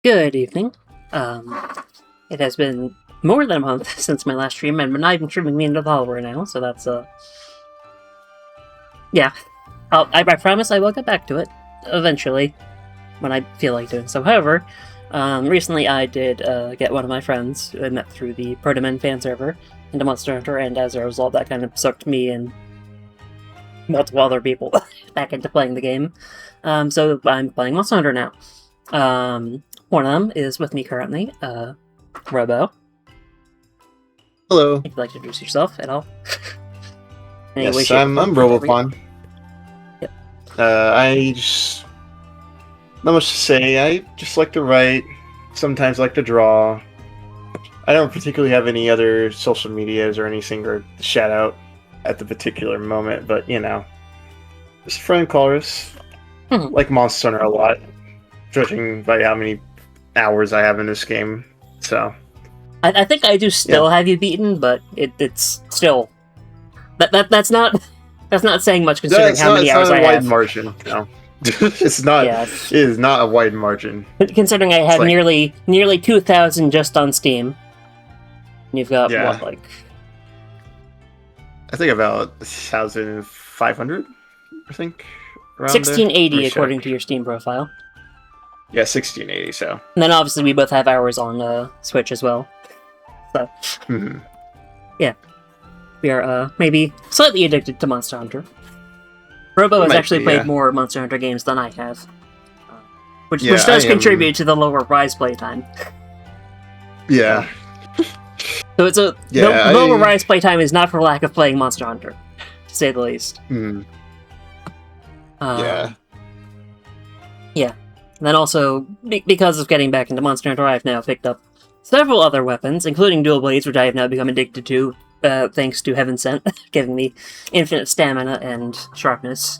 Good evening. It has been more than a month since my last stream, and we're not even streaming me into the hall right now, so that's, yeah. I promise I will get back to it, eventually, when I feel like doing so. However, recently I did, get one of my friends, who I met through the Protomen fan server, into Monster Hunter, and as a result that kind of sucked me and multiple other people back into playing the game. So I'm playing Monster Hunter now. One of them is with me currently, Robo. Hello. If you'd like to introduce yourself at all. Yes, I'm Robopon. Yep. Not much to say. I just like to write, sometimes like to draw. I don't particularly have any other social medias or anything to shout out at the particular moment, but you know, just a friend callers. Like Monster Hunter a lot, judging by how many hours I have in this game. So I think I do still have you beaten, but it's still that's not saying much considering how many hours I have. It's not a wide margin. No, it's not. Yeah. It is not a wide margin. Considering I have nearly 2,000 just on Steam. And you've got what, like? I think about 1,500. I think. 1680 according to your Steam profile. Yeah, 1680. So. And then obviously we both have hours on Switch as well. So. Yeah. We are maybe slightly addicted to Monster Hunter. Robo has actually played more Monster Hunter games than I have. Which does contribute to the lower Rise playtime. Yeah. So it's the lower Rise playtime is not for lack of playing Monster Hunter, to say the least. Yeah. And then also, because of getting back into Monster Hunter, I've now picked up several other weapons, including dual blades, which I have now become addicted to, thanks to Heaven Sent, giving me infinite stamina and sharpness.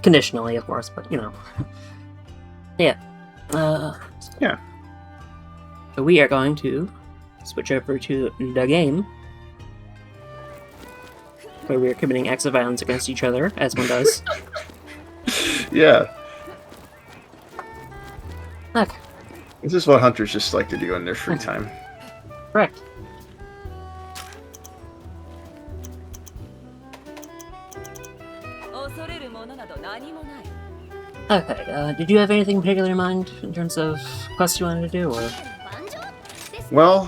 Conditionally, of course, but, you know. Yeah. Yeah. So we are going to switch over to the game, where we are committing acts of violence against each other, as one does. Yeah. Okay. This is what hunters just like to do in their free time. Correct. Okay, did you have anything particular in mind in terms of quests you wanted to do, or? Well...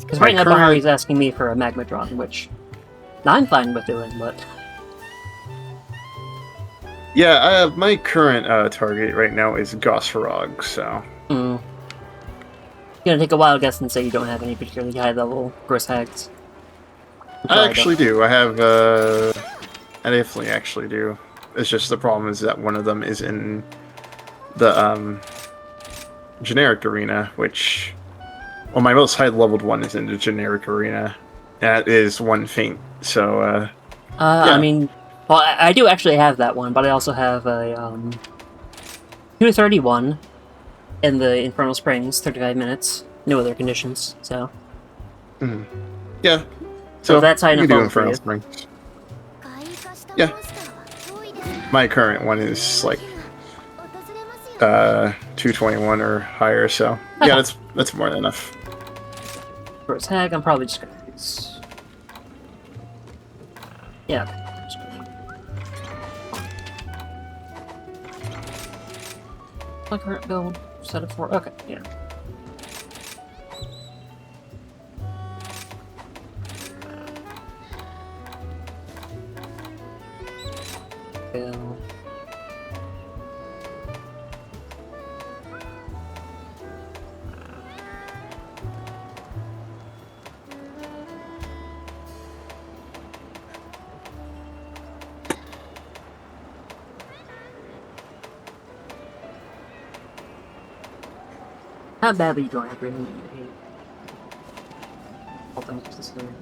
Because right now Bahari's asking me for a Magmatron, which I'm fine with doing, but... Yeah, my current target right now is Gosfarog, so... You're gonna take a wild guess and say you don't have any particularly high-level gross hags. I actually do. I have, I definitely actually do. It's just the problem is that one of them is in the, generic arena, which... Well, my most high-leveled one is in the generic arena. That is one faint, so, yeah. I mean... Well, I do actually have that one, but I also have a, 231 in the Infernal Springs, 35 minutes, no other conditions, so... Yeah. So that's high enough do for Infernal you. Springs. Yeah. My current one is, like, 221 or higher, so... Yeah, that's more than enough. Gross hag, I'm probably just gonna use... Yeah. My current build, set of 4. Okay, yeah. Bill. How badly do I really need to hate? All things considered.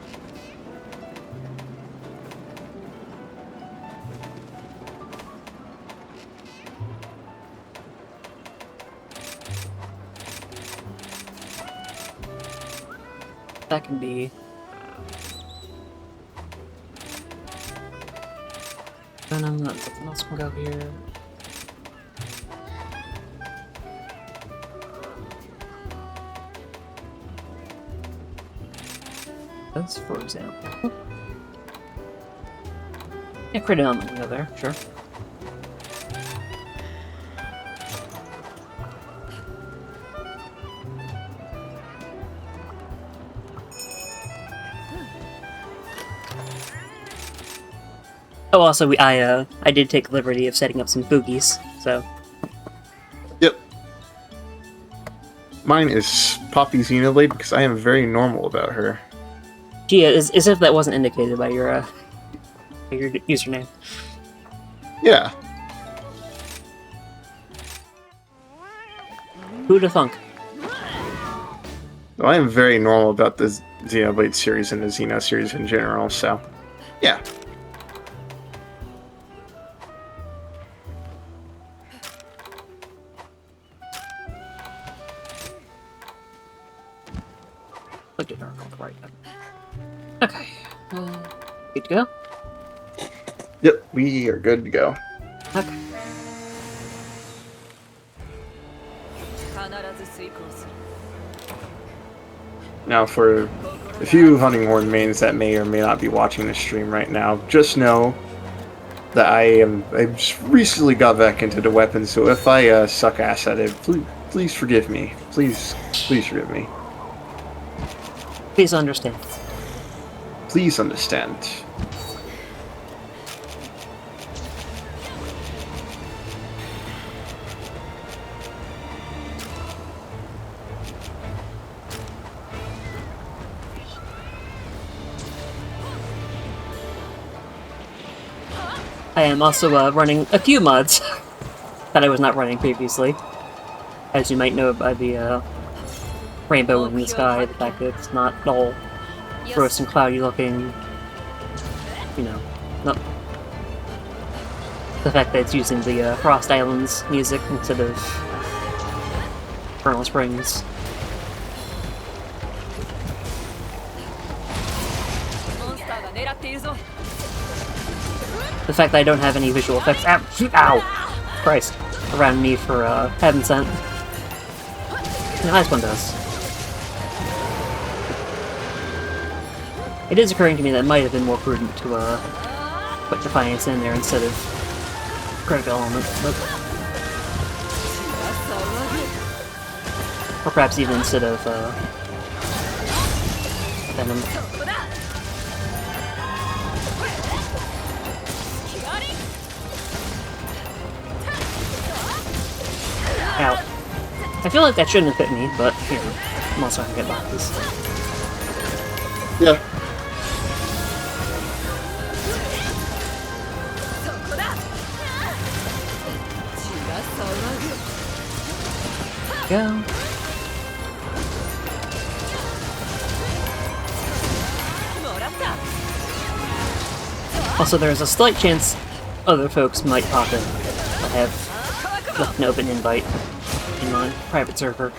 That can be... Venom, something else can go here. That's, for example. Yeah, crit element go there, sure. Oh, also, I did take the liberty of setting up some boogies, so... Yep. Mine is Poppy Xenoblade because I am very normal about her. Gee, as if that wasn't indicated by your username. Yeah. Who'da thunk? Well, I am very normal about the Xenoblade series and the Xeno series in general, so... Yeah. Look at our right. Okay. Good to go? Yep, we are good to go. Okay. Now, for a few Hunting Horn mains that may or may not be watching the stream right now, just know that I just recently got back into the weapon, so if I suck ass at it, please forgive me. Please forgive me. Please understand. Please understand. I am also running a few mods that I was not running previously. As you might know by the rainbow in the sky, the fact that it's not all gross and cloudy looking, you know, not the fact that it's using the Frost Islands music instead of Vernal Springs. The fact that I don't have any visual effects ow! Christ. Around me for Heaven Sent. The last one does. It is occurring to me that it might have been more prudent to put Defiance in there instead of Critical Element, but... Or perhaps even instead of Venom. Ow. I feel like that shouldn't have hit me, but, you know, I'm also gonna get boxes. Yeah. Go. Also, there's a slight chance other folks might pop in. I have left an open invite in my private server.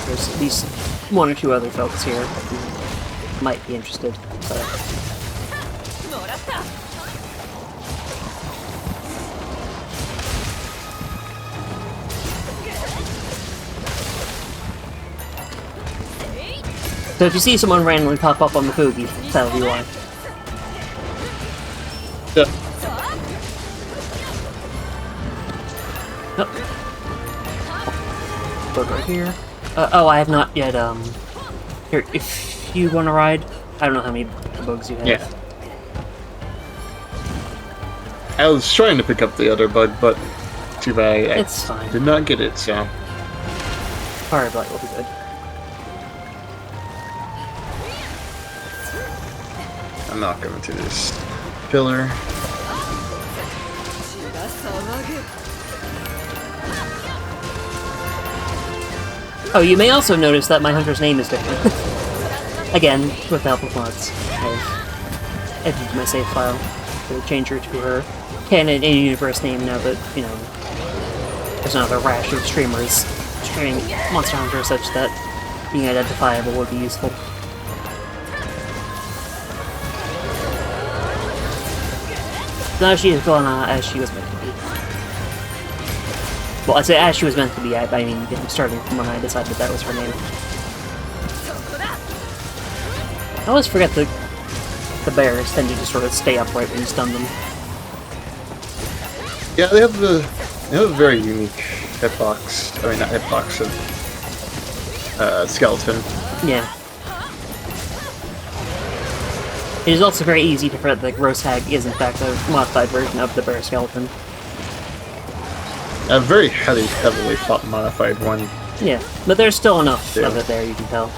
There's at least one or two other folks here who might be interested. So if you see someone randomly pop up on the boogie, that'll be why. Yeah. Oh. Bug right here. Oh, I have not yet, Here, if you want to ride, I don't know how many bugs you have. Yeah. I was trying to pick up the other bug, but too bad It's fine. did not get it, so... Fire Blight will be good. I'm not going to this pillar. Oh, you may also notice that my hunter's name is different. Again, with the help of mods. I've edited my save file to change her to her canon in-universe name now that, you know, there's another rash of streamers streaming Monster Hunter such that being identifiable would be useful. Now she is going as she was meant to be. Well, I say as she was meant to be, I mean, starting from when I decided that was her name. I always forget the bears tend to just sort of stay upright when you stun them. Yeah, they have a very unique hitbox. I mean, not hitbox of skeleton. Yeah. It is also very easy to forget that Gross Hag is in fact a modified version of the bear skeleton. A very heavily fought modified one. Yeah, but there's still enough of it there, you can tell.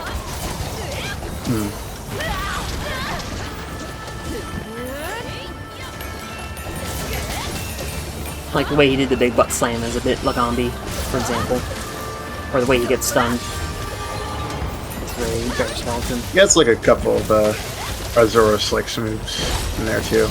Like the way he did the big butt slam is a bit Lagambi, for example. Or the way he gets stunned. It's very bear skeleton. Yeah, it's like a couple of Azuros like moves in there too.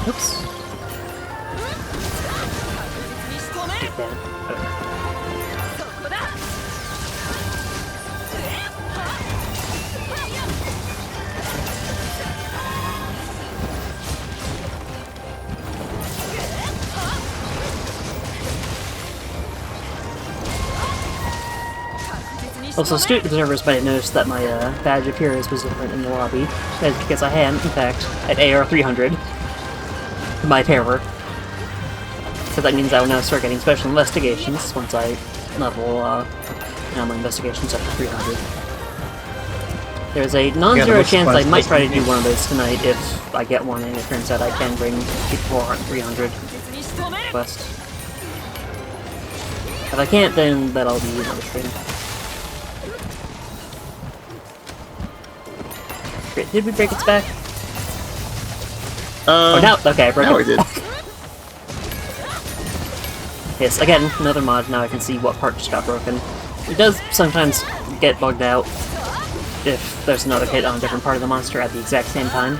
Oops. Take that. Also, student observers might notice that my badge of heroes was different in the lobby. That's because I am, in fact, at AR 300. To my terror. So that means I will now start getting special investigations once I level my investigations up to 300. There's a non-zero chance I might try to do one of those tonight if I get one and it turns out I can bring people on 300 quest. If I can't, then that'll be another stream. Great. Did we break its back? Oh, no! Okay, I broke it. No, we did. Yes, again, another mod. Now I can see what part just got broken. It does sometimes get bugged out if there's another hit on a different part of the monster at the exact same time,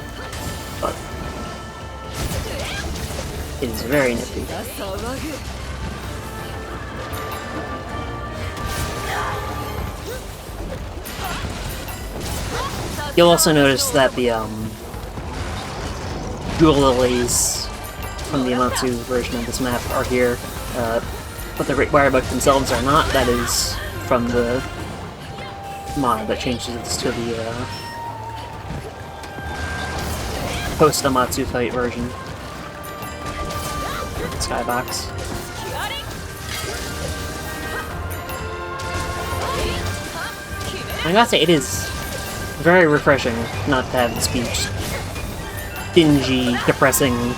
but it is very nifty. You'll also notice that the Jewel Lilies from the Amatsu version of this map are here, but the Wirebook themselves are not. That is from the mod that changes this to the post-Amatsu fight version. Skybox. I gotta say, it is very refreshing not to have this speech dingy, depressing,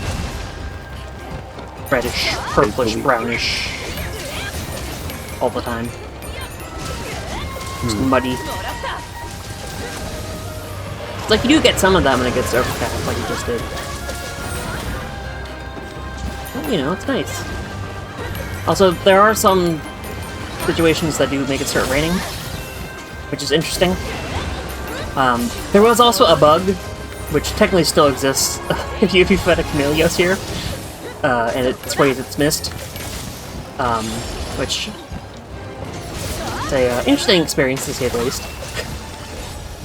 reddish, purplish, brownish all the time. Just muddy. It's like you do get some of that when it gets overcast, like you just did. But, you know, it's nice. Also, there are some situations that do make it start raining, which is interesting. There was also a bug, which technically still exists if you fed a Chameleos here, and it sprays its mist, which is an interesting experience to say the least.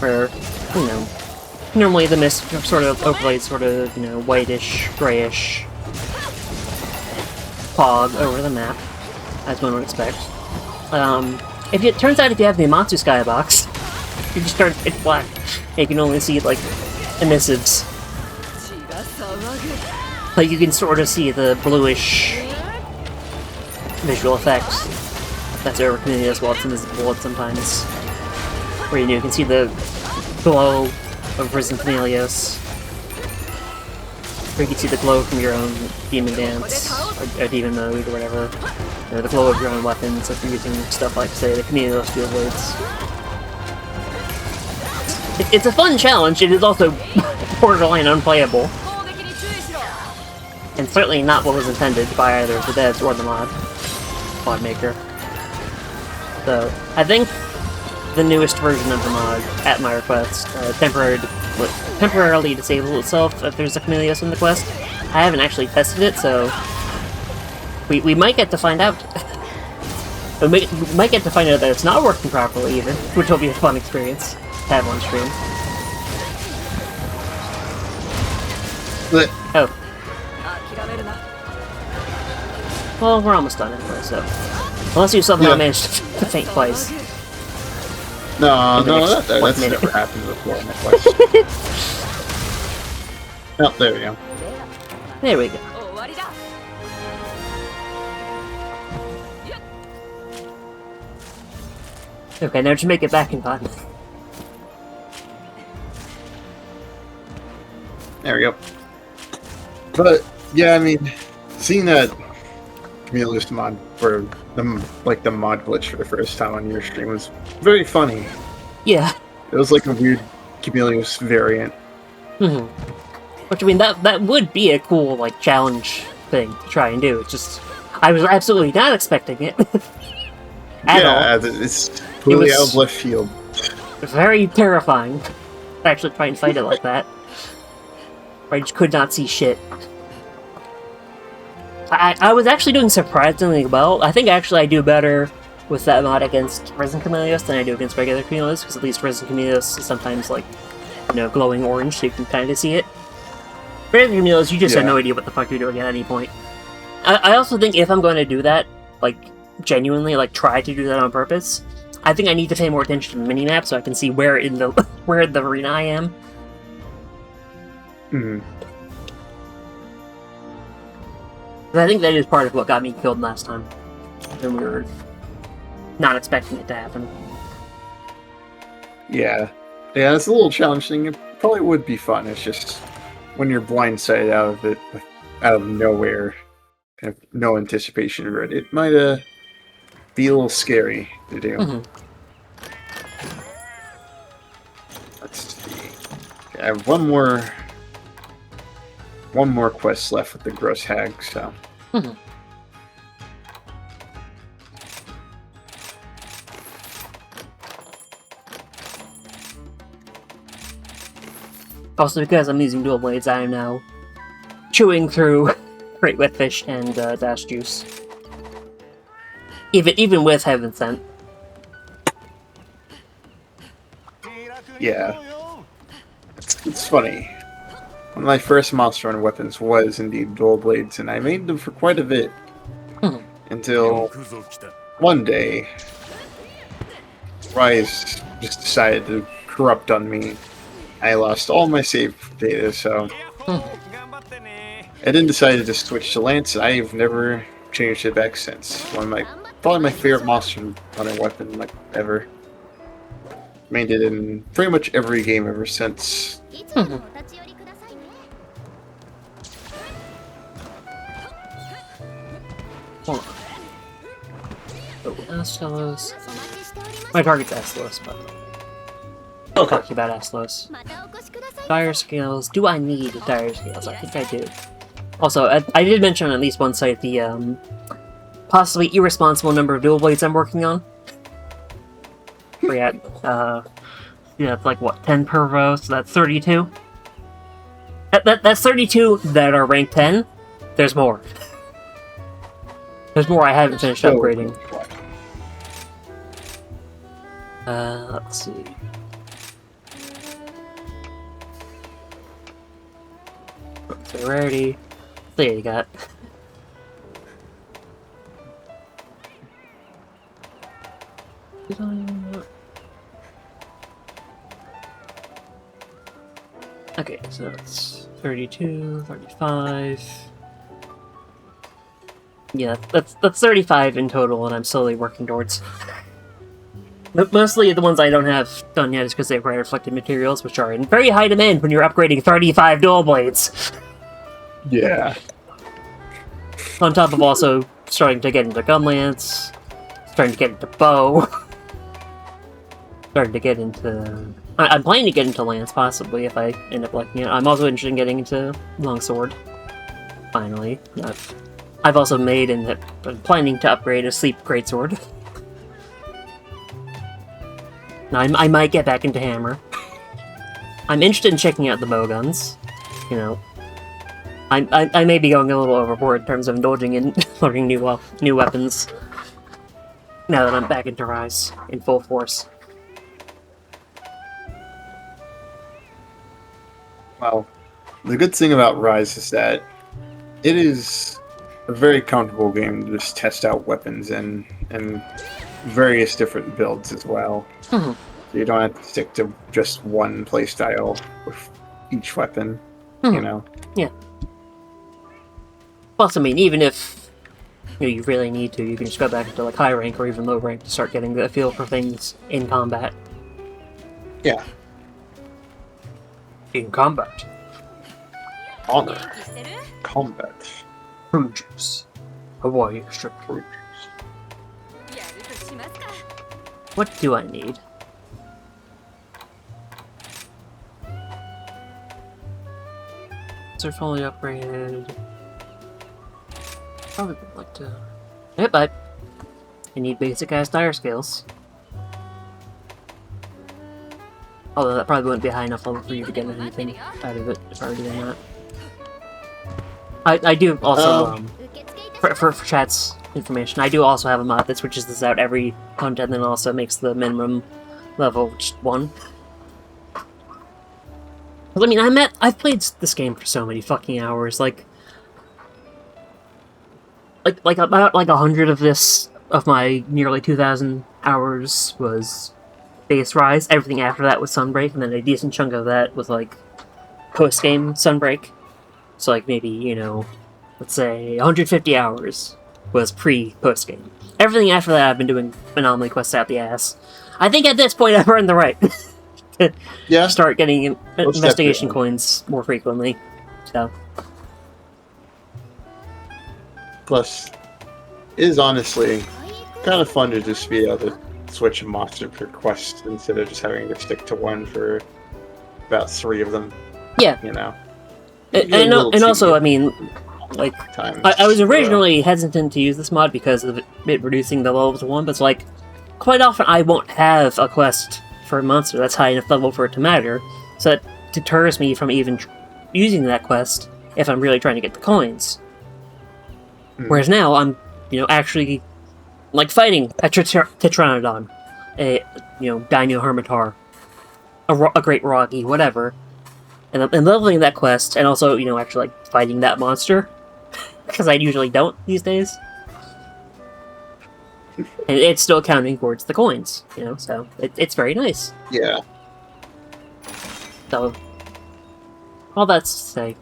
Where, you know, normally the mist sort of overlays sort of, you know, whitish, grayish fog over the map, as one would expect. If it turns out if you have the Amatsu skybox, you just start pitch black, and you can only see, like, emissives. Like, you can sort of see the bluish visual effects that's over Chameleos while it's invisible sometimes. Where, you know, you can see the glow of Risen Chameleos. Or you can see the glow from your own Demon Dance, or Demon Mode, or whatever. Or the glow of your own weapons if you're using stuff like, say, the Chameleos Field Blades. It's a fun challenge, it is also borderline unplayable. And certainly not what was intended by either the devs or the mod maker. So, I think the newest version of the mod, at my request, temporarily disables itself if there's a Chameleos in the quest. I haven't actually tested it, so we might get to find out. We might get to find out that it's not working properly even, which will be a fun experience to have on stream. But Oh. Well, we're almost done anyway, so... Unless you somehow managed to faint twice. no, that's never happened before in the quest. Oh, there we go. There we go. Okay, now just make it back in time. There we go. But yeah, I mean, seeing that Chameleos mod for the mod glitch for the first time on your stream was very funny. Yeah. It was like a weird Chameleos variant. Which, I mean, that would be a cool, like, challenge thing to try and do. It's just, I was absolutely not expecting it. At all. It's completely out of left field. Very terrifying to actually try and fight it like that. I just could not see shit. I was actually doing surprisingly well. I think actually I do better with that mod against Resin Chameleos than I do against regular Chameleos, because at least Resin Chameleos is sometimes, like, you know, glowing orange, so you can kind of see it. Regular Chameleos, you just have no idea what the fuck you're doing at any point. I also think if I'm going to do that, like, genuinely, like, try to do that on purpose, I think I need to pay more attention to the minimap so I can see where in the where in the arena I am. But I think that is part of what got me killed last time. And we were not expecting it to happen. Yeah, it's a little challenging. It probably would be fun. It's just when you're blindsided out of it, out of nowhere, kind of no anticipation of it, it might be a little scary to do. Let's see. Okay, I have one more quest left with the Gross Hag, so. Also, because I'm using dual blades, I am now chewing through Great Whitfish and Dash Juice. Even with Heaven Sent. Yeah. It's funny. One of my first Monster Hunter weapons was indeed dual blades, and I made them for quite a bit. Until one day, Rise just decided to corrupt on me. I lost all my save data, so I then decided to switch to Lance, and I've never changed it back since. Probably my favorite Monster Hunter weapon like ever. Made it in pretty much every game ever since. Hold on. Oh, Astelos. My target's Astelos, but we'll talk about Astelos. Dire Scales. Do I need Dire Scales? I think I do. Also, I did mention on at least one site the possibly irresponsible number of dual blades I'm working on. We're at, yeah, it's like, what, 10 per row, so that's 32? That's 32 that are ranked 10. There's more. There's more I haven't finished upgrading. Let's see. So rarity. There you got. Okay, so that's 32, 35. Yeah, that's 35 in total, and I'm slowly working towards. But mostly the ones I don't have done yet is because they require reflected materials, which are in very high demand when you're upgrading 35 dual blades. Yeah. On top of also starting to get into gunlance, starting to get into bow, starting to get into... I'm planning to get into lance, possibly, if I end up liking it. I'm also interested in getting into longsword. Finally. I've also made and been planning to upgrade a sleep greatsword. Now, I might get back into hammer. I'm interested in checking out the bow guns. You know, I may be going a little overboard in terms of indulging in learning new weapons. now that I'm back into Rise in full force. Well, the good thing about Rise is that it is a very comfortable game to just test out weapons and various different builds as well. Mm-hmm. So you don't have to stick to just one playstyle with each weapon, Mm-hmm. you know? Yeah. Plus, I mean, even if you really need to, you can just go back to like high rank or even low rank to start getting the feel for things in combat. Yeah. In combat. Honor. Combat. Fruit juice. Hawaii extra fruit juice. What do I need? They're fully upgraded. Probably would like to. Yep, I need basic ass dire scales. Although that probably wouldn't be a high enough level for you to get anything out of it if I were doing that. I do also, for chat's information, I do also have a mod that switches this out every hunt and then also makes the minimum level just 1. Because, I mean, I've played this game for so many fucking hours, like about 100 of my nearly 2,000 hours was base Rise. Everything after that was Sunbreak, and then a decent chunk of that was like post-game Sunbreak. So like maybe, let's say 150 hours was post-game. Everything after that I've been doing anomaly quests out the ass. I think at this point I've earned the right to start getting investigation coins more frequently. So. Plus, it is honestly kind of fun to just be able to switch a monster per quest instead of just having to stick to one for about 3 of them. Yeah. And also, I mean, like, I was originally hesitant to use this mod because of it reducing the level to 1, but it's like, quite often I won't have a quest for a monster that's high enough level for it to matter, so it deters me from even using that quest if I'm really trying to get the coins. Whereas now, I'm, actually, like, fighting a Tetranodon, a, Dino Hermitar, a Great Rocky, whatever, and leveling that quest, and also, actually, like, fighting that monster, because I usually don't these days. And it's still counting towards the coins, so it's very nice. Yeah. So, all that's to say,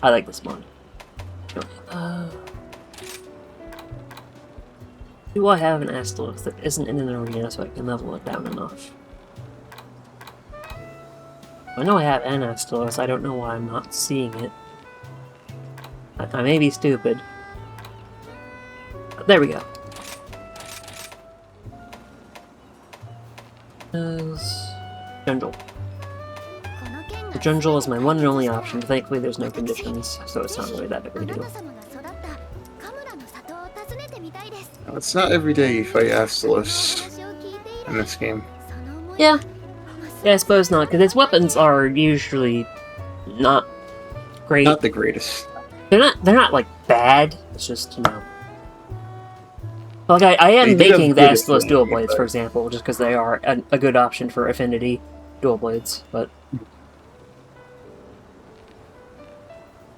I like this mod. Do I have an Astalos that isn't in an arena so I can level it down enough? I know I have an Astalos, I don't know why I'm not seeing it. I may be stupid. But there we go. Jungle. The Jungle is my one and only option. Thankfully there's no conditions, so it's not really that big of a deal. It's not every day you fight Astalos in this game. Yeah. Yeah, I suppose not, because its weapons are usually not great. Not the greatest. They're not like bad. It's just, Like, I am making the Astalos dual blades, for example, just because they are a good option for affinity dual blades, but...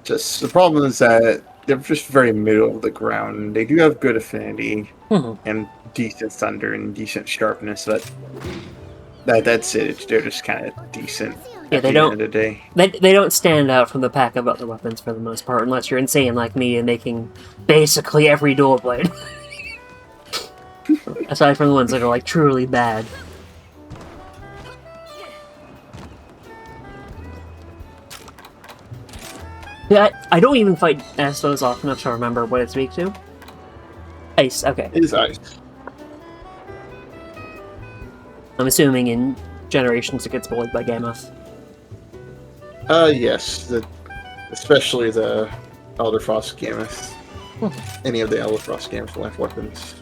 Just, the problem is that they're just very middle of the ground. They do have good affinity and decent thunder and decent sharpness, but that's it. They're just kind of decent. Yeah, at the end of the day. They don't stand out from the pack of other weapons for the most part, unless you're insane like me and making basically every dual blade. Aside from the ones that are like truly bad. Yeah, I don't even fight Astalos often enough to remember what it's weak to. Ice, okay. It is ice. I'm assuming in Generations it gets bullied by Gammoth. Yes. Especially the Elder Frost Gammoth. Any of the Elder Frost Gammoth life weapons.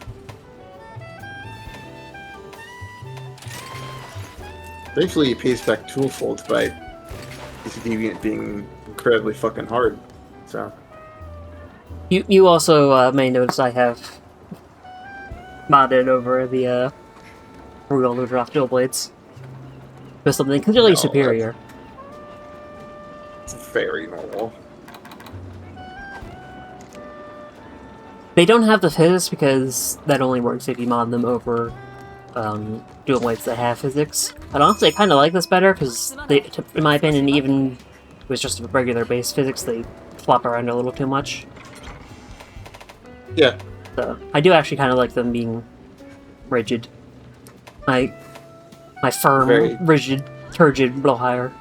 Thankfully he pays back twofold by his deviant being incredibly fucking hard, so... You also may notice I have modded over the Royal Ludrath dual blades. With something clearly No, superior. It's very normal. They don't have the physics because that only works if you mod them over dual blades that have physics. And honestly, I kind of like this better because, in my opinion, even with just a regular base physics, they flop around a little too much. Yeah. So I do actually kind of like them being rigid. My firm, Very. rigid, turgid blowhire.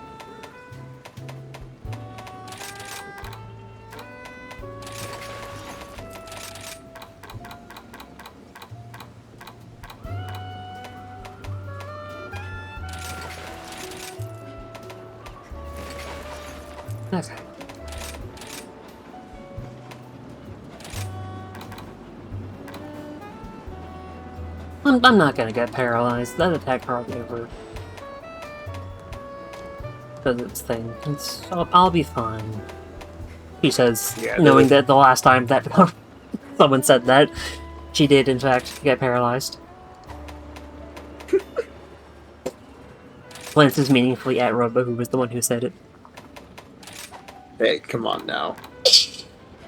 Okay. I'm not gonna get paralyzed. That attack hardly ever does its thing. I'll be fine. She says, Yeah, knowing that the last time that someone said that, she did in fact get paralyzed. Glances meaningfully at Robo, who was the one who said it. Hey, come on now.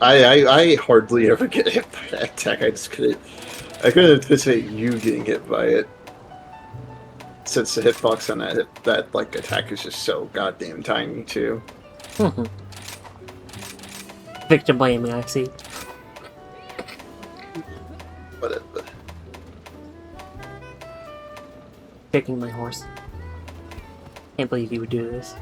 I hardly ever get hit by that attack. I couldn't anticipate you getting hit by it. Since the hitbox on that like attack is just so goddamn tiny too. Victim blaming, I see. Whatever. Kicking my horse. Can't believe you would do this.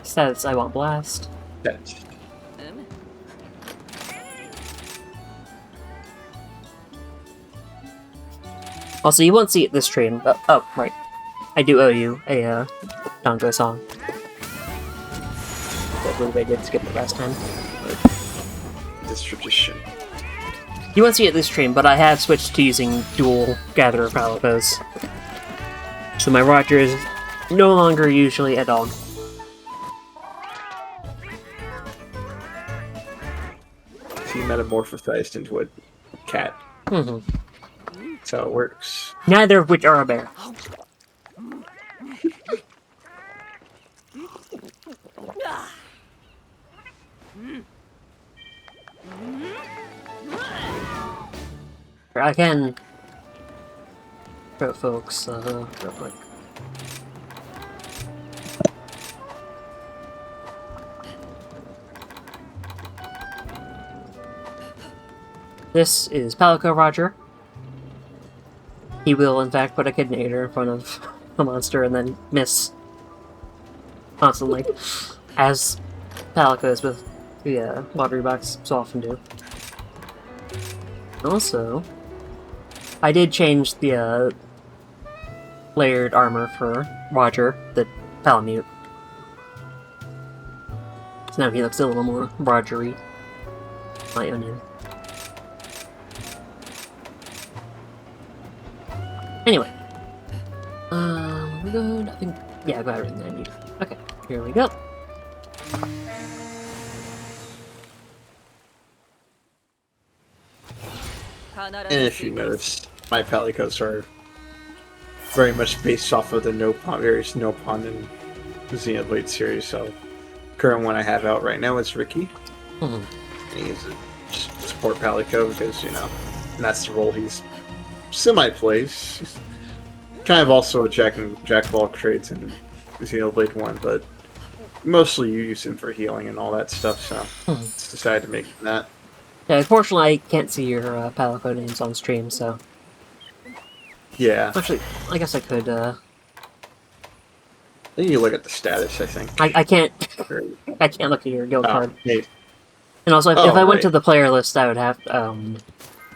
Status, I want blast. That's Also, you won't see it this stream, but oh, right. I do owe you a Dango song. That Blue did skip it last time. this tradition. You won't see it this stream, but I have switched to using dual Gatherer Palicos. So my Roger is no longer usually a dog. He metamorphosized into a cat. Mm-hmm. That's how it works. Neither of which are a bear. I can show folks real quick. This is Palico Roger. He will, in fact, put a Kidnator in front of a monster and then miss constantly, as Palicos with the lottery box so often do. Also, I did change the layered armor for Roger, the Palamute. So now he looks a little more Rogery. My own name. Anyway. We're good. I think, yeah, I got everything I need. Okay, here we go. And if you notice, my Palicos are very much based off of the various Nopon and Xenoblade series, so current one I have out right now is Ricky. Mm-hmm. And he's a support Palico because, and that's the role he's semi-plays. He's kind of also a jack of all trades in Xenoblade 1, but mostly you use him for healing and all that stuff, so it's decided to make him that. Yeah, unfortunately, I can't see your Palico names on stream, so... Yeah. Actually, I guess I could, I think you look at the status, I think. I can't... I can't look at your guild card. Hey. And also, if Oh, I went right. to the player list, I would have,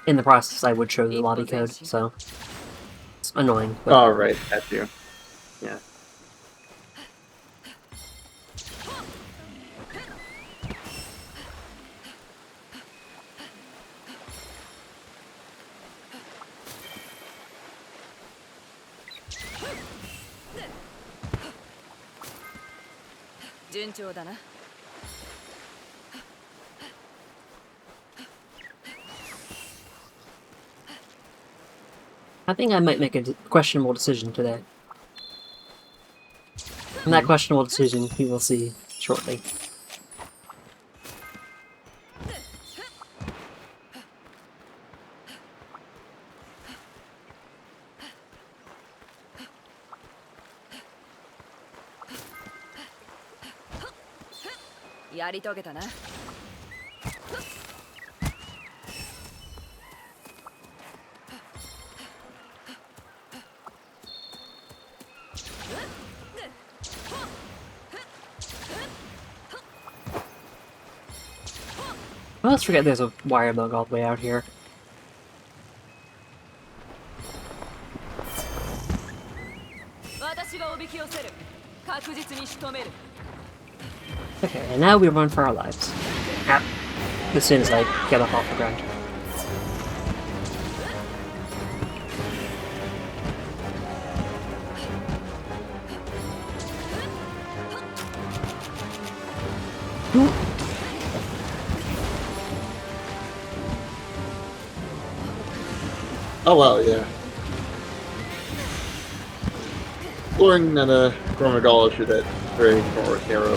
in the process, I would show the lobby code, so it's annoying. But... Oh, right, at you. Yeah. I think I might make a questionable decision today. And that questionable decision we will see shortly. Well, let's forget there's a wire bug all the way out here. Okay, and now we run for our lives. As soon as I get up off the ground. Oh well, yeah. Learning that Gormagala through that very narrow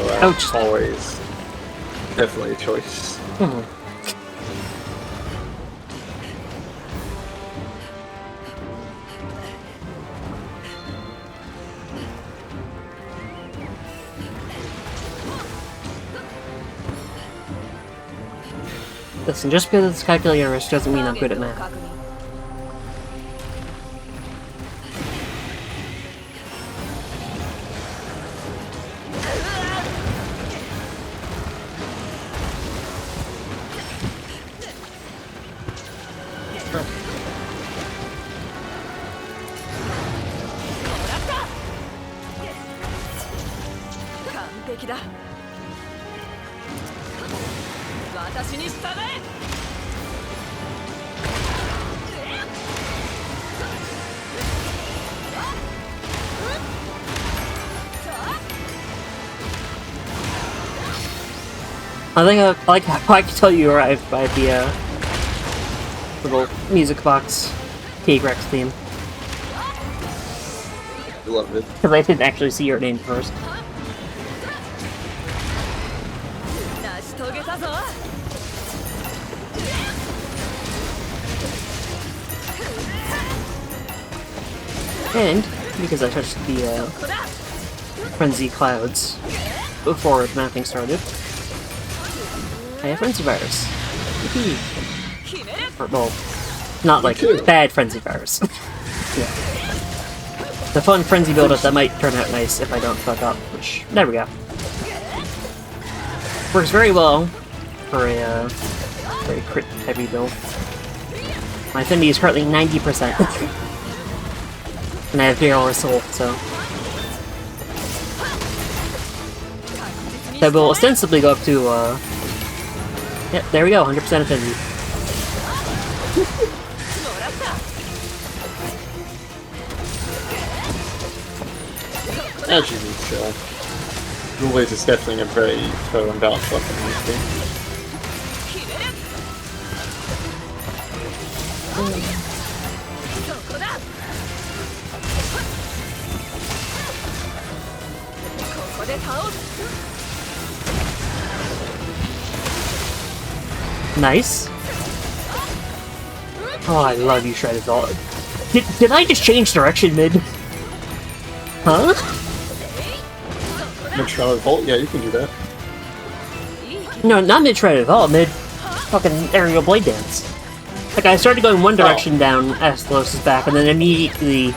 always definitely a choice. Hmm. Listen, just because it's calculator risk doesn't mean I'm good at math. I think I can tell you arrived by the little music box T-Rex theme. I love it. Because I didn't actually see your name first. And, because I touched the Frenzy Clouds before the mapping started, I have Frenzy Virus. Or, well, not like bad Frenzy Virus. Yeah. The fun Frenzy build-up that might turn out nice if I don't fuck up, which, there we go. Works very well for a very crit-heavy build. My affinity is currently 90%. And I have Barrel Soul, so... That will ostensibly go up to, Yep, there we go, 100% affinity. As you need to. Rules is definitely a very fair and balanced weapon in this game. Nice. Oh, I love you, Shredded Vault. Did I just change direction mid? Huh? Mid-Shredded Vault? Yeah, you can do that. No, not mid-Shredded Vault, mid fucking aerial blade dance. Like, I started going one direction down Astalos' back, and then immediately...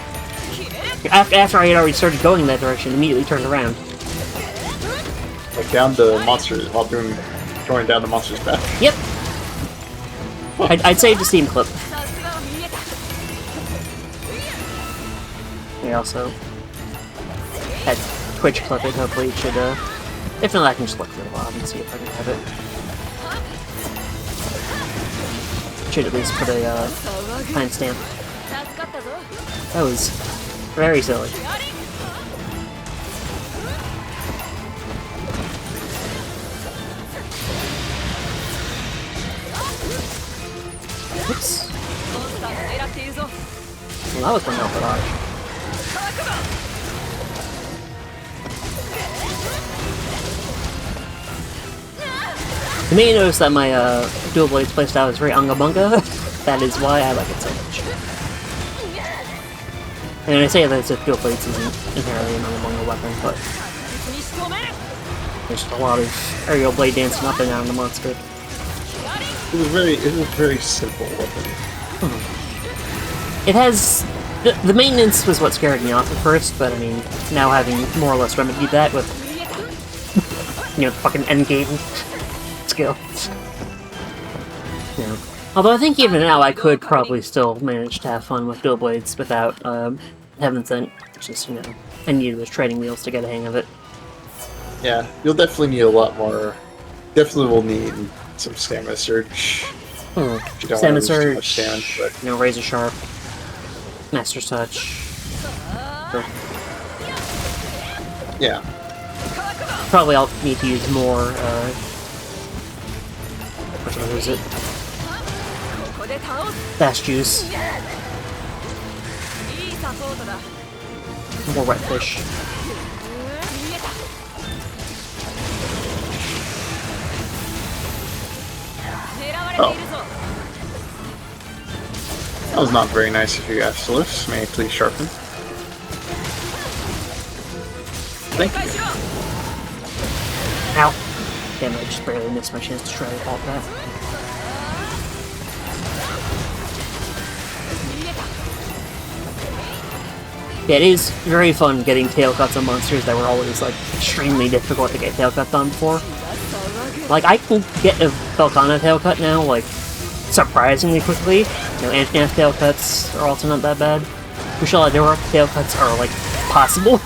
After I had already started going that direction, immediately turned around. Like down the monsters, while going down the monster's back. Yep. I'd save the Steam clip. We also had Twitch clip it. Hopefully it should, if not, I can just look for a while and see if I can have it. Should at least put a, timestamp. That was very silly. Oops. Well, that was one for dodge. You may notice that my dual blades playstyle is very unga bunga. That is why I like it so much. And I say that it's a dual blades isn't inherently an unga bunga weapon, but there's a lot of aerial blade dancing up and down the monster. It was very simple weapon. It has the maintenance was what scared me off at first, but I mean now having more or less remedied that with the fucking endgame skill. Yeah. Although I think even now I could probably still manage to have fun with dual blades without Heaven Sent. It's just I need those training wheels to get a hang of it. Yeah, you'll definitely need a lot more. Definitely will need some stamina surge. Stamina surge, damage, but... Razor Sharp, Master's Touch. Yeah. Probably I'll need to use more, which one is it? Fast Juice. More Wet Fish. Oh. That was not very nice of you, Absolus. May I please sharpen? Thank you. Ow! Damn, I just barely missed my chance to try to halt that. Yeah, it is very fun getting tail cuts on monsters that were always, like, extremely difficult to get tail cuts on before. Like, I can get a Velkhana tail cut now, like, surprisingly quickly. Anjanath tail cuts are also not that bad. Kushala Dora tail cuts are, like, possible.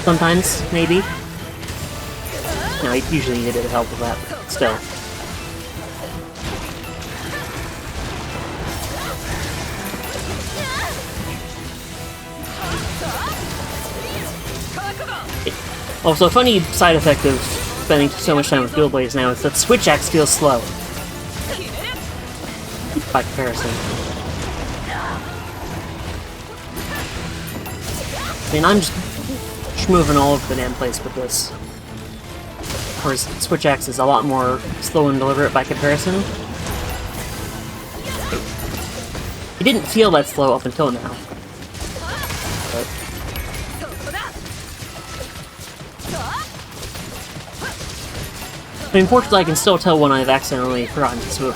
Sometimes, maybe. I usually need a bit of help with that, but still. Also, a funny side effect of spending so much time with dual blades now is that switch axe feels slow. By comparison. I mean, I'm just moving all over the damn place with this. Whereas switch axe is a lot more slow and deliberate by comparison. It didn't feel that slow up until now. But I mean, fortunately, I can still tell when I've accidentally forgotten to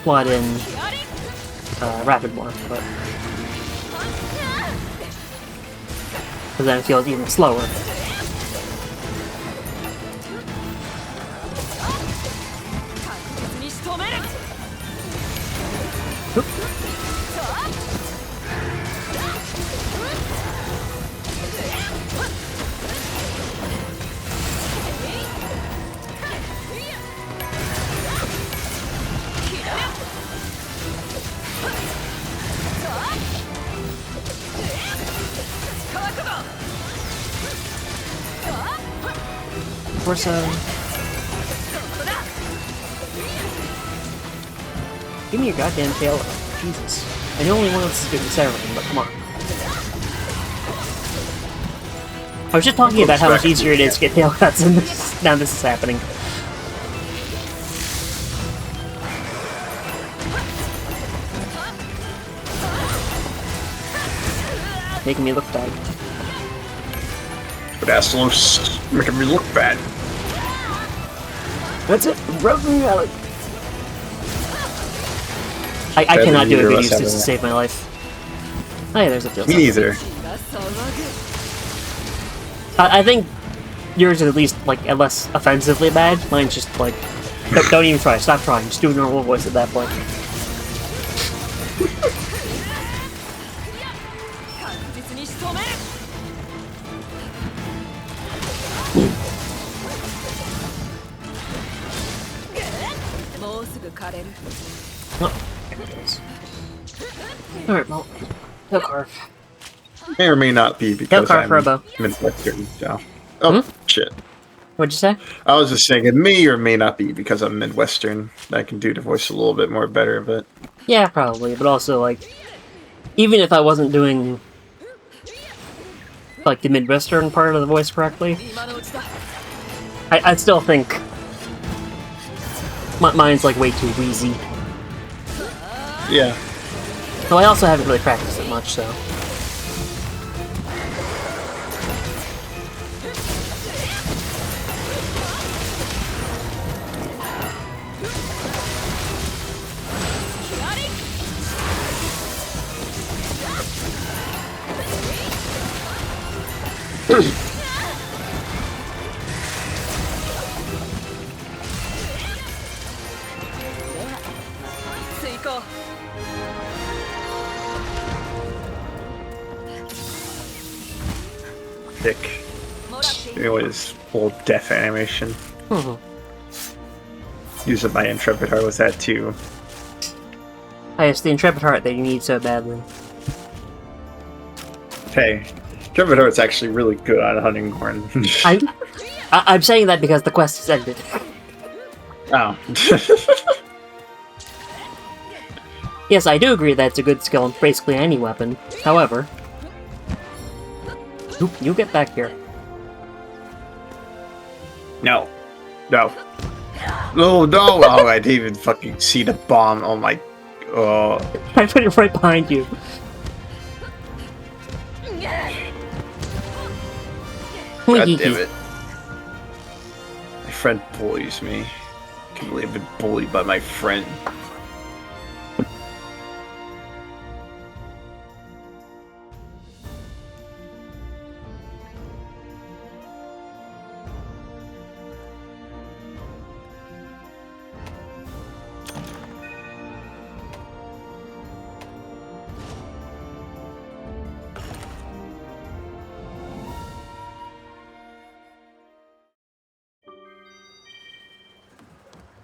slot in Rapid more, but because then it feels even slower. Oop. Torso. Give me your goddamn tail. Jesus. I know only one else is good at everything, but come on. I was just talking about how much easier it is to get tail cuts, and now this is happening. Making me look bad. But Astalos making me look bad. That's it. Broken out. I cannot do it good uses to save my life. Oh yeah, there's a field. Me neither. I think yours is at least like less offensively bad. Mine's just like don't even try. Stop trying. Just do a normal voice at that point. Oh, there it is. Alright, well, no carve. May or may not be because carve, I'm Robo. Midwestern. So. Oh, shit. What'd you say? I was just saying it may or may not be because I'm Midwestern. I can do the voice a little bit more better, but... Yeah, probably, but also, like, even if I wasn't doing, like, the Midwestern part of the voice correctly, I still think mine's, like, way too wheezy. Yeah. Though I also haven't really practiced it much, so... Thick. It was full death animation. Using my Intrepid Heart with that too. Oh, it's the Intrepid Heart that you need so badly. Hey, Intrepid Heart's actually really good on hunting horn. I'm saying that because the quest is ended. Oh. Yes, I do agree that it's a good skill in basically any weapon. However... Oop, you get back here. No. No. No, no! Oh, I didn't even fucking see the bomb. Oh my... Oh. I put it right behind you. God damn it. My friend bullies me. I can't believe I've been bullied by my friend.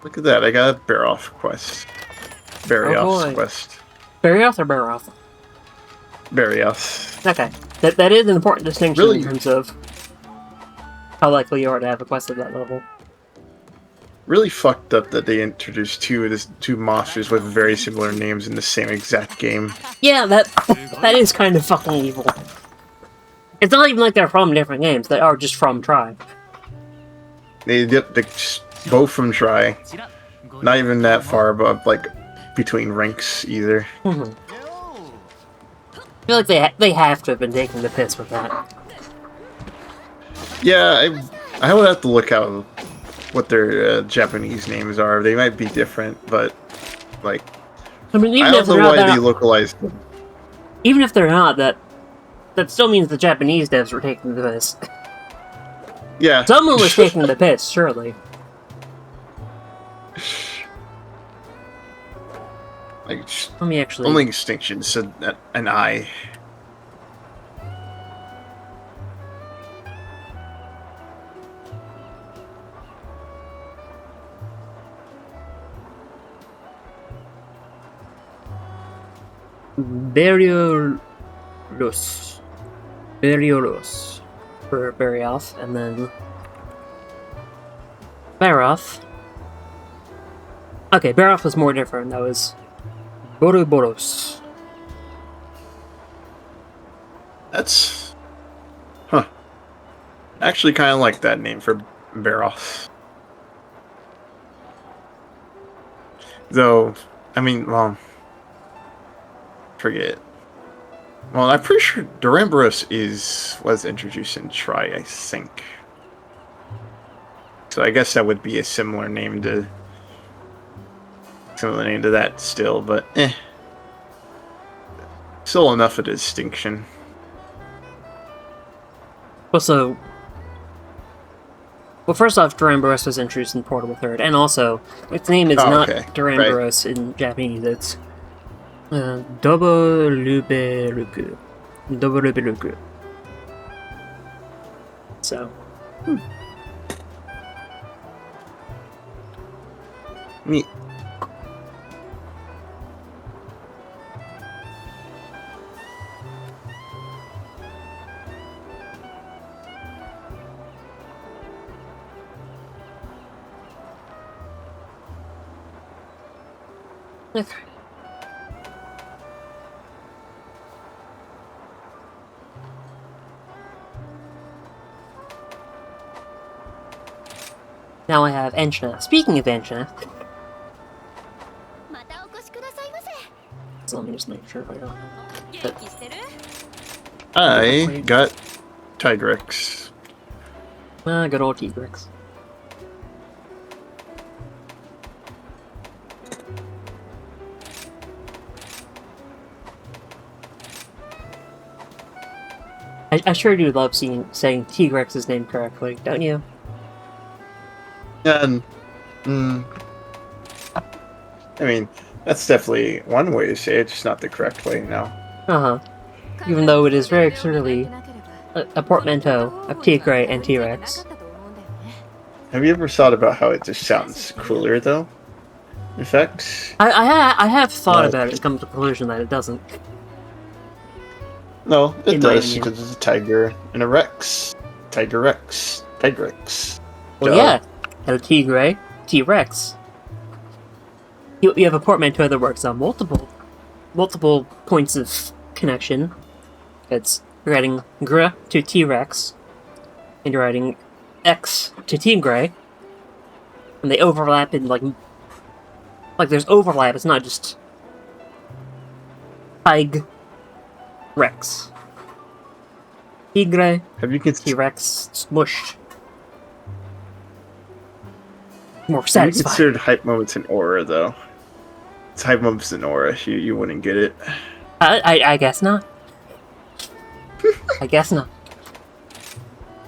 Look at that, I got a Bear-Off quest. Barioth's quest. Barioth or Baroth? Barioth. Okay. That is an important distinction Really? in terms of how likely you are to have a quest at that level. Really fucked up that they introduced two monsters with very similar names in the same exact game. Yeah, that is kind of fucking evil. It's not even like they're from different games, they are just from Tribe. They both from Try. Not even that far above, like, between ranks either. I feel like they have to have been taking the piss with that. Yeah, I would have to look out what their Japanese names are. They might be different, but, like... I mean, even I if don't they're know not, why they localized them. even if they're not, that still means the Japanese devs were taking the piss. Yeah. Someone was taking the piss, surely. Like, Let me actually... only Extinction said an I. Bariolos for Barioth, and then Baroth. Okay, Baroth was more different. That was Boroboros. That's... Huh. Actually kind of like that name for Baroth. Though, I mean, well... Forget. Well, I'm pretty sure Duramboros was introduced in Try, I think. So I guess that would be a similar name to that still, but still enough of a distinction. Also, well, first off, Duramboros was introduced in Portable Third, and also, its name is not Duramboros in Japanese, it's Dobo Luberuku. Doburubiruku. So. Neat. Okay. Now I have Enchina. Speaking of Enchina, so let me just make sure I don't have I got Tigrex. good old Tigrex. I sure do love saying Tigrex's name correctly, don't you? And, I mean, that's definitely one way to say it, just not the correct way, no. Uh-huh. Even though it is very clearly a portmanteau of Tigray and T-Rex. Have you ever thought about how it just sounds cooler, though? In fact, I have thought about it and come to the conclusion that it doesn't. no, it In my does, opinion. because it's a tiger and a rex. Tigrex. Well, Duh. yeah. And a Tigray, T-Rex. You have a portmanteau that works on multiple points of connection. You're adding Gr to T-Rex, and you're adding X to Tigray, and they overlap in like there's overlap. It's not just Tig Rex. Tigray, Have you considered T-Rex, smushed. More satisfying. hype moments in aura, though? It's hype moments in aura. You wouldn't get it. I guess not. I guess not.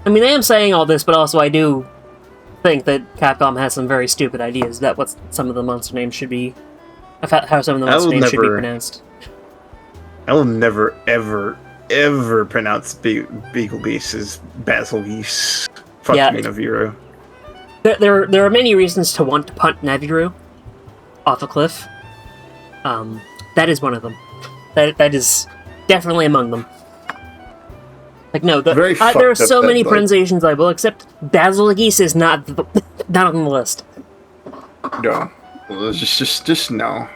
I mean, I am saying all this, but also I do think that Capcom has some very stupid ideas about what some of the monster names should be, how some of the monster names should be pronounced. I will never, ever pronounce Beagle Beast as Basil Geese. Fuck Yeah. me, Naviru. There are many reasons to want to punt Naviru off a cliff. That is one of them. That is definitely among them. Like, no, Very there are fucked up so that, many like- pronunciations I will accept. Basil Geese is not not on the list. No. Well, it's just no.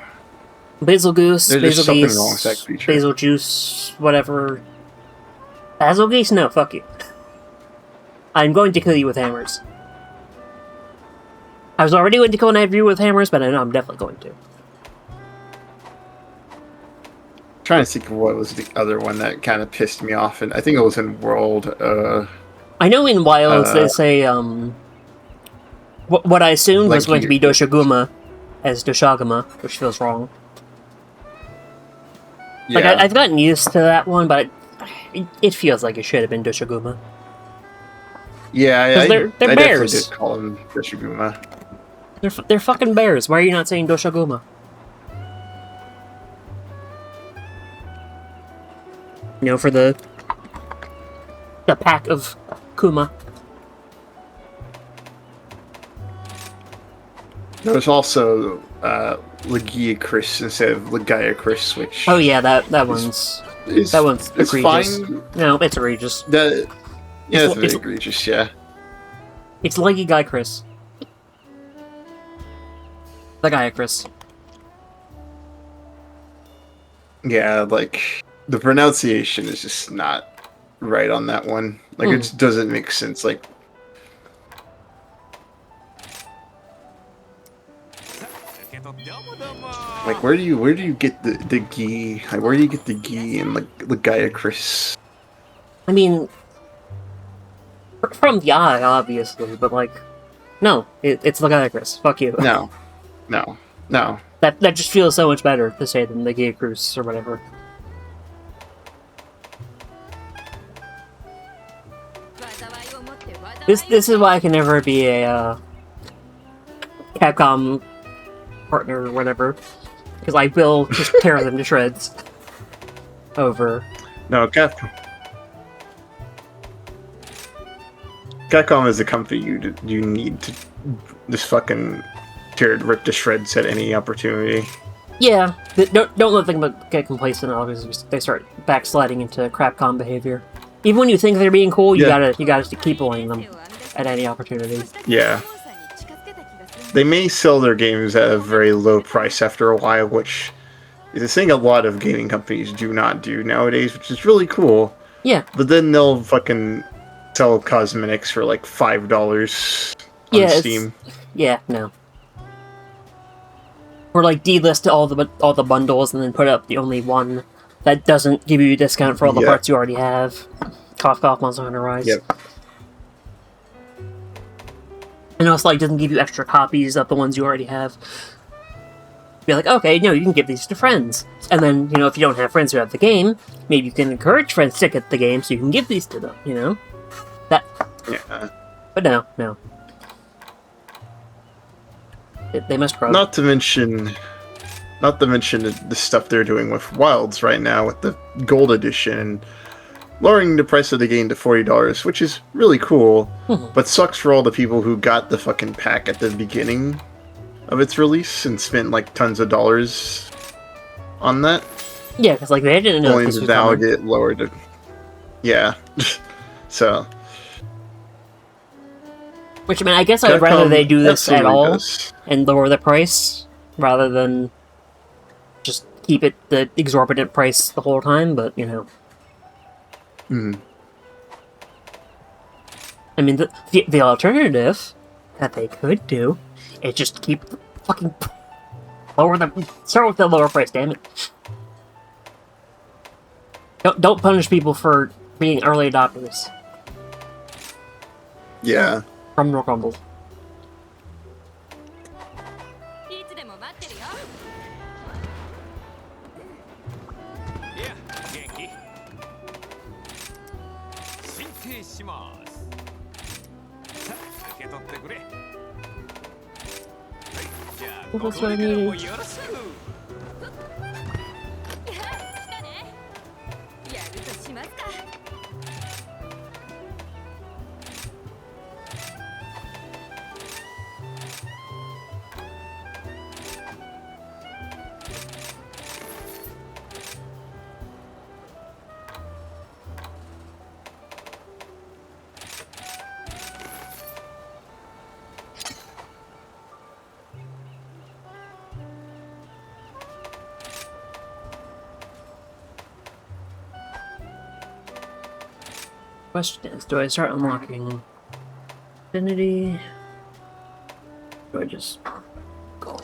Basil Goose, There's Basil just something Geese, wrong with that creature. Basil Juice, whatever. Basil Geese? No, fuck you. I'm going to kill you with hammers. I was already going to kill Naviru with hammers, but I know I'm definitely going to. Trying to think of what was the other one that kind of pissed me off, and I think it was in World. I know in Wilds they say, what I assumed was going to be Doshaguma as Doshaguma, which feels wrong. Like, Yeah, I've gotten used to that one, but it feels like it should have been Doshaguma. yeah, 'Cause they're I definitely bears. did call him Yoshiguma. They're fucking bears. Why are you not saying Doshaguma? You know, for the pack of Kuma. There was also Legia Chris instead of Legaia Chris, which Oh yeah, that one's is, one's it's egregious. fine. No, it's egregious. Yeah, that's very it's- egregious. Yeah, It's Leggy Guy Chris. The guy Chris. yeah, like the pronunciation is just not right on that one. Like it just doesn't make sense. Like where do you get the gi? Like where do you get the gi and like Legaia Chris? I mean, from the eye, obviously, but like, no, it's the guy Chris. Fuck you. No. That just feels so much better to say than the Gay Cruise or whatever. This is why I can never be a Capcom partner or whatever, because I will just tear them to shreds over No, Capcom is a company you need to just fucking rip to shreds at any opportunity. Yeah, don't let them get complacent. Obviously, they start backsliding into crapcom behavior. Even when you think they're being cool, you gotta keep bullying them at any opportunity. Yeah. They may sell their games at a very low price after a while, which is a thing a lot of gaming companies do not do nowadays, which is really cool. Yeah. But then they'll fucking sell cosmetics for like $5 on Steam. Yeah, no. Or like delist all the bundles and then put up the only one that doesn't give you a discount for all the parts you already have. Cough, cough, Monster Hunter Rise. Yep. And also, like, doesn't give you extra copies of the ones you already have. Be like, okay, no, you can give these to friends. And then, if you don't have friends who have the game, maybe you can encourage friends to get the game so you can give these to them, That. Yeah. But no. They must grow. Not to mention the stuff they're doing with Wilds right now with the Gold Edition, lowering the price of the game to $40, which is really cool, but sucks for all the people who got the fucking pack at the beginning of its release and spent like tons of dollars on that. Yeah, because like they didn't know only to now get lowered. Yeah, so. Which, I mean, I guess I would rather they do this at all and lower the price rather than just keep it the exorbitant price the whole time, but, I mean, the alternative that they could do is just keep fucking start with the lower price, damn it. Don't punish people for being early adopters. Yeah. Rumble crumble. That's what I needed. Question is, do I start unlocking Infinity? Do I just go?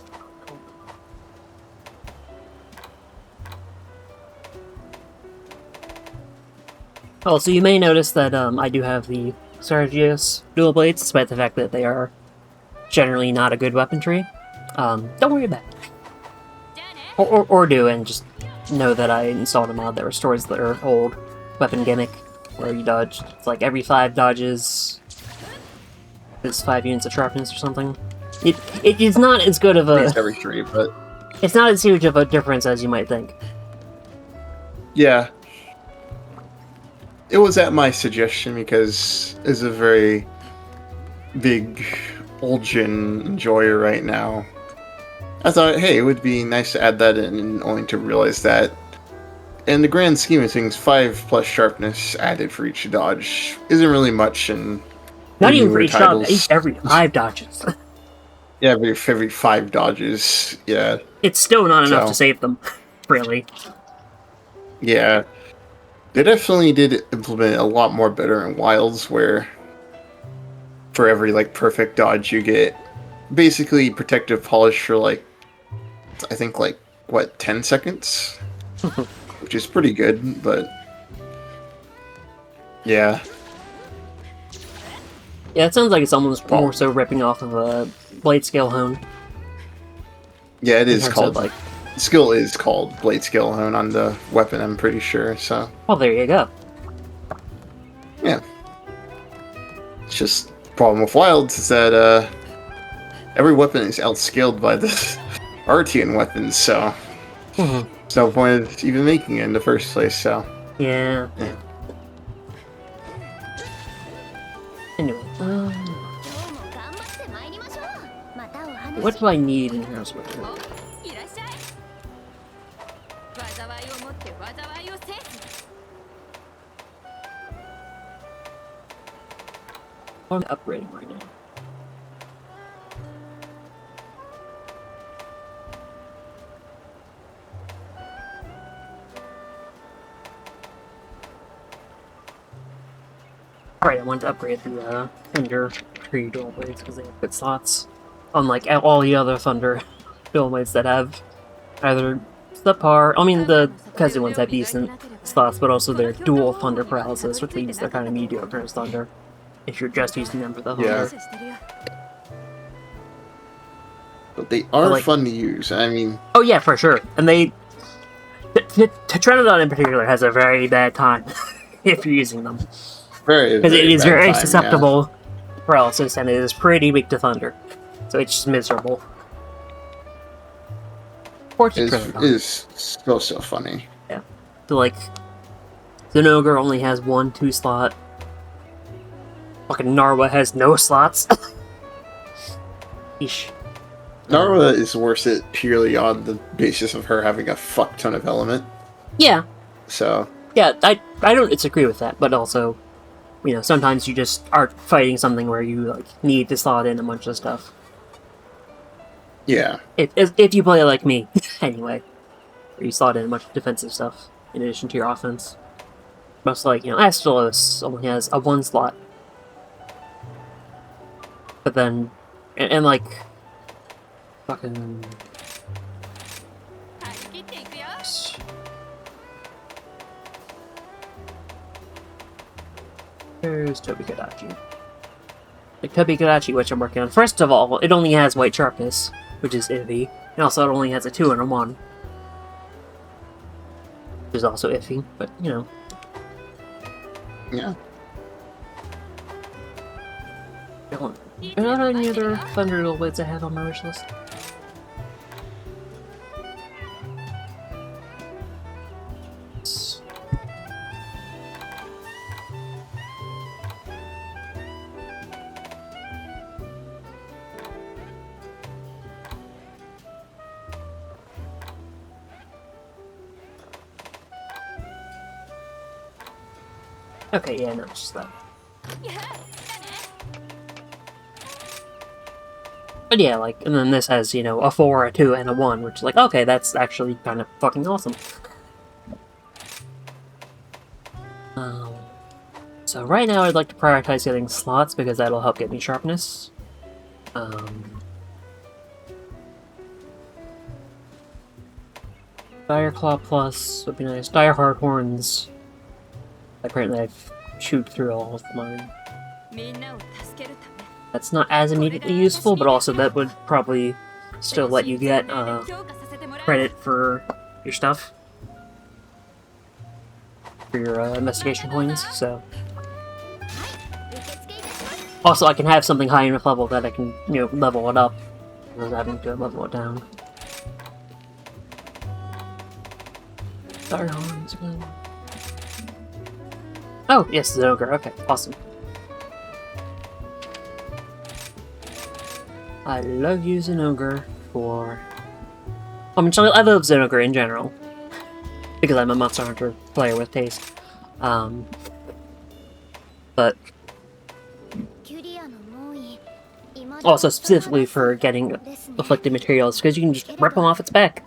Oh, so you may notice that I do have the Sergius dual blades, despite the fact that they are generally not a good weapon tree. Don't worry about it. Or do, and just know that I installed a mod that restores their old weapon gimmick. Where you dodge, it's like every 5 dodges is 5 units of sharpness or something. It is not as good of a... It's every 3, but... It's not as huge of a difference as you might think. Yeah. It was at my suggestion because it's a very big Olgin enjoyer right now. I thought, hey, it would be nice to add that in, and only to realize that in the grand scheme of things, 5 plus sharpness added for each dodge isn't really much in not even for each dodge, every 5 dodges. Yeah, every 5 dodges, yeah. It's still not enough to save them, really. Yeah. They definitely did implement a lot more better in Wilds, where for every, like, perfect dodge you get basically protective polish for, like, I think, like, what, 10 seconds? Which is pretty good, but yeah. Yeah, it sounds like it's almost more so ripping off of a blade scale hone. Yeah, it is called like skill is called blade scale hone on the weapon, I'm pretty sure. So. Well, there you go. Yeah. It's just the problem with Wilds is that every weapon is outscaled by the Artian weapons, so. There's no point of even making it in the first place, so. Yeah. Yeah. Anyway, what do I need in Heroes of Winter? I'm upgrading right now. Alright, I want to upgrade the Thunder Tree dual blades because they have good slots. Unlike all the other Thunder dual blades that have either subpar. I mean, the Kazu ones have decent slots, but also they're dual Thunder paralysis, which means they're kind of mediocre as Thunder if you're just using them for the Thunder. Yeah. But they are like, fun to use. I mean, oh yeah, for sure. And they, Tetranodon in particular has a very bad time if you're using them. Because it is very susceptible to paralysis, and it is pretty weak to Thunder. So it's just miserable. It is so funny. Yeah. So, like, Zinogre only has 1-2 slot. Fucking Narwa has no slots. Eesh. Narwa is worth it purely on the basis of her having a fuck ton of element. Yeah. So. Yeah, I don't disagree with that, but also, you know, sometimes you just are fighting something where you like need to slot in a bunch of stuff. Yeah. If you play like me, anyway, where you slot in a bunch of defensive stuff in addition to your offense. Most like, you know, Astalos only has a 1 slot. But then, and like, fucking... There's Tobikadachi. Like Tobikadachi, which I'm working on. First of all, it only has white sharpness, which is iffy. And also it only has a 2 and a 1. Which is also iffy, but, you know. Yeah. Are there any other Thunder Dual Blades I have on my wish list? Okay, yeah, no, it's just that. But yeah, like, and then this has, you know, a 4, a 2, and a 1, which is like, okay, that's actually kind of fucking awesome. So right now I'd like to prioritize getting slots, because that'll help get me sharpness. Dire Claw Plus would be nice. Dire Hard Horns. Apparently I've chewed through all of mine. That's not as immediately useful, but also that would probably still let you get credit for your stuff. For your investigation coins, so... Also, I can have something high enough level that I can, you know, level it up, without having to level it down. Dire Horns again. Oh, yes, Zinogre. Okay, awesome. I love you, Zinogre, for... I mean, I love Zinogre in general. Because I'm a Monster Hunter player with taste. But... also, specifically for getting afflicted materials, because you can just rip them off its back.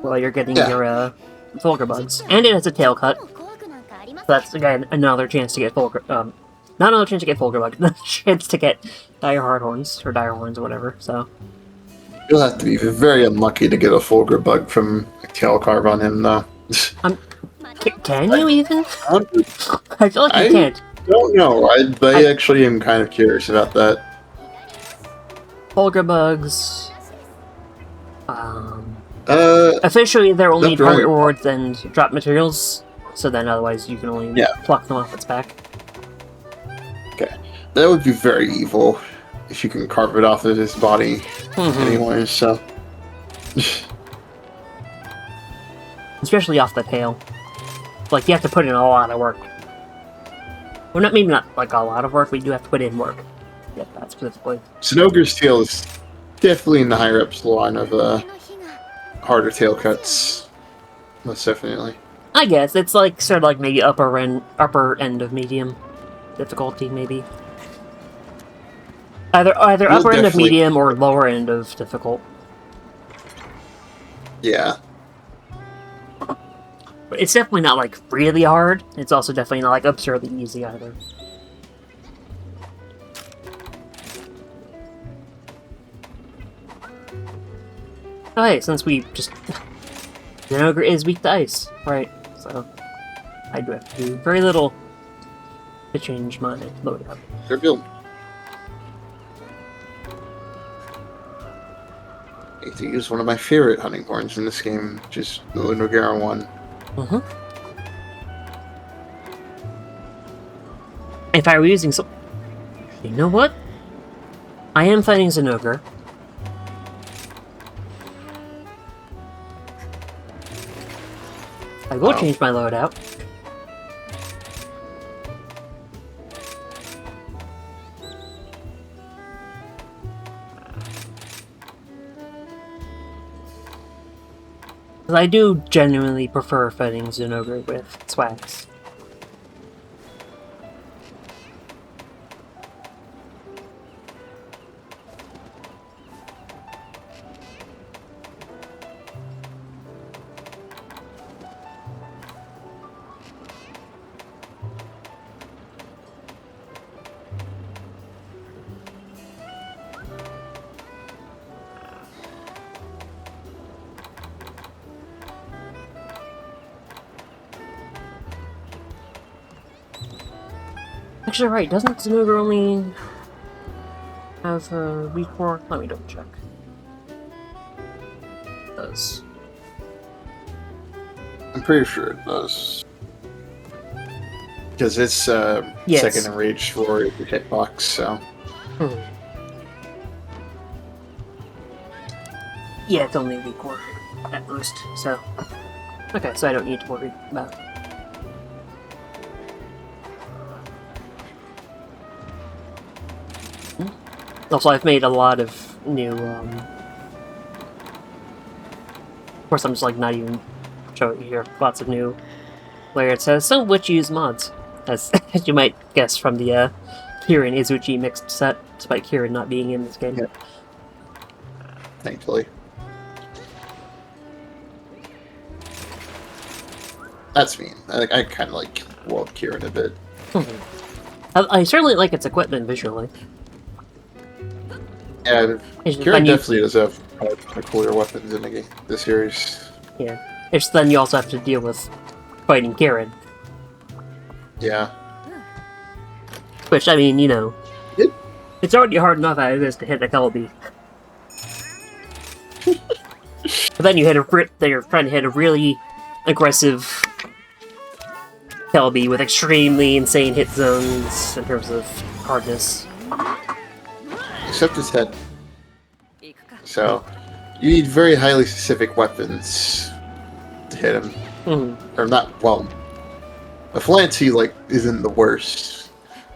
While you're getting your, Fulgur Bugs. And it has a tail cut. So that's, again, another chance to get Fulgur... not another chance to get Fulgur Bug, another chance to get Dire Hard Horns, or Dire Horns, or whatever, so... You'll have to be very unlucky to get a Fulgur Bug from a tail carve on him, though. Can you even? I feel like you can't. I don't know. I actually am kind of curious about that. Fulgur Bugs... officially, they're only target rewards and drop materials, so then otherwise you can only pluck them off its back. Okay. That would be very evil if you can carve it off of his body anyway, so... Especially off the tail. Like, you have to put in a lot of work. Well, maybe not like a lot of work, but you do have to put in work. Yeah, that specifically. Sinogra's tail is definitely in the higher ups line of harder tail cuts. Most definitely. I guess it's like sort of like maybe upper end of medium difficulty, maybe. Either upper end of medium or lower end of difficult. Yeah. But it's definitely not like really hard. It's also definitely not like absurdly easy either. Oh, hey, since we just... Zinogre is weak to ice, right? So, I do have to do very little to change my loadout. Good build. I get to use one of my favorite hunting horns in this game, which is the Nogara one. If I were using some... You know what? I am fighting Zinogre. I will change my loadout. Because I do genuinely prefer fighting Zinogre with swaxe. Actually, right, doesn't Zinogre only have a weak war? Let me double check. It does. I'm pretty sure it does. Because it's Yes. second in rage for your hitbox, so... Yeah, it's only a weak war at most, so... Okay, so I don't need to worry about it. Also, I've made a lot of new, Of course, I'm just, like, not even showing you here. Lots of new layers. It says, some of which use mods. As you might guess from the, Kirin Izuchi mixed set, despite Kirin not being in this game. Yeah. Thankfully. That's mean. I kind of like World Kirin a bit. I certainly like its equipment visually. Yeah, Kirin definitely does have cooler weapons in the series. Yeah. It's then you also have to deal with fighting Kirin. Yeah. Which, I mean, you know... It's already hard enough as it is to hit a Kelby. But then you hit you're trying to hit a really aggressive Kelby with extremely insane hit zones in terms of hardness. Except his head. So, you need very highly specific weapons to hit him. Or not, well, a Flancy, like, isn't the worst.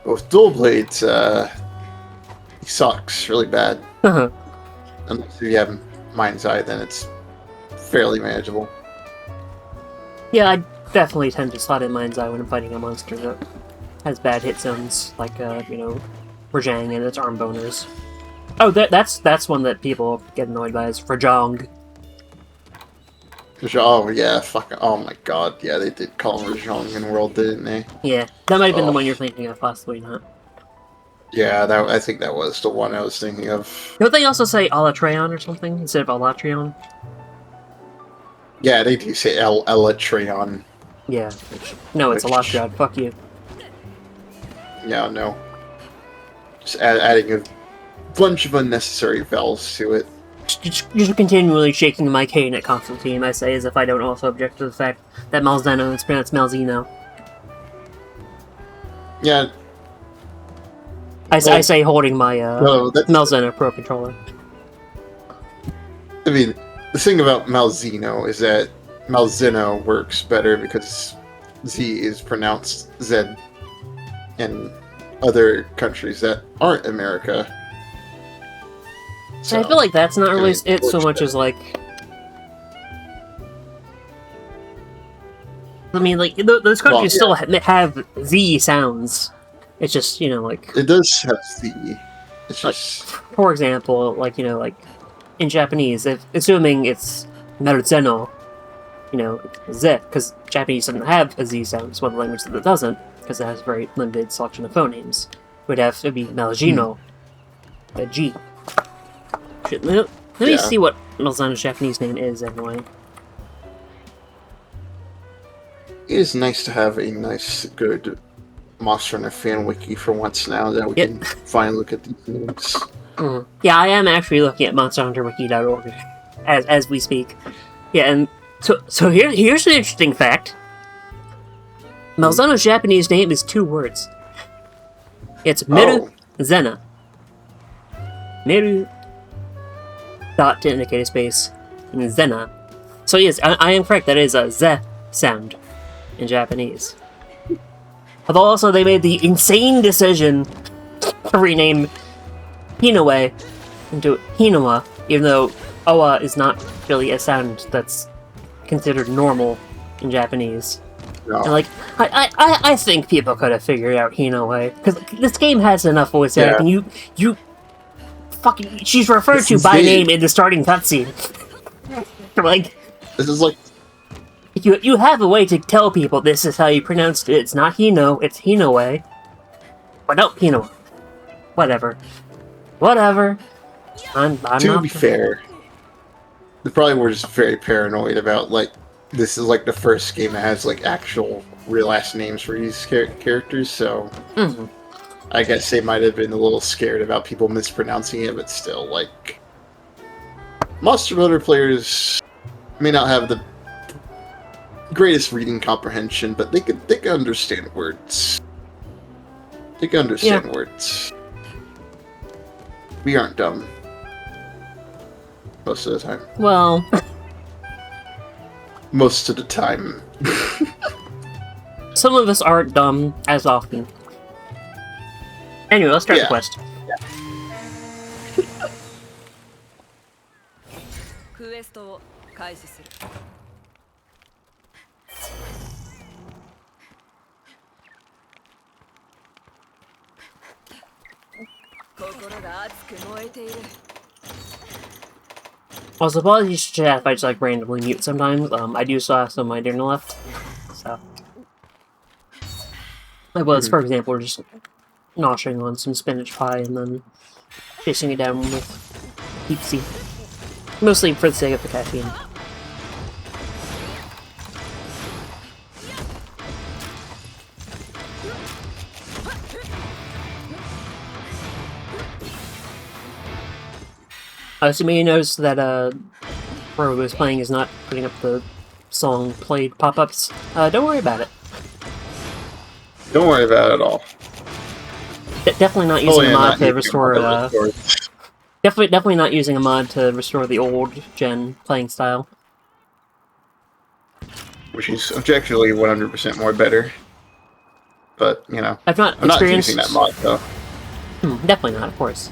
But with dual blades, he sucks really bad. Unless if you have Mind's Eye, then it's fairly manageable. Yeah, I definitely tend to slot in Mind's Eye when I'm fighting a monster that has bad hit zones, like, you know, Rajang and its arm boners. Oh, that's one that people get annoyed by, is Rajang. Oh, yeah, oh my god, yeah, they did call him Rajang in World, didn't they? Yeah, that might have been the one you're thinking of, possibly not. Yeah, I think that was the one I was thinking of. Don't they also say Alatreon or something, instead of Alatreon? Yeah, they do say Alatreon. Yeah, no, it's Alatreon, fuck you. Yeah, no. Just adding a bunch of unnecessary vowels to it. Just continually shaking my cane at Constantine, I say, as if I don't also object to the fact that Malzeno is pronounced Malzeno. Yeah. I say holding my Malzeno Pro Controller. I mean, the thing about Malzeno is that Malzeno works better because Z is pronounced Z in other countries that aren't America. So, I feel like that's not really it so much as like. I mean, like those countries still have Z sounds. It's just like it does have Z. It's like, just for example, like like in Japanese, assuming it's Naruzeno, Z, because Japanese doesn't have a Z sound. It's one language that doesn't, because it has a very limited selection of phonemes. It'd be Malagino, a G. Let me see what Malzano's Japanese name is anyway. It is nice to have a nice, good Monster Hunter fan wiki for once now that we can finally look at these names. Yeah, I am actually looking at monsterhunterwiki.org as we speak. Yeah, and so here's an interesting fact. Malzano's Japanese name is 2 words. It's Miru Zena. Miru dot to indicate a space and Zena. So yes, I am correct. That is a Z sound in Japanese. Although also they made the insane decision to rename Hinoue into Hinoa, even though Oa is not really a sound that's considered normal in Japanese. No. And like, I think people could have figured out Hinoue, because this game has enough voice acting. You fucking, she's referred to by name in the starting cutscene. Like, this is like, you have a way to tell people this is how you pronounced it. It's not Hino, it's Hinoue. But no, Hinoue. Whatever. I'm to be fair, they probably were just very paranoid about, like, this is like the first game that has like actual real last names for these characters, so I guess they might have been a little scared about people mispronouncing it, but still, like, Monster Hunter players may not have the greatest reading comprehension, but they can understand words. They can understand words. We aren't dumb most of the time. Well, most of the time. some of us aren't dumb as often. Anyway, let's start the quest. Also, apologies to chat if I just like randomly mute sometimes. I do still have some of my dinner left, so I was, for example, just noshing on some spinach pie and then chasing it down with Peepsy, mostly for the sake of the caffeine. Assuming you noticed that Robo was playing is not putting up the song played pop-ups, don't worry about it. Don't worry about it at all. Definitely not using a mod to restore. Definitely not using a mod to restore the old gen playing style. Which is objectively 100% more better. But I'm not using that mod though. Definitely not, of course.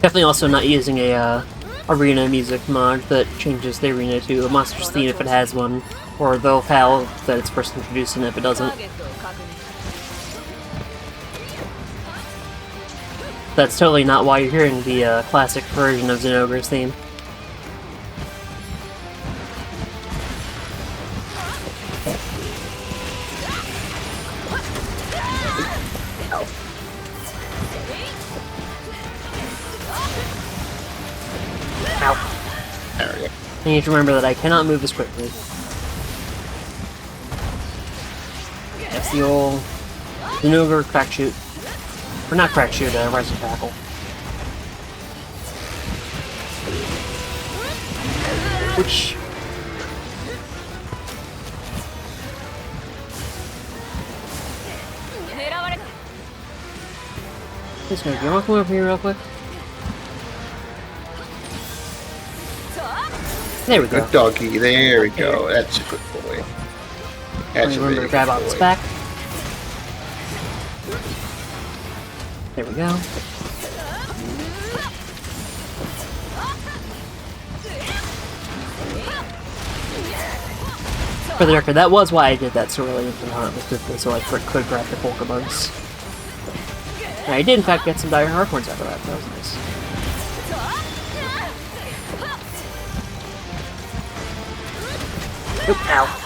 Definitely also not using a arena music mod that changes the arena to a monster's theme if it has one, or the locale that it's first introduced in if it doesn't. That's totally not why you're hearing the classic version of Xenogere's theme. There we go. I need to remember that I cannot move as quickly. That's the old Xenogre crack shoot. Or not crack shoot, rising tackle. Which... This guy, you wanna come over here real quick? There we go. Good doggy, there we go. That's a good boy. Remember to grab on its back. There we go. For the record, that was why I did that so early into the hunt, so I could grab the Pokebugs. And I did in fact get some Dire Harpoons out of that, that was nice. Oop, ow.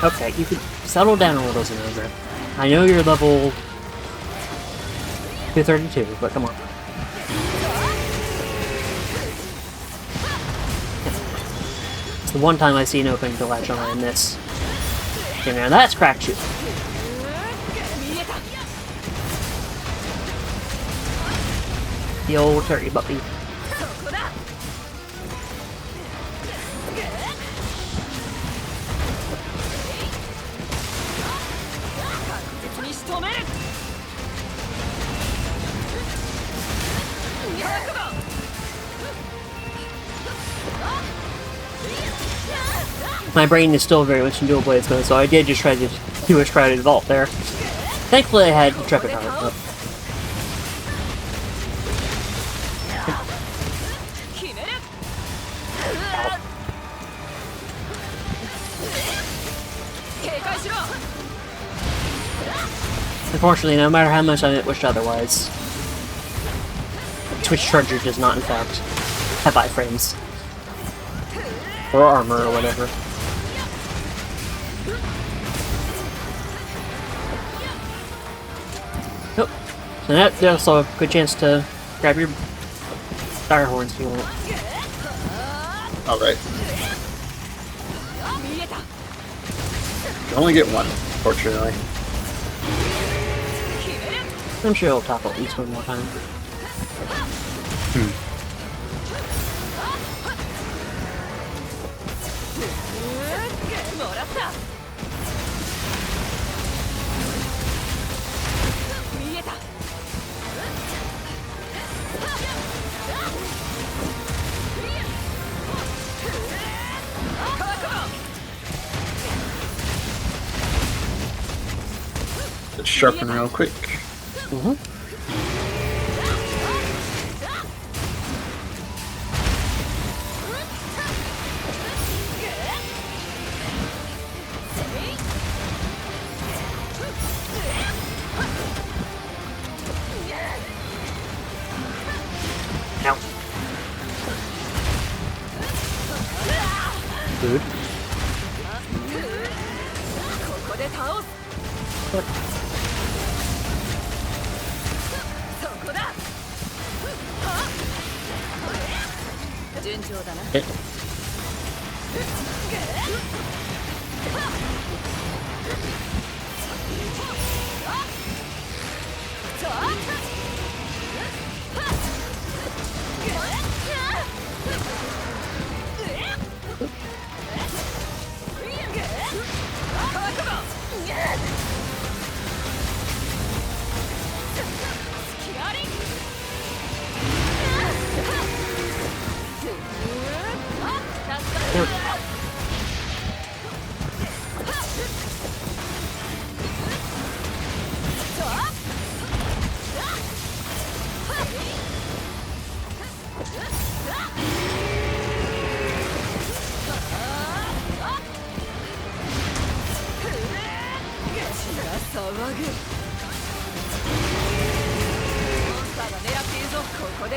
Okay, you could settle down a little, Zenobra. I know you're level 232, but come on. It's the one time I see an opening to latch on and miss. Okay, now that's crack shoot. The old turkey puppy. My brain is still very much in dual blades mode, so I did just try to do a Shrouded Vault there. Thankfully I had Intrepid Heart, but... Unfortunately, no matter how much I wished otherwise, Twitch Charger does not, in fact, have iframes. Or armor, or whatever. Nope. So that's also a good chance to grab your Dire Horns if you want. Alright. You only get one, fortunately. I'm sure it'll top at least one more time. Let's sharpen real quick. Ow. Good. Okay.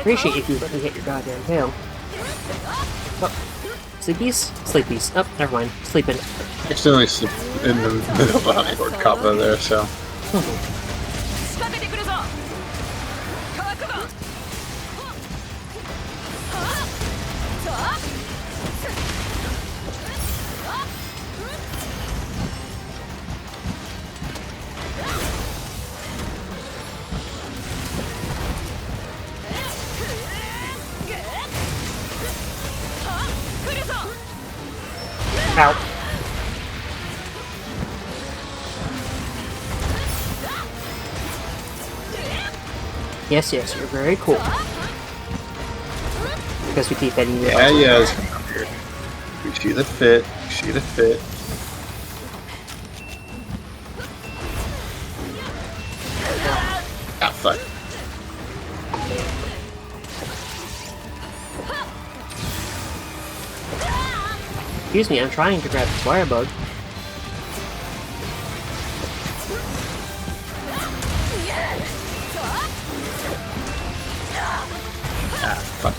Appreciate if you let me hit your goddamn tail. Oh. Sleepies? Sleepies. Oh, never mind. Sleeping. Accidentally sleep in the middle of a Honeyboard combo there, so. Ow. Yes, yes, you're very cool. Because we keep hitting you. Yeah, it's kind of weird. You see the fit. You see the fit. Ah, fuck. Excuse me, I'm trying to grab this wire bug. Ah, fuck.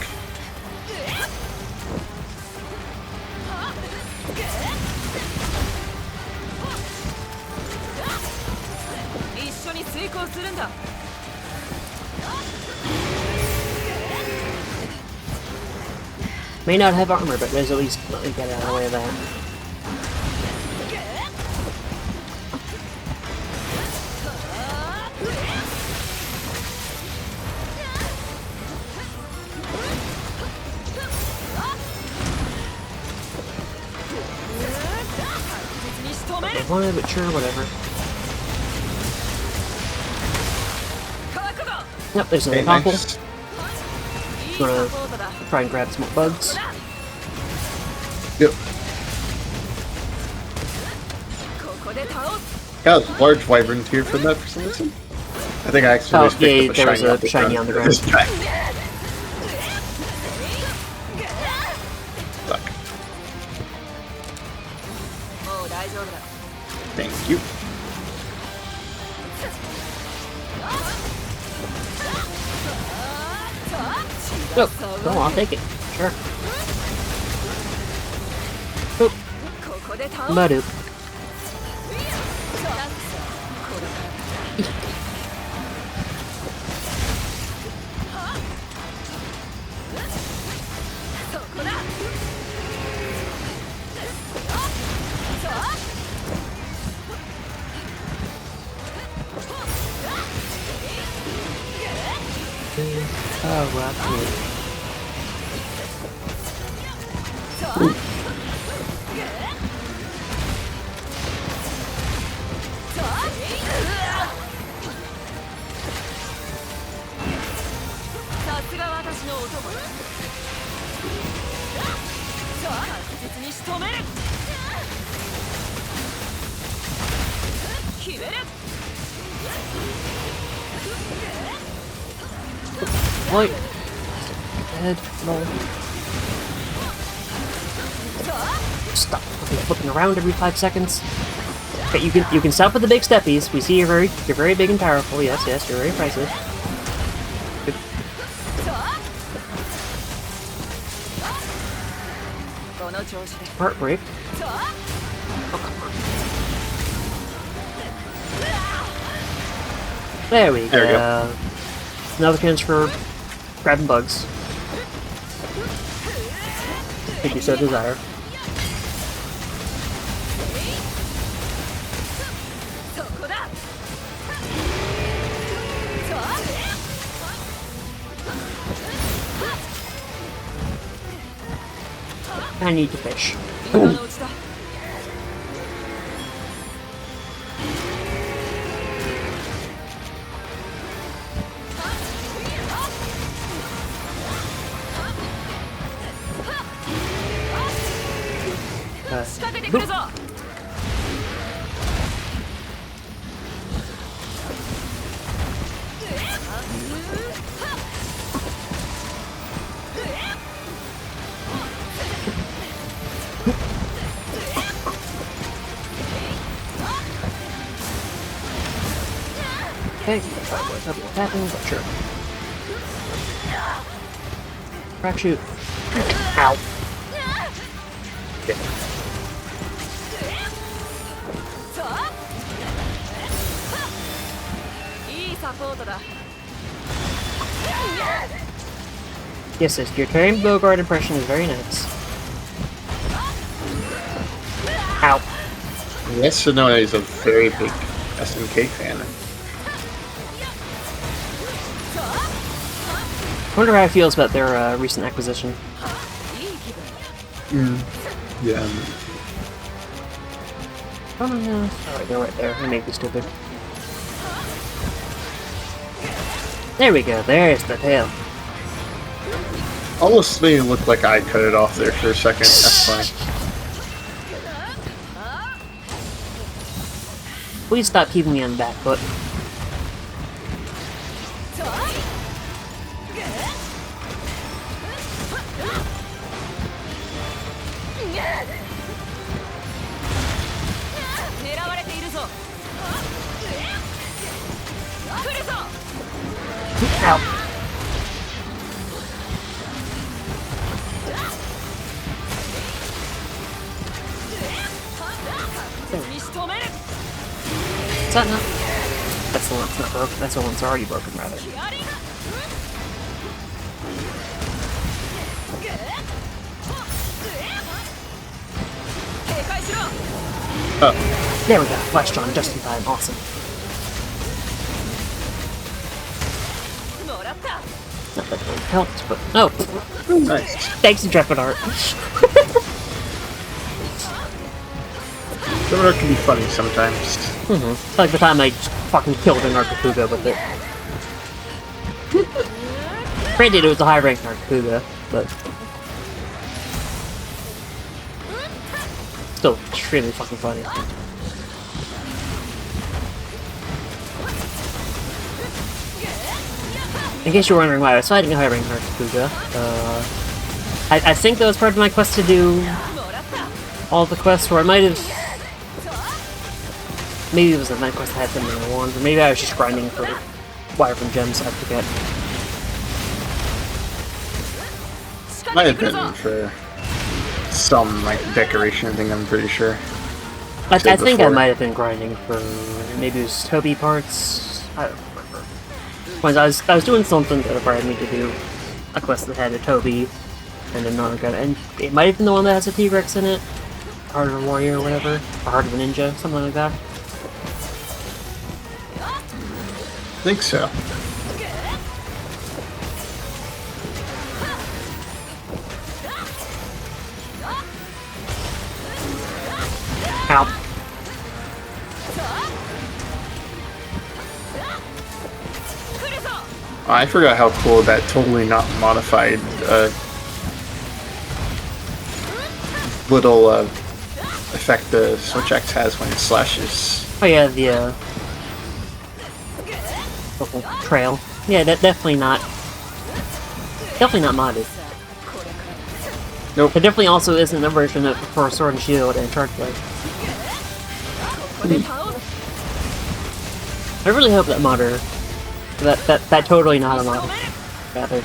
May not have armor, but there's at least let me get out of the way of that. I wanted, but sure, whatever. Yep, there's another topple. Nice. Gonna try and grab some more bugs. Yep. Got a large wyvern here for that for some reason. I think I actually just picked up there was off a shiny on the ground. Fuck. Thank you. Go, go on, I'll take it. Sure. Boop. Madoop. Oh, well, Wait. Head, no. Stop flipping around every 5 seconds. Okay, you can stop with the big steppies. We see you're very big and powerful. Yes, yes, you're very impressive. Good. Heartbreak. Oh, come on. There we go. Another chance for grabbing bugs. If you so desire. I need to fish. Okay, double attacking, but sure. Crack shoot. Ow. Okay. Yes, yes, your Terran Bogard impression is very nice. Ow. Yes, Sonoya is a very big SNK fan. I wonder how he feels about their recent acquisition. Yeah. Oh no. Alright, they're right there. I may be stupid. There we go, there's the tail. Almost made it look like I cut it off there for a second. That's fine. Please stop keeping me on the back foot. Ow. Is that not? That's the one that's not broken. That's the one that's already broken, rather. Oh, There we go. Flash John just in time. Awesome. Not that it really helped, but oh, nice. thanks, Intrepid Art. Similar can be funny sometimes. It's like the time I just fucking killed an Arcafuga with it. Granted, it was a high-ranked Arcafuga, but still extremely fucking funny. In case you're wondering why I was fighting a high-ranked Arcafuga, I think that was part of my quest to do all the quests, or I might have. Maybe it was a night quest I had them in the wand, or maybe I was just grinding for Wyvern gems, I forget. Might have been for some like decoration thing. I'm pretty sure. I think I before. might have been grinding for maybe it was Toby parts. I don't remember. When I was doing something that required me to do a quest that had a Toby and another gun, and it might have been the one that has a T-Rex in it, Heart of a Warrior or whatever, or Heart of a Ninja, something like that. I think so. Ow. I forgot how cool that totally not modified little effect the Switch X has when it slashes. Oh yeah, the little trail. Yeah, definitely not modded. Nope. There definitely also isn't a version of for Sword and Shield and Charge Blade. I really hope that modder, that totally not a mod, rather,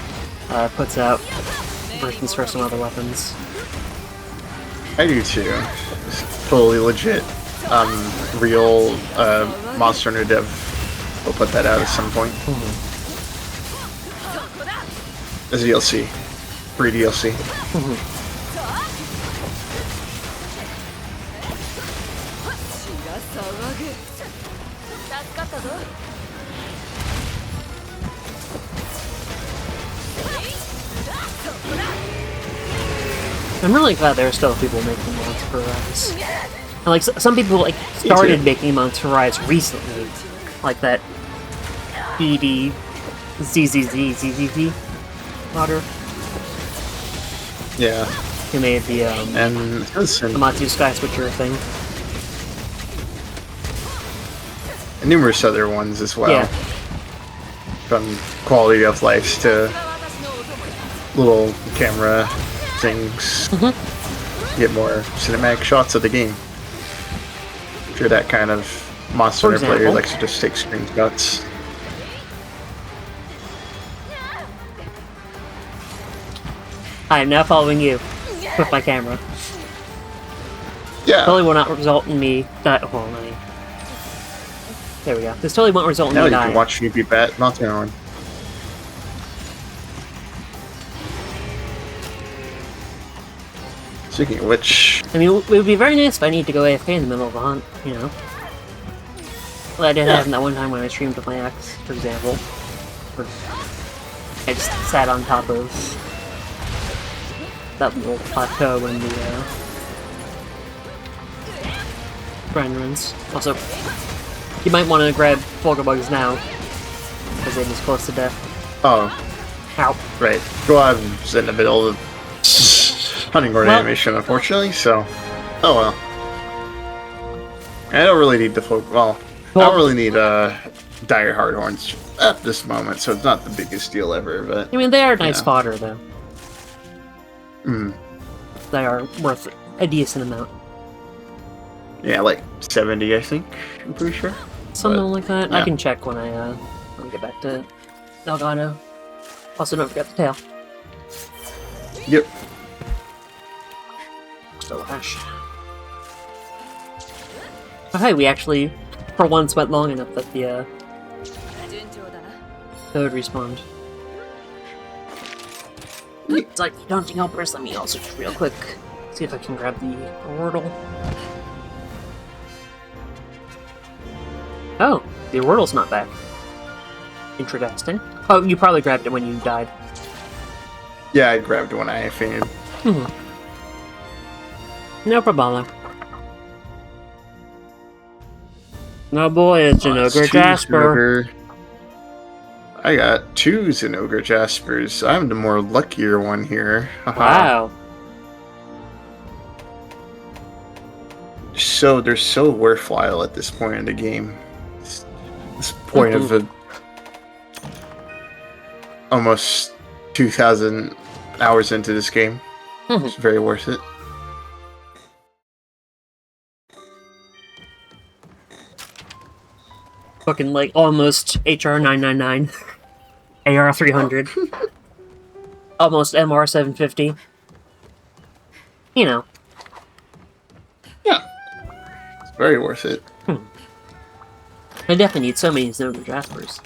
puts out versions for some other weapons. I do too. It's totally legit. Real Monster Hunter dev will put that out at some point. As DLC. Free DLC. I'm really glad there are still people making mods for Rise. And like some people like started making mods for Rise recently, like that ED ZZZ modder Yeah. who made the And listen, Amatsu Sky Switcher thing. and numerous other ones as well. Yeah. From quality of life to little camera things. Get more cinematic shots of the game. If you're that kind of Monster Hunter player who likes to just take screenshots. I am now following you with my camera. Yeah. Totally will not result in me die. Oh, no. There we go. This totally won't result in Now me you dying. can watch me be bat Monster Hunter. Speaking of which, I mean, it would be very nice if I need to go AFK in the middle of a hunt, you know? Well, I did happen that one time when I streamed with my axe, for example. Where I just sat on top of that little plateau in the grind runs. Also, you might want to grab Bugs now, because it is close to death. oh, Ow. right, Glove's in the middle of hunting board Well- animation, unfortunately. So, oh well. I don't really need to focus. Well, I don't really need dire hard horns at this moment, so it's not the biggest deal ever. But I mean, they are nice fodder, though. mm. They are worth a decent amount. Yeah, like 70, I think. I'm pretty sure. Something like that. yeah. I can check when I get back to Delgado. Also, don't forget the tail. Yep. So Ash. Oh, hey, we actually, for once, went long enough that the code respawned. It's like, daunting helpers. Let me also just real quick see if I can grab the Wordle. Oh, the Wordle's not back. Interesting. Oh, you probably grabbed it when you died. Yeah, I grabbed when I fainted. No problem. No boy, it's an Ogre Jasper. I got 2 Zinogre Jaspers. I'm the more luckier one here. Wow. So they're so worthwhile at this point in the game. This point of the almost 2,000 hours into this game. It's very worth it. Fucking like almost HR 999, AR 300, almost MR 750. You know. Yeah. It's very worth it. I definitely need so many Zinogre Jaspers.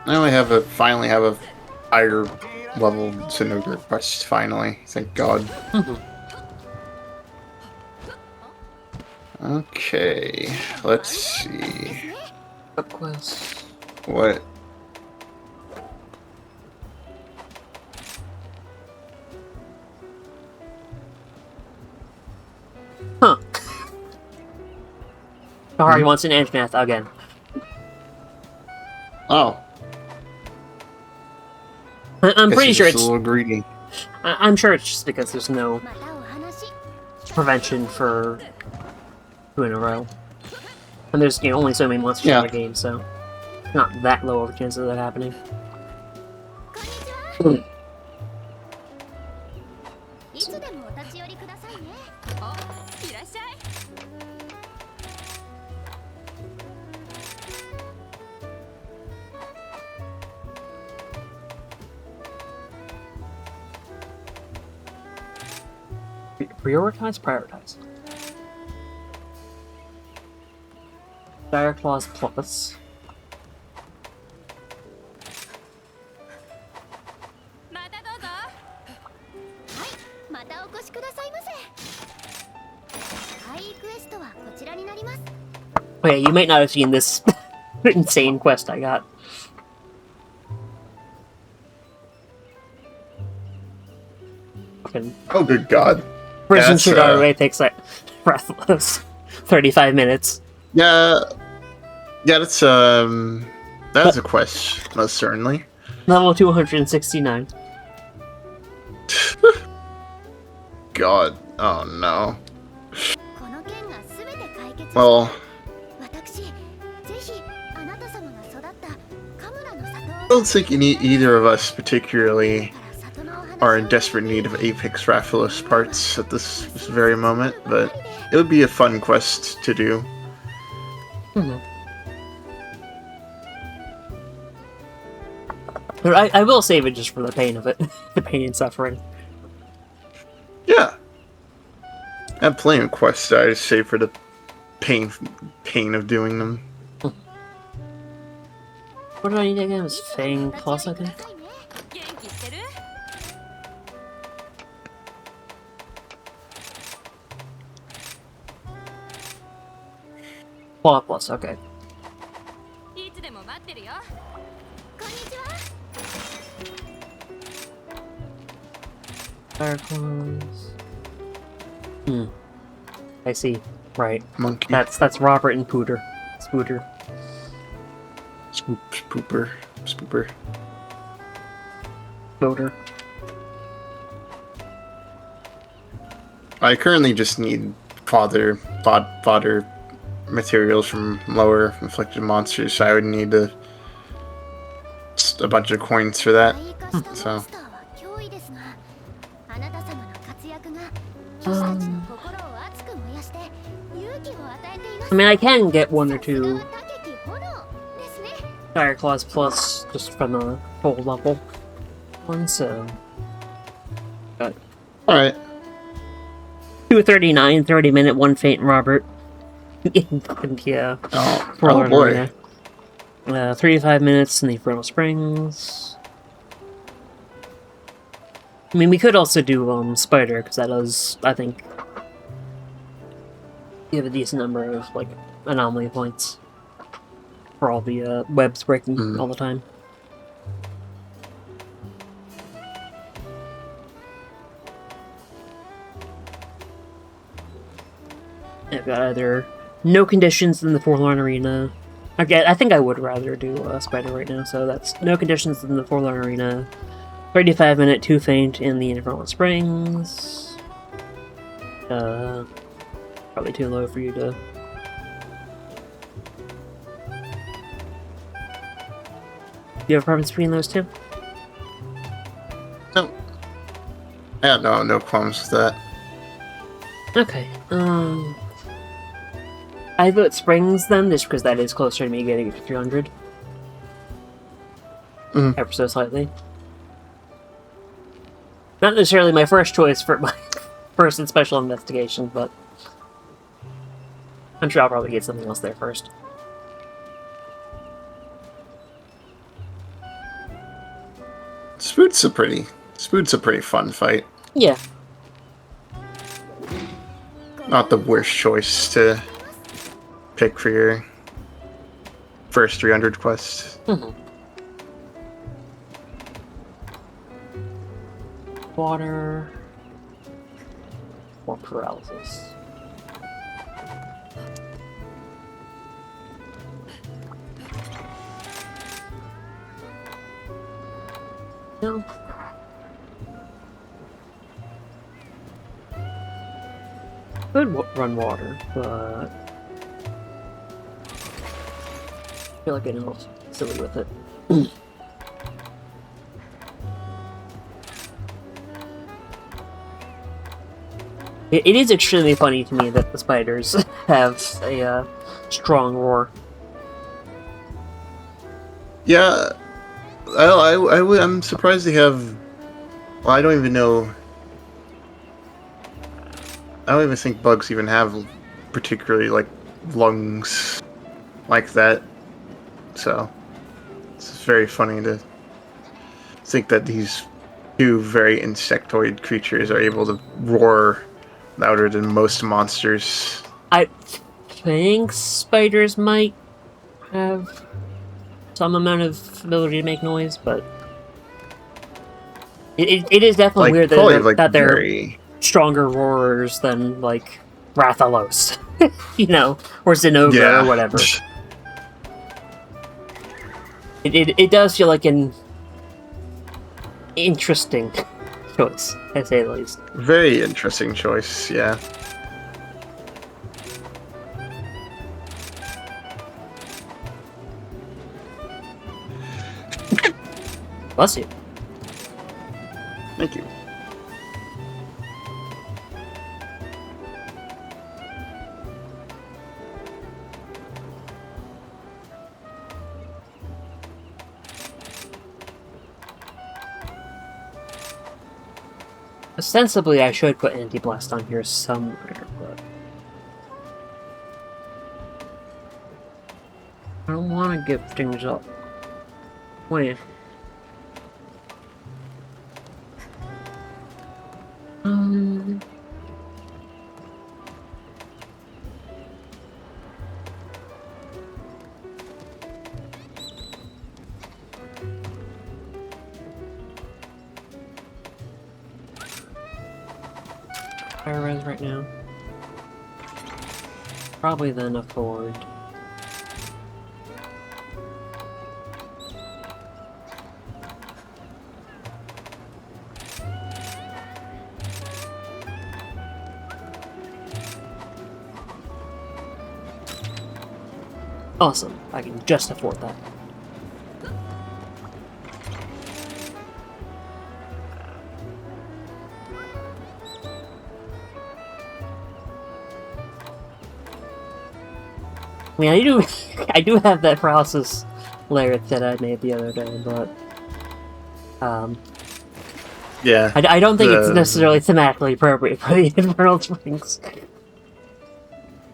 I finally have a higher level Zinogre quest, finally. Thank God. Okay, let's see. Quest. What? Huh. Bahari wants an Anjanath again. Oh. I'm pretty sure a it's... little greedy. I'm sure it's just because there's no prevention for 2 in a row. And there's only so many monsters in the game, so not that low of a chance of that happening. Prioritize. Dire Claws Plus. Okay, you might not have seen this insane quest I got. Oh, good God. Prison Shigare takes like breathless 35 minutes. Yeah, that's a quest, most certainly. Level 269. God, oh no. Well, I don't think either of us particularly are in desperate need of Apex Rathalos parts at this very moment, but it would be a fun quest to do. But I will save it just for the pain of it. The pain and suffering. Yeah. I'm playing quests I just save for the pain of doing them. What did I need again? It was Fang Plus, I think? Claw Plus, okay. Fire Claws. I see. Right. Monkey. That's Robert and Pooter. Spooter. Spooper. Spooter. I currently just need fodder materials from lower inflicted monsters, so I would need a bunch of coins for that. So. I mean, I can get 1 or 2 Fire Claws plus just from the full level one, so. But Alright. 2:39, 30-minute, 1 faint Robert. Yeah. Oh boy. 35 minutes in the Infernal Springs. I mean, we could also do Spider, because that does, I think, give a decent number of, like, anomaly points for all the webs breaking all the time. I've got either no conditions in the Forlorn Arena. Okay, I think I would rather do Spider right now, so that's no conditions in the Forlorn Arena. 35-minute 2 faint in the Infernal Springs. Probably too low for you to. Do you have a preference between those two? No. I have no qualms with that. Okay. I vote Springs then, just because that is closer to me getting to 300. Ever so slightly. Not necessarily my first choice for my first and special investigation, but I'm sure I'll probably get something else there first. Spoot's a pretty fun fight. Yeah. Not the worst choice to pick for your first 300 quest. Water. Or paralysis. No. Could run water, but I feel like getting a little silly with it. It is extremely funny to me that the spiders have a strong roar. Yeah, I'm surprised they have. Well, I don't even know. I don't even think bugs even have particularly like lungs like that. So it's very funny to think that these two very insectoid creatures are able to roar louder than most monsters. I think spiders might have some amount of ability to make noise, but it is definitely weird that they're very stronger roarers than, like, Rathalos, you know, or Zinogre or whatever. It does feel like an interesting choice, I say the least. Very interesting choice, yeah. Bless you. Thank you. Ostensibly, I should put Anti-Blast on here somewhere, but I don't want to give things up. Wait. Fire res right now. Probably then afford. Awesome. I can just afford that. I mean, I do have that paralysis layer that I made the other day, but Yeah. I don't think it's necessarily thematically appropriate for the Infernal Springs.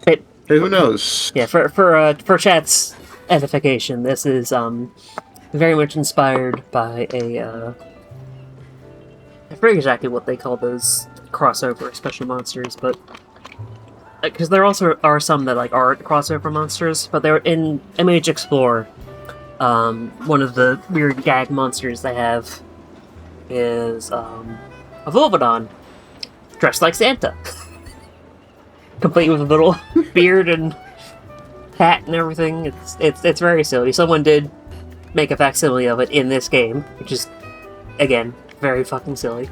Hey, who knows? Yeah, for chat's edification, this is very much inspired by a I forget exactly what they call those crossover special monsters, but because there also are some that like aren't crossover monsters, but they're in MH Explorer. One of the weird gag monsters they have is a Volvodon dressed like Santa, complete with a little beard and hat and everything. It's very silly. Someone did make a facsimile of it in this game, which is again very fucking silly.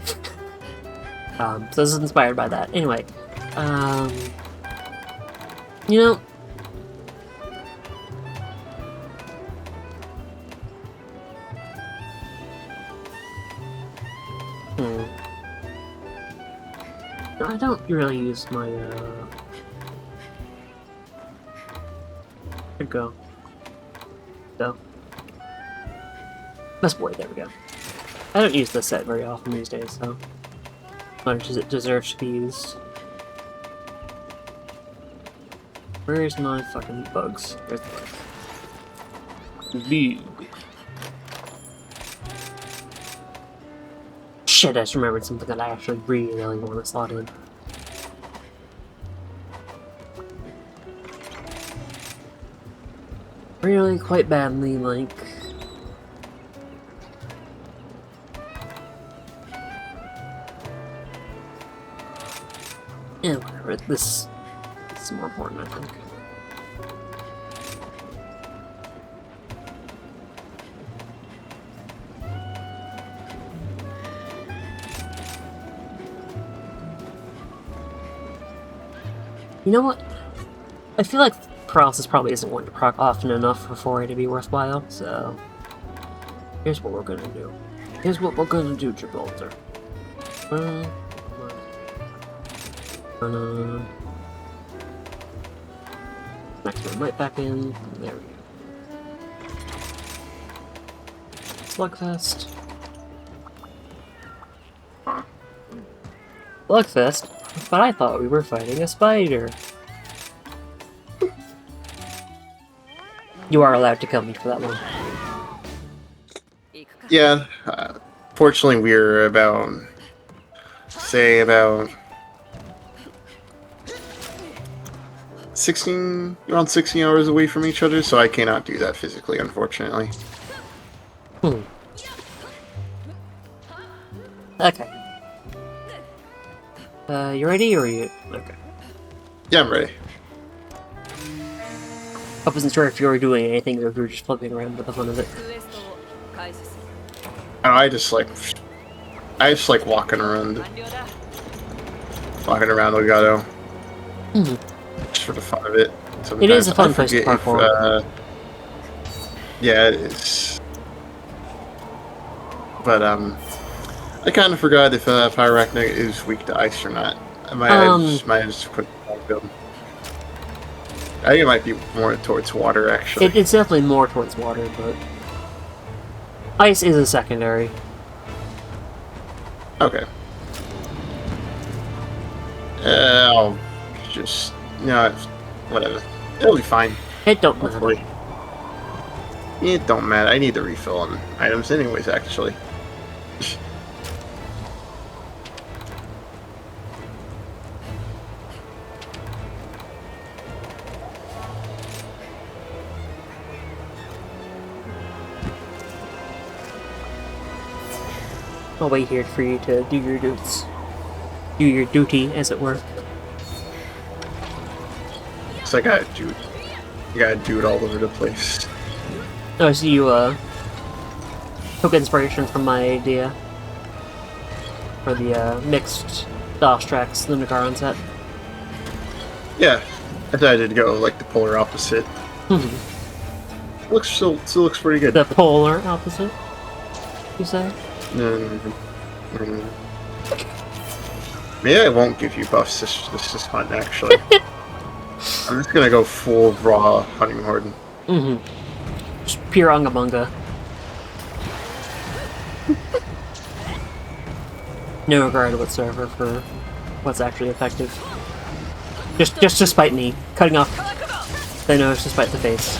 So this is inspired by that. Anyway, you know. No, I don't really use my, Where'd go? So. Best boy, there we go. I don't use this set very often these days, so. As much as it deserves to be used. Where's my fucking bugs? Where's the bugs? Bug. Shit, I just remembered something that I actually really want to slot in. Really, quite badly, like... Yeah, whatever. This is more important, I think. You know what? I feel like paralysis probably isn't going to proc often enough for it to be worthwhile, so... Here's what we're gonna do. Here's what we're gonna do, Gibraltar. Next one right back in. There we go. Slugfest. Slugfest? But I thought we were fighting a spider. You are allowed to kill me for that one. Yeah. Fortunately, we're about 16, around 16 hours away from each other, so I cannot do that physically, unfortunately. Okay. You ready, or are you... Okay. Yeah, I'm ready. I wasn't sure if you were doing anything or if you were just flipping around with the fun of it. I just like walking around Elgato. Just for the fun of it. Sometimes it is a fun place to parkour. Yeah, it is. But I kind of forgot if Pyrarachnia is weak to ice or not. I might have just put build. I think it might be more towards water, actually. It's definitely more towards water, but ice is a secondary. Okay. I'll just whatever. It'll be fine. It don't matter. Hopefully. It don't matter. I need to refill on items anyways, actually. I'll wait here for you to do your duties. Do your duty, as it were. So I gotta do it all over the place. Oh, so you, took inspiration from my idea for the, mixed Dostrax Lunacaron set. Yeah, I decided to go like the polar opposite. still looks pretty good. The polar opposite, you say? Maybe I won't give you buffs this hunt, actually. I'm just gonna go full raw hunting horde. Just pure ungamunga. No regard whatsoever for what's actually effective. Just to spite me, cutting off the nose to spite the face.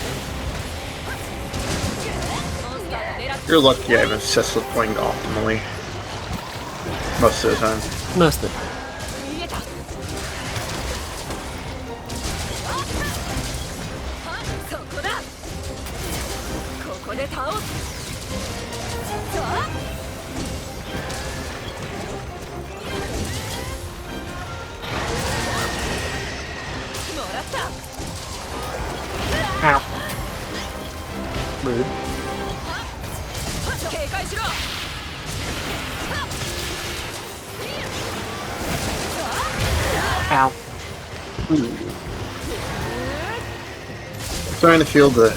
You're lucky I have obsessed with playing optimally. Most of the time. Most of the time. Ow. Rude. Ow. I'm starting to feel the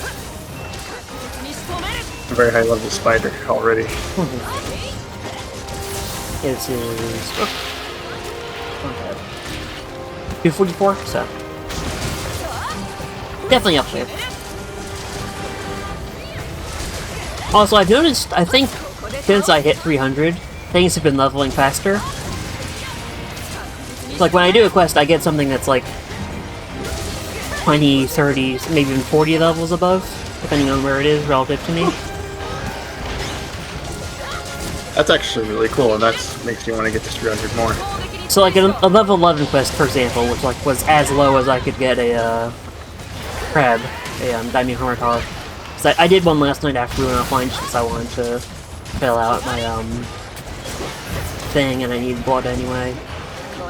very high level spider already. This is 244, so definitely up there. Also, I've noticed, I think, since I hit 300, things have been leveling faster. Like, when I do a quest, I get something that's like 20, 30, maybe even 40 levels above, depending on where it is relative to me. That's actually really cool, and that makes me want to get to 300 more. So, like, a level 11 quest, for example, which like was as low as I could get a crab, a Daimyo Hammertar. So I did one last night after we went offline just because I wanted to fill out my thing, and I needed blood anyway.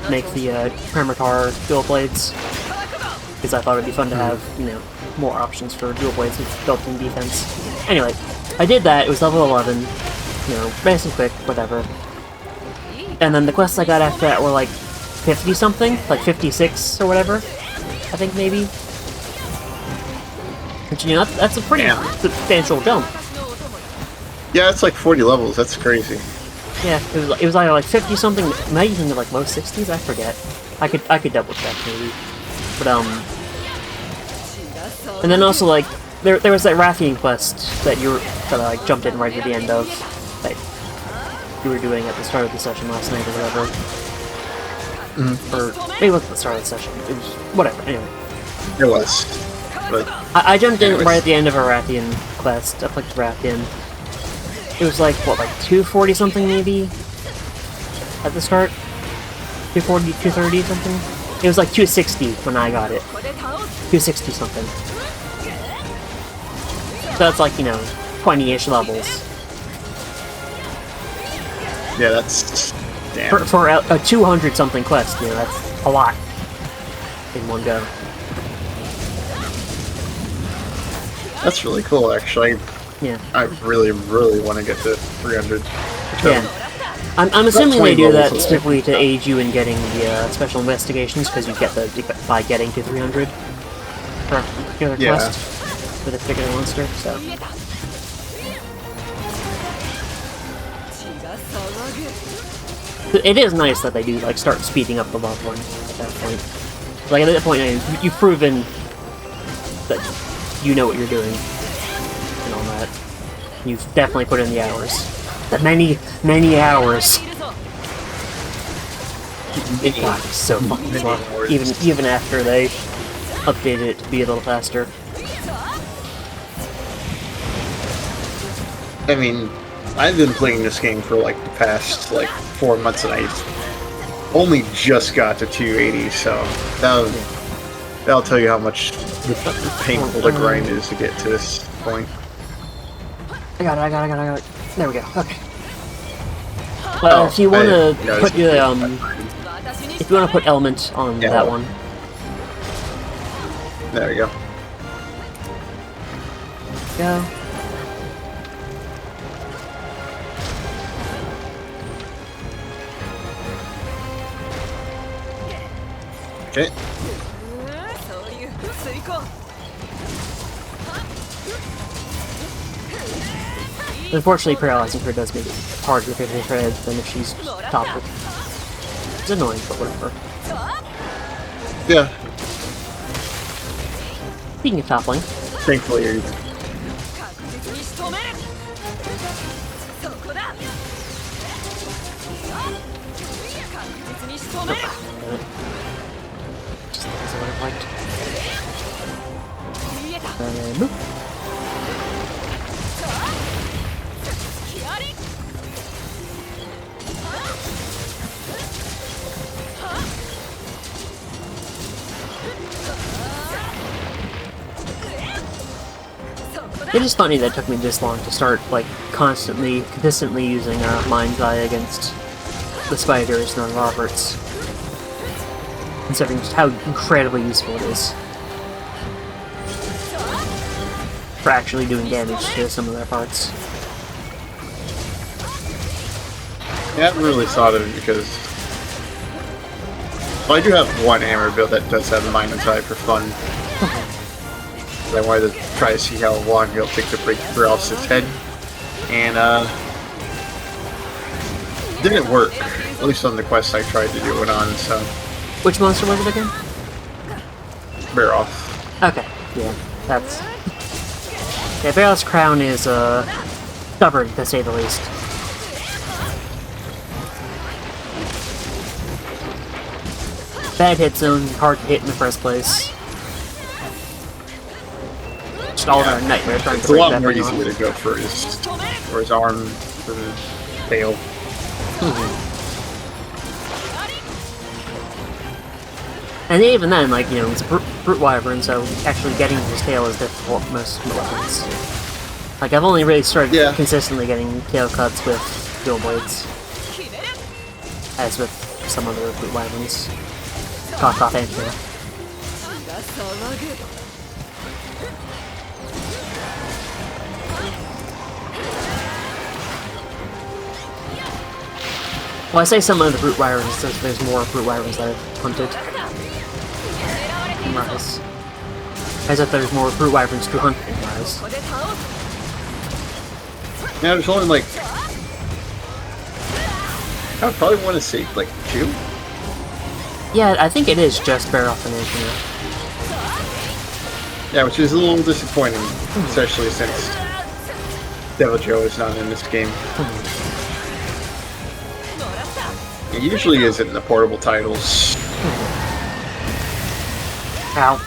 Make the Hammertar dual blades, because I thought it'd be fun to have, you know, more options for dual blades with built-in defense. Anyway, I did that. It was level 11. You know, nice and quick, whatever. And then the quests I got after that were like 50-something, like 56 or whatever, I think maybe. But you know, that's a pretty substantial jump. Yeah, it's like 40 levels. That's crazy. Yeah, it was either like 50-something, might even be like low 60s. I forget. I could double check maybe. But and then also like there was that Rathian quest that I like jumped in right at the end of, that you were doing at the start of the session last night or whatever. Or maybe it wasn't the start of the session. It was whatever. Anyway. It was. But I jumped in right at the end of a Rathian quest. I clicked Rathian. It was like, what, like 240 something maybe? At the start? 240, 230 something? It was like 260 when I got it. 260 something. So that's like, you know, 20-ish levels. yeah, that's damn. For a 200 something quest, you know, that's a lot in one go. That's really cool, actually. Yeah. I really, really want to get to 300. Yeah. I'm assuming they do that strictly to aid you in getting the special investigations, because you get by getting to 300 for a particular quest with a particular monster, so. It is nice that they do like start speeding up the leveling at that point. Like at that point, you've proven that you know what you're doing and all that. You've definitely put in the hours. The many, many hours. God, it's so fucking fun. Even after they updated it to be a little faster. I mean, I've been playing this game for like the past like 4 months, and I only just got to 280, so that'll tell you how much painful the grind is to get to this point. I got it. There we go. Okay. Well, if you want to put your if you want to put element on that one. There we go. Go. Okay. Unfortunately, paralyzing her does make it harder to hit her head than if she's toppled. It's annoying, but whatever. Yeah. Speaking of toppling, Thankfully, you're... just as I would have liked. And boop. It is funny that it took me this long to start, like, consistently using Mind's Eye against the spiders and Roberts. Considering just how incredibly useful it is. For actually doing damage to some of their parts. Yeah, I haven't really thought of it because... Well, I do have one hammer build that does have a Mind's Eye for fun. I wanted to try to see how long it'll take to break Paralysis' head. And, didn't work. At least on the quest I tried to do it on, so... Which monster was it again? Bear off. Okay, yeah, that's... Yeah, Barrel's Crown is, stubborn, to say the least. Bad hit zone, hard to hit in the first place. Just all of our nightmare trying It's to a break lot that more thing easy off. to go for his arm than tail. And even then, like, you know, it's a brute wyvern, so actually getting his tail is difficult for most weapons. Like, I've only really started consistently getting tail cuts with dual blades. As with some other brute wyverns. Cough, cough, and tail. Well, I say some of the brute wyverns, there's more brute wyverns that I've hunted. Rise. As if there's more brute wyverns to hunt in Rise. Yeah, there's only like... I would probably want to say like 2? Yeah, I think it is just Baroth and Anthony. Yeah, which is a little disappointing, especially since Devil Joe is not in this game. It usually is in the portable titles. Ow.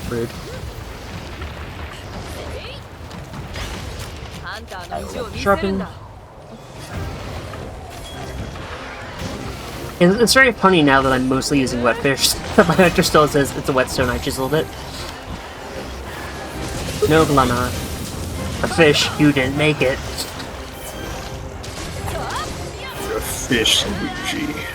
Rude. Sharpen. And it's very funny now that I'm mostly using wet fish. My character still says it's a whetstone I chiseled it. No, Glana. A fish, you didn't make it. A fish, Luigi.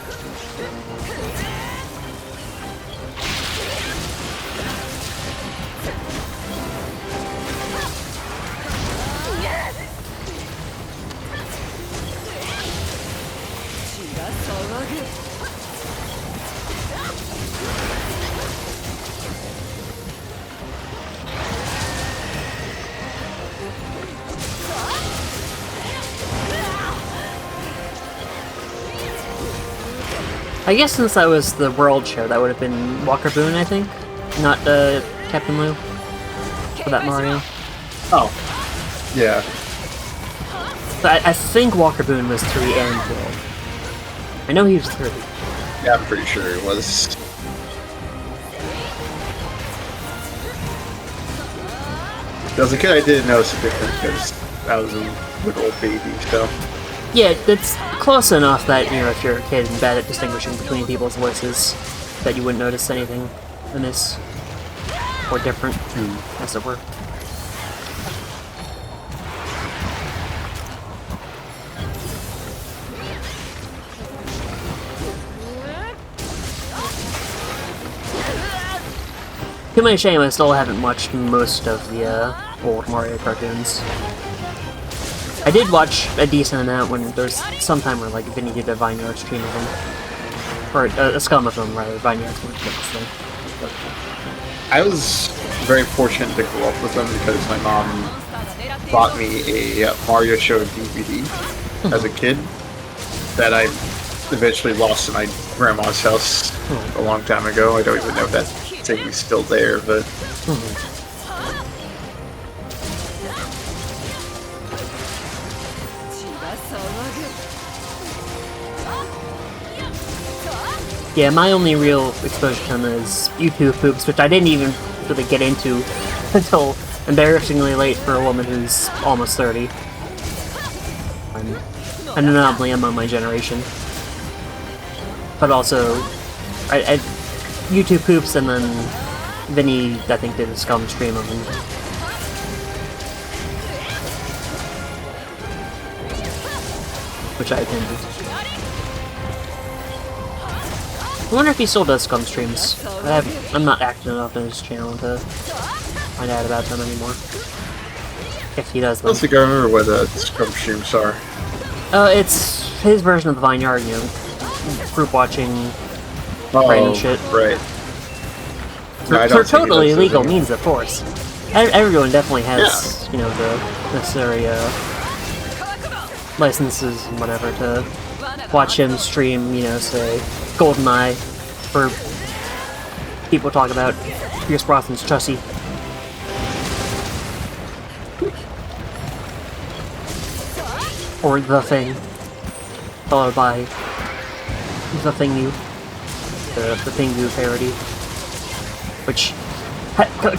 I guess since that was the World Show, that would have been Walker Boone, I think? Not Captain Lou? For that Mario? Oh. Yeah. But I think Walker Boone was 3 and World. I know he was 3. Yeah, I'm pretty sure it was. As a kid, I didn't notice the difference because I was a little baby, so... Yeah, it's close enough that, you know, if you're a kid and bad at distinguishing between people's voices, that you wouldn't notice anything amiss. Or different, as it were. To my shame, I still haven't watched most of the old Mario cartoons. I did watch a decent amount when there's some time where, like, Vinny did a Vineyard stream of them. Or a scum of them, rather. Vineyard's one of them. I was very fortunate to grow up with them because my mom bought me a Mario Show DVD as a kid that I eventually lost in my grandma's house a long time ago. I don't even know if that thing is still there, but... Yeah, my only real exposure to them is YouTube poops, which I didn't even really get into until embarrassingly late for a woman who's almost 30. I'm an anomaly among my generation. But also, YouTube poops, and then Vinny, I think, did a scum stream of them. Which I attended. I wonder if he still does scum streams. I'm not active enough in his channel to find out about them anymore. If he does them. I don't think I remember what the scrum streams are. It's his version of the Vineyard, you know, group watching random shit. Right. For totally illegal means, of course. Everyone definitely has, you know, the necessary licenses and whatever to watch him stream, you know, say, GoldenEye, for people talk about Pierce Brosnan's Chussie. Or The Thing, followed by The Thingu, the Thingu parody, which,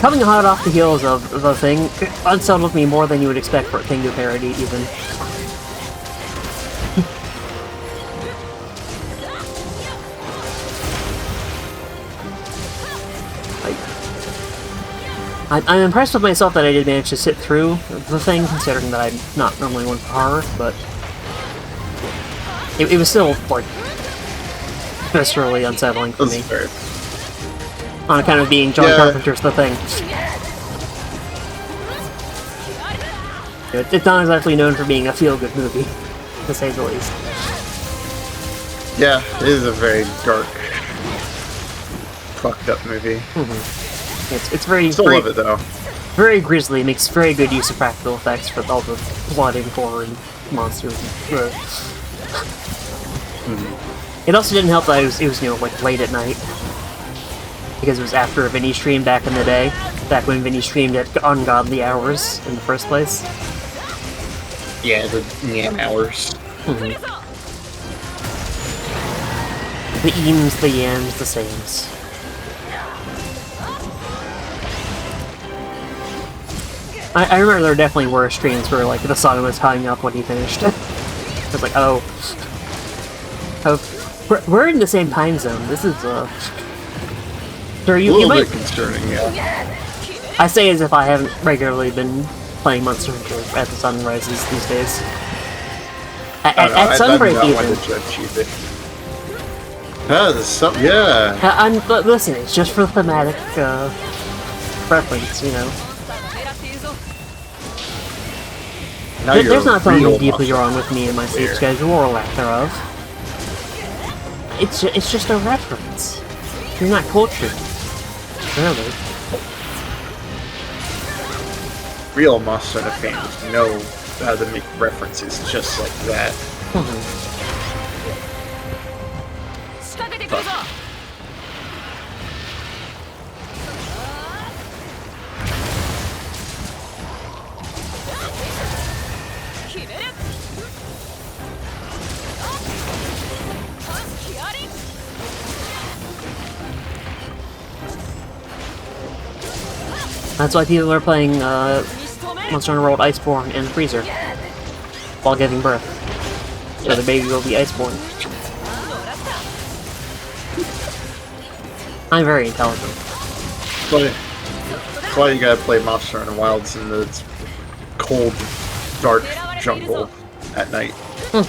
coming hot off the heels of The Thing, unsettled me more than you would expect for a Thingu parody, even. I'm impressed with myself that I did manage to sit through The Thing, considering that I'm not normally one for horror, but it was still, like, viscerally unsettling for me. Fair. On account of being John Carpenter's The Thing. It's not exactly known for being a feel-good movie, to say the least. Yeah, it is a very dark, fucked up movie. It's very... Still love it, though. Very grisly, makes very good use of practical effects for all the blood and gore and monsters. It also didn't help that it was, you know, like, late at night. Because it was after a Vinny stream back in the day. Back when Vinny streamed at ungodly hours in the first place. Yeah, the yam hours. The eames, the yams, the sames. I remember there definitely were streams where, like, the sun was coming up when he finished. I was like, oh, we're in the same time zone. This is, Sir, you might... bit concerning, yeah. I say as if I haven't regularly been playing Monster Hunter at the sun rises these days. At sunbreak, even. Ah, the sun, yeah. But listen, it's just for thematic, reference, you know. There's not something deeply wrong with me and my sleep schedule or lack thereof. It's just a reference. You're not cultured. Really. Real Monster Hunter fans know how to make references just like that. That's why people are playing Monster Hunter World Iceborne in the freezer while giving birth. So the baby will be Iceborne. I'm very intelligent. That's why you gotta play Monster Hunter Wilds in the cold, dark jungle at night. You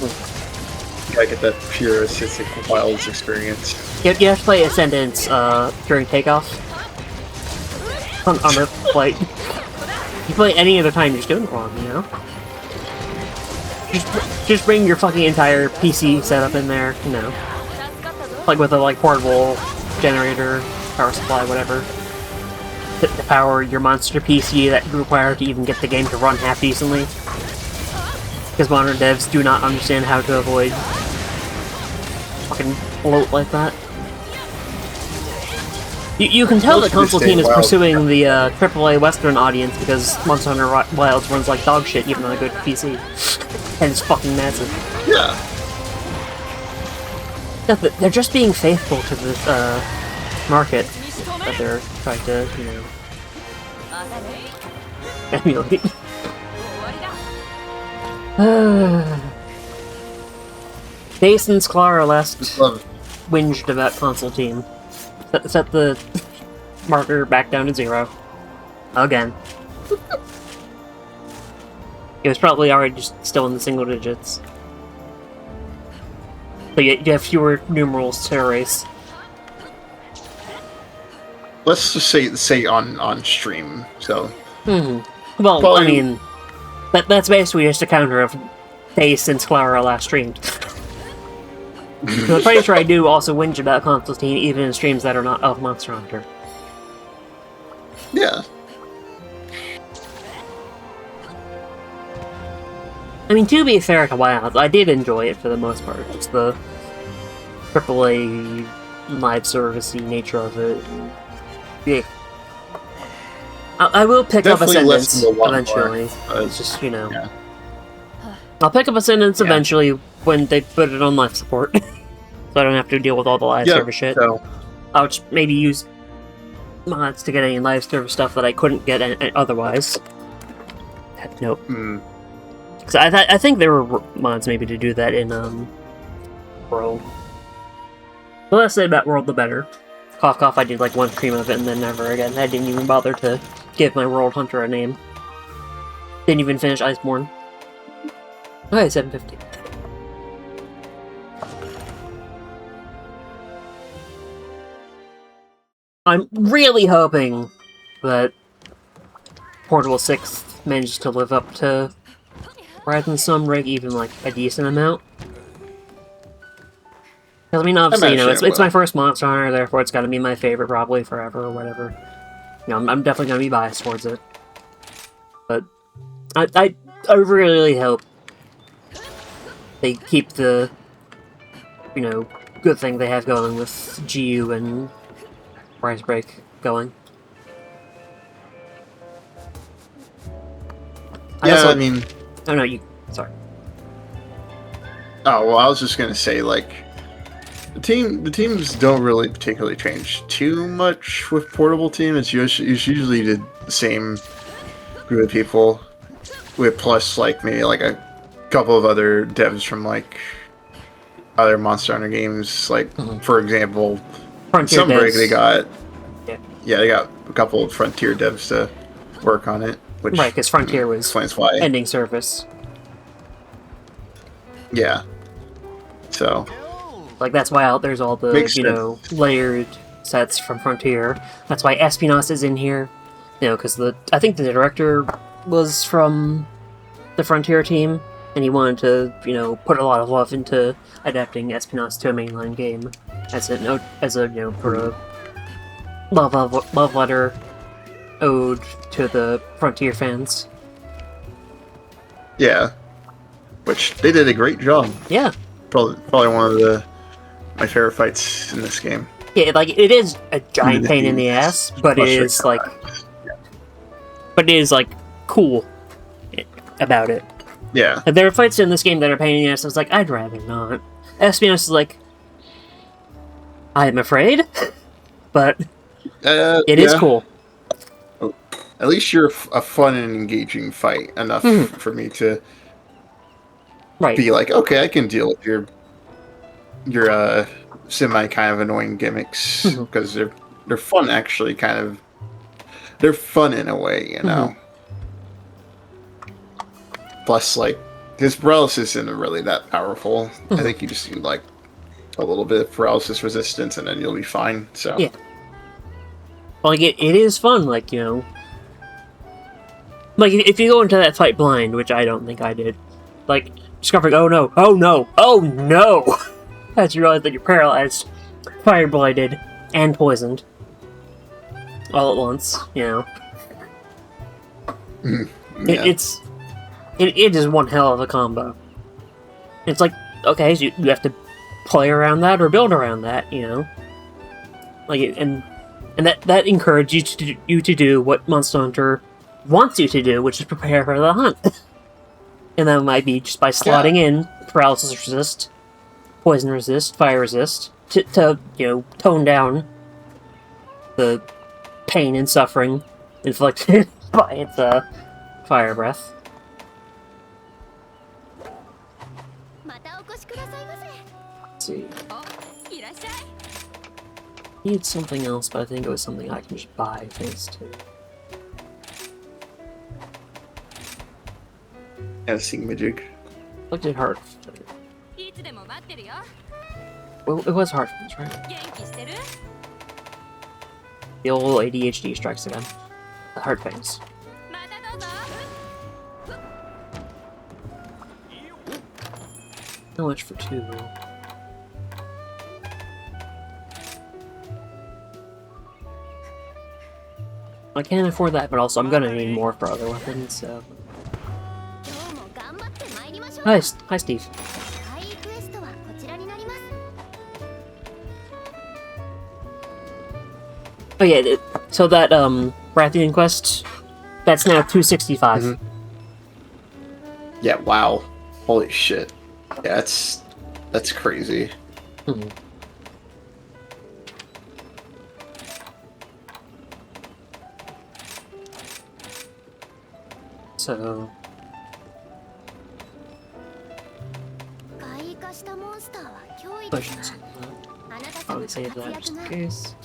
gotta get that pure acidic Wilds experience. You have to play Ascendance during takeoff. On a flight. You play any other time, you're just doing it wrong, you know? Just bring your fucking entire PC setup in there, you know? Like with a portable generator, power supply, whatever. to power your monster PC that you require to even get the game to run half decently. Because modern devs do not understand how to avoid fucking bloat like that. You can tell the console team is pursuing the AAA Western audience because Monster Hunter Wilds runs like dog shit even on a good PC. And it's fucking massive. Yeah. They're just being faithful to this market that they're trying to, you know, emulate. Day since Clara last whinged about console team. Set the marker back down to 0. Again. It was probably already just still in the single digits. So you have fewer numerals to erase. Let's just say on stream, so... Well, probably... I mean, that's basically just a counter of days since Clara last streamed. I'm pretty sure I do also whinge about console team even in streams that are not of Monster Hunter. Yeah. I mean, to be fair to WoW, I did enjoy it for the most part. Just the AAA live servicey nature of it. Yeah. I will pick Definitely up Ascendance eventually. It's just, you know... Yeah. I'll pick up Ascendance eventually when they put it on live support. So I don't have to deal with all the live service shit. So. I'll just maybe use mods to get any live service stuff that I couldn't get otherwise. Nope. So I think there were mods maybe to do that in World. The less said about World, the better. Cough cough, I did like one stream of it and then never again. I didn't even bother to give my World Hunter a name. Didn't even finish Iceborne. Okay, 750. I'm really hoping that Portable 6 manages to live up to Horizon Sunbreak even like a decent amount. I mean, obviously, you know, it's my first Monster Hunter, therefore it's got to be my favorite probably forever or whatever. You know, I'm definitely going to be biased towards it. But I really hope they keep the, you know, good thing they have going with GU and Rise Break going. Yeah, I mean... Oh, no, you... Sorry. Oh, well, I was just gonna say, like... The teams don't really particularly change too much with Portable Team. It's usually the same group of people, with plus, like, maybe, like, a couple of other devs from, like, other Monster Hunter games. Like, for example, Frontier Sunbreak, devs. they got... Yeah, they got a couple of Frontier devs to work on it. Which, right, because Frontier was explains why. ending service. Yeah. So... Like, that's why there's all the, Makes you know, layered sets from Frontier. That's why Espionage is in here. You know, because I think the director was from the Frontier team, and he wanted to, you know, put a lot of love into adapting Espionage to a mainline game. As a, you know, for a love letter ode to the Frontier fans. Yeah. Which, they did a great job. Yeah. Probably one of my favorite fights in this game. Yeah, like, it is a giant pain in the ass, but it is, like... But it is, like, cool about it. Yeah. And there are fights in this game that are pain in the ass, I was like, I'd rather not. Espionage is like... I'm afraid, but... it is cool. At least you're a fun and engaging fight enough for me to be like, okay, I can deal with your semi kind of annoying gimmicks because they're fun actually, kind of. They're fun in a way, you know. Plus, like, his paralysis isn't really that powerful. I think you just need like a little bit of paralysis resistance, and then you'll be fine. So yeah. Well, like, it is fun, like, you know. Like, if you go into that fight blind, which I don't think I did, like, discovering, oh no, oh no, oh no! As you realize that you're paralyzed, fire blinded, and poisoned. all at once, you know. Yeah. It is one hell of a combo. It's like, okay, so you have to play around that or build around that, you know. Like, and that encourages you to do what Monster Hunter wants you to do, which is prepare for the hunt. And that might be just by slotting in paralysis resist, poison resist, fire resist, to you know, tone down the pain and suffering inflicted by its fire breath. Let's see. Need something else, but I think it was something I can just buy thanks to. Majig. Looked at heart. Well, it was heart, right? The old ADHD strikes again. The heart things. How much for 2? I can't afford that, but also I'm gonna need more for other weapons, so... Hi, Steve. Oh yeah, so that, Rathian quest, that's now 265. Mm-hmm. Yeah, wow. Holy shit. Yeah, that's crazy. Hmm. So... Probably save that just in case.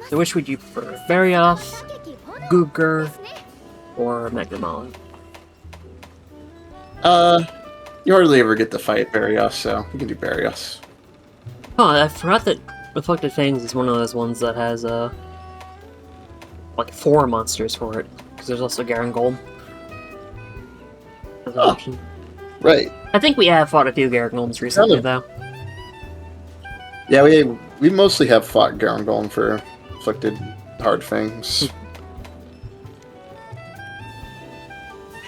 So which would you prefer? Barioth, Goobger, or Magnemon? You hardly ever get to fight Barrios, so you can do Barrios. Oh, I forgot that Afflicted Fangs is one of those ones that has, like 4 monsters for it. Because there's also Garangold. As an option. Right. I think we have fought a few Garangolds recently, though. Yeah, we mostly have fought Garangolm for Afflicted Hard Fangs.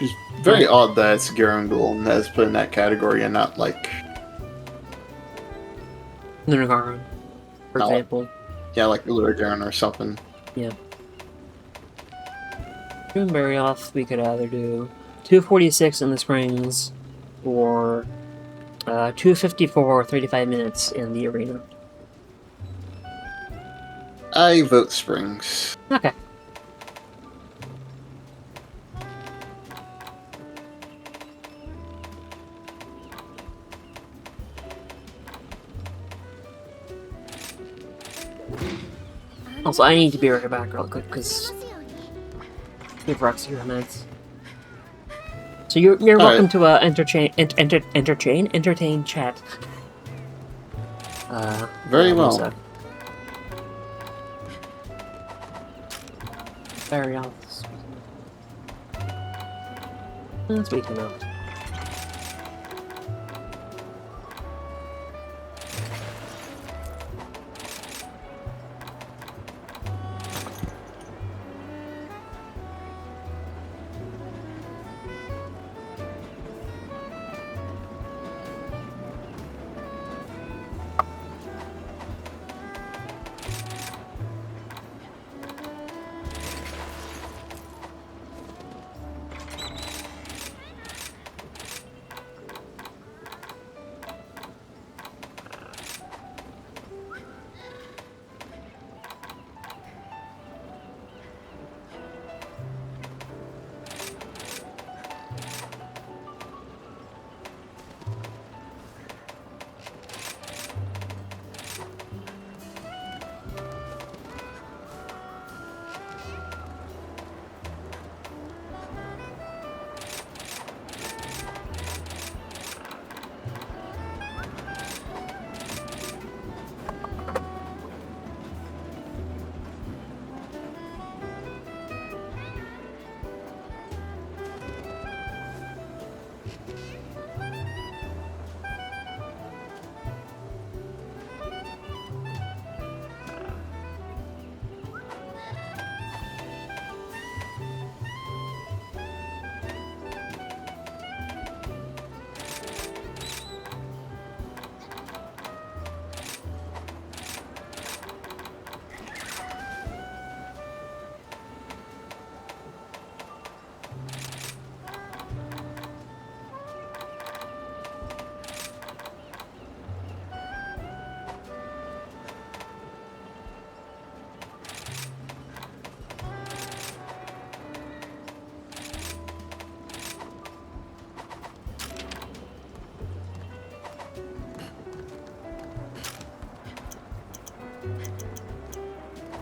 It's very odd that it's Garangolm that is put in that category and not, like... Lunagaron, for example. Yeah, like Lunagaron or something. Yeah. Doing Barioth, we could either do 246 in the Springs, or 254 35 minutes in the arena. I vote Springs. Okay. Also, I need to be right back real quick, because we have Roxy meds. So you're welcome to entertain chat. Very well. Very honest. That's weak enough.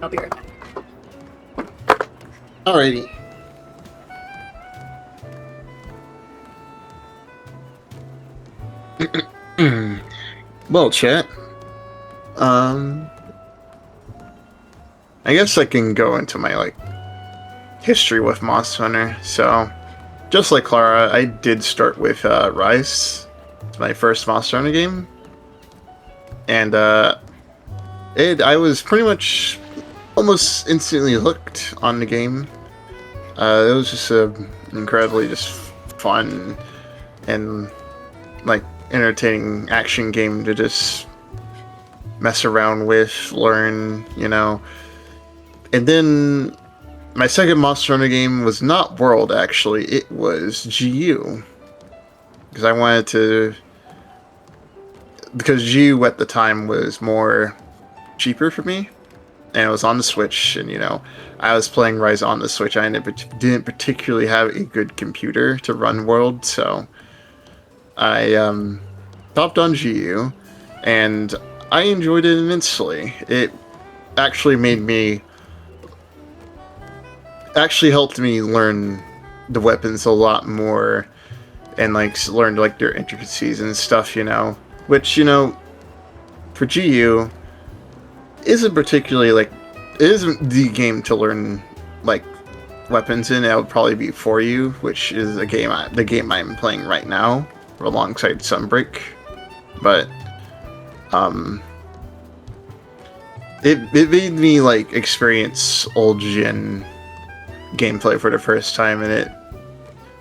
I'll be right back. Alrighty. Well, chat. I guess I can go into my like history with Monster Hunter. So, just like Clara, I did start with Rise. It's my first Monster Hunter game, and I was pretty much almost instantly hooked on the game. It was just a incredibly just fun and like entertaining action game to just mess around with, learn, you know. And then my second Monster Hunter game was not World, actually. It was GU. Because I wanted to... Because GU at the time was more cheaper for me. And it was on the Switch, and, you know, I was playing Rise on the Switch. I didn't particularly have a good computer to run World, so I hopped on GU, and I enjoyed it immensely. It actually helped me learn the weapons a lot more, and like learned like their intricacies and stuff, you know. Which, you know, for GU isn't particularly like, it isn't the game to learn like weapons in. It would probably be For You, which is the game I'm playing right now alongside Sunbreak. But it made me like experience old gen gameplay for the first time, and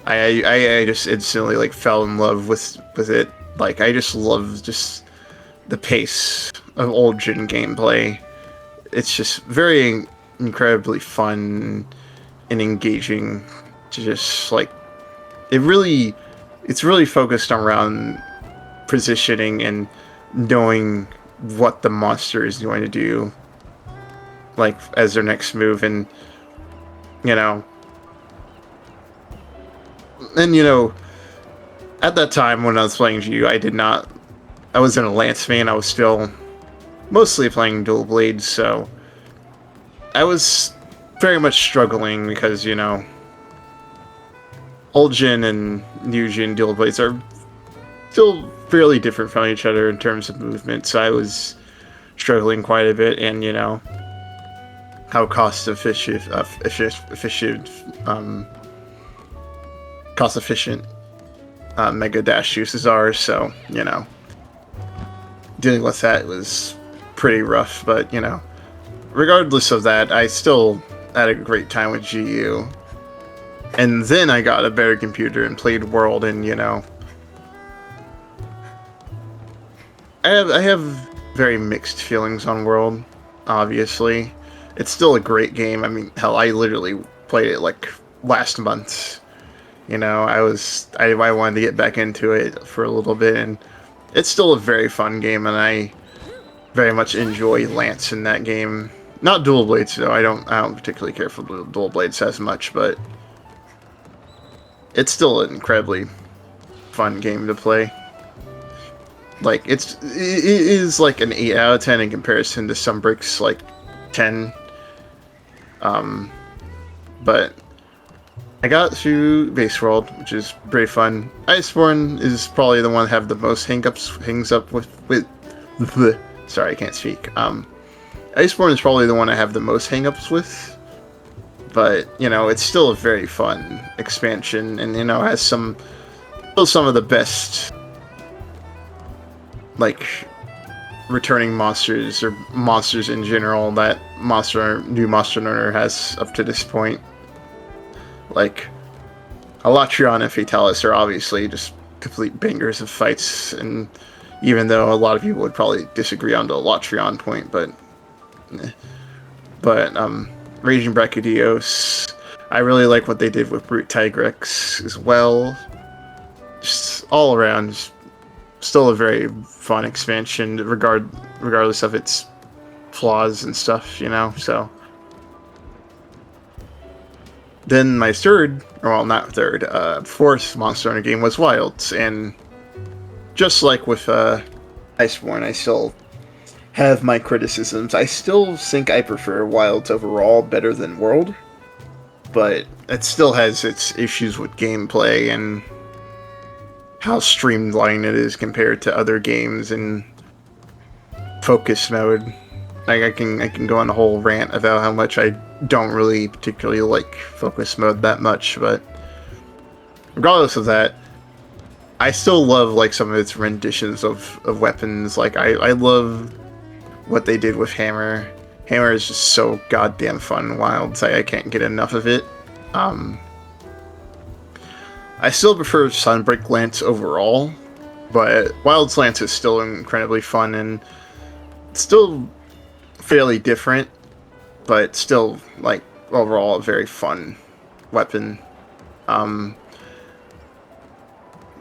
I just instantly like fell in love with it. Like, I just love just the pace of old gen gameplay. It's just very incredibly fun and engaging to just like it's really focused around positioning and knowing what the monster is going to do, like as their next move. And you know, at that time when I was playing GU, I wasn't a Lance main. I was still mostly playing dual blades, so I was very much struggling because, you know, old gen and new gen dual blades are still fairly different from each other in terms of movement, so I was struggling quite a bit. And, you know, how cost efficient Mega Dash uses are, so, you know, dealing with that was pretty rough. But, you know, regardless of that, I still had a great time with GU. And then I got a better computer and played World, and, you know, I have very mixed feelings on World, obviously. It's still a great game. I mean, hell, I literally played it like last month. You know, I wanted to get back into it for a little bit, and it's still a very fun game, and I very much enjoy Lance in that game. Not dual blades though. I don't particularly care for dual blades as much, but it's still an incredibly fun game to play. Like, it is like an 8 out of 10 in comparison to Sunbreak's like 10. But I got through Base World, which is pretty fun. Iceborne is probably the one I have the most hangs up with sorry, I can't speak. Iceborne is probably the one I have the most hang-ups with. But, you know, it's still a very fun expansion, and, you know, has some of the best, like, returning monsters, or monsters in general, that new Monster Hunter has up to this point. Like, Alatreon and Fatalis are obviously just complete bangers of fights, and even though a lot of people would probably disagree on the Alatreon point, but Raging Brachydios, I really like what they did with Brute Tigrex as well. Just all around, just still a very fun expansion, regardless of its flaws and stuff, you know. So then my fourth Monster Hunter game was Wilds, and just like with Iceborne, I still have my criticisms. I still think I prefer Wilds overall better than World, but it still has its issues with gameplay and how streamlined it is compared to other games and focus mode. Like I can go on a whole rant about how much I don't really particularly like focus mode that much, but regardless of that, I still love like some of its renditions of weapons. Like I love what they did with Hammer. Hammer is just so goddamn fun in Wilds. I can't get enough of it. I still prefer Sunbreak Lance overall, but Wilds Lance is still incredibly fun and still fairly different, but still like overall a very fun weapon.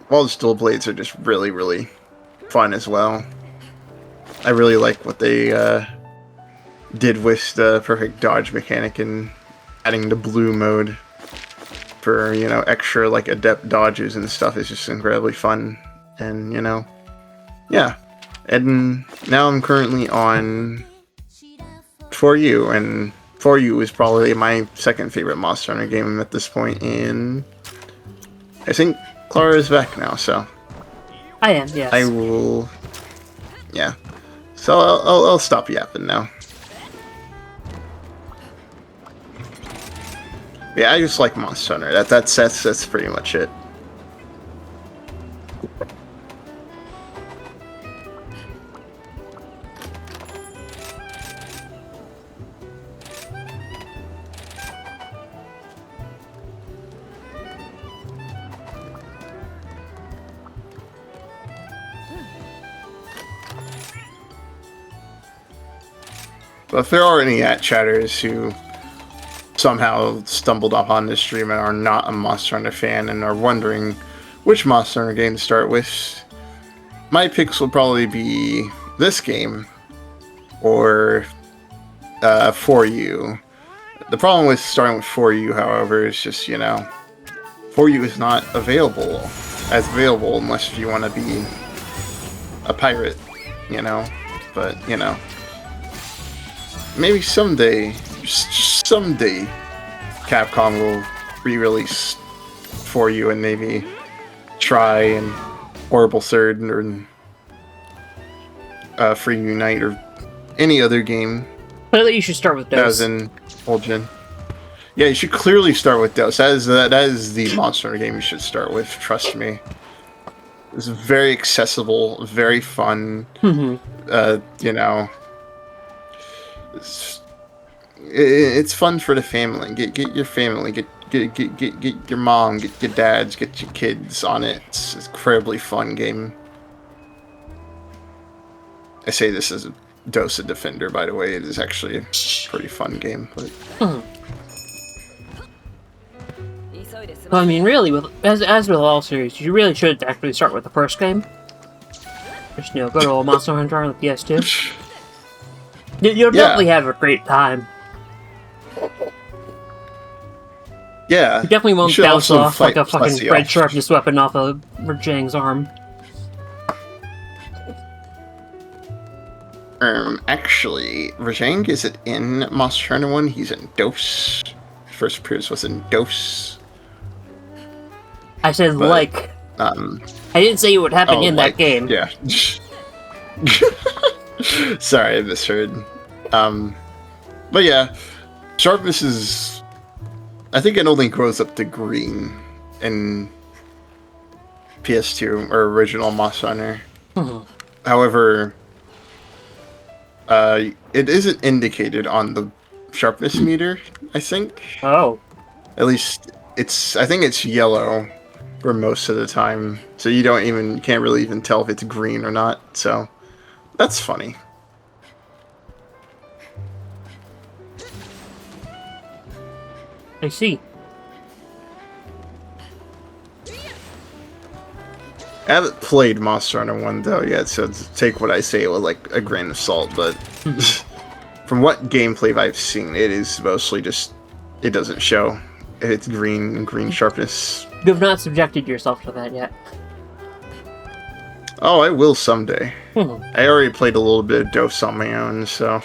Wilds Dual Blades are just really, really fun as well. I really like what they did with the perfect dodge mechanic and adding the blue mode for, you know, extra like adept dodges and stuff is just incredibly fun. And, you know, yeah. And now I'm currently on For You, and For You is probably my second favorite Monster Hunter game at this point, and I think Clara is back now, so I am, yes. I will, yeah. So I'll stop yapping now. Yeah, I just like Monster Hunter. That's pretty much it. But if there are any chatters who somehow stumbled upon this stream and are not a Monster Hunter fan and are wondering which Monster Hunter game to start with, my picks will probably be this game or For You. The problem with starting with For You, however, is just, you know, For You is not available unless you want to be a pirate, you know. But, you know, maybe someday, just someday, Capcom will re-release For You and maybe try and Horrible Third or Free Unite or any other game. Clearly, you should start with That Dose. was in old gen. Yeah, you should clearly start with Dose. That is the Monster Hunter game you should start with. Trust me. It's very accessible, very fun. You know, it's fun for the family. Get your family. Get your mom. Get your dads. Get your kids on it. It's an incredibly fun game. I say this as a Dose of Defender, by the way. It is actually a pretty fun game. But Well, I mean, really, as with all series, you really should actually start with the first game. Just, you know, go to old Monster Hunter on the PS2. You'll definitely have a great time. yeah, You definitely won't should bounce also off like fight a fucking Plessy red off. sharpness weapon off of Rajang's arm. Actually, Rajang isn't in Monster Hunter 1. He's in Dose. First appearance was in Dose. I said, But, like. I didn't say it would happen in that game. Yeah. Sorry, I misheard. But yeah, sharpness is... I think it only grows up to green in PS2 or original Monster Hunter. However, it isn't indicated on the sharpness meter, I think. Oh. At least I think it's yellow for most of the time, so you can't really even tell if it's green or not, so that's funny. I see. I haven't played Monster Hunter 1 though yet, so take what I say with like a grain of salt, but from what gameplay I've seen, it is mostly just, it doesn't show if it's green sharpness. You have not subjected yourself to that yet. Oh, I will someday. Hmm. I already played a little bit of Dose on my own, so...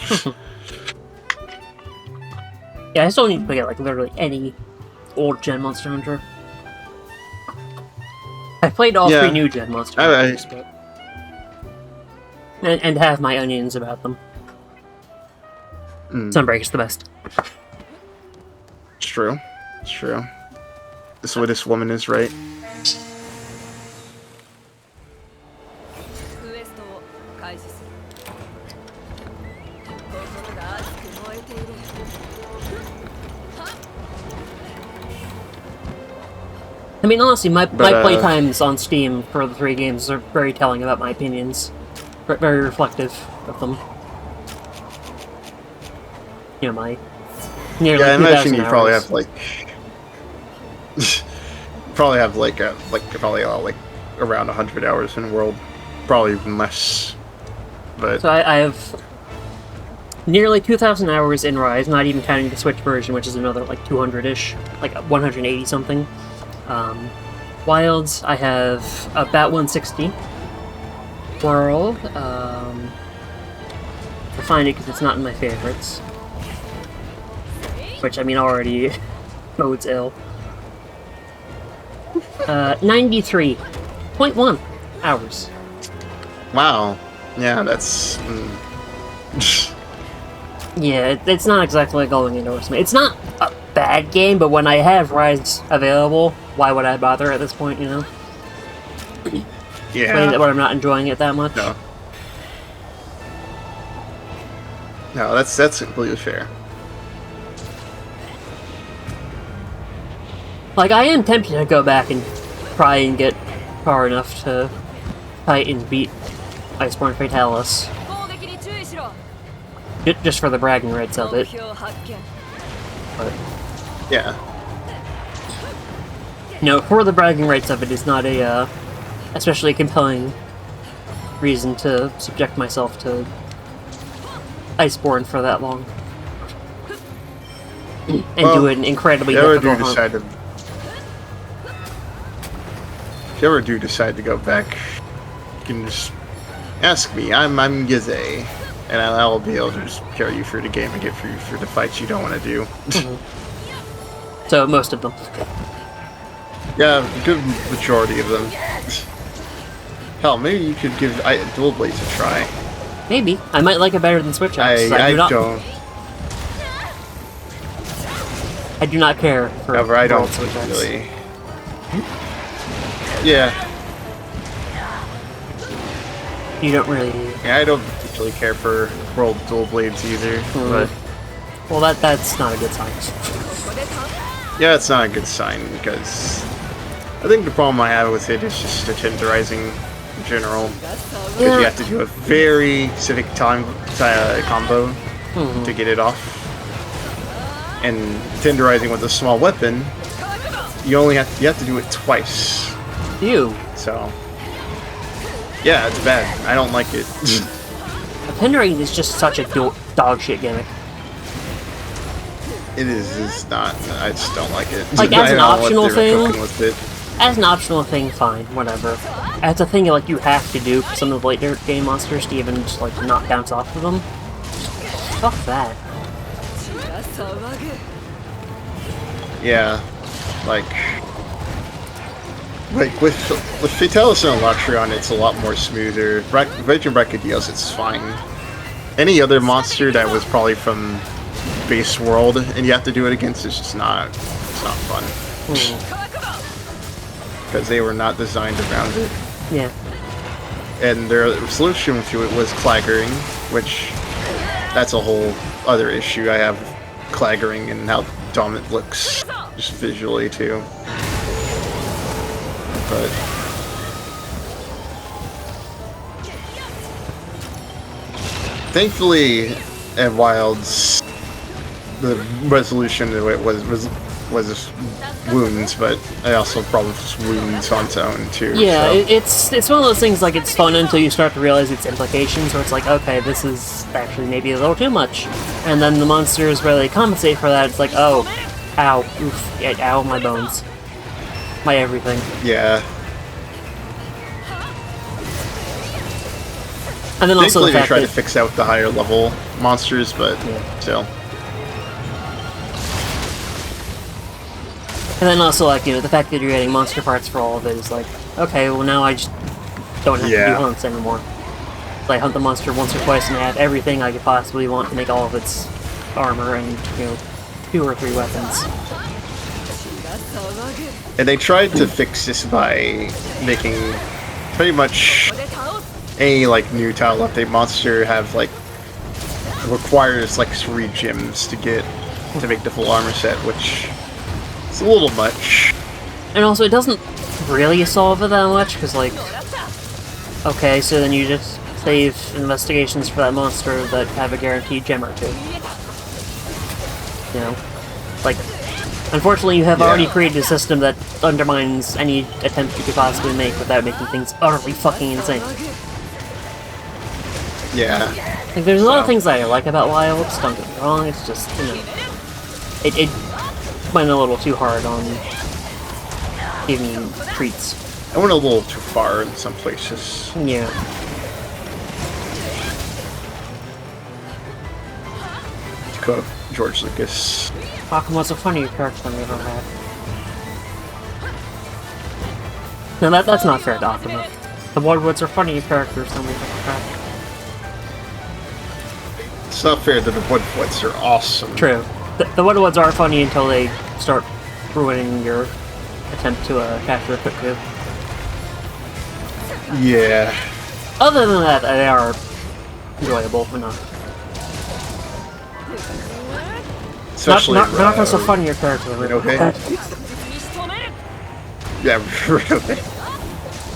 Yeah, I still need to get, like, literally any old gen Monster Hunter. I played all Yeah. 3 new gen Monster Hunters, but... And have my onions about them. Sunbreak's the best. It's true. It's true. This way this woman is right. I mean, honestly, my play uh, times on Steam for the 3 games are very telling about my opinions. Very reflective of them. You know, my nearly Yeah, I 2,000 imagine you probably hours. have like... probably have like around 100 hours in the world. Probably even less. But... So I have nearly 2,000 hours in Rise, not even counting the Switch version, which is another like 200-ish, like 180 something. Wilds, I have about 160. World, I find it because it's not in my favorites. Which, I mean, already bodes ill. 93.1 hours. Wow. Yeah, that's... Yeah, it's not exactly a glowing endorsement. It's not a bad game, but when I have Rise available, why would I bother at this point, you know? Yeah. When I'm not enjoying it that much. No. No, that's completely fair. Like, I am tempted to go back and try and get far enough to fight and beat Iceborne Fatalis. Just for the bragging rights of it. But, Yeah. no, for the bragging rights of it is not a, especially compelling reason to subject myself to Iceborne for that long. And do an incredibly difficult hunt. If you ever do decide to go back, you can just ask me. I'm Gizay, and I'll be able to just carry you through the game and get through the fights you don't want to do. So, most of them. Yeah, a good majority of them. Hell, maybe you could give Dual Blades a try. Maybe. I might like it better than Switch X. I don't. I do not care for However, I don't Switch X. really. Yeah. You don't really... Yeah, I don't particularly care for World Dual Blades either, but... Well, that's not a good sign. Yeah, it's not a good sign, because... I think the problem I have with it is just the tenderizing in general. Because you have to do a very specific combo to get it off. And tenderizing with a small weapon, you have to do it twice. Ew. So... Yeah, it's bad. I don't like it. Tendering is just such a dog shit gimmick. It is. It's not. I just don't like it. Like, as an optional thing, with it. as an optional thing, fine, whatever. As a thing like you have to do for some of the later game monsters to even just like not bounce off of them. Fuck that. Yeah, like with Fatalis and Electron, it's a lot more smoother. Raging Brachydios, it's fine. Any other monster that was probably from base world and you have to do it against, it's just not. It's not fun. Because they were not designed around it. Yeah. And their solution to it was claggering, which that's a whole other issue I have with claggering and how dumb it looks just visually too. But thankfully at Wilds the resolution of it was wounds, but I also have problems with wounds on its own too. Yeah, so. it's one of those things like it's fun until you start to realize its implications, where it's like, okay, this is actually maybe a little too much. And then the monsters where they compensate for that, it's like, oh, ow, oof, yeah, ow, my bones. My everything. Yeah. And then also Thankfully, the they fact try to that, fix out the higher level monsters, but still. and then also like the fact that you're getting monster parts for all of it is like, okay, well now I just don't have to do hunts anymore. So I hunt the monster once or twice and I have everything I could possibly want to make all of its armor and 2 or 3 weapons. And they tried to fix this by making pretty much any like new tile update monster have like requires like 3 gems to make the full armor set, which is a little much. And also it doesn't really solve it that much, because like, okay, so then you just save investigations for that monster that have a guaranteed gem or 2. Like, unfortunately you have already created a system that undermines any attempt you could possibly make without making things utterly fucking insane. Yeah. Like, there's a lot of things that I like about Wilds, don't get me wrong, it's just, it went a little too hard on giving me treats. I went a little too far in some places. Yeah. To quote George Lucas. Akuma's a funnier character than we ever had. No, that's not fair to Akuma. The Woodwoods are funnier characters than we've ever had. It's not fair that the Woodwoods are awesome. True. The Woodwoods are funny until they start ruining your attempt to capture a Cuckoo. Yeah. Other than that, they are enjoyable enough. Especially not as a funnier character. Okay. Yeah, really.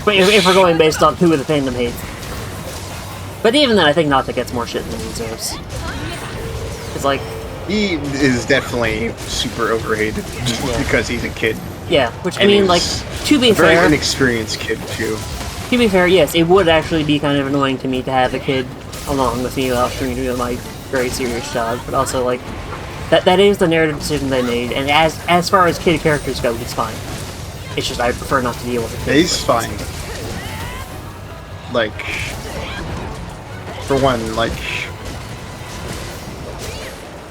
But if we're going based on who the fandom hates. But even then, I think Nata gets more shit than he deserves. It's like... He is definitely super overhated just because he's a kid. Yeah, which, I mean, like, to be fair... very inexperienced kid, too. To be fair, yes, it would actually be kind of annoying to me to have a kid along with me while having to do my very serious job, but also, like, that is the narrative decision they made, and as far as kid characters go, it's fine. It's just I prefer not to deal with it. Yeah, he's fine. Like, for one, like,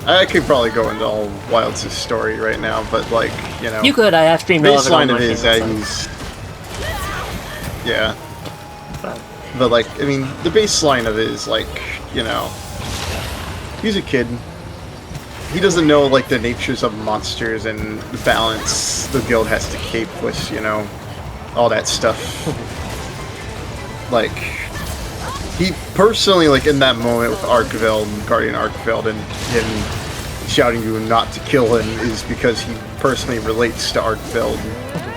I could probably go into all Wilds' story right now, but like, you could. I have streamed all of it on my baseline of his, he's yeah. But like, I mean, the baseline of it is like, he's a kid. He doesn't know like the natures of monsters and the balance the guild has to keep with, all that stuff. Like, he personally, like, in that moment with Arkveld, Guardian Arkveld, and him shouting to him not to kill him is because he personally relates to Arkveld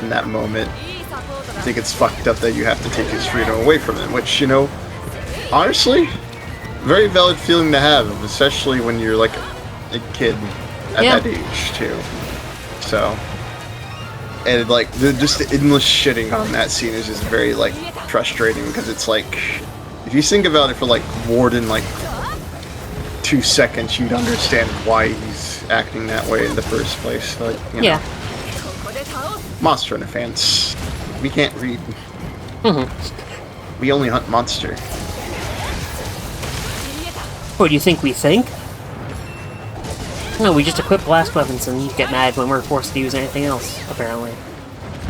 in that moment. I think it's fucked up that you have to take his freedom away from him, which, honestly, very valid feeling to have, especially when you're, like, a kid at that age, too. So, and, like, just the endless shitting on that scene is just very, like, frustrating, because it's like, if you think about it for, like, more than, like, 2 seconds, you'd understand why he's acting that way in the first place. Like, know. Monster Hunter fans. We can't read. We only hunt monster. What, do you think we think? No, we just equip blast weapons and get mad when we're forced to use anything else, apparently.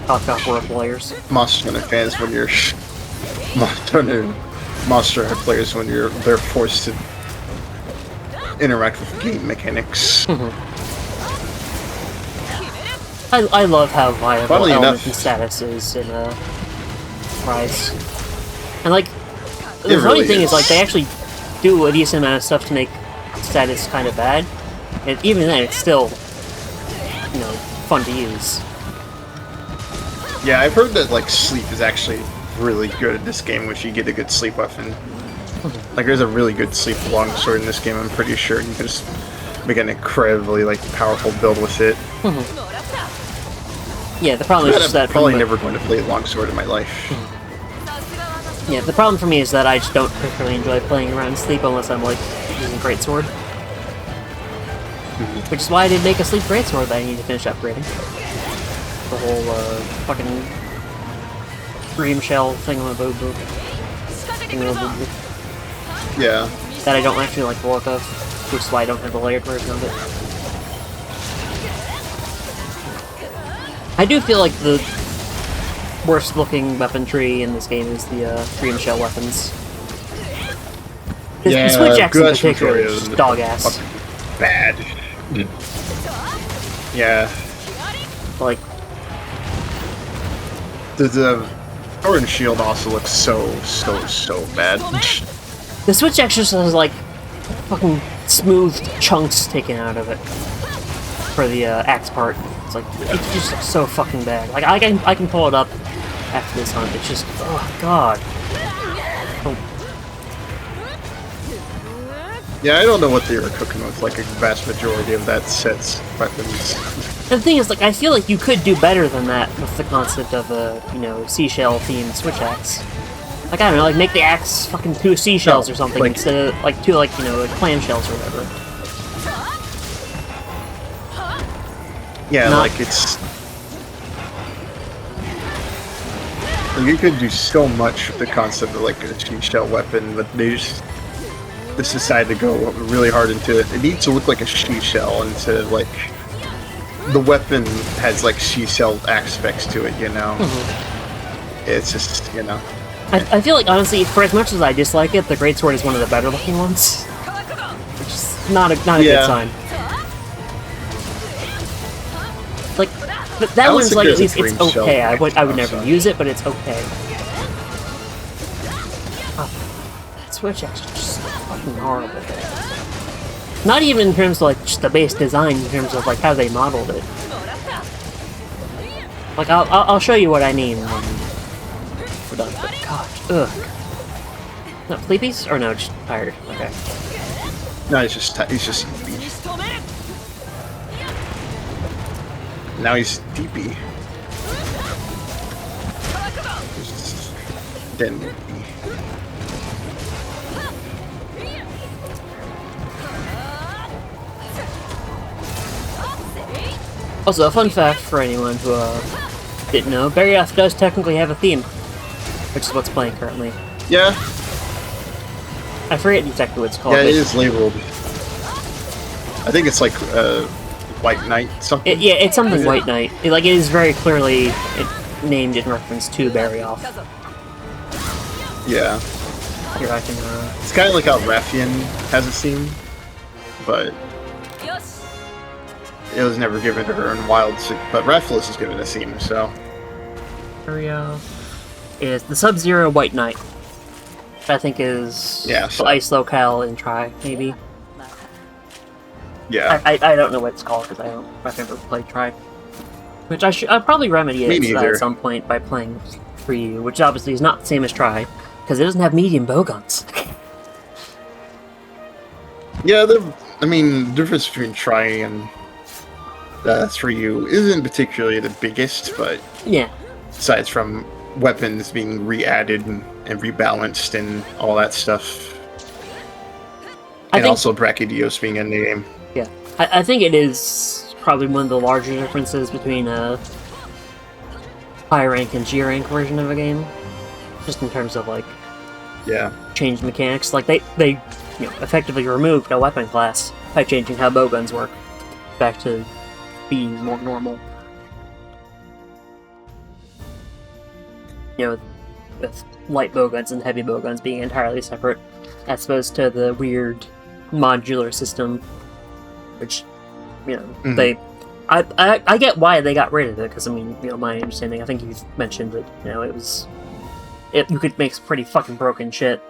Talk about horror players. Monster Hunter fans when you're... Monster Hunter players when they're forced to interact with game mechanics. I love how viable Funnily element enough, and status is in Rise. And like, the funny really thing is, is, like, they actually do a decent amount of stuff to make status kind of bad. And even then, it's still, fun to use. Yeah, I've heard that, like, sleep is actually really good in this game, which you get a good sleep weapon. Like, there's a really good sleep longsword in this game, I'm pretty sure. You can just make an incredibly, like, powerful build with it. Yeah, the problem is just that... I'm probably never going to play longsword in my life. Yeah, the problem for me is that I just don't particularly enjoy playing around sleep unless I'm, like, using greatsword. Which is why I did make a sleep greatsword that I need to finish upgrading. The whole, fucking... Dream shell thingamabooboo. Yeah. that I don't actually like the look of, which is why I don't have the layered version of it. I do feel like the worst looking weaponry in this game is the dream shell weapons. The switch axe in particular is just dog ass. Bad. Yeah. Like, the sword and shield also looks so bad. the switch axe just has like fucking smooth chunks taken out of it for the axe part. It's like, it just looks so fucking bad. Like, I can pull it up after this hunt. It's just, oh god. Oh. Yeah, I don't know what they were cooking with, like a vast majority of that set's weapons. And the thing is, like, I feel like you could do better than that with the concept of a, you know, seashell-themed switch axe. Like, I don't know, like, make the axe fucking 2 seashells or something, like, instead of, like, 2, like, you know, like clamshells or whatever. Yeah, like, it's... Like, you could do so much with the concept of, like, a seashell weapon, but they just decided to go really hard into it. It needs to look like a seashell instead of, like... The weapon has, like, seashell aspects to it, you know? It's just, you know... I feel like, honestly, for as much as I dislike it, the greatsword is one of the better looking ones. Which is not a good sign. Like, that one's like, at least it's okay. I would never use it, but it's okay. Oh, that switch axe is just so fucking horrible. Not even in terms of, like, just the base design, in terms of, like, how they modeled it. Like, I'll show you what I mean when we're done. But gosh, ugh. No, sleepies? Or no, just tired. Okay. No, he's just now he's DP. Then Also, a fun fact for anyone who didn't know, Barioth does technically have a theme, which is what's playing currently. yeah. I forget exactly what it's called. Yeah, it is labeled. I think it's like White Knight something. Yeah, it's something White Knight. It is very clearly named in reference to Barioth. Yeah. Here I can. It's kind of like how Raffian has a theme, but it was never given to her in Wild. But Rathalos is given a theme, so. Barioth is the Sub-Zero White Knight. Which I think is the ice locale in Tri, maybe. Yeah. I don't know what it's called because I've never played Tri. Which I'll probably remedy it at some point by playing for you, which obviously is not the same as Tri, because it doesn't have medium bowguns. Yeah, I mean, the difference between Tri and 3U isn't particularly the biggest, but yeah. Aside from weapons being re-added and rebalanced and all that stuff. And also Brachydios being in the game. Yeah. I think it is probably one of the larger differences between a high rank and G rank version of a game. Just in terms of changed mechanics. Like they effectively removed a weapon class by changing how bowguns work back to being more normal. With light bowguns and heavy bowguns being entirely separate, as opposed to the weird modular system, which, I get why they got rid of it, because, my understanding, I think you've mentioned that, you could make some pretty fucking broken shit.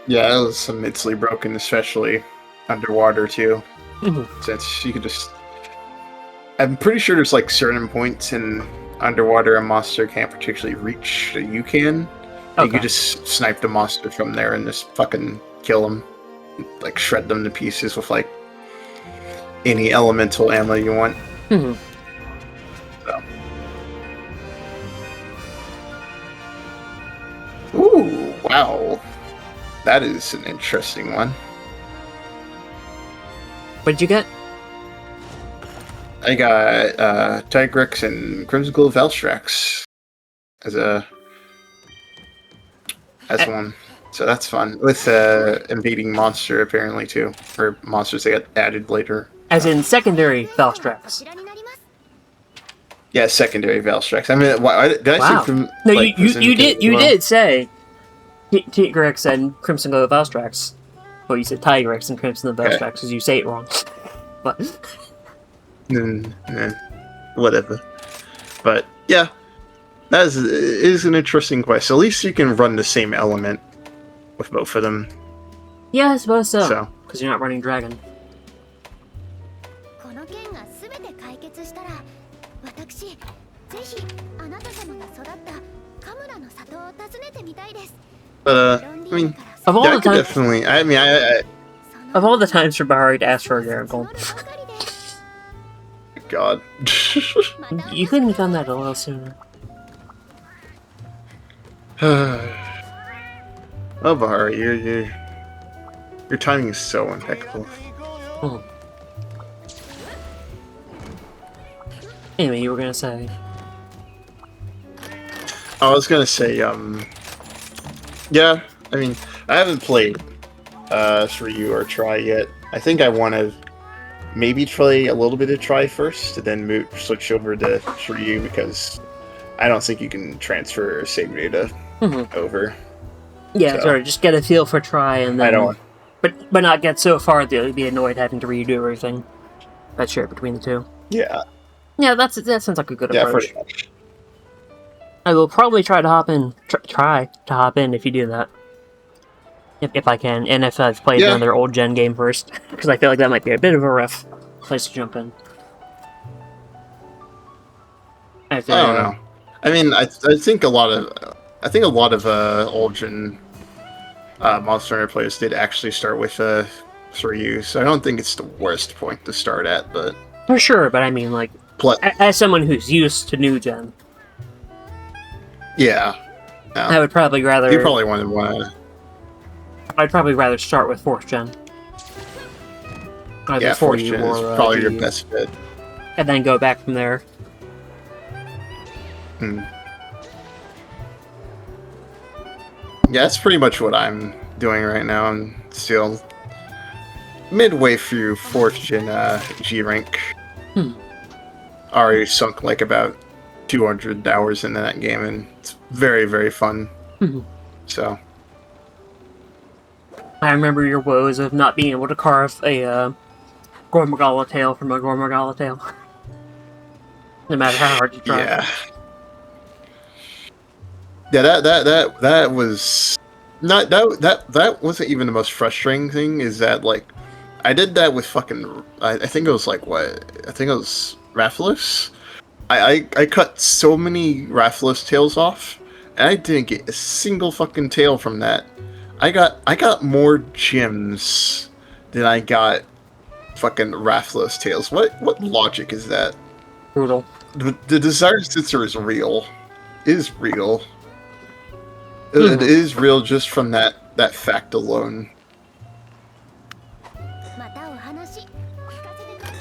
Yeah, it was immensely broken, especially underwater, too. Mm-hmm. Since you could just... I'm pretty sure there's, certain points in underwater a monster can't particularly reach that you can. Okay. You could just snipe the monster from there and just fucking kill them. Shred them to pieces with, any elemental ammo you want. Mm-hmm. So. Ooh, wow. That is an interesting one. What'd you get? I got Tigrex and Crimson Glow Valstrax as one. So that's fun. With invading monster apparently too, or monsters that get added later. As in secondary Valstrax. Yeah, secondary Valstrax. I mean, did I Wow. say from? No, like, you Crimson did say Tigrex and Crimson Glow Valstrax. Well, you said Tigrex and Crimson Valstrax because you say it wrong. But whatever. But yeah, that is an interesting quest. At least you can run the same element with both of them. yeah, I suppose so. Because you're not running Dragon. この件が全て解決したら、私ぜひあなた様が育ったカムラの里を訪ねてみたいです。But I mean, Of all yeah, I the could times, definitely. I mean, of all the times for Bahari to ask for a Gargoyle, God. you couldn't have done that a little sooner. Oh, Bahari, your timing is so impeccable. Hmm. Anyway, you were gonna say. I was gonna say, yeah. I mean, I haven't played Shiryu or Try yet. I think I want to maybe play a little bit of Try first, and then switch over to Shiryu because I don't think you can transfer save data over. Yeah, So- sorry, just get a feel for Try and then. I don't. But not get so far that you'd be annoyed having to redo everything. That's share between the two. Yeah. Yeah, that sounds like a good Yeah, approach. pretty much. I will probably try to hop in. Try to hop in if you do that. If I can, and if I've played Yeah. another old gen game first, because I feel like that might be a bit of a rough place to jump in. I don't know. I mean, I think a lot of old gen Monster Hunter players did actually start with Shiryu, so I don't think it's the worst point to start at. But For sure, but I mean, like, as someone who's used to new gen, yeah, I would probably rather. you probably want to. I'd probably rather start with 4th gen. Either Yeah, for fourth you gen is or, probably your GU, best fit. and then go back from there. Hmm. Yeah, that's pretty much what I'm doing right now. I'm still midway through 4th gen G rank. Already sunk like about 200 hours into that game, and it's very, very fun. So I remember your woes of not being able to carve a Gormagala tail from a Gormagala tail. No matter how hard you try. yeah, that was not that wasn't even the most frustrating thing. Is that like I did that with fucking I think it was like what I think it was Rathalos. I cut so many Rathalos tails off, and I didn't get a single fucking tail from that. I got more gems than I got fucking Rathalos tails. What logic is that? Brutal. The Desire Sensor is real. Is real. It is real just from that fact alone. またお話聞かせてくださ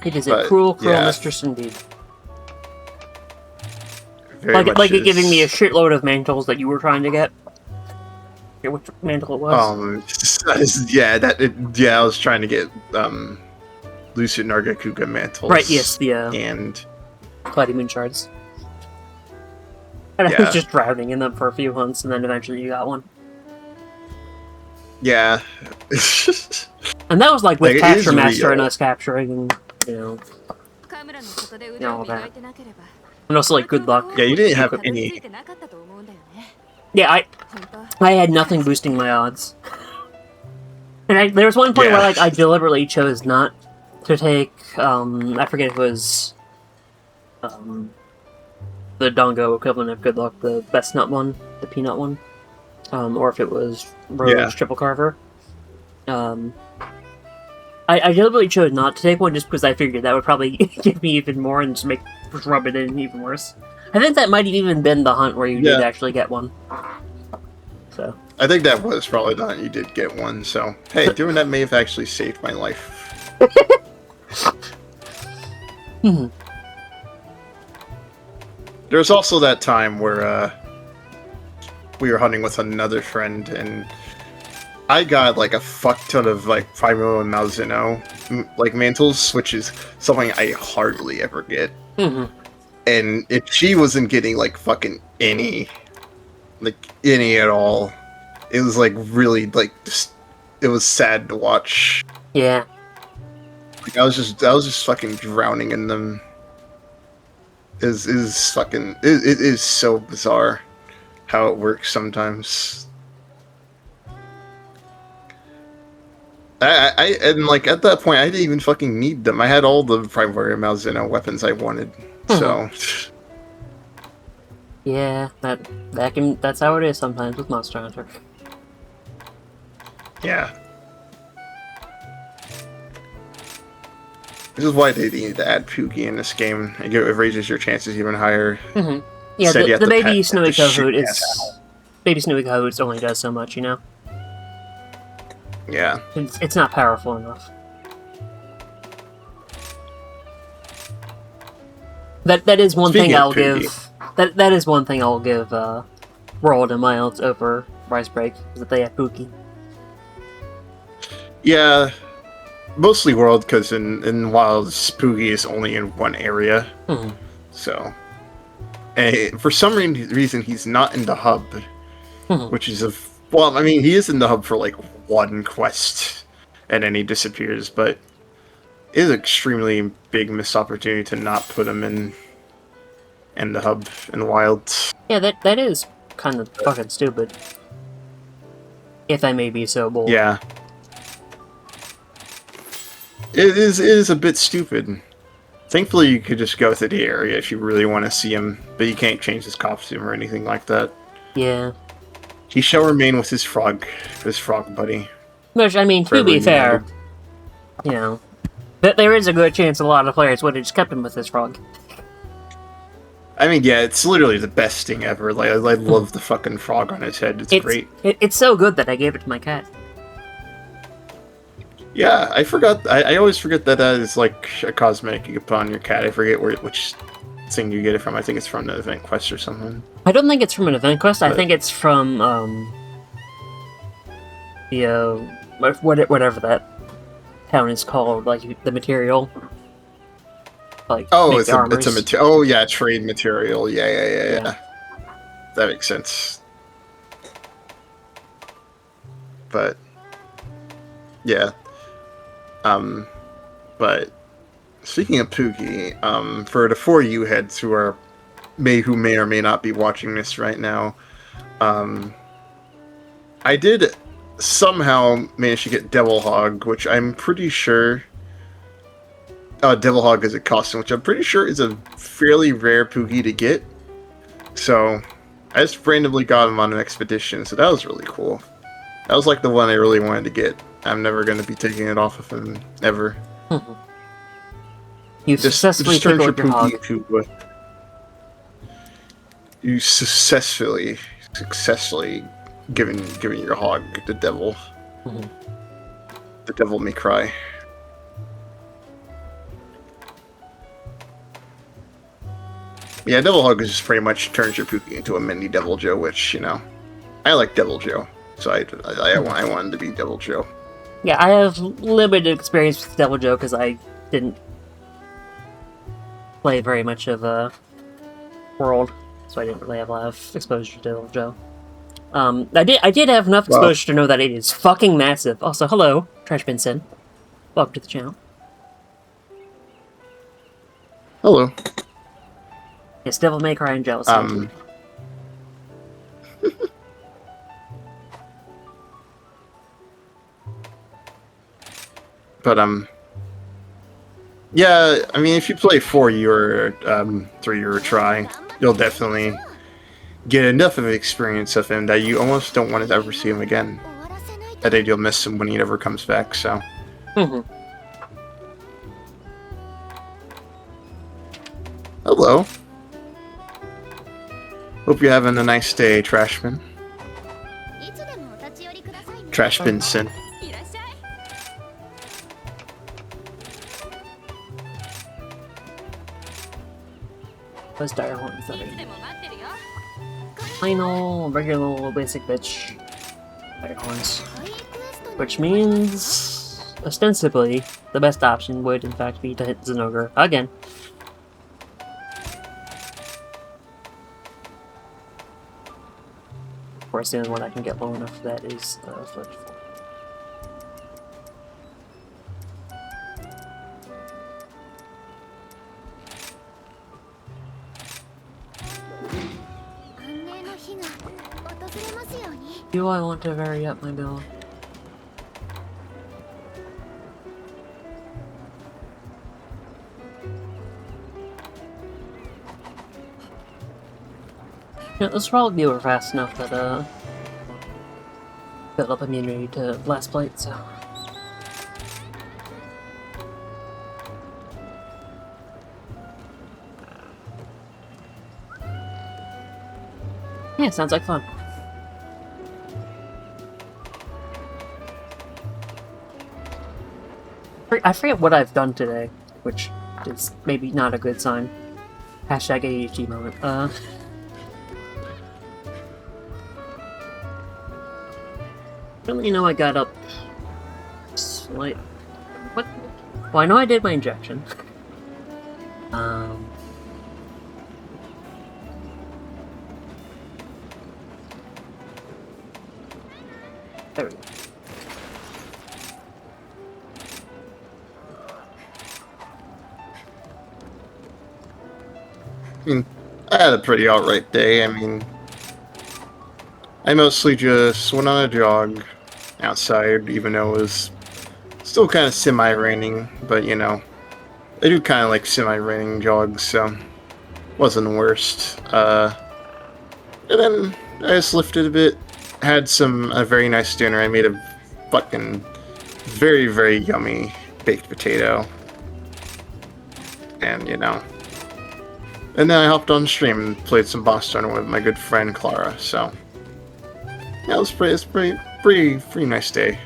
い。 It is a But, cruel yeah. mistress indeed. Very much Like it is. giving me a shitload of mantles that you were trying to get. Which mantle it was? I was trying to get Lucid Nargacuga mantles. Right, yes, the and Cloudy Moon Shards. And I Yeah. was just drowning in them for a few hunts, and then eventually you got one. yeah. And that was like with Like, it is Capture Master and real. us capturing, you know, カムラの里で腕 Yeah, を all that. 磨いてなければ and also like good luck. Yeah, you didn't have たどり着 any. いてなかったと思うんだよね。 Yeah, 本当 I had nothing boosting my odds. And there was one point Yeah. where like I deliberately chose not to take I forget if it was the Dongo equivalent of good luck, the best nut one, the peanut one. Or if it was Rose Yeah. Triple Carver. I deliberately chose not to take one just because I figured that would probably give me even more and just rub it in even worse. I think that might have even been the hunt where you did Yeah. actually get one. So. I think that was probably the hunt you did get one. So hey, doing that may have actually saved my life. There's also that time where we were hunting with another friend, and I got like a fuck ton of like Primo and Malzeno like mantles, which is something I hardly ever get. And if she wasn't getting like fucking any at all, it was like really like just, it was sad to watch. Yeah. Like I was just fucking drowning in them. It is so bizarre how it works sometimes. And like at that point I didn't even fucking need them. I had all the Primordial Malzeno weapons I wanted. So yeah, that's how it is sometimes with Monster Hunter. yeah. This is why they need to add Pookie in this game. It raises your chances even higher. Yeah, Said you the have to baby pet Snowy the shit Kohoot out. baby Snowy Kohoot only does so much, you know? Yeah. It's not powerful enough. That is one Speaking thing of I'll Pookie. give. That is one thing I'll give World and Wilds over Rise Break, is that they have Pookie. Yeah. Mostly World, because in Wilds, Pookie is only in one area. So. And for some reason, he's not in the hub. Which is well, I mean, he is in the hub for like one quest, and then he disappears, but it is an extremely big missed opportunity to not put him in the hub in the wilds. Yeah, that is kind of fucking stupid. If I may be so bold. Yeah. It is a bit stupid. Thankfully, you could just go to the area if you really want to see him, but you can't change his costume or anything like that. Yeah. He shall remain with his frog buddy. Which, I mean, to Forever be fair, united. you know, but there is a good chance a lot of players would have just kept him with his frog. I mean, yeah, it's literally the best thing ever. Like, I love the fucking frog on his head. It's great. It's so good that I gave it to my cat. Yeah, I forgot. I always forget that is like a cosmetic you can put on your cat. I forget which thing you get it from. I think it's from the event quest or something. I don't think it's from an event quest. I But- think it's from whatever that town is called, like the material. Like make it's the a armors. material. Oh yeah, trade material. Yeah. Yeah. That makes sense. But yeah. But speaking of Pookie, for the 4 you heads who may or may not be watching this right now, I did somehow manage to get Devil Hog, which I'm pretty sure Devil Hog is a costume, which I'm pretty sure is a fairly rare Pookie to get. So I just randomly got him on an expedition, so that was really cool. That was like the one I really wanted to get. I'm never going to be taking it off of him, ever. You successfully turns your tickled your hog. Pookie into you successfully giving your hog the devil. The devil may cry. Yeah, Devil Hog is just pretty much turns your Pookie into a mini Devil Joe, which, you know, I like Devil Joe, so I wanted to be Devil Joe. Yeah, I have limited experience with Devil Joe because I didn't play very much of World, so I didn't really have a lot of exposure to Devil Joe. I did have enough exposure to know that it is fucking massive. Also, hello, Trash Bin Sin. Welcome to the channel. Hello. Yes, Devil May Cry and Jealousy. But yeah, I mean, if you play 4U or 3U or try, you'll definitely get enough of an experience of him that you almost don't want to ever see him again. I think you'll miss him when he never comes back. So. Hello. Hope you're having a nice day, Trashman. Trashbin Sin. Was Dire Horn 30. plain old, regular old, basic bitch fire horns. 会議クエストに Which means, ostensibly, the best option would in fact be to hit Zenogre again. Of course, the only one I can get low enough for that is 34. 安寧の日が訪れますように。 Do I want to vary up my build? Yeah, this will probably be over fast enough that build up immunity to blast plate, so. Yeah, sounds like fun. I forget what I've done today, which is maybe not a good sign. Hashtag ADHD moment. Really, I got up slight. What? Well, I know I did my injection. There we go. I mean, I had a pretty alright day. I mean, I mostly just went on a jog outside, even though it was still kind of semi-raining, but I do kind of like semi-raining jogs, so wasn't the worst. And then I just lifted a bit, had a very nice dinner. I made a fucking very, very yummy baked potato. And, and then I hopped on stream and played some Boss Runner with my good friend Clara, so yeah, it was pretty nice day.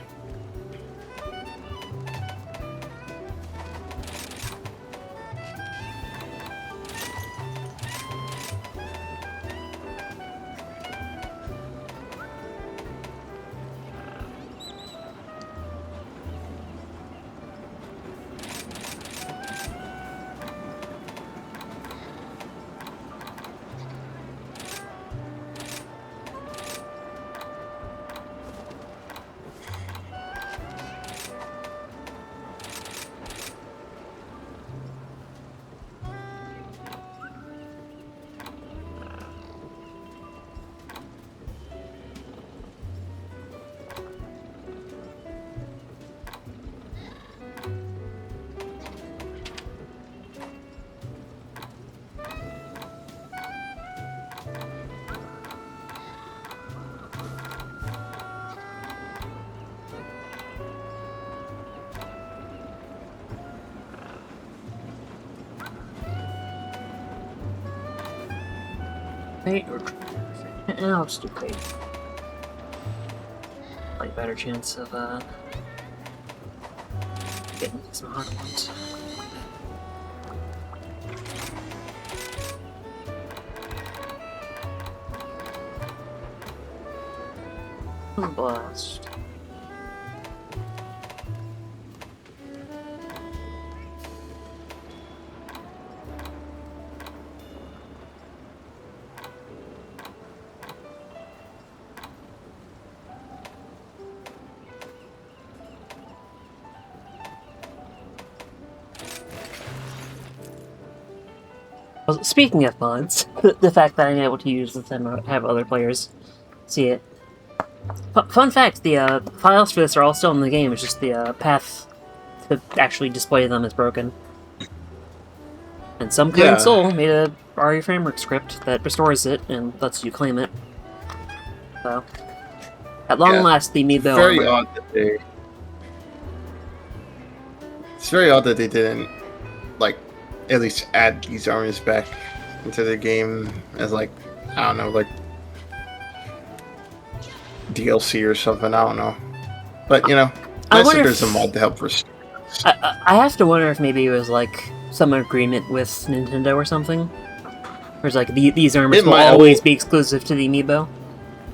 I'll just do Fate. Like better chance of getting some hard ones. Blast. Well, speaking of mods, the fact that I'm able to use this and have other players see it. Fun fact, the files for this are all still in the game, it's just the path to actually display them is broken. And some kind soul made a RE framework script that restores it and lets you claim it. So, at long last, the Amiibo Very armor. odd that they... It's very odd that they didn't, like, at least add these armors back into the game as, like, I don't know, like, DLC or something, I don't know. But, nice that there's a mod to help restore. I have to wonder if maybe it was, like, some agreement with Nintendo or something. Whereas like these armors In will my- always be exclusive to the amiibo,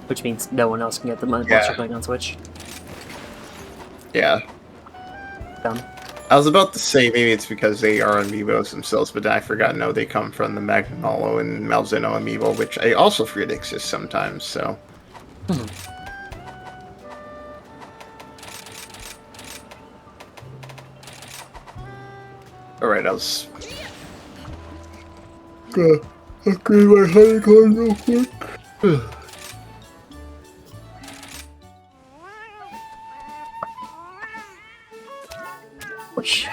which means no one else can get them unless Yeah. you're playing on Switch. Yeah. Dumb. I was about to say maybe it's because they are amiibos themselves, but then I forgot, no, they come from the Magnolo and Malzeno amiibo, which I also forget exists sometimes, so... Alright, I was... upgrade my honeycomb real quick. Which...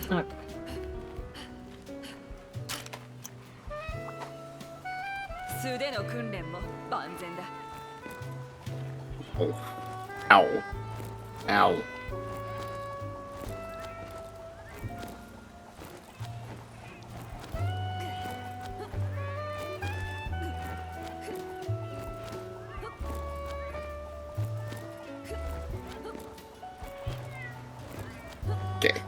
Okay. 素手の訓練も万全だ。 Oh. Ow. Ow. Okay.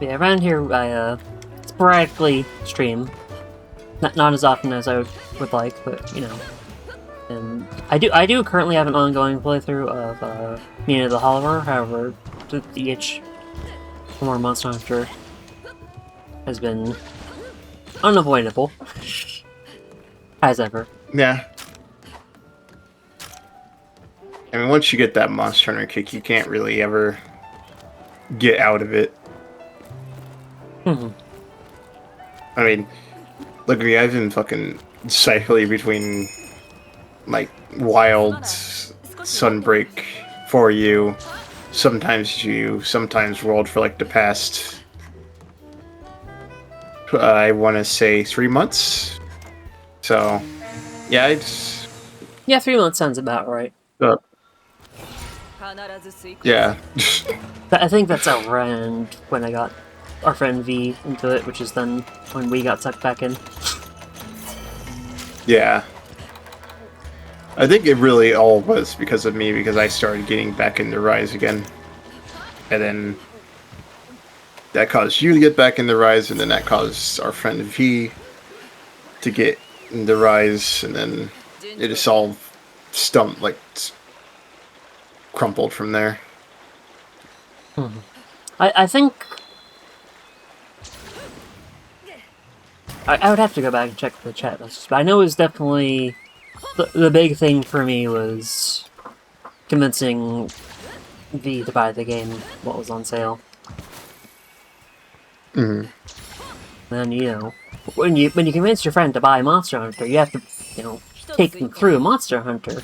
Yeah, around here I sporadically stream. Not as often as I would like, but you know. And I do currently have an ongoing playthrough of Mina the Hollower, however, the itch for more Monster Hunter has been unavoidable. As ever. Yeah. I mean, once you get that Monster Hunter kick, you can't really ever get out of it. Hmm. I mean, look at me, I've been fucking cycling between, like, Wild, Sunbreak, For You, sometimes You, sometimes World for, like, the past, I want to say 3 months? So, yeah, it's... Yeah, 3 months sounds about right. Yeah. I think that's around when I got our friend V into it, which is then when we got sucked back in. Yeah. I think it really all was because of me, because I started getting back into Rise again. And then that caused you to get back into Rise, and then that caused our friend V to get into Rise, and then it just all crumpled from there. I think... I would have to go back and check the chat lists, but I know it was definitely... The big thing for me was convincing V to buy the game while it was on sale. Mm-hmm. Then, you know, when you convince your friend to buy Monster Hunter, you have to, you know, take them through Monster Hunter.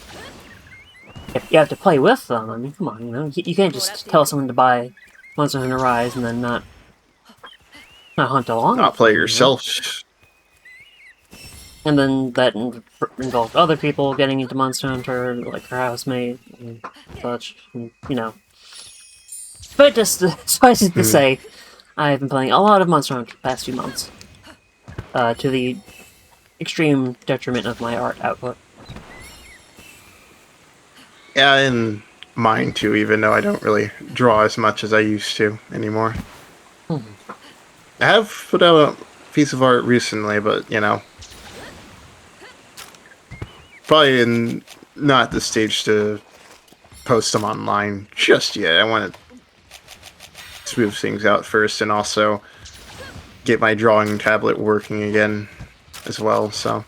You have to play with them. I mean, come on, you know, you can't just tell someone to buy Monster Hunter Rise and then not hunt along. Not with play them, you know? yourself. And then that involved other people getting into Monster Hunter, like her housemate and such, and, you know. But just suffice it to say, I've been playing a lot of Monster Hunter the past few months, to the extreme detriment of my art output. Yeah, and mine too, even though I don't really draw as much as I used to anymore. I have put out a piece of art recently, but, you know, probably not at the stage to post them online just yet. I want to smooth things out first, and also get my drawing tablet working again as well, so...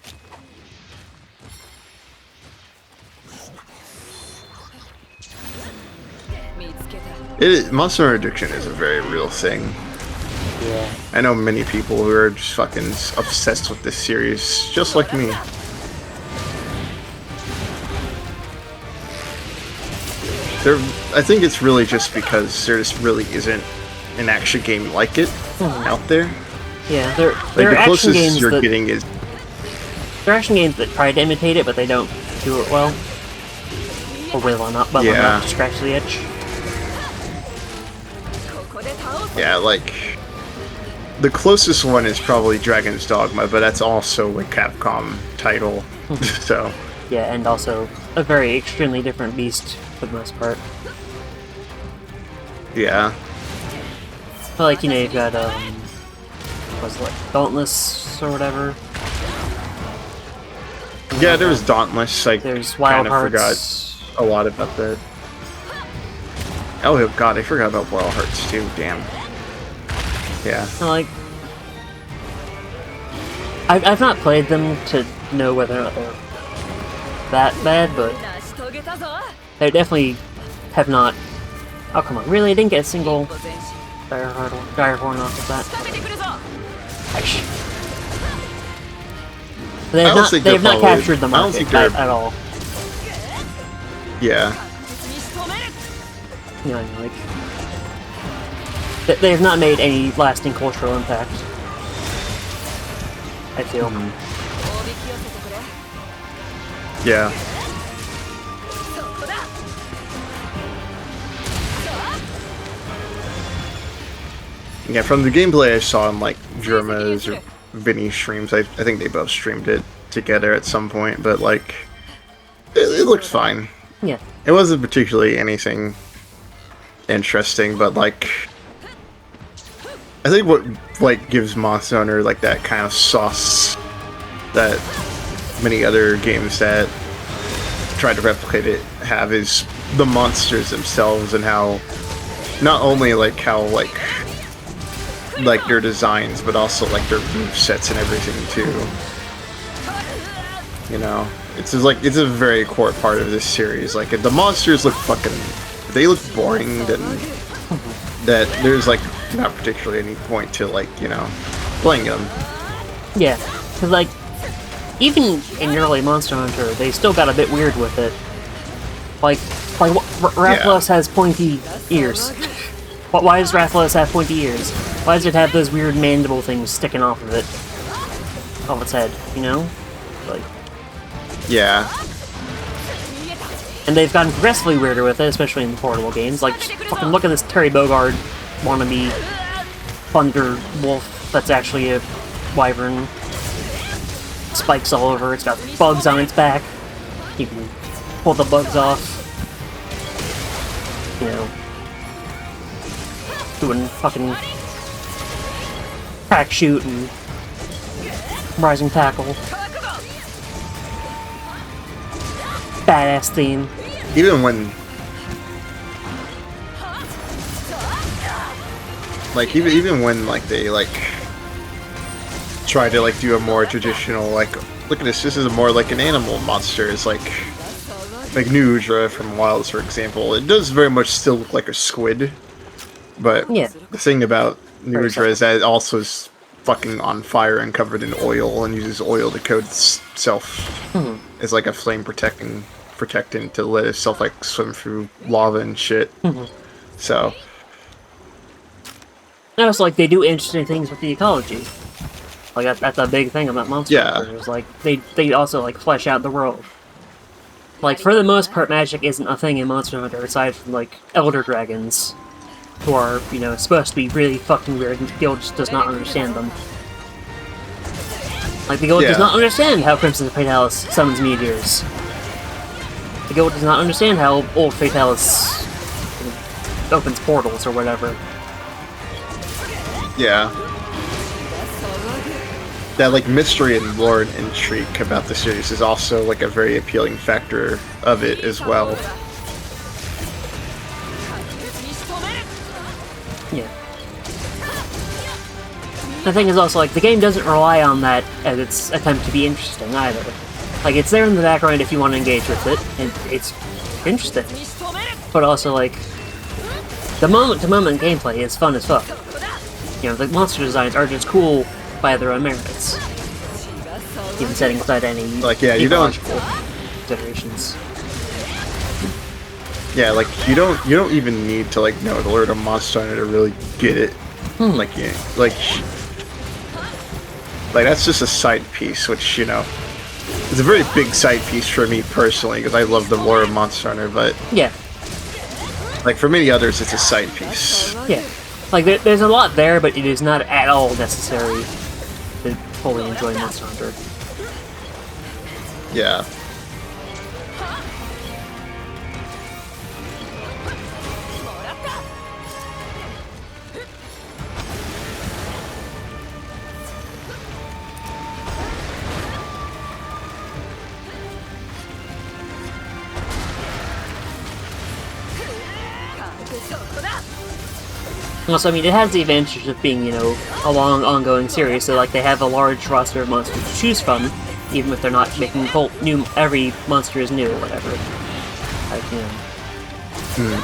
Monster addiction is a very real thing. Yeah. I know many people who are just fucking obsessed with this series, just like me. I think it's really just because there just really isn't an action game like it out there. Yeah, there Like, are the action closest games you're that getting is... there are action games that try to imitate it, but they don't do it well. Or will enough, but Yeah. enough to scratch the itch. Yeah, like... The closest one is probably Dragon's Dogma, but that's also a Capcom title, so... Yeah, and also a very extremely different beast for the most part. Yeah. But like, you know, you've got, what's it, like, Dauntless or whatever. Yeah, there was Dauntless, I There's Wild kind of Hearts. forgot a lot about that. Oh god, I forgot about Wild Hearts too, damn. Yeah. And, like, I've not played them to know whether or not they're that bad, but they definitely have not. Oh come on, really? I didn't get a single dire horn off of that. Aish. They have not captured the market at all. Yeah. You know, like they have not made any lasting cultural impact. I feel. Yeah. Yeah, from the gameplay I saw in like Jerma's or Vinny's streams, I think they both streamed it together at some point, but like it looked fine. Yeah. It wasn't particularly anything interesting, but like I think what like gives Monster Hunter like that kind of sauce that many other games that try to replicate it have is the monsters themselves, and how not only like how like their designs, but also like their movesets and everything too. You know, it's just, like it's a very core part of this series. Like if the monsters look they look boring, then that there's like not particularly any point to like, you know, playing them. Yeah, because like even in early Monster Hunter, they still got a bit weird with it. Like Rathalos has pointy ears. Why does Rathalos have pointy ears? Why does it have those weird mandible things sticking off of it? Off its head, you know? Like. Yeah. And they've gotten progressively weirder with it, especially in the portable games. Like, just fucking look at this Terry Bogard wannabe thunder wolf that's actually a wyvern. Spikes all over, it's got bugs on its back. You can pull the bugs off. You know. Doing fucking crack shoot and rising tackle. Badass theme. Even when like they like try to like do a more traditional like, look at this is more like an animal monster. It's like Nudra from Wilds, for example. It does very much still look like a squid, but yeah. The thing about Nudra is that it also is fucking on fire and covered in oil and uses oil to coat itself as like a flame protectant to let itself like swim through lava and shit. So And also, like, they do interesting things with the ecology. Like, that's a big thing about Monster Hunter. Is, like, they also, like, flesh out the world. Like, for the most part, magic isn't a thing in Monster Hunter, aside from, like, Elder Dragons, who are, you know, supposed to be really fucking weird, and the guild just does not understand them. Like, the guild does not understand how Crimson Fatalis summons meteors. The guild does not understand how Old Fatalis opens portals or whatever. yeah, that like mystery and lore and intrigue about the series is also like a very appealing factor of it as well. Yeah. The thing is also, like, the game doesn't rely on that as its attempt to be interesting either. Like, it's there in the background if you want to engage with it, and it's interesting. But also, like, the moment-to-moment gameplay is fun as fuck. you know, the monster designs are just cool by their own merits, even setting aside any Like, yeah, you don't. considerations. Yeah, like you don't even need to like know the Lord of Monster Hunter to really get it. Like, yeah, like that's just a side piece, which you know is a very big side piece for me personally because I love the lore of Monster Hunter. But Yeah, like for many others, it's a side piece. yeah. Like there's a lot there, but it is not at all necessary to fully enjoy Monster Hunter. Yeah. Also, I mean, it has the advantage of being, you know, a long, ongoing series, so, like, they have a large roster of monsters to choose from, even if they're not making new, every monster is new or whatever. Like, you know.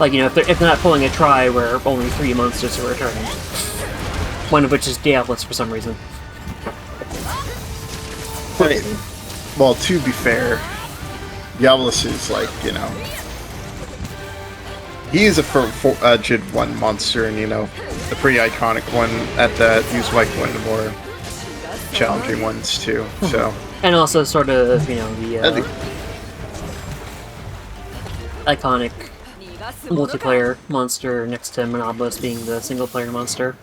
Like, you know, if they're not pulling a try where only 3 monsters are returning. One of which is Diablos for some reason. Right. Well, to be fair, Diablos is like, you know, he is a Jid 1 monster, and you know, a pretty iconic one at that. He's like one of the more challenging ones too. So, And also sort of, you know, I the think, iconic multiplayer monster next to Monobolus being the single-player monster.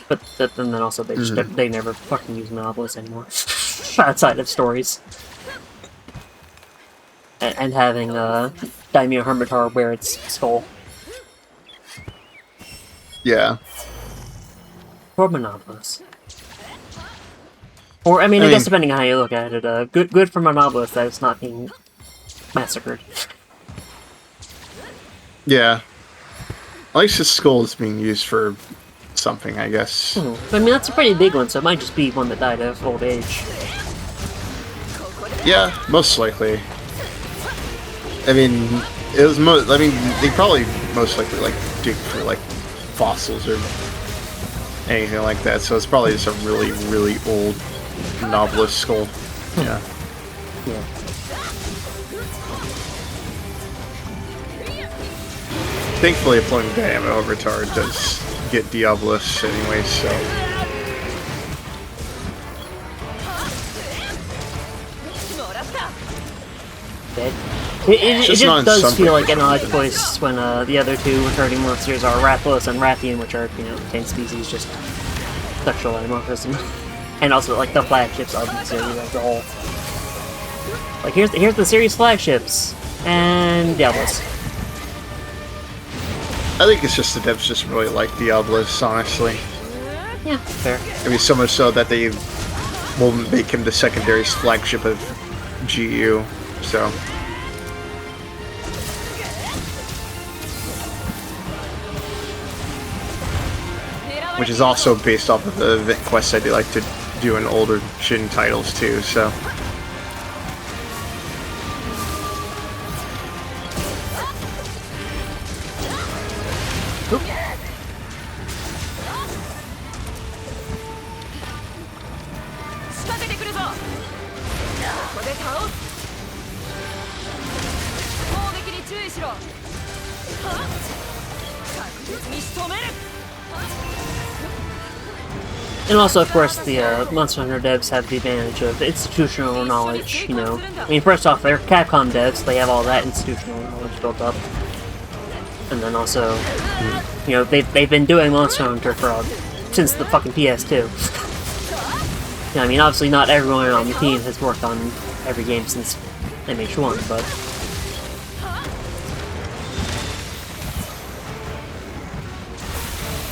But then also they never fucking use Monobolus anymore. Outside of stories. And having Daimyo Hermitar wear its skull. yeah. Or Monobolus. Or, I mean, I guess depending on how you look at it, good for Monobolus that it's not being massacred. Yeah. At least his skull is being used for something, I guess. I mean, that's a pretty big one, so it might just be one that died of old age. Yeah, most likely. I mean, it was I mean, they probably most likely like dig for like fossils or anything like that. So it's probably just a really, really old novelist skull. Yeah. Yeah. Thankfully, applying Diamond Overtar does get Diablos anyway, so. It Just just does some feel like an odd choice when the other two returning monsters are Rathalos and Rathian, which are, you know, 10 species, just sexual dimorphism. And also, like, the flagships of the series as a whole. Like, here's the series flagships, and Diablos. I think it's just the devs just really like Diablos, honestly. Yeah, fair. I mean, so much so that they will make him the secondary flagship of GU, so. Which is also based off of the event quests I do like to do in older Shin titles too, so. And also, of course, the Monster Hunter devs have the advantage of institutional knowledge, you know. I mean, first off, they're Capcom devs, they have all that institutional knowledge built up. And then also, you know, they've been doing Monster Hunter since the fucking PS2. You know, I mean, obviously not everyone on the team has worked on every game since MH1, but...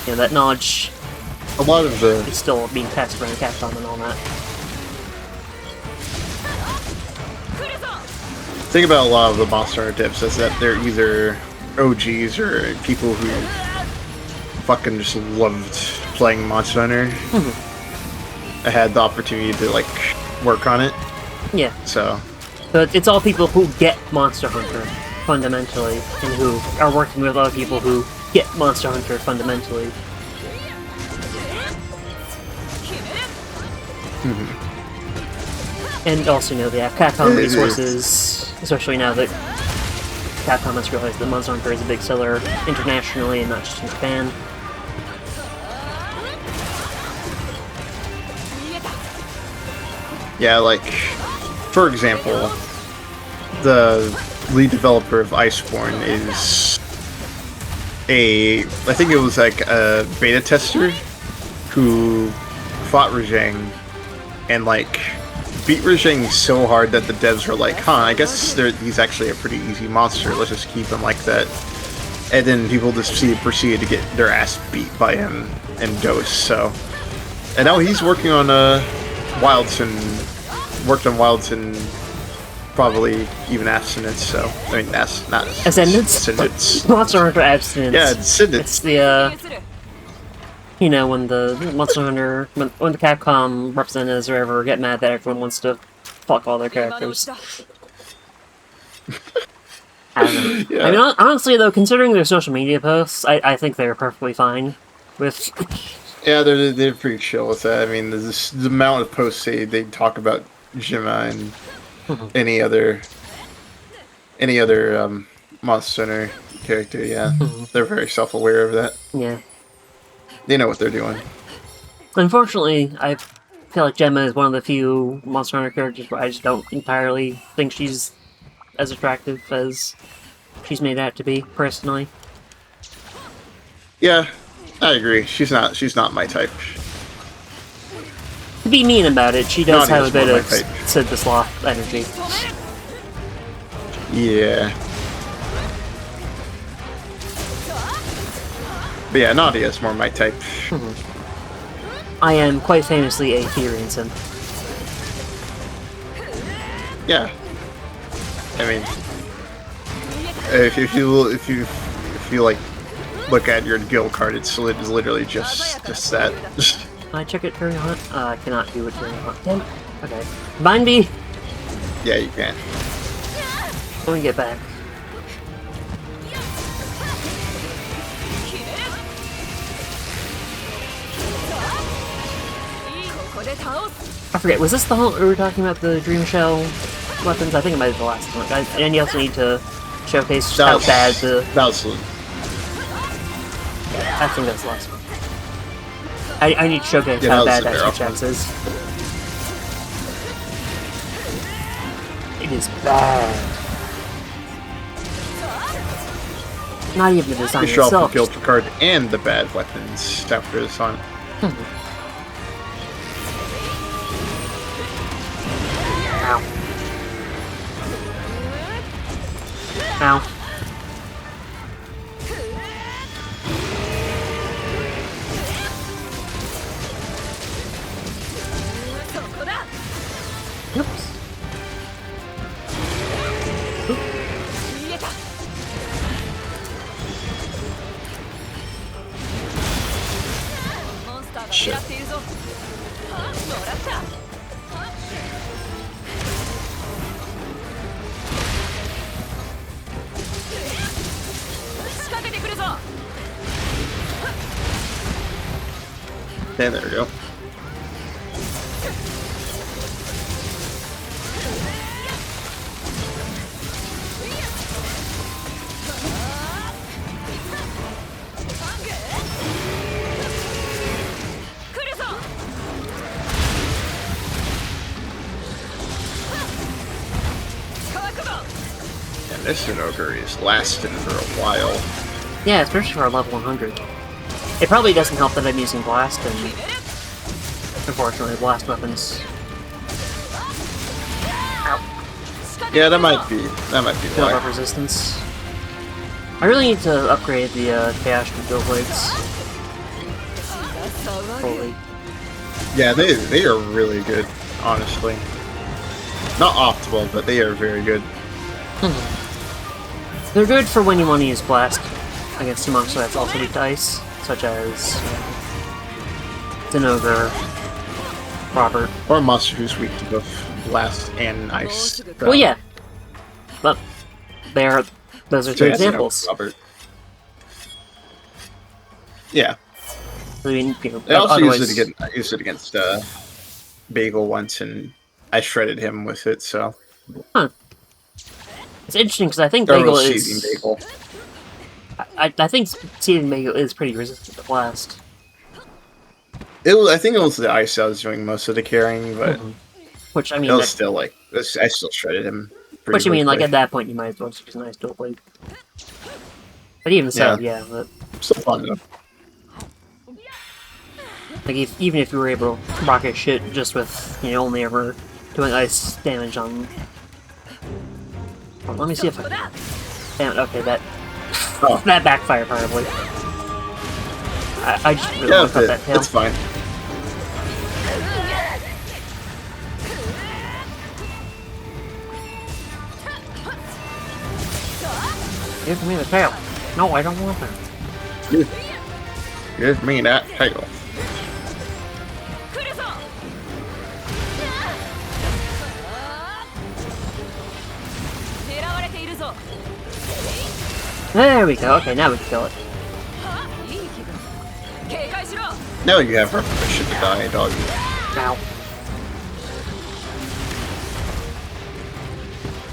You know, that knowledge... A lot of the It's still being passed around Capcom and all that. thing about a lot of the Monster Hunter devs is that they're either OGs or people who fucking just loved playing Monster Hunter. I had the opportunity to like work on it. Yeah. So But it's all people who get Monster Hunter fundamentally, and who are working with other people who get Monster Hunter fundamentally. And also, they have Capcom resources, especially now that Capcom has realized that Monster Hunter is a big seller internationally and not just in Japan. Yeah, like, for example, the lead developer of Iceborne is I think it was like a beta tester who fought Rajang and like beat Rajang so hard that the devs were like, I guess he's actually a pretty easy monster, let's just keep him like that. And then people just proceeded to get their ass beat by him and Ghost, so. And now he's working on worked on Wilds and probably even Abstinence, so. I mean, not Ascendance? Ascendance. Monster Hunter Abstinence. Yeah, Ascendance. It's the, when the Monster Hunter, when the Capcom representatives or ever get mad that everyone wants to fuck all their characters. I don't know. Yeah. I mean, honestly though, considering their social media posts, I think they're perfectly fine with... Yeah, they're pretty chill with that. I mean, the amount of posts they talk about Jima and any other Monster Hunter character, yeah. They're very self-aware of that. Yeah. They know what they're doing. Unfortunately, I feel like Gemma is one of the few Monster Hunter characters where I just don't entirely think she's as attractive as she's made out to be, personally. Yeah, I agree. She's not my type. To be mean about it, she does have a bit of more my type. Sid the Sloth energy. Yeah. But yeah, Nadia's more my type. I am quite famously a Therian Sim. Yeah. I mean, if you like look at your guild card, it's literally just that. Can I check it during hunt? I cannot do it during hunt. Damn it. Okay. Bind me! Yeah, you can. Let me get back. I forget, was this the hunt we were talking about, the Dream Shell weapons? I think it might be the last one. And you also need to showcase just how bad the... That was... I think that's the last one. I need to showcase how bad that Swaxe is. It is bad. Not even the design You show off itself. the guild card and the bad weapons after this hunt. Ow. Ow. Oops. Shit. Okay, there we go. And this Zinogre is lasting for a while. Yeah, especially for a level 100. It probably doesn't help that I'm using Blast, and unfortunately, Blast weapons. Ow. Yeah, that might be Build why. up resistance. I really need to upgrade the Chaos Build Blades. Fully. Yeah, they are really good, honestly. Not optimal, but they are very good. They're good for when you want to use Blast against a monster that's also weak to ice, such as Zinogre, Robert. Or a monster who's weak to both blast and ice. Well, yeah, but Those are two Yeah, examples. Robert. Yeah. I mean, you know, I also otherwise- used it against Bagel once, and I shredded him with it. So It's interesting because I think a real Bagel seething is. Bagel. I think Seething Bagel is pretty resistant to blast. I think it was the ice I was doing most of the carrying, but Which I mean, it was still like I still shredded him. pretty which I mean, like quickly. at that point, you might as well just use an ice dual blade. But even so, yeah, but Still fun though. like even if you were able to rocket shit just with only ever doing ice damage on. Well, let me see if I can. Damn it! Okay, that that backfired horribly. I just really want to cut that tail. It's fine. Give me the tail. No, I don't want that. Give me that tail. 来るぞ 狙われているぞ There we go. Okay, now we can kill it. いい気分警戒しろ Now you have permission to die, dog. Ow.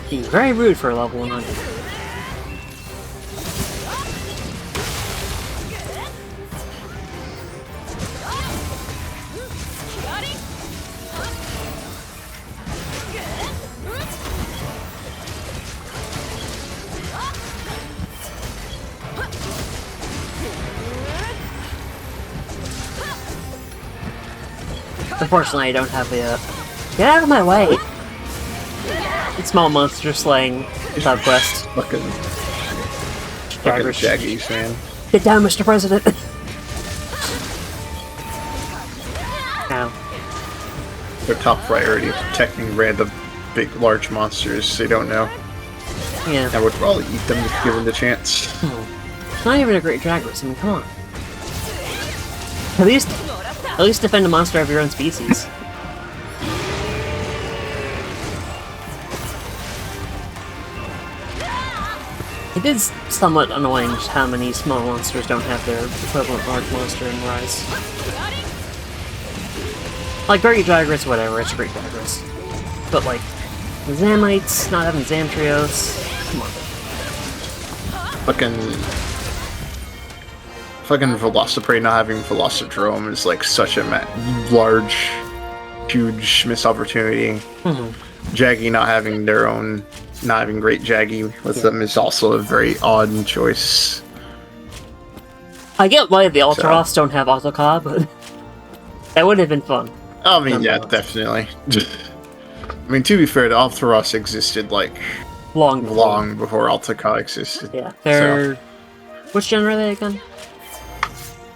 Being very rude for a level 100. Unfortunately, I don't have a. Get out of my way! Small monster slaying subquest. Fucking Daggers. Jaggies, man. Get down, Mr. President! Ow. Their top priority is protecting random, big, large monsters they don't know. Yeah. I would probably eat them if given the chance. It's not even a great drag race. I mean, come on. At least defend a monster of your own species. It is somewhat annoying just how many small monsters don't have their equivalent large monster in Rise. Like, Great Drag Race, whatever, it's a Great Drag Race. But, like, the Zamites not having Zamtrios, come on. Fucking Velociprey not having Velocidrome is like such a large, huge missed opportunity. Jaggy not having great Jaggy with them is also a very odd choice. I get why the Ultros don't have Autocar, but that would have been fun. I mean, yeah, definitely. I mean, to be fair, the Altaros existed like Long before Altaca existed. Yeah, they're... Which gen are they again?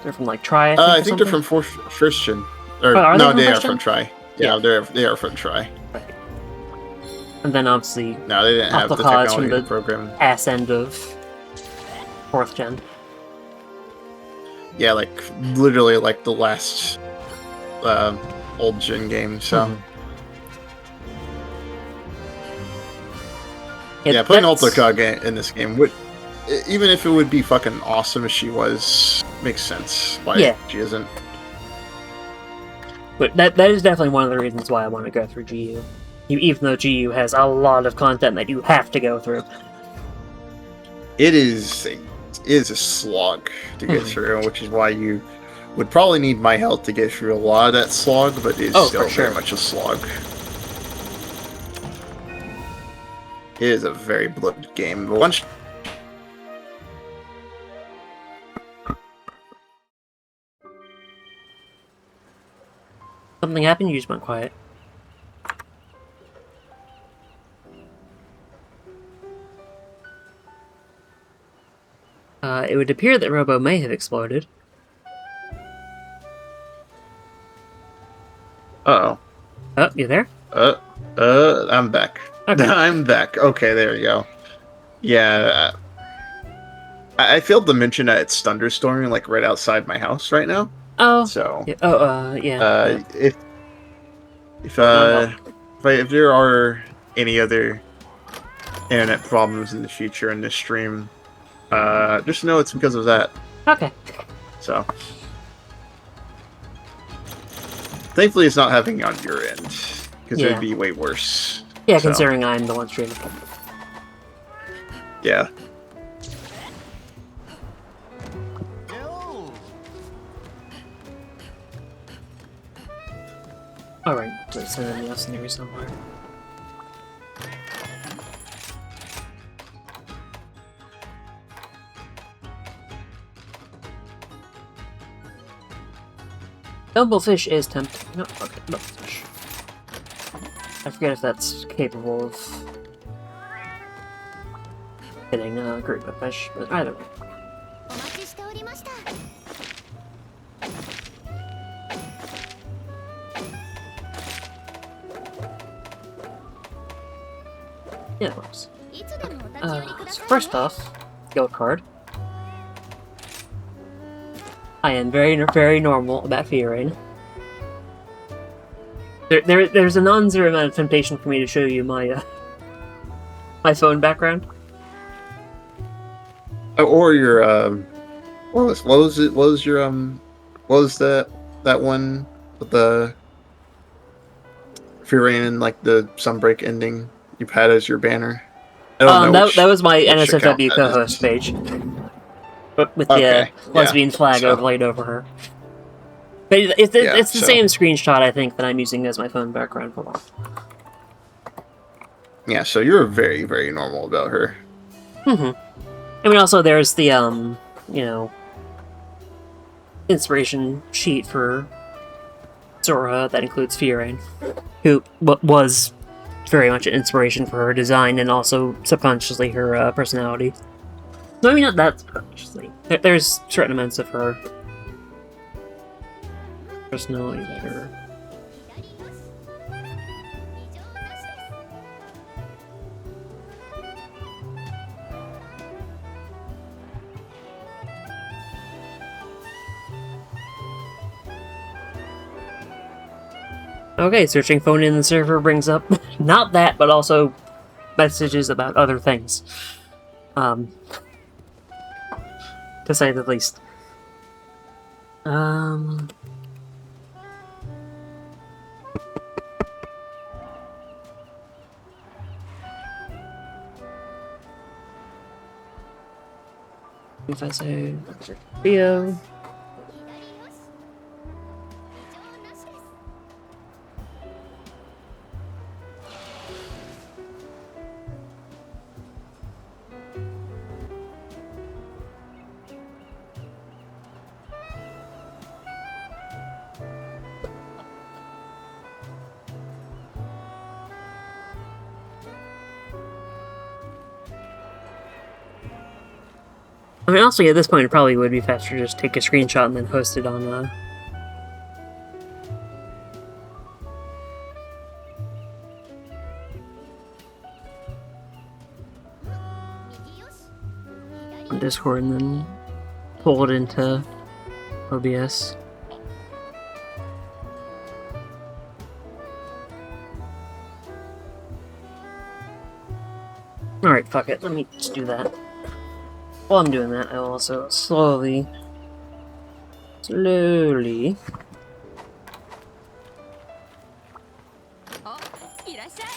They're from like Tri, I think they're from first gen. Or, are no, they they from are first gen? from Tri. Yeah, they are from Tri. And then obviously No, they didn't have the Autocar is from technology the program. ass end of 4th gen. Yeah, like literally like the last old gen game. So yeah, putting Ultaca in this game would, even if it would be fucking awesome as she was, makes sense why she isn't. But that is definitely one of the reasons why I want to go through GU. Even though GU has a lot of content that you have to go through. It is a slog to get through, which is why you would probably need my help to get through a lot of that slog, but it's still very much a slog. It is a very bloated game, but once Something happened, you just went quiet. It would appear that Robo may have exploded. Uh-oh. Oh, you there? I'm back. Okay. I'm back. Okay, there you go. Yeah, I failed to mention that it's thunderstorming like right outside my house right now. Oh. So. Yeah. Yeah. If there are any other internet problems in the future in this stream, just know it's because of that. Okay. So, thankfully, it's not happening on your end because Yeah. it'd be way worse. Yeah, So, considering I'm the one streaming. yeah. Alright, there's an enemy else in here somewhere. Bumblefish is tempting. No, okay, Bumblefish. I forget if that's capable of hitting a group of fish, but either way. お待ちしておりました。 Yeah, it works. いつでもお立ち寄りくだ So さい first off, guild card. I am very normal about fearing. There's a non-zero amount of temptation for me to show you my my phone background. Or your what was it? What was your what was that one with the Furion and like the Sunbreak ending you've had as your banner? I don't know That was my which account NSFW that co-host is. page, but with Okay, the lesbian flag so- overlaid over her. But it's the so- same screenshot I think that I'm using as my phone background for. Yeah, so you're very normal about her. I mean, also there's the you know, inspiration sheet for Zora that includes Fiorine, who was very much an inspiration for her design and also subconsciously her personality. So I mean, not that subconsciously. There's certain amounts of her personality that are. 異常なしです。 Okay, searching phone in the server brings up not that, but also messages about other things. To say the least. If I say Theo. 左よし。異常なしです。 I mean, honestly, at this point, it probably would be faster to just take a screenshot and then post it on, on Discord and then pull it into OBS. Alright, fuck it. Let me just do that. While I'm doing that, I will also slowly... あ、いらっしゃい。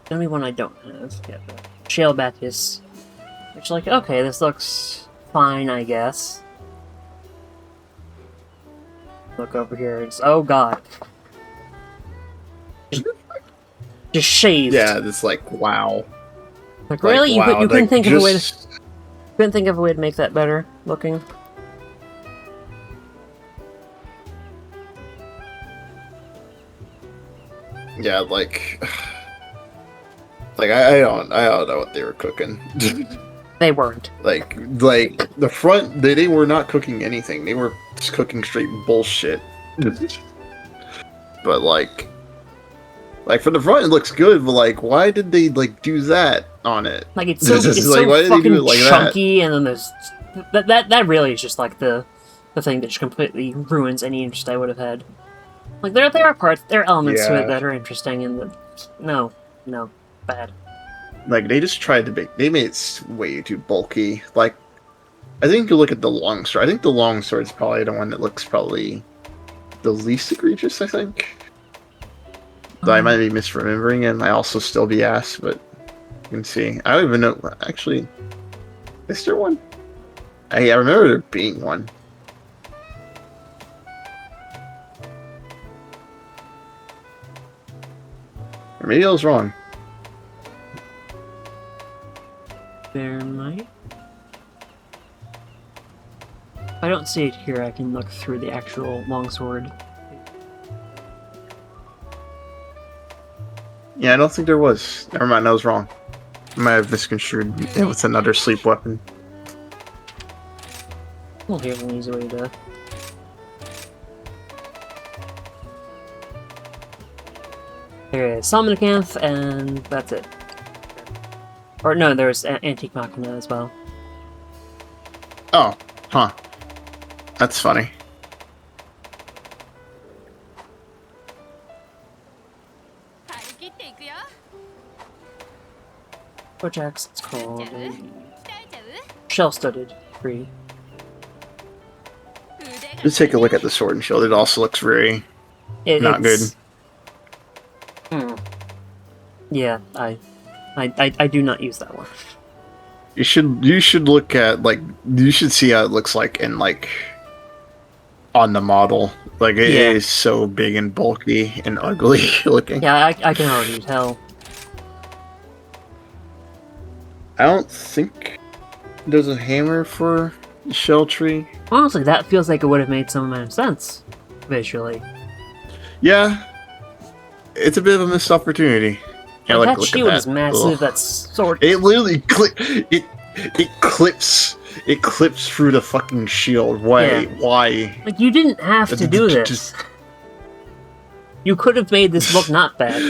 The only one I don't have. Yeah, Shale Baptist. Which, like, okay, this looks fine, I guess. Look over here. It's, oh god. Just shaved. Yeah, it's like wow. Like, really? Like, wow, you couldn't like, think of a way to just- couldn't think of a way to make that better looking? Yeah, like I don't know what they were cooking. They weren't. like the front they were not cooking anything. They were just cooking straight bullshit. But like for the front it looks good, but like why did they like do that on it. Like it's so It's just it's like, so why did they do fucking it like that? chunky, and then there's that really is just like the thing that just completely ruins any interest I would have had. Like there are parts, there are elements to Yeah. it that are interesting, and no, bad. Like they just tried to make, they made it way too bulky. Like I think you look at the longsword. I think the longsword is probably the one that looks probably the least egregious. I think. Though I might be misremembering it, and I also still be asked, but you can see. I don't even know. Actually, is there one? I remember there being one. Or maybe I was wrong. There might. If I don't see it here, I can look through the actual longsword. Yeah, I don't think there was. Never mind, I was wrong. I might have misconstrued it with another sleep weapon. Well, here's an easy way to. There is Salmonicanth, and that's it. Or no, there's Antique Machina as well. Oh, huh. That's funny. Which axe it's called? Shell-studded tree. Just take a look at the sword and shield. It also looks very not good. Yeah, I do not use that one. You should look at, like, you should see how it looks like in, like, on the model. Like it is so big and bulky and ugly looking. Yeah, I can already tell. I don't think there's a hammer for the shell tree. Honestly, that feels like it would have made some amount of sense visually. Yeah, it's a bit of a missed opportunity. Yeah, Like, like, that look shield at is that. massive. Ugh. That's sword. It literally it clips through the fucking shield. Why? Yeah. Why? Like, you didn't have to do this. You could have made this look not bad.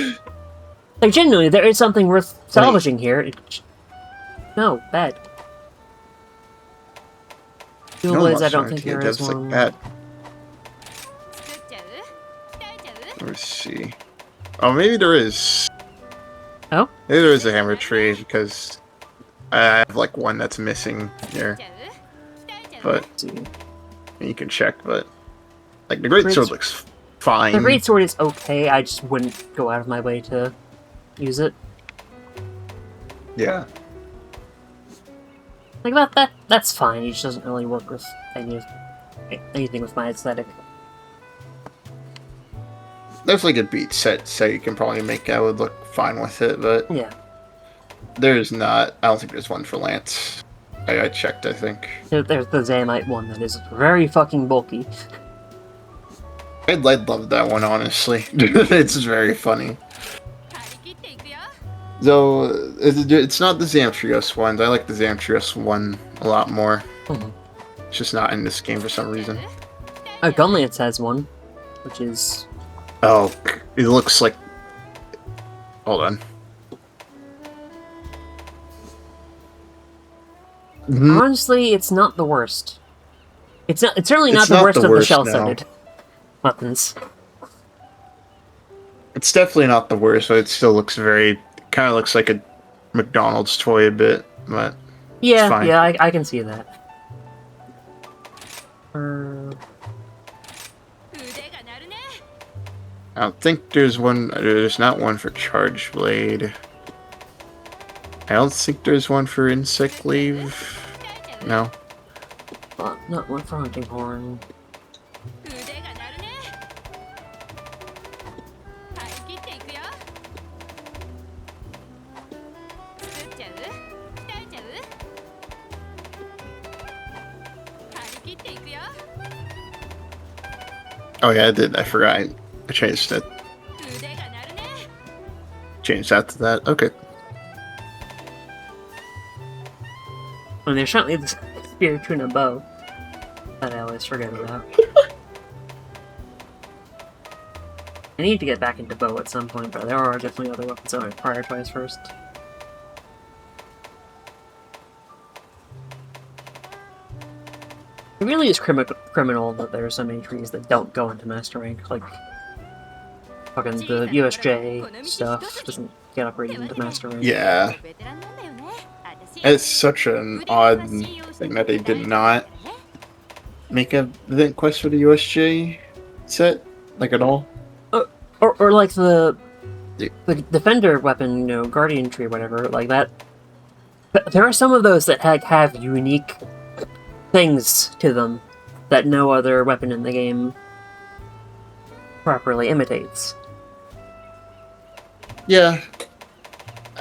Like, genuinely, there is something worth salvaging here. No, bad. Fuel blades, I don't think there is that's one. like that. Let's see. Oh, maybe there is. Oh? Maybe there is a hammer tree because I have like one that's missing here. But Let's see. you can check. But like the great sword looks fine. The greatsword is okay. I just wouldn't go out of my way to use it. Yeah. Like that's fine. It just doesn't really work with anything with my aesthetic. Definitely good beat set, so you can probably make. I would look fine with it, but Yeah. there's not. I don't think there's one for Lance. I checked. I think There's the Zamite one that is very fucking bulky. I'd love that one honestly. It's very funny. Though it's not the Zamtrios one. I like the Zamtrios one a lot more. Mhm. It's just not in this game for some reason. Gunlance has one, which is Oh, it looks like. Hold on. honestly, it's not the worst. It's certainly not It's the not worst the of the worst, shell-studded weapons. It's definitely not the worst, but it still looks very. Kind of looks like a McDonald's toy a bit, but Yeah, it's fine. yeah, I can see that. I don't think there's one. There's not one for Charge Blade. I don't think there's one for Insect Glaive. No. Not one for Hunting Horn. Oh yeah, I did. I forgot. I changed it. Changed that to that. Okay. I mean, there's certainly the spear between a bow that I always forget about. I need to get back into bow at some point, but there are definitely other weapons I might prioritize first. It really is criminal that there are so many trees that don't go into Master Rank. Like, fucking the USJ stuff doesn't get upgraded into Master Rank. Yeah, it's such an odd thing that they did not make a event quest for the USJ set, like at all. Or like the Yeah. defender weapon, you know, guardian tree, whatever, like that. There are some of those that have unique things to them that no other weapon in the game properly imitates. Yeah,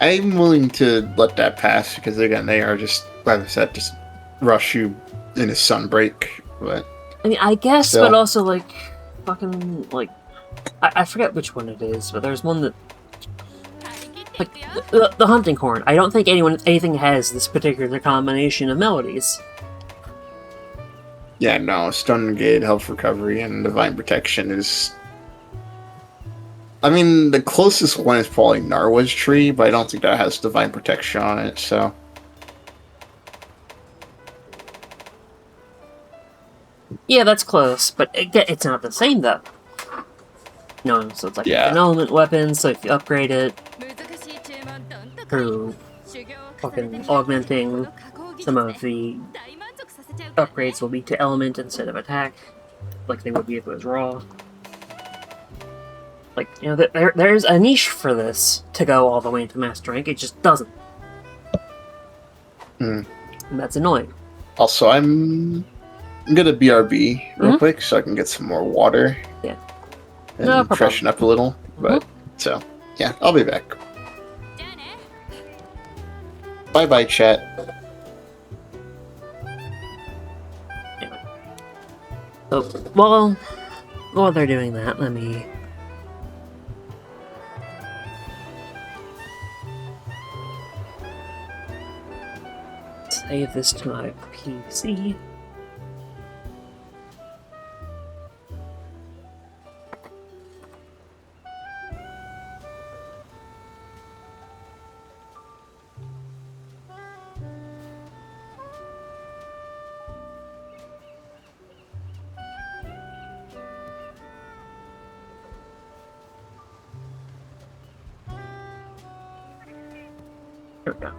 I'm willing to let that pass because again, they are just, like I said, just rush you in a sunbreak. But I mean, I guess, Still. but also like fucking like I forget which one it is, but there's one that like the hunting horn. I don't think anything has this particular combination of melodies. yeah, no, stun negate, health recovery, and divine protection is. I mean, the closest one is probably Narwa's tree, but I don't think that has divine protection on it. So Yeah, that's close, but it's not the same though. No, so it's like Yeah. an element weapon. So if you upgrade it through fucking augmenting some of the upgrades, will be to element instead of attack, like they would be if it was raw. Like, you know, there's a niche for this to go all the way into Master Rank. It just doesn't. Hmm. And that's annoying. also, I'm gonna BRB real quick so I can get some more water. Yeah. And No problem. freshen up a little. But so yeah, I'll be back. Bye bye, chat. So, while they're doing that, let me... save this to my PC. Here we go.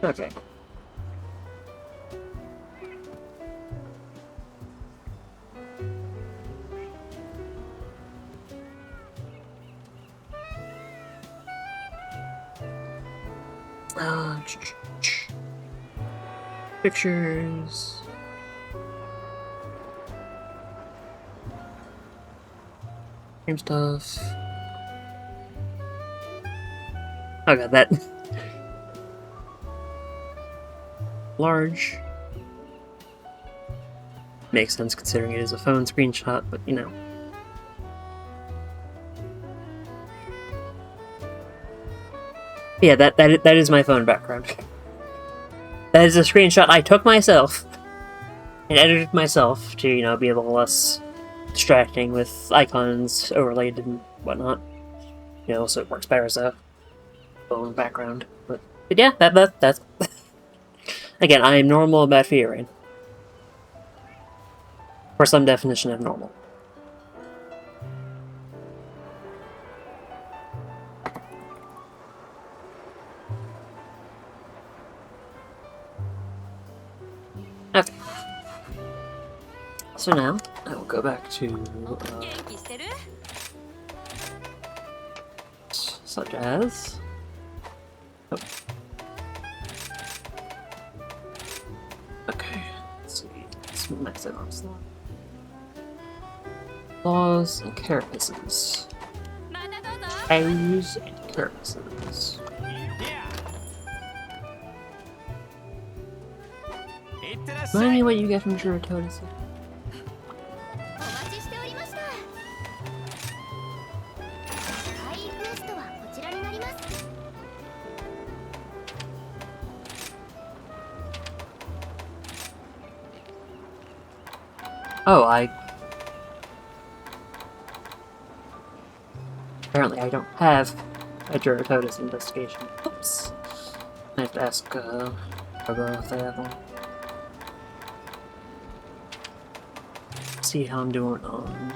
Okay. Pictures. Game stuff. Oh god, that large makes sense considering it is a phone screenshot, but you know. Yeah, that is my phone background. That is a screenshot I took myself and edited myself to, you know, be a little less distracting with icons overlaid and whatnot. You know, so it works better as a phone background. But yeah, that's again, I am normal about fearing. For some definition of normal. Okay. So now, I will go back to, such as... Oh. Okay, let's see, let's max it on slot. Claws and carapaces. Toes and carapaces. Remind me what you get from Heroponrobo. お待ちしておりました会議クエストはこちらになります Oh, apparently I don't have a Heroponrobo investigation. Oops. I have to ask, Robo if they have one. Let's see how I'm doing on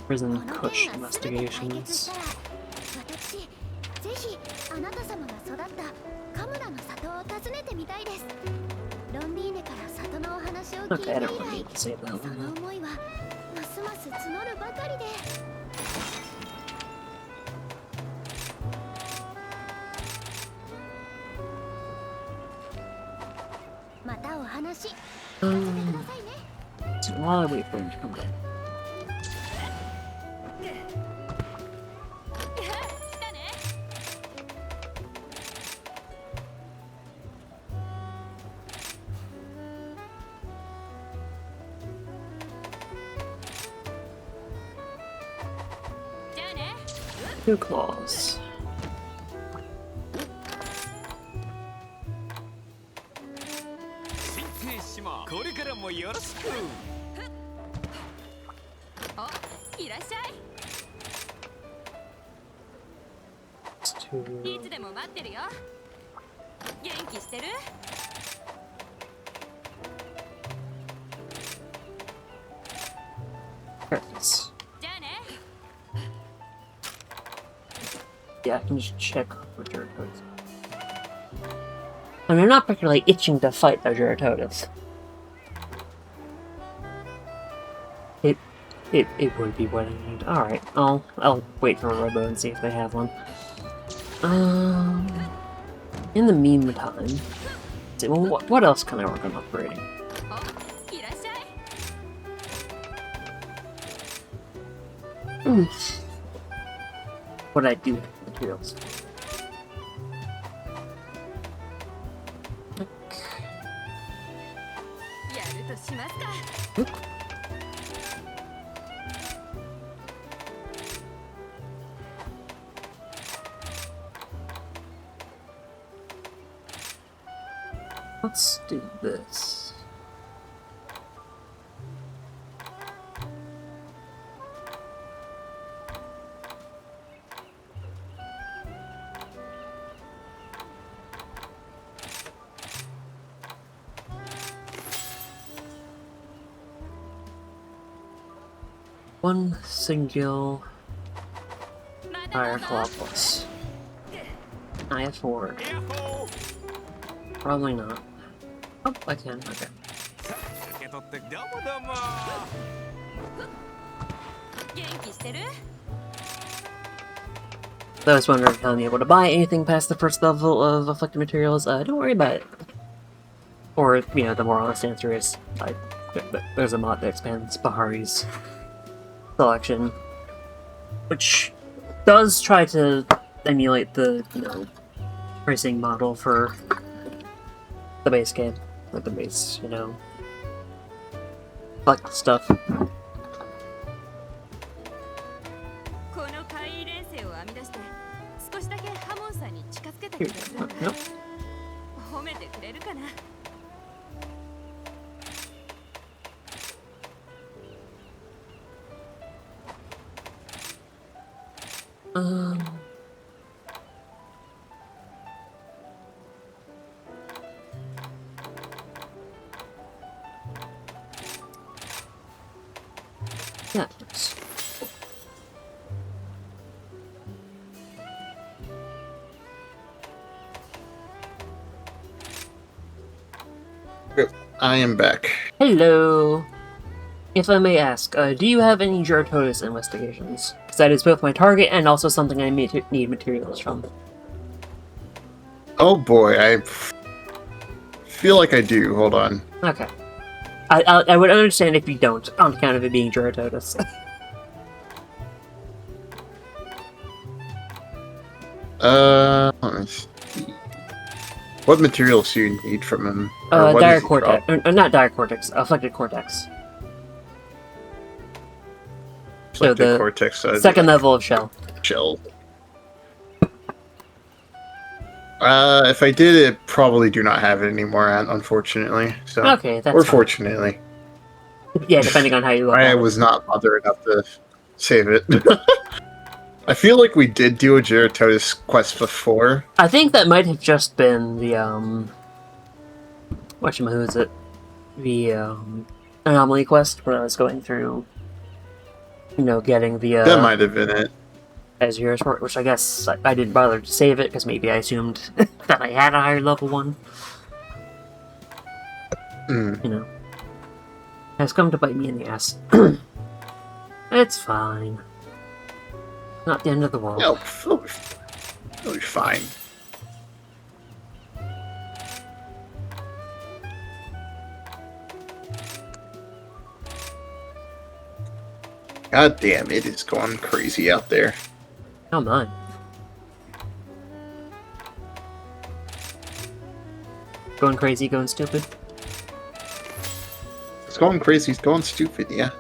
prison この Kush 件が全て解決し investigations. たら私ぜひあなた様が育ったカムラの里を訪ねてみたいです。ロンリーネから里のお話を聞い Okay, て I 以 don't really 来 need to save that そ one. の though. 思いはますます募るばかりで。またお話聞かせてくださいね。 So while I wait for him to come back. 来たね。じゃあね。 Two claws. 新亭主もこれからもよろしく。お、いらっしゃ Let's い。い do つでも待ってるよ。元気してる？ carrots. じゃあね。 Yeah, I can just check for Gerotodes. I mean, I'm not particularly itching to fight a Gerotodes. It would be what I need. Alright, I'll wait for a Robo and see if they have one. In the meantime, let's see, well, what else can I work on upgrading? お、いらっしゃい。 What I do with materials. Okay. やるとしますか。 Let's do this. One single まだ fire どう claw ぞ。 plus. I afford. ヤッホー。 Probably not. Oh, I can. Okay. さあ受け取ってどうもどうも。元気してる？ I was wondering if I'm able to buy anything past the first level of afflicted materials. Don't worry about it. Or, you know, the more honest answer is, there's a mod that expands Bahari's selection, which does try to emulate the, you know, pricing model for the base game, like the base, you know, like stuff. この怪異連星を編み出して少しだけハモンさんに近づけて Here み you た go. ら Nope. 褒めてくれるかな。 Um. Yeah. It's... I am back. Hello. If I may ask, do you have any Gerotodes investigations? Because that is both my target and also something I need materials from. Oh boy, I feel like I do. Hold on. Okay. I would understand if you don't, on account of it being Gerotodes. Let me see. What materials do you need from him? Or what Dire does he Cortex. drop? Not Dire Cortex, Afflicted Cortex. So Selected the cortex second level of shell. shell. If I did it, probably do not have it anymore, unfortunately. So, Okay, that's or fine. fortunately, Yeah, depending on how you look I at it. was not bothered enough to save it. I feel like we did do a Gerotodes quest before. I think that might have just been the, whatchamahoo's it? the anomaly quest when I was going through, getting the That might have been it. as yours, which I guess I didn't bother to save it because maybe I assumed that I had a higher level one. Mm. Has come to bite me in the ass. It's fine. Not the end of the world. No, it'll be fine. God damn, it is going crazy out there. Oh my. Going crazy, going stupid. It's going crazy, it's going stupid, yeah.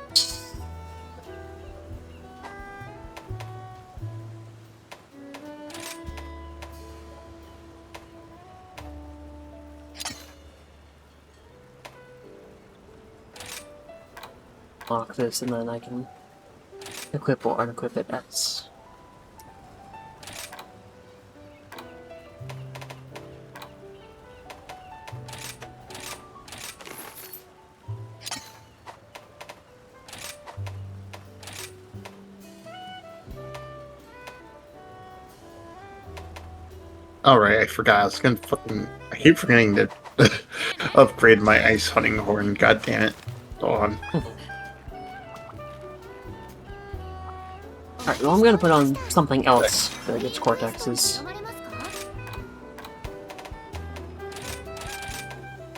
Lock this and then I can equip or unequip it. That's... Alright, I forgot. I was gonna I keep forgetting to upgrade my ice hunting horn. God damn it. Hold on. Alright, well I'm gonna put on something else that gets cortexes. 広まれますか？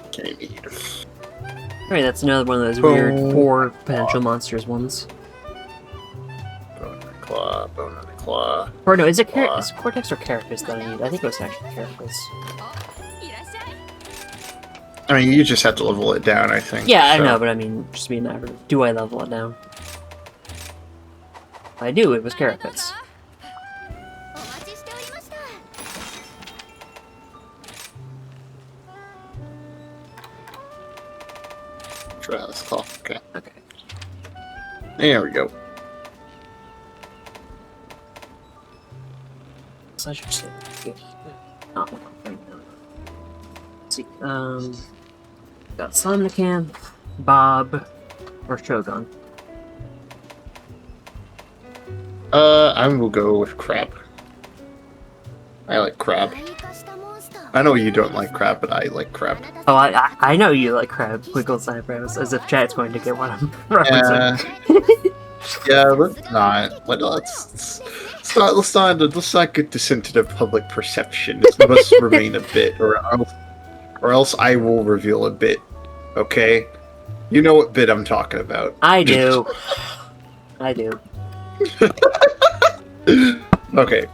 Okay, need. Alright, that's another one of those weird 4 potential monsters ones. Bone and claw, bone and claw. Or no, is it cortex or carapace that I need? I think it was actually carapace. いらっしゃい。 I mean, you just have to level it down, I think. Yeah, I so- know, but I mean, just be a matter of, do I level it down? I do, it was carapace. お待ちしておりました。 Try this claw. Okay. Okay. There we go. So I should say, not one right now. Let's see, got Somnican, Bob, or Shogun. I will go with crab. I like crab. 退化したモンスターを I know you don't like crab, but I like crab. Oh, I know you like crab, Wiggles eyebrows, as if Chad's going to get what I'm referencing. Yeah, let's not. Let's not get this into the public perception. This must remain a bit, or else I will reveal a bit. Okay, you know what bit I'm talking about. I do. I do. Okay.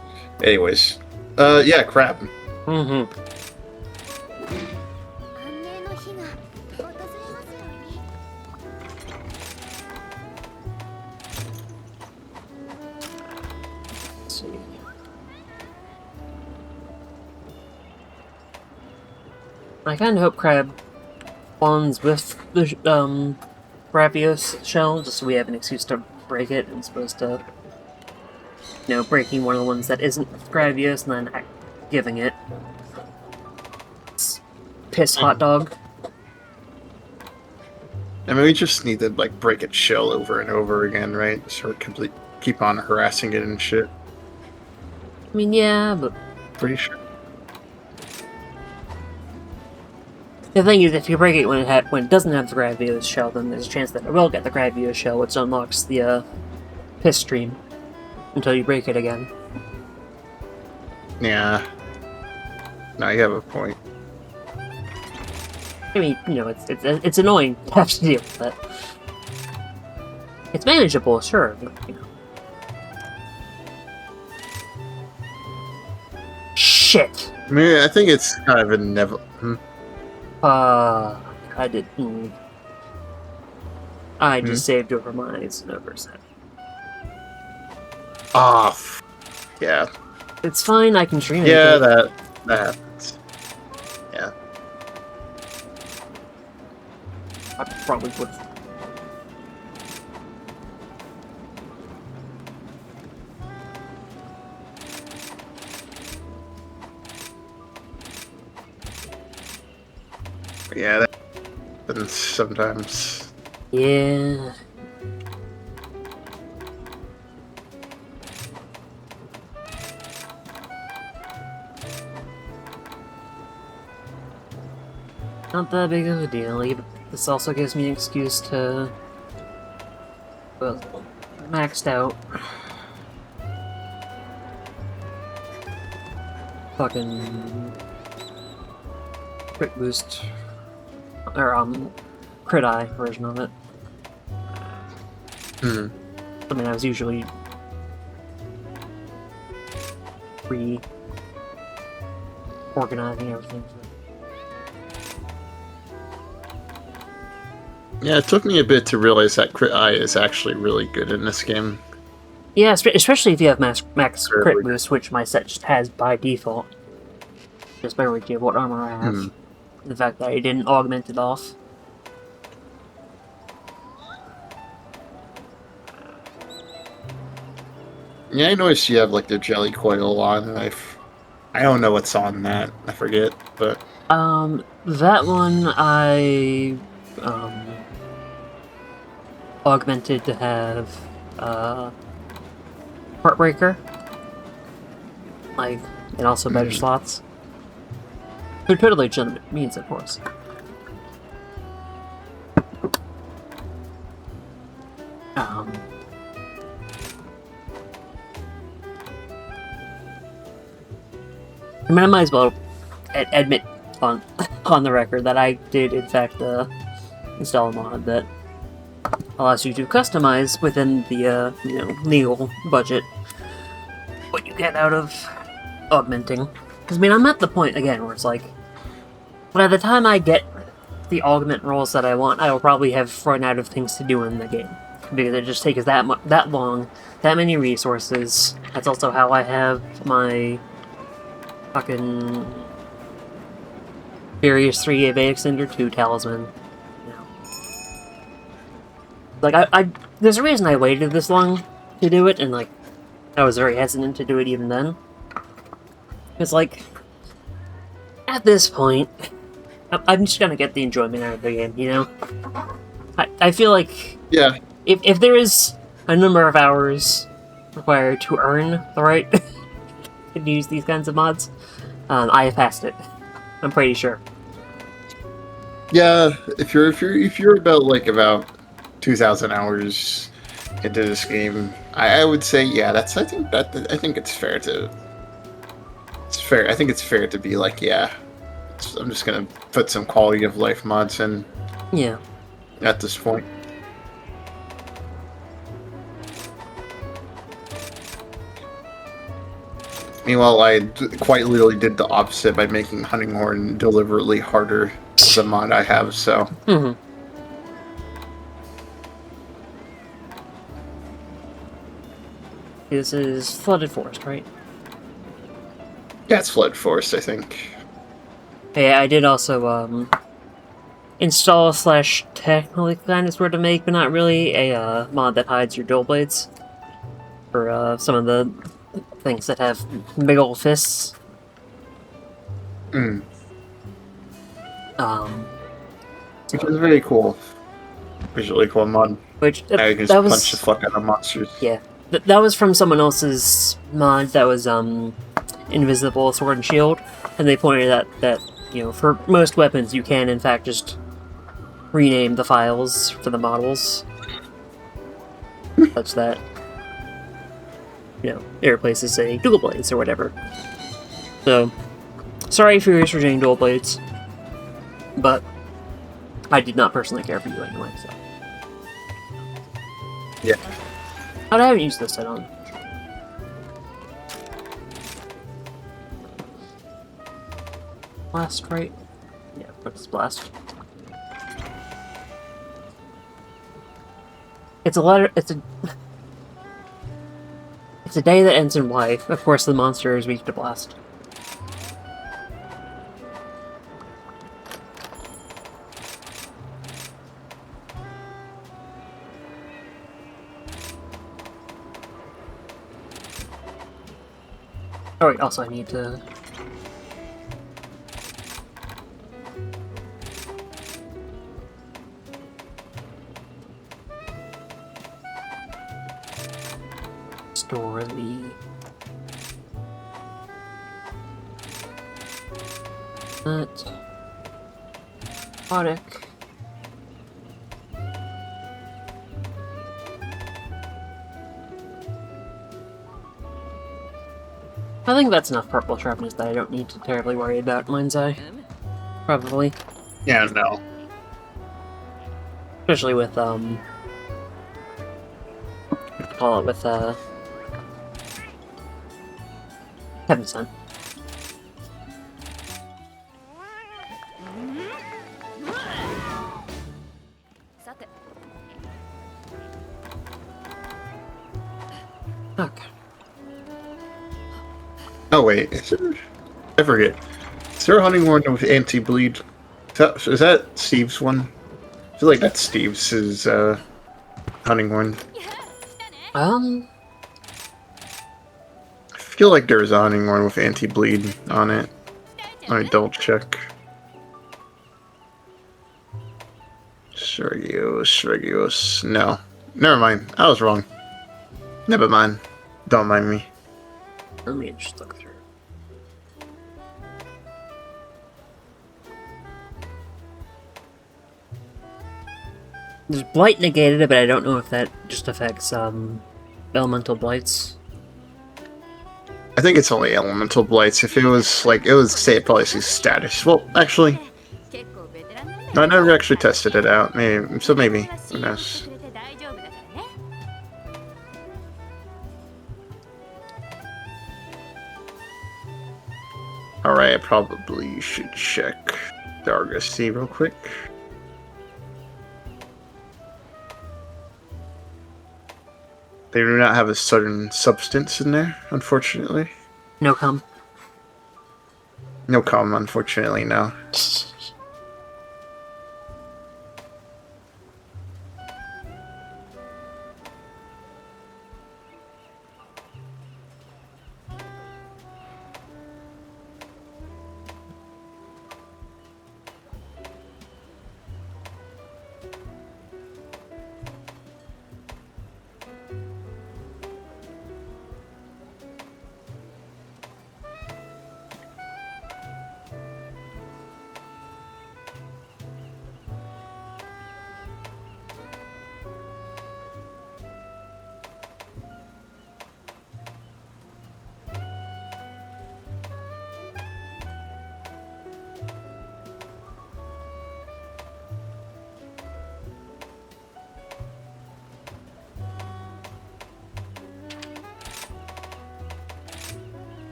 Anyways, yeah, crab. Mm-hmm. 安寧の日が訪れますように。 Let's see. I kind of hope crab spawns with the Bravios shell, just so we have an excuse to break it, as opposed to, breaking one of the ones that isn't Bravios and then giving it. It's piss hot dog. I mean, we just need to like break its shell over and over again, right? So we keep on harassing it and shit. I mean, yeah, but Pretty sure. the thing is, if you break it when it doesn't have the Gravios shell, then there's a chance that it will get the Gravios shell, which unlocks the piss stream until you break it again. Yeah. No, you have a point. I mean, it's annoying to have to deal with that. It's manageable, sure, but, Shit! I mean, I think it's kind of inevitable. I did. I just saved over my Snowverse. Yeah. It's fine, I can stream it. Yeah, that happens. Yeah. I probably would. Yeah, happens sometimes. Yeah. Not that big of a deal. This also gives me an excuse to... Well, maxed out. Fucking... Crit boost. Or, crit eye version of it. Hmm. I mean, I was usually... organizing everything. Yeah, it took me a bit to realize that crit eye is actually really good in this game. Yeah, especially if you have max Really? crit boost, which my set just has by default. Just by virtue of what armor I have. The fact that I didn't augment it off. Yeah, I noticed you have like the jelly coil on, and I don't know what's on that. I forget, but That one I augmented to have Heartbreaker, like, and also better slots. For totally legitimate means, of course. I mean, I might as well admit on the record that I did, in fact, install a mod that allows you to customize within the legal budget what you get out of augmenting. Because I mean, I'm at the point again where it's like, by the time I get the augment rolls that I want, I will probably have run out of things to do in the game because it just takes that long, that many resources. That's also how I have my fucking Furious 3 Evade Extender 2 Talisman. Like, there's a reason I waited this long to do it, and, like, I was very hesitant to do it even then. It's like, at this point, I'm just gonna get the enjoyment out of the game, you know? I feel like... yeah. If there is a number of hours required to earn the right to use these kinds of mods, I have passed it. I'm pretty sure. Yeah, if you're about 2,000 hours into this game, I would say I think it's fair to. It's fair. I think it's fair to be like, yeah, I'm just gonna put some quality of life mods in. Yeah. At this point. Meanwhile, I quite literally did the opposite by making Hunting Horn deliberately harder as a mod I have, so... Mm-hmm. This is Flooded Forest, right? Yeah, it's Flood Forest, I think. Yeah, I did also, install / technically kind of sort of make, but not really, a mod that hides your dual blades. For, some of the things that have big old fists. Which is very cool. Visually cool mod. Which, I can just punch the fuck out of monsters. Yeah. That was from someone else's mod that was, Invisible Sword and Shield, and they pointed out that, you know, for most weapons you can, in fact, just rename the files for the models. Such that, you know, it replaces, say, dual blades or whatever. So, sorry if you're using dual blades, but I did not personally care for you anyway, so. Yeah. I haven't used this set on. Blast, right? Yeah, what's blast? It's a day that ends in Y. Of course, the monster is weak to blast. Oh wait, also I need to... store the... That... Aquatic... I think that's enough purple sharpness that I don't need to terribly worry about mind's eye. Probably. Yeah, no. Especially with, call it with, Heaven Sun. Okay. Oh wait, I forget. Is there a hunting one with anti-bleed? Is that Steve's one? I feel like that's Steve's hunting one. Um, I feel like there's a hunting one with anti-bleed on it. Let me double check. Sergios. No. Never mind. I was wrong. Never mind. Don't mind me. let me just look through. There's Blight negated, but I don't know if that just affects, elemental blights. I think it's only elemental blights. If it was like, it would say it probably sees status. Well, actually, I never actually tested it out. Maybe, so maybe. Who knows? Alright, I probably should check the Argosy real quick. They do not have a certain substance in there, unfortunately. No cum. No cum, unfortunately, no.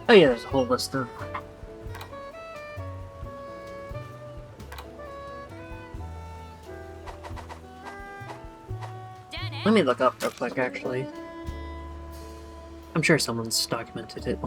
Oh yeah, there's a whole list of... Let me look up real quick, actually. I'm sure someone's documented it.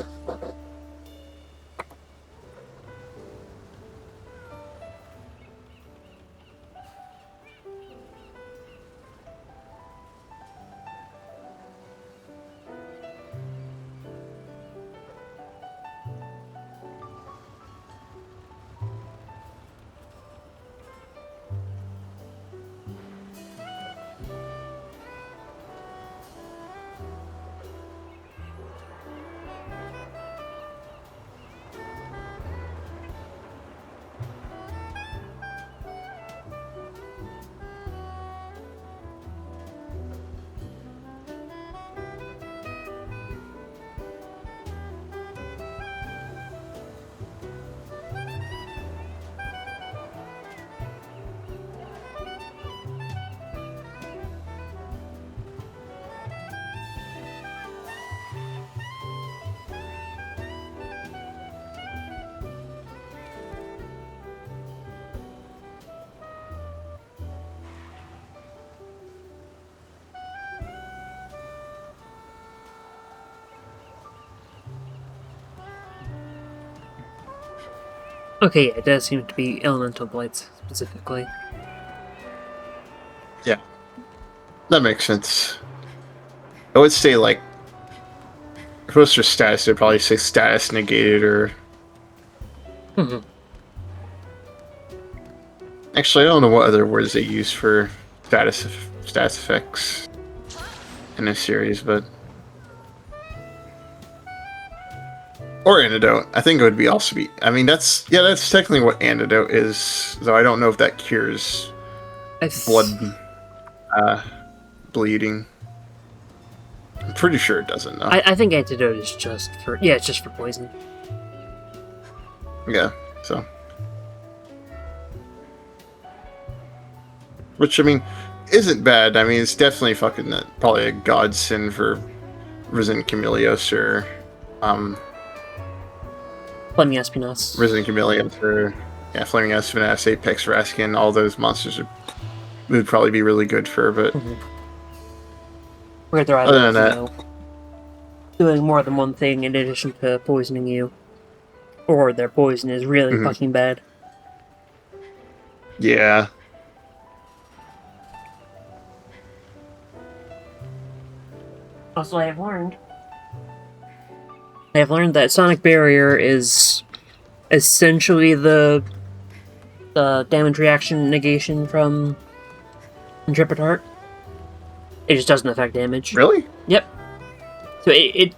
Okay, yeah, it does seem to be elemental blights, specifically. Yeah. That makes sense. I would say, like, if it was for status, they'd probably say status negated or... Actually, I don't know what other words they use for status effects in this series, but Or antidote. I think it would be also be. I mean, that's technically what antidote is. Though I don't know if that cures blood bleeding. I'm pretty sure it doesn't. Though. I think antidote is just for it's just for poison. Yeah. So. Which I mean, isn't bad. I mean, it's definitely fucking probably a godsend for Resident Camellios or Flaming Espinas. Resident Camellios or Flaming Espinas, Apex Raskin, all those monsters would probably be really good for, but Where they're other either than that, doing more than one thing in addition to poisoning you, or their poison is really fucking bad. yeah. Also, I have learned that Sonic Barrier is essentially the damage reaction negation from Intrepid Heart. It just doesn't affect damage. Really? Yep. So it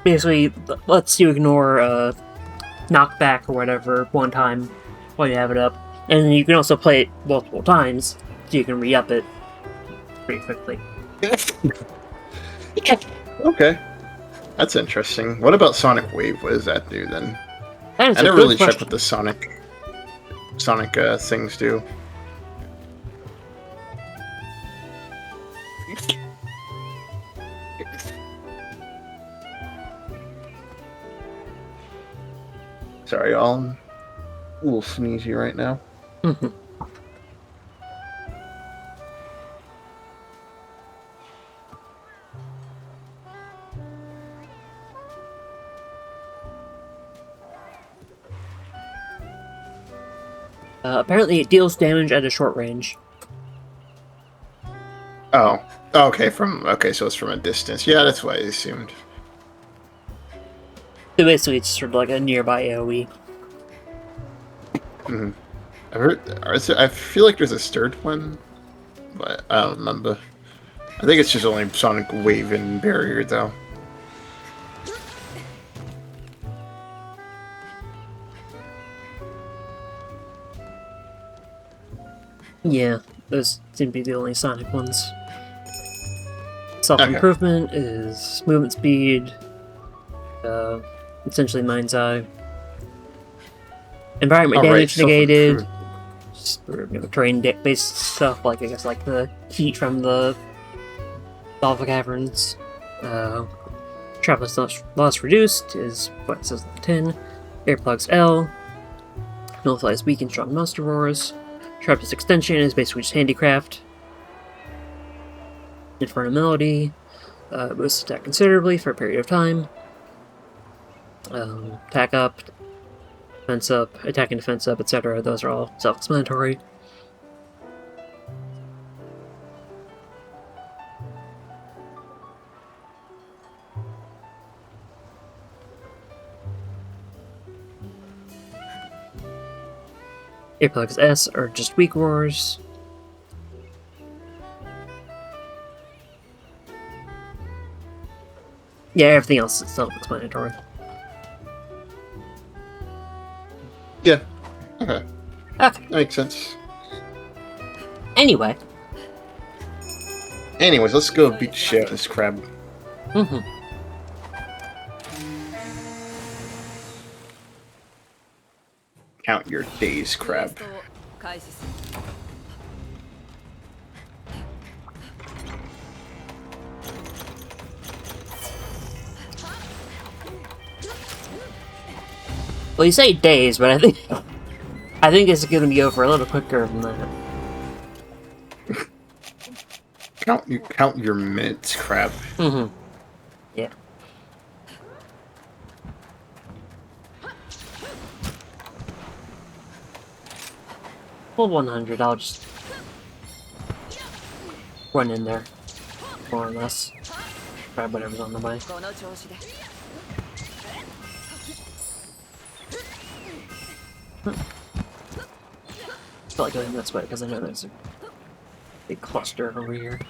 basically lets you ignore knockback or whatever one time while you have it up, and then you can also play it multiple times, so you can re-up it pretty quickly. Okay. That's interesting. What about Sonic Wave? What does that do then? That is I a never good really checked question. what the Sonic things do. Sorry, y'all. I'm a little sneezy right now. Apparently, it deals damage at a short range. Oh. Okay, so it's from a distance. Yeah, that's what I assumed. So basically, it's sort of like a nearby AoE. I've heard. I feel like there's a third one, but I don't remember. I think it's just only Sonic Wave and Barrier, though. Yeah, those seem to be the only Sonic ones. Self-improvement is movement speed, essentially Mind's Eye. Environment damage negated, just, terrain-based stuff, like I guess like the heat from the lava caverns. Travel loss reduced is what it says on the tin. Earplugs L. Nullifies weak and strong monster roars. Sharpness extension is basically just handicraft. Inferno Melody boosts attack considerably for a period of time. Attack up, defense up, attack and defense up, etc. Those are all self-explanatory. Earplugs S are just weak roars. Yeah, everything else is self-explanatory. Yeah. Okay. Okay. That makes sense. Anyway. Anyways, let's go beat the shit out of this crab. Count your days, crab. 開始する Well, you say days, but I think it's going to be over a little quicker than that. Count your minutes, crab. Yeah. Full 100, I'll just run in there, more or less. Grab whatever's on the way. この調子で I feel like going this way because I know there's a big cluster over here.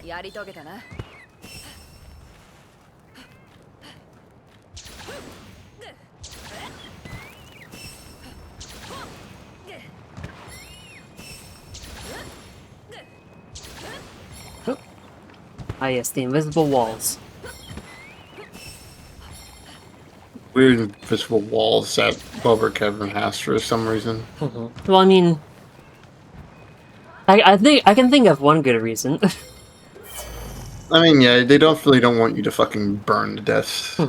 やり遂げたな。Ah, yes, the invisible walls. Weird invisible walls that Bubba Kevin has for some reason. Well, I mean, I think I can think of one good reason. I mean, yeah, they don't want you to fucking burn to death.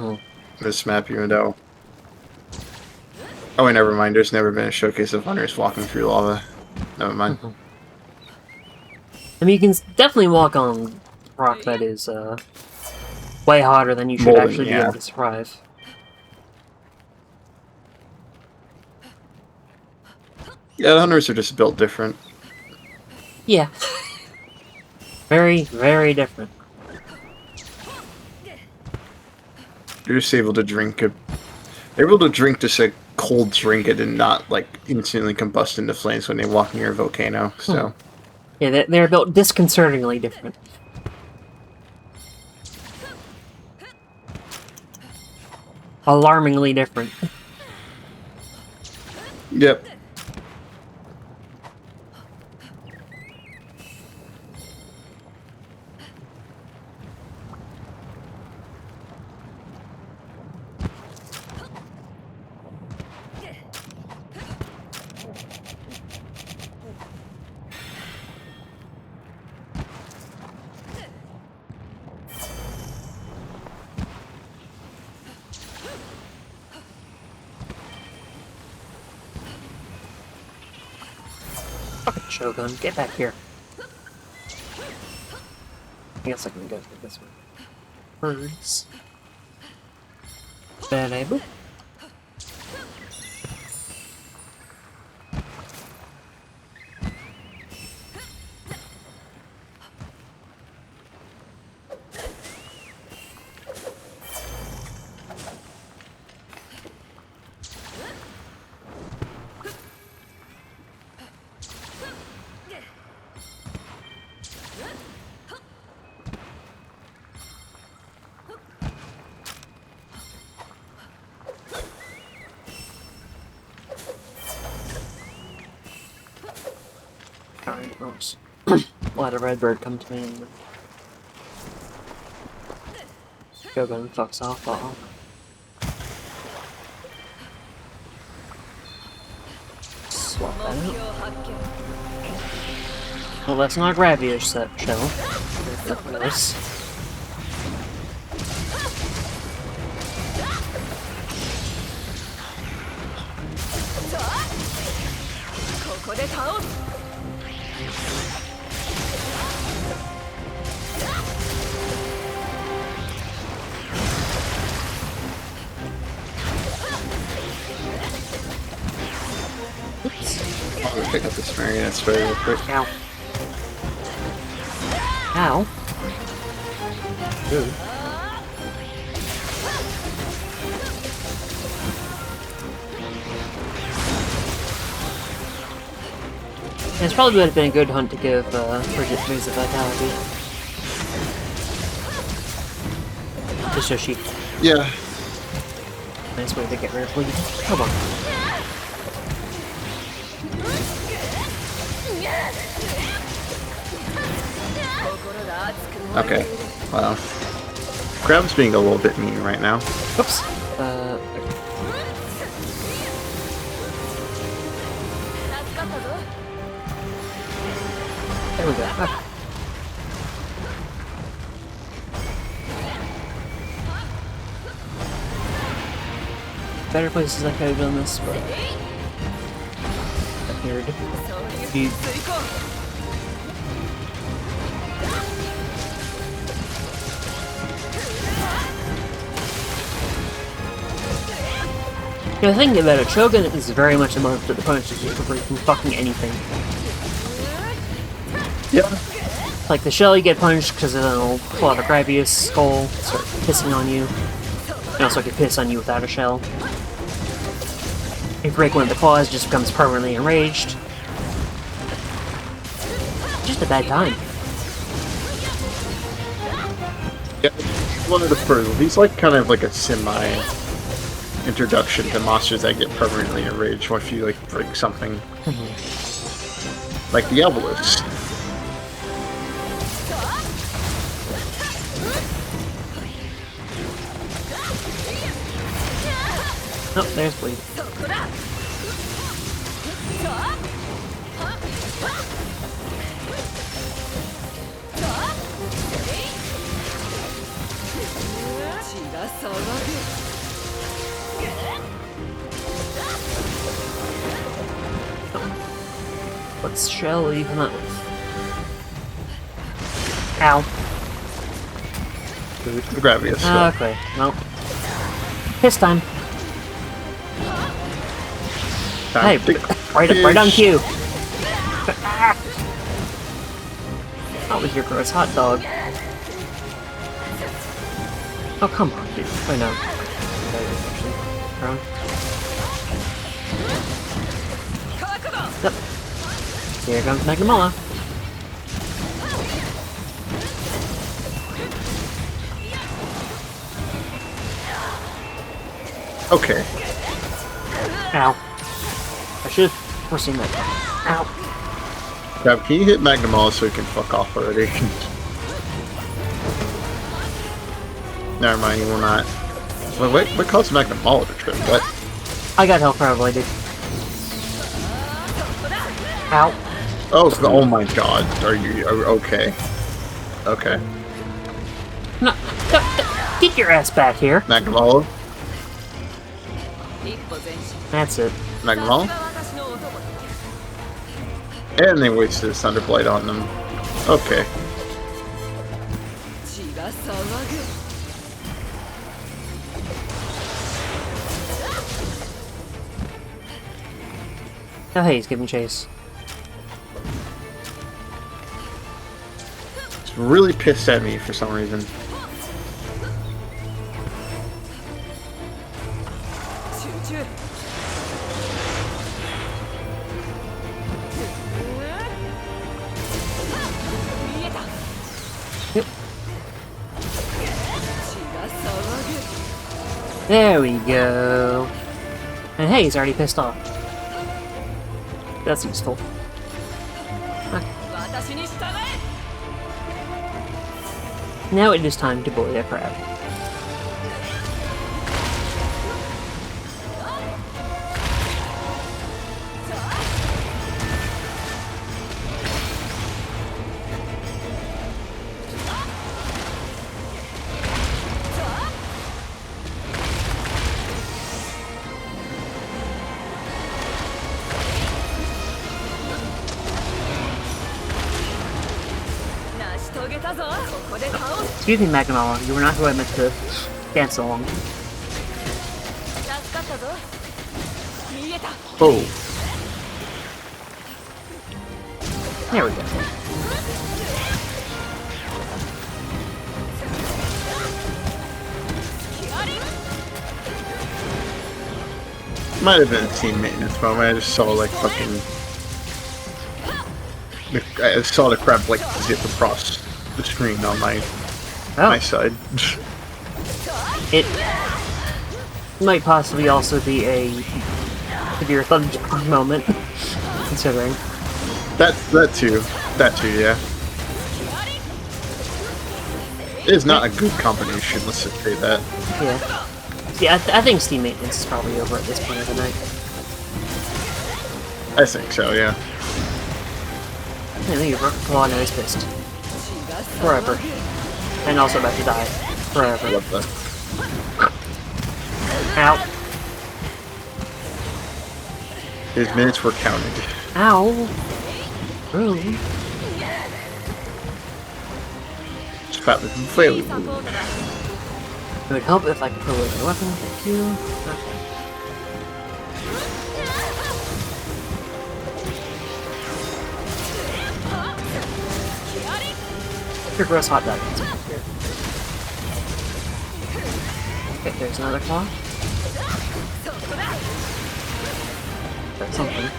This map, even though. Oh, wait, never mind. There's never been a showcase of hunters walking through lava. Never mind. I mean, you can definitely walk on rock that is way hotter than you should Molten, actually be yeah. able to survive. Yeah, the hunters are just built different. Yeah. Very, very different. You're just able to drink a. They're able to drink just a cold drink it and not like instantly combust into flames when they walk near a volcano. So. Yeah, they're built disconcertingly different. Alarmingly different. Yep. Fucking Shogun, get back here. I guess I can go through this one. Birds. Boop. Alright, oops. Let a red bird come to me and Shogun fucks off. Swap that out. Well, that's not a gravity shell. This. I'm gonna pick up this marionette spray real quick. Ow. Ow. Ooh. It's probably would have been a good hunt to give Bridget moves of vitality. Just so she. Yeah. Nice way to get rid of bleed. Come on. Okay. Wow. Crab's being a little bit mean right now. Oops. There we go. Ah. Better places I could have done this, but appeared to be. The thing about it, Shogun is very much a monster that punishes you for breaking fucking anything. Yeah. Like the shell, you get punished because it'll pull out a Gravius skull, start pissing on you. And also it can piss on you without a shell. If you break one of the claws, it just becomes permanently enraged. Just a bad time. Yeah, one of the first. He's like kind of like a semi introduction to monsters that get permanently enraged once you like break something. Like the Obelisk. Oh, there's bleed. What's Shelly come up with? Ow. The gravity is still. Okay, well. Piss time. Hey, right on cue. Not with your gross hot dog. Oh, come on, dude. Oh, no. Yep. Here comes Magnamola. Okay. Ow. I should have foreseen that. Ow. Crap, can you hit Magnamola so we can fuck off already? Never mind, you will not. Wait, what caused Magnamola to trip? What? I got health probably, dude. Ow. Oh my god. Are you okay? Okay. No, get your ass back here. Magnamola? That's it. Magnamola? And they wasted his Thunderblade on them. Okay. Oh, hey, he's giving chase. He's really pissed at me for some reason. Yep. There we go. And hey, he's already pissed off. That's useful. Okay. Now it is time to bully a crab. Excuse me, Magnamola, you were not who I meant to dance along. Oh. There we go. Might have been a team maintenance moment. I just saw like fucking. I saw the crab like zip across the screen on my side. It might possibly also be a severe thunder moment, considering. That too, yeah. It is not a good combination. Let's just say that. Yeah. Yeah, I think Steam Maintenance is probably over at this point of the night. I think so, yeah. I think Claw is pissed. Forever. And also about to die. Forever. Love that. Ow. His minutes were counted. Ow. Really? Just about the failure. It would help if I could put away my weapon. Thank you. Okay. Your gross hot dog is here. Okay, there's another claw. That's something.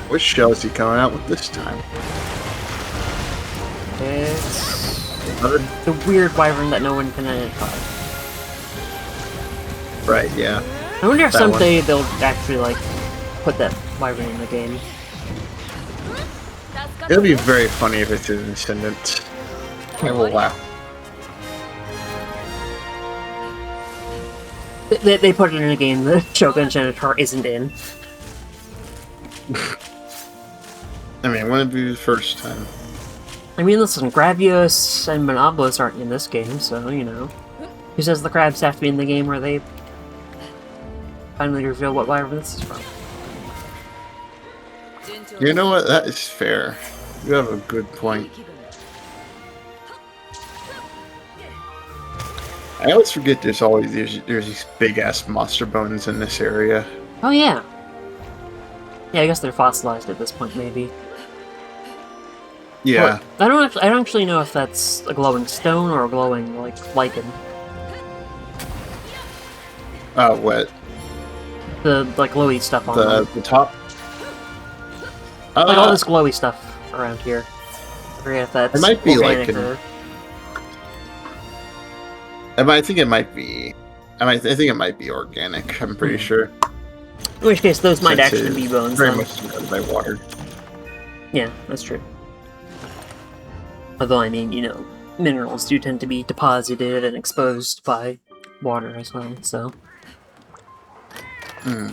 Which shell is he coming out with this time? It's the weird wyvern that no one can identify. Right, yeah. I wonder if That someday they'll actually, like, put that wyvern in the game. It'll be very funny if it's his descendant. I will laugh. They put it in a game that Shogun Genitor isn't in. I mean, wouldn't be the first time. I mean, listen, Gravios and Monoblos aren't in this game, so, you know. Who says the crabs have to be in the game where they finally reveal what wyvern this is from? You know what? That is fair. You have a good point. I always forget there's these big ass monster bones in this area. Oh, yeah. Yeah, I guess they're fossilized at this point, maybe. Yeah. Or, I don't actually know if that's a glowing stone or a glowing, like, lichen. What? The, like, glowy stuff on them. The top? Like, all this glowy stuff around here. I forget if that's it might be organic like or... I think it might be. I think it might be organic. I'm pretty sure. In which case, those might Since actually be bones, very then. much surrounded by water. Yeah, that's true. Although, I mean, you know, minerals do tend to be deposited and exposed by water as well, so... Hmm.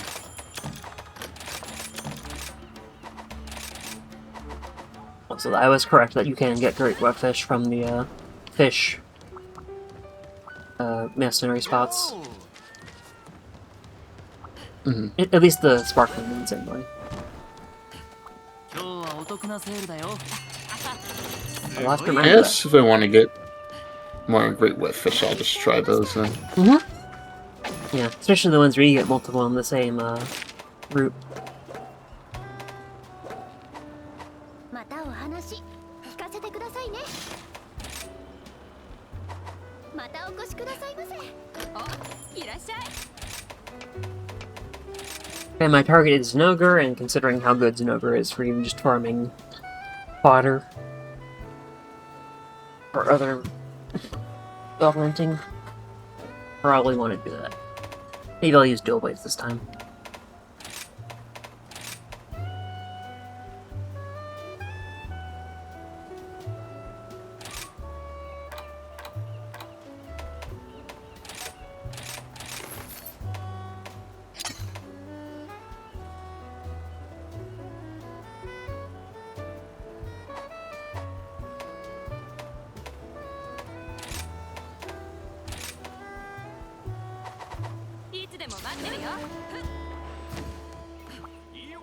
Also, I was correct that you can get great wetfish from the, fish... mercenary spots. Mm-hmm. At least the sparkling ones, anyway. I'll have to I remember guess if I want to get more great wetfish, I'll just try those then. that. Yeah, especially the ones where you get multiple on the same, route. またお話聞かせてくださいね。またお越しくださいませ。いらっしゃい。 And my target is Zenogre, and considering how good Zenogre is for even just farming fodder or other augmenting, probably want to do that. Maybe I'll use dual blades this time.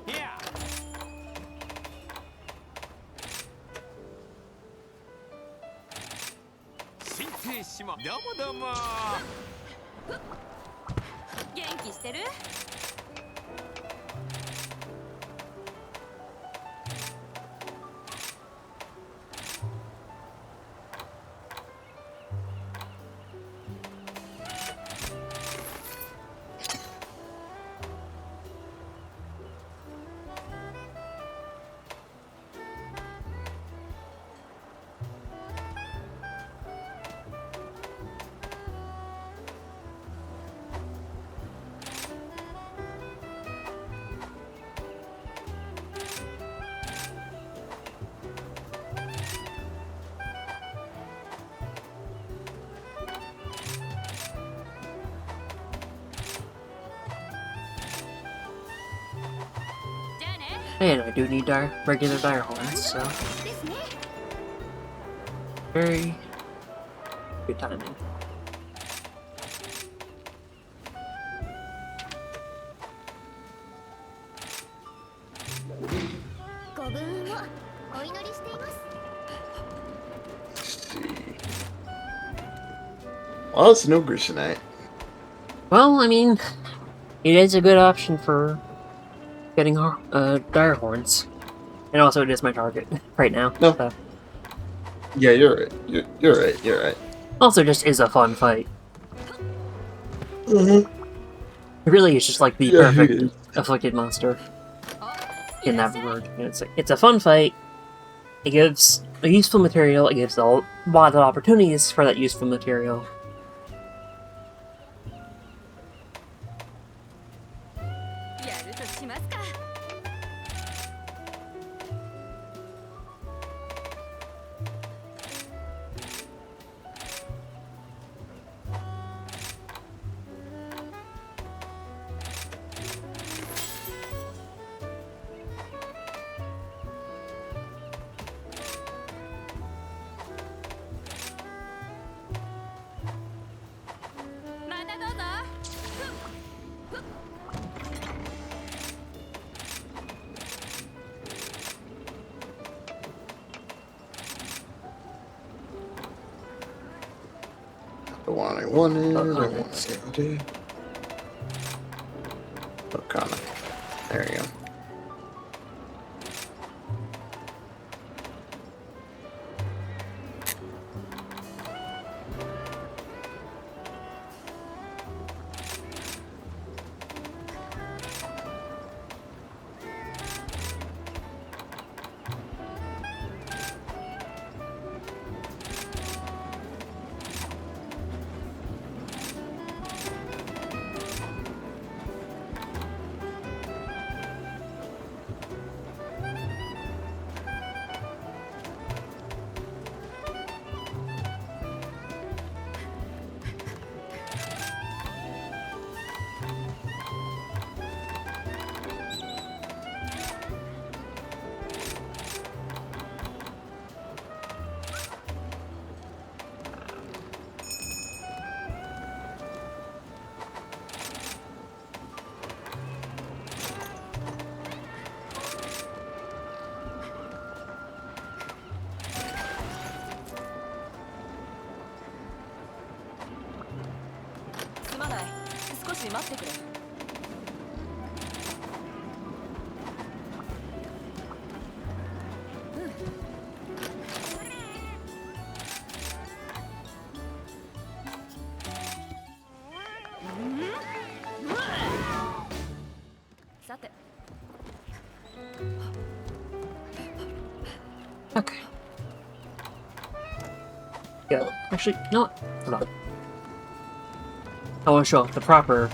Yeah. 申請しまどうもどうも元気してる？And I do need regular dire horns, so ですね。 very good timing. ご分をお祈りしています。 Let's see. Well, it's no grease tonight. Well, I mean, it is a good option for getting dire horns. And also it is my target right now. No. So. Yeah, you're right. You're right. You're right. Also just is a fun fight. It really is just like the Yeah, he perfect is. afflicted monster in that regard. It's a fun fight. It gives a useful material, it gives a lot of opportunities for that useful material. やるとしますか。またどうぞ。 The one I wanted. I want to Okana. There you go. Okay. Yeah, actually, no. Hold on. I want to show off the proper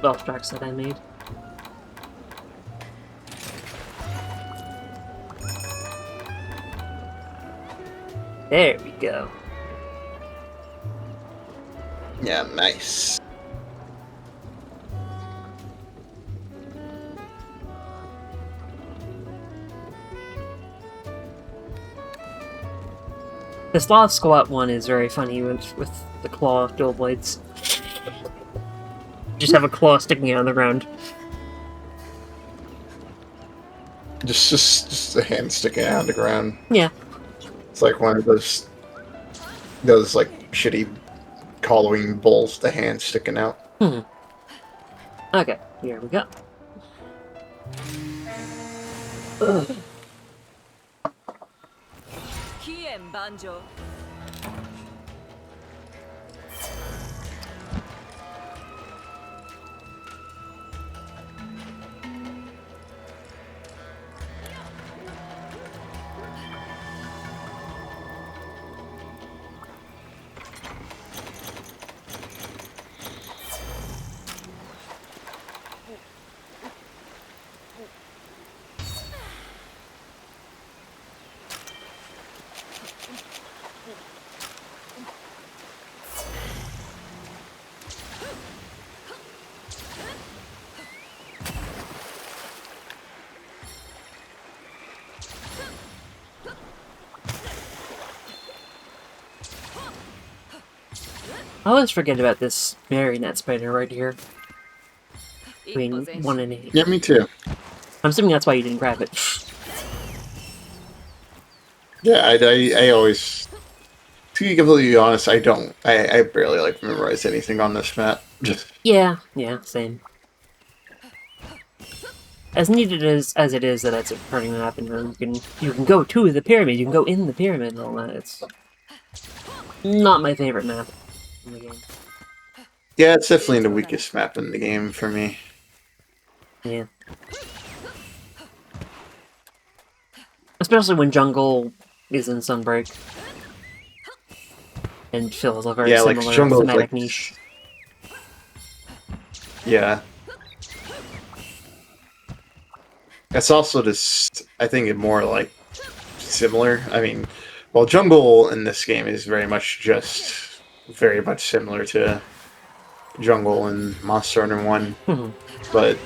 wealth tracks that I made. There we go. Yeah, nice. The Slav Squat one is very funny with the claw dual blades. Just have a claw sticking out on the ground. Just a hand sticking out of the ground. Yeah. It's like one of those like shitty Halloween bulls, the hand sticking out. Okay, here we go. Ugh. I always forget about this marionette spider right here. Between 1 and 8. Yeah, me too. I'm assuming that's why you didn't grab it. Yeah, I always, to be completely honest, I barely like memorize anything on this map. Just Yeah, same. As needed as it is that it's a party map, and you can go to the pyramid, you can go in the pyramid and all that. It's not my favorite map in the game. yeah, it's definitely the weakest map in the game for me. Yeah. especially when jungle is in Sunbreak and fills a very Yeah, like, similar jungle is, thematic like- niche. Yeah. It's also just, I think, it more like similar. I mean, well, jungle in this game is very much similar to jungle in Monster Hunter 1, but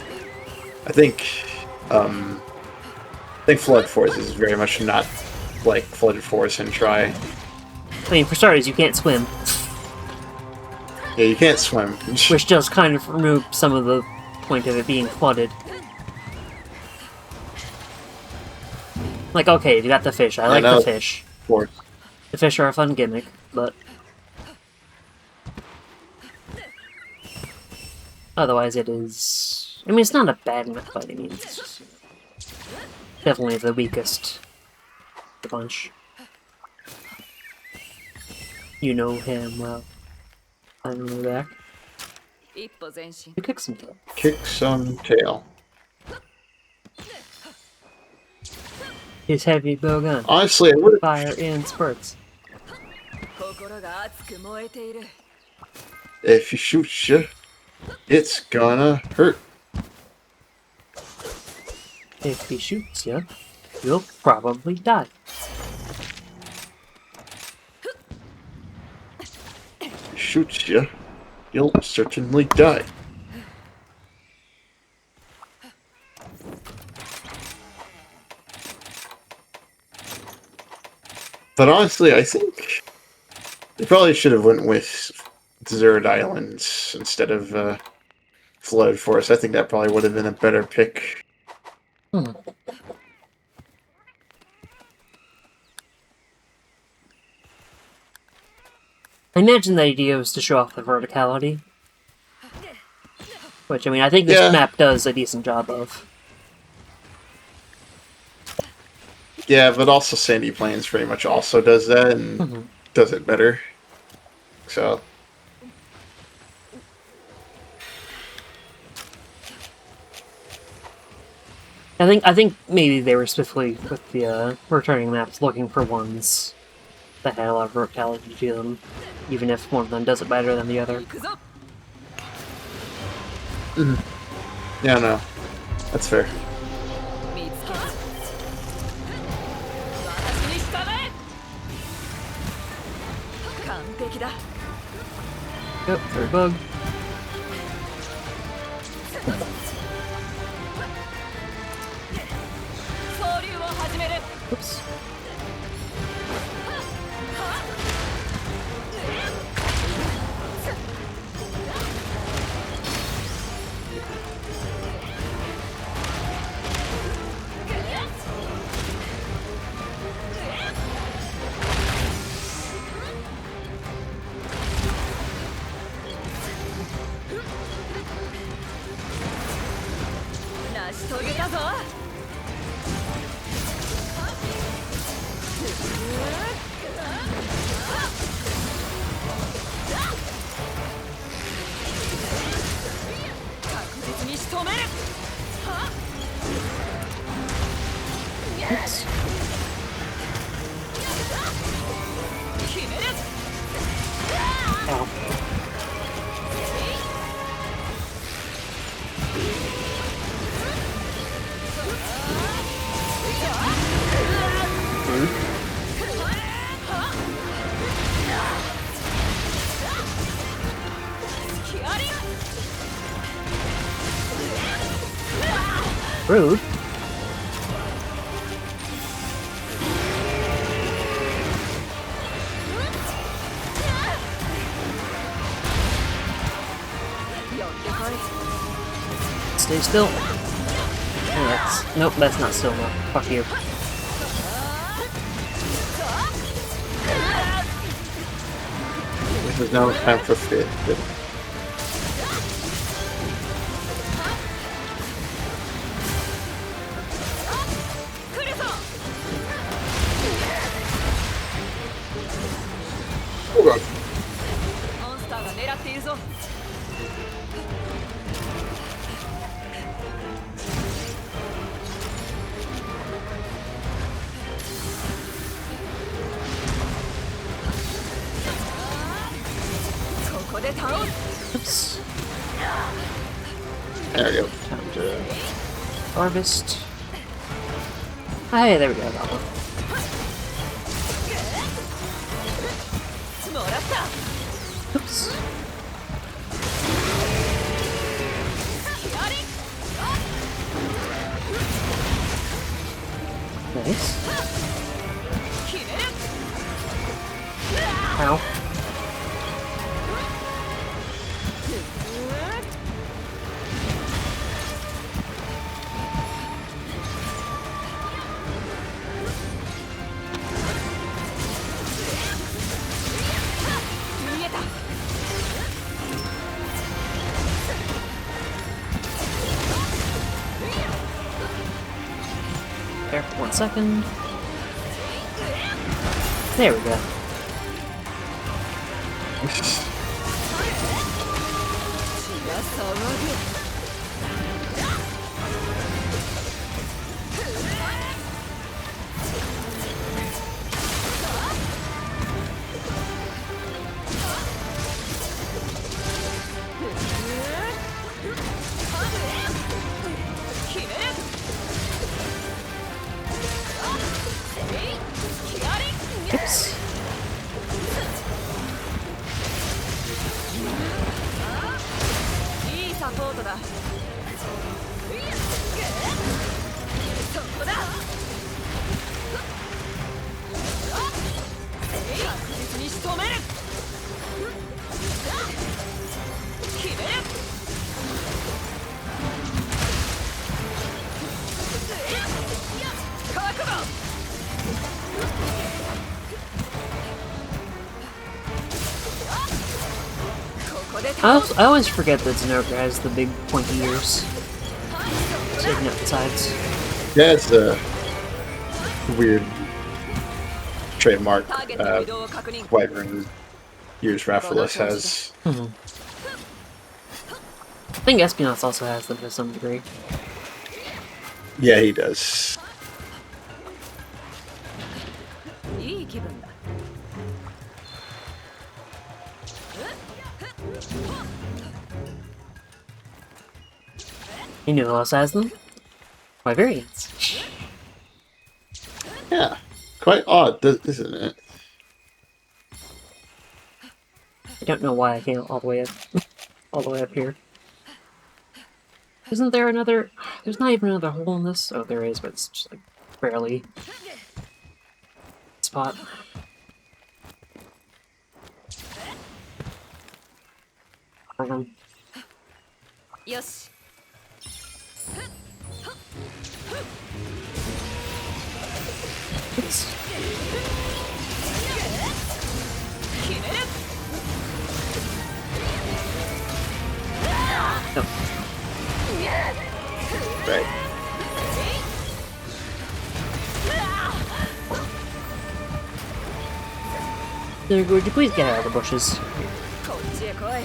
I think Flood Force is very much not like Flood Force and Try. I mean, for starters, you can't swim, Yeah, you can't swim. which does kind of remove some of the point of it being flooded. Like, okay, you got the fish. I like know. the fish. Force. The fish are a fun gimmick, but otherwise it is... I mean, it's not a bad mech by any means. It's just definitely the weakest of the bunch. You know him well. I remember back. 一歩前進 You kick some tail. Kick some tail. His heavy bow gun. Honestly, I would Fire in spurts. 心が熱く燃えている if he shoots you, it's gonna hurt. If he shoots you, you'll probably die. If he shoots you, you'll certainly die. But honestly, I think they probably should have went with Desert Islands instead of Flood Forest. I think that probably would have been a better pick. I imagine the idea was to show off the verticality. Which, I mean, I think this Yeah. map does a decent job of. Yeah, but also Sandy Plains pretty much also does that and does it better. So I think maybe they were specifically with the returning maps looking for ones that had a lot of verticality to them, even if one of them does it better than the other. 行くぞ yeah, no, that's fair. 見つけた私に従え完璧だ Yep, third bug. 交流を始める Oops. Oops. Ow. Rude. Stay still. Oh, nope, that's not still enough. Fuck you. There's no time for fit. Oh god. モンスターが狙っているぞ Ooh. で倒す Oops. There we go. Time to. Harvest. Hey, there we go. That one. もらった Oops. Nice. 決める Ow. There, 1 second. There we go. Oops. いいサポートだそこだ確実に仕留める決める覚悟 I always forget that Zenobra has the big pointy ears. Sticking out the sides. Yeah, it's a weird trademark. ターゲットの移動を確認 Wyvern ears Raphaelus has. I think Espionage also has them to some degree. Yeah, he does. いい気分だ You know who else has them? Wyverians. Yeah, quite odd, isn't it? I don't know why I came all the way up, all the way up here. Isn't there another? There's not even another hole in this. Oh, there is, but it's just like barely spot.よし Oops. 決める No. Right. There, would you please get out of the bushes? こっちへ来い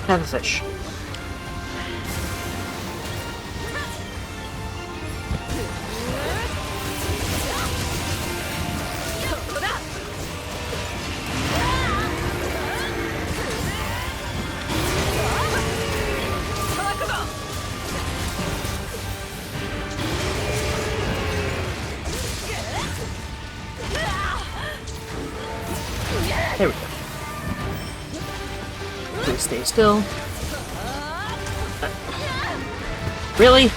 Have a fish. There we go. Please stay still. Really?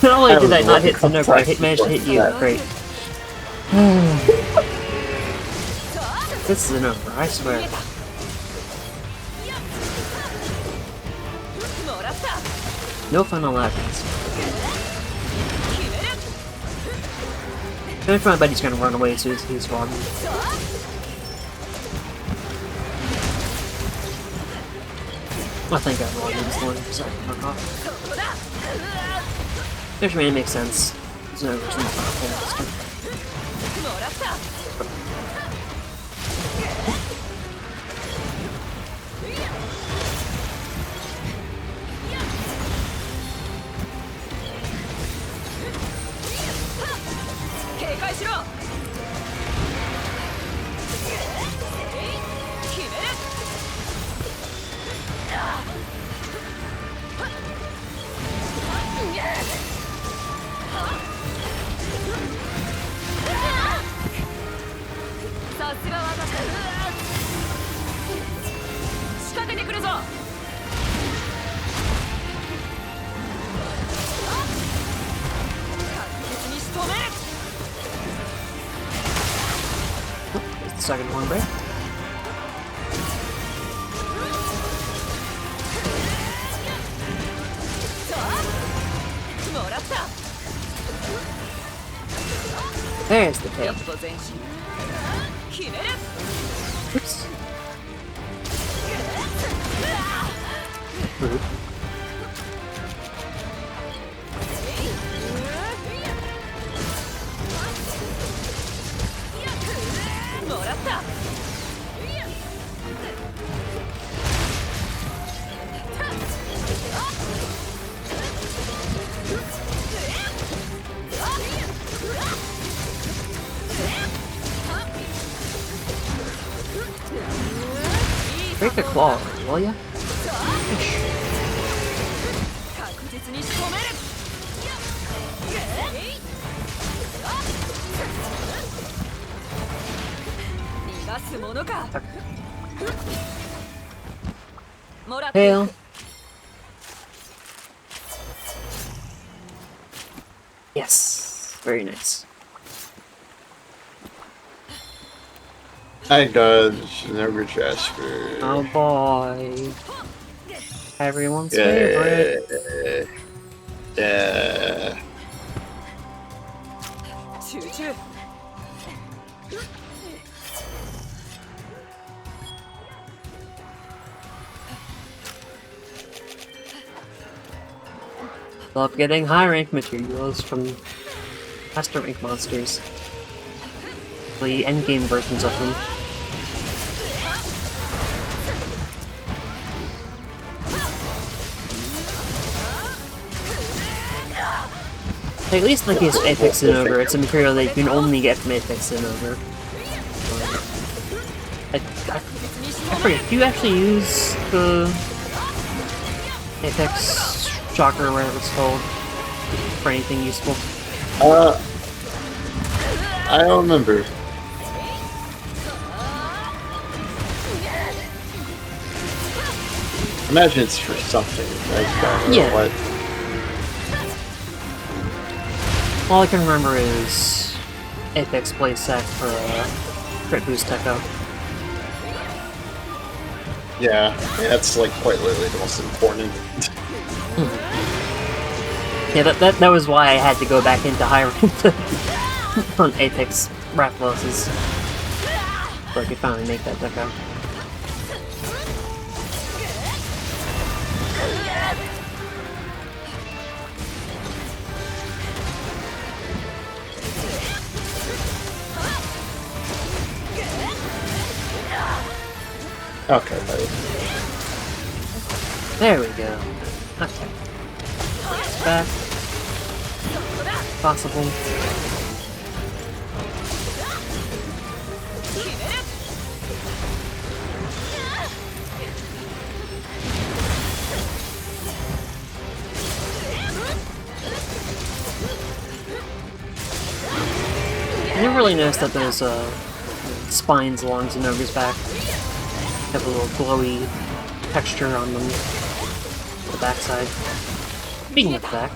Not only did I not hit Zenobra, I managed to hit you. Great. This is Zenobra, I swear. もらった No fun on that. 決める I think my buddy's gonna run away as soon as he's gone. I think I'm wrong in this one, so I can fuck off. そこだ Which really makes sense. Zenobra's not powerful monster. もらった 警戒しろ second horn break. There's the tail. Oops. Rude. Break the claw, will ya? Ish. Tail. Yes, very nice. I dodge Never Jasper. Oh boy. Everyone's favorite. Yeah. Love getting high rank materials from faster rank monsters. The endgame versions of them. At least in the case of Apex and Ogre, it's a material that you can only get from Apex and Ogre. I forget, do you actually use the Apex Shocker or whatever it's called for anything useful? I don't remember. Imagine it's for something. Yeah. What? All I can remember is Apex Playset for Crit Boost Techo. Yeah, that's like quite literally the most important. Yeah, that was why I had to go back into high rank on Apex Rathlosses. So I could finally make that Techo. Okay, buddy. There we go. Okay. Back. Possible. I never really noticed that there's spines along Zenoga's back. Have a little glowy texture on them. The backside. Speaking of the back.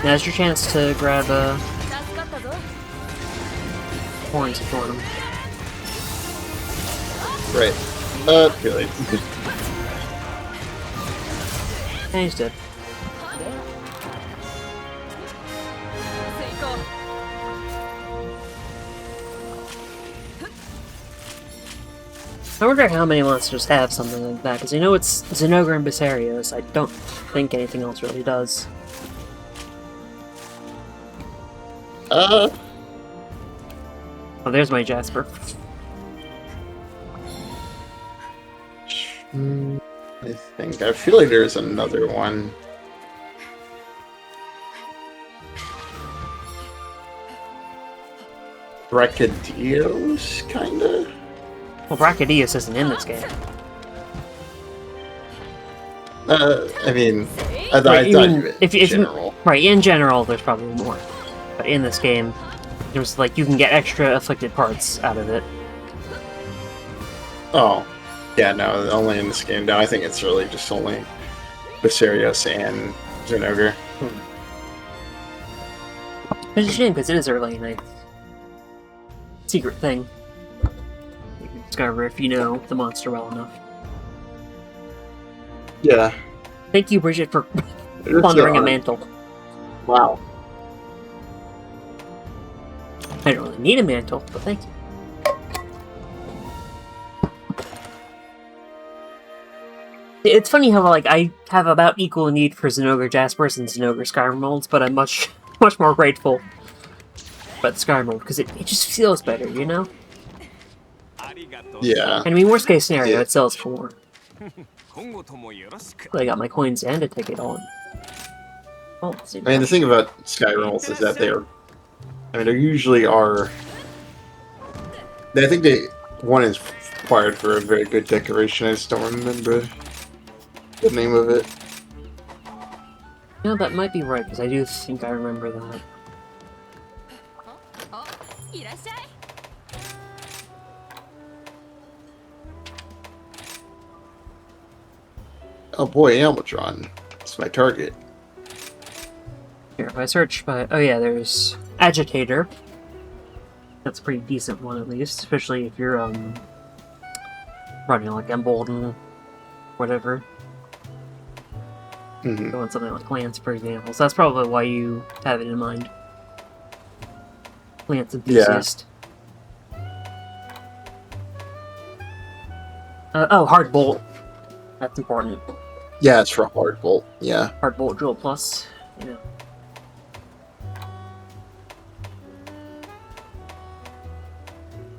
Now's your chance to grab horns if you want them. Right. Too late. And he's dead. I wonder how many monsters have something like that, because you know it's Zenogre and Basarios. I don't think anything else really does. Oh, there's my Jasper. I feel like there's another one. Brachydios, kinda? Well, Brachydios isn't in this game. I mean, I Right, thought mean, you meant if in you, general. right, in general, there's probably more. But in this game, there's like, you can get extra afflicted parts out of it. Oh, yeah, no, only in this game. No, I think it's really just only Viserios and Zenogre. It's a shame, because it is a really nice secret thing. You can discover if you know the monster well enough. Yeah. Thank you, Bridget, for It is, plundering a mantle. Wow. I don't really need a mantle, but thank you. It's funny how, like, I have about equal need for Zenogre Jaspers and Zenogre Skyrim molds, but I'm much more grateful about the Skyrim mold, because it just feels better, you know? Yeah. And I mean, worst case scenario, Yeah. it sells for more. 今後ともよろしく I got my coins and a ticket on. Oh, let's see. I mean, the thing about Skyrolls is that there usually are. I think one is required for a very good decoration. I just don't remember the name of it. No, that might be right, because I do think I remember that. いらっしゃい。 Oh boy, Almatron. It's my target. Here, if I search by... Oh yeah, there's Agitator. That's a pretty decent one, at least. Especially if you're, running, like, Embolden, whatever. Mhm. Going something like Lance, for example. So that's probably why you have it in mind. Lance Enthusiast. Oh, Hard Bolt. That's important. Yeah, it's for Hard Bolt. Yeah. Hard Bolt Jewel Plus. Yeah.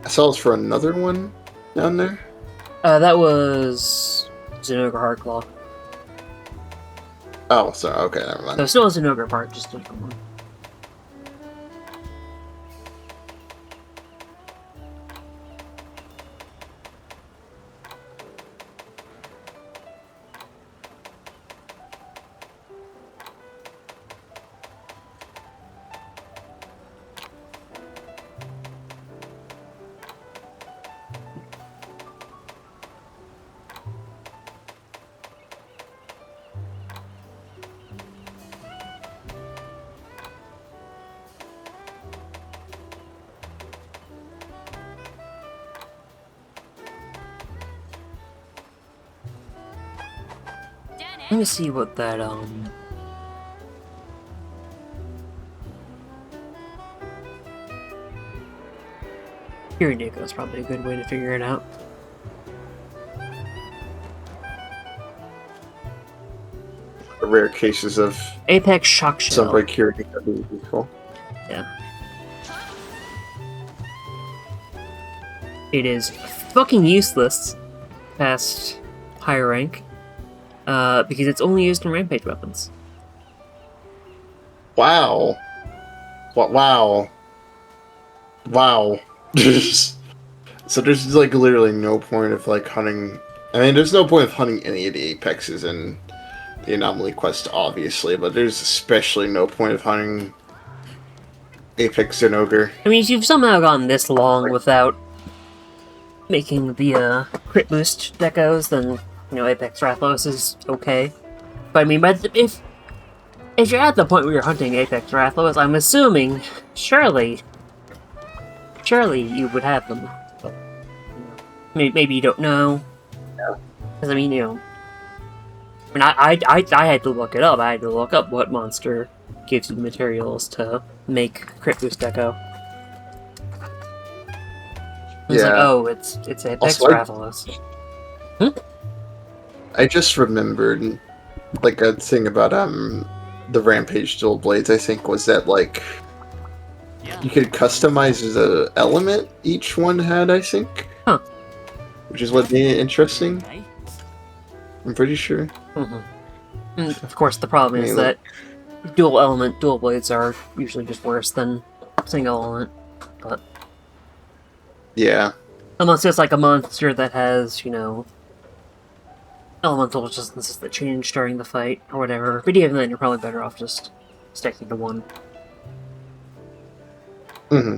I saw it's for another one down there. That was Zenogre Hardclaw. Oh, so okay, never So mind. still a Zenogre part, just a different one. Let me see what that, Hearing Echo is probably a good way to figure it out. Rare cases of Apex Shock Shell. some break here would be useful. Yeah. It is fucking useless past higher rank, because it's only used in rampage weapons. Wow. Wow. Wow. So there's like literally no point of like hunting. I mean, there's no point of hunting any of the apexes in the anomaly quest, obviously, but there's especially no point of hunting Apex Zenogre. I mean, if you've somehow gone this long without making the crit boost decos, then Apex Rathlos is okay. But I mean, if you're at the point where you're hunting Apex Rathlos, I'm assuming surely you would have them. But, maybe you don't know. Because I mean, I had to look it up. I had to look up what monster gives you the materials to make crit boost deco. It's like, oh, it's Apex Also, Rathlos. I just remembered like a thing about the Rampage dual blades. I think was that like you could customize the element each one had. I think, which is what made it interesting. I'm pretty sure. And of course, the problem is that dual element dual blades are usually just worse than single element. But yeah, unless it's like a monster that has elemental resistances that change during the fight, or whatever. But even then, you're probably better off just sticking to one. Mm-hmm.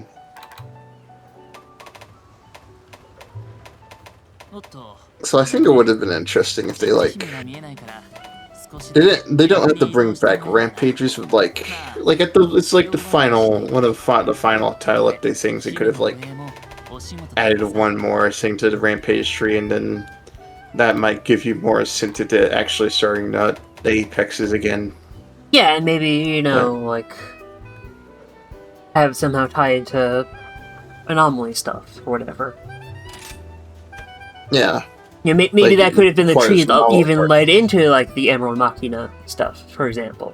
So I think it would have been interesting if they like they don't have to bring back rampages with like at the it's like the final one of the final tile update things. They could have like added one more thing to the rampage tree, and then that might give you more incentive to actually starting the apexes again. Yeah, and maybe, you know, like have it somehow tie into anomaly stuff or whatever. Yeah. Yeah, maybe Like, that could have been the quite a tree that small even part. led into like the Emerald Machina stuff, for example.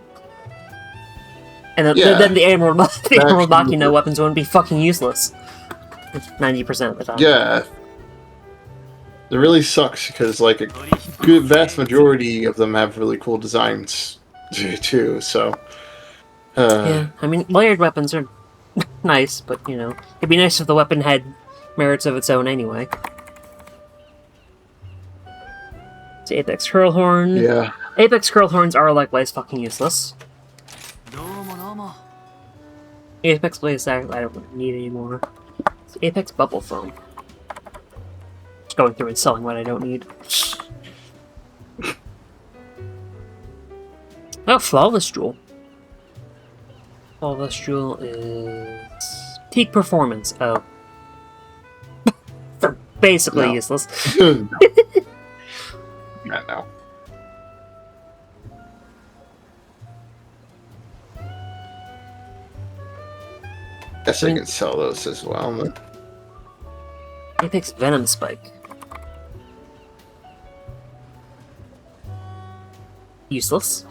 And then, Yeah. then the Emerald Actually, Machina weapons wouldn't be fucking useless 90% of the time. Yeah. It really sucks because like a good vast majority of them have really cool designs too. So. Yeah, I mean, layered weapons are nice, but, you know, it'd be nice if the weapon had merits of its own anyway. It's Apex Curlhorn. Yeah. Apex Curlhorns are likewise fucking useless. Apex Blaze Sack, I don't need anymore. It's Apex Bubble Foam. Just going through and selling what I don't need. Oh, Flawless Jewel. Flawless Jewel is peak performance. Oh. They're basically No. useless. Not now. Guess I can sell those as well. Then. Apex Venom Spike. Useless.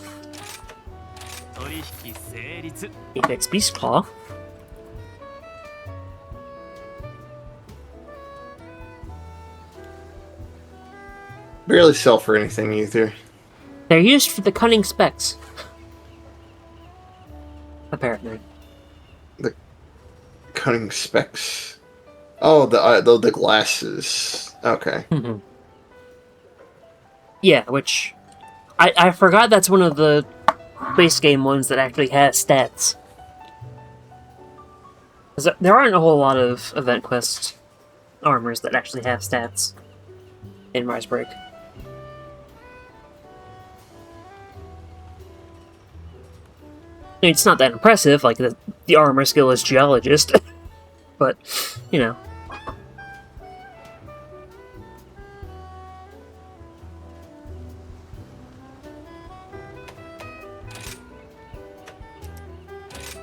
Apex Beast Claw. Barely sell for anything either. They're used for the cunning specs. Apparently. Cutting specs. Oh, the glasses. Okay. Mm-hmm. Yeah, which I forgot that's one of the base game ones that actually has stats. 'Cause there aren't a whole lot of event quest armors that actually have stats in Risebreak. I mean, it's not that impressive, like the armor skill is geologist, but, you know.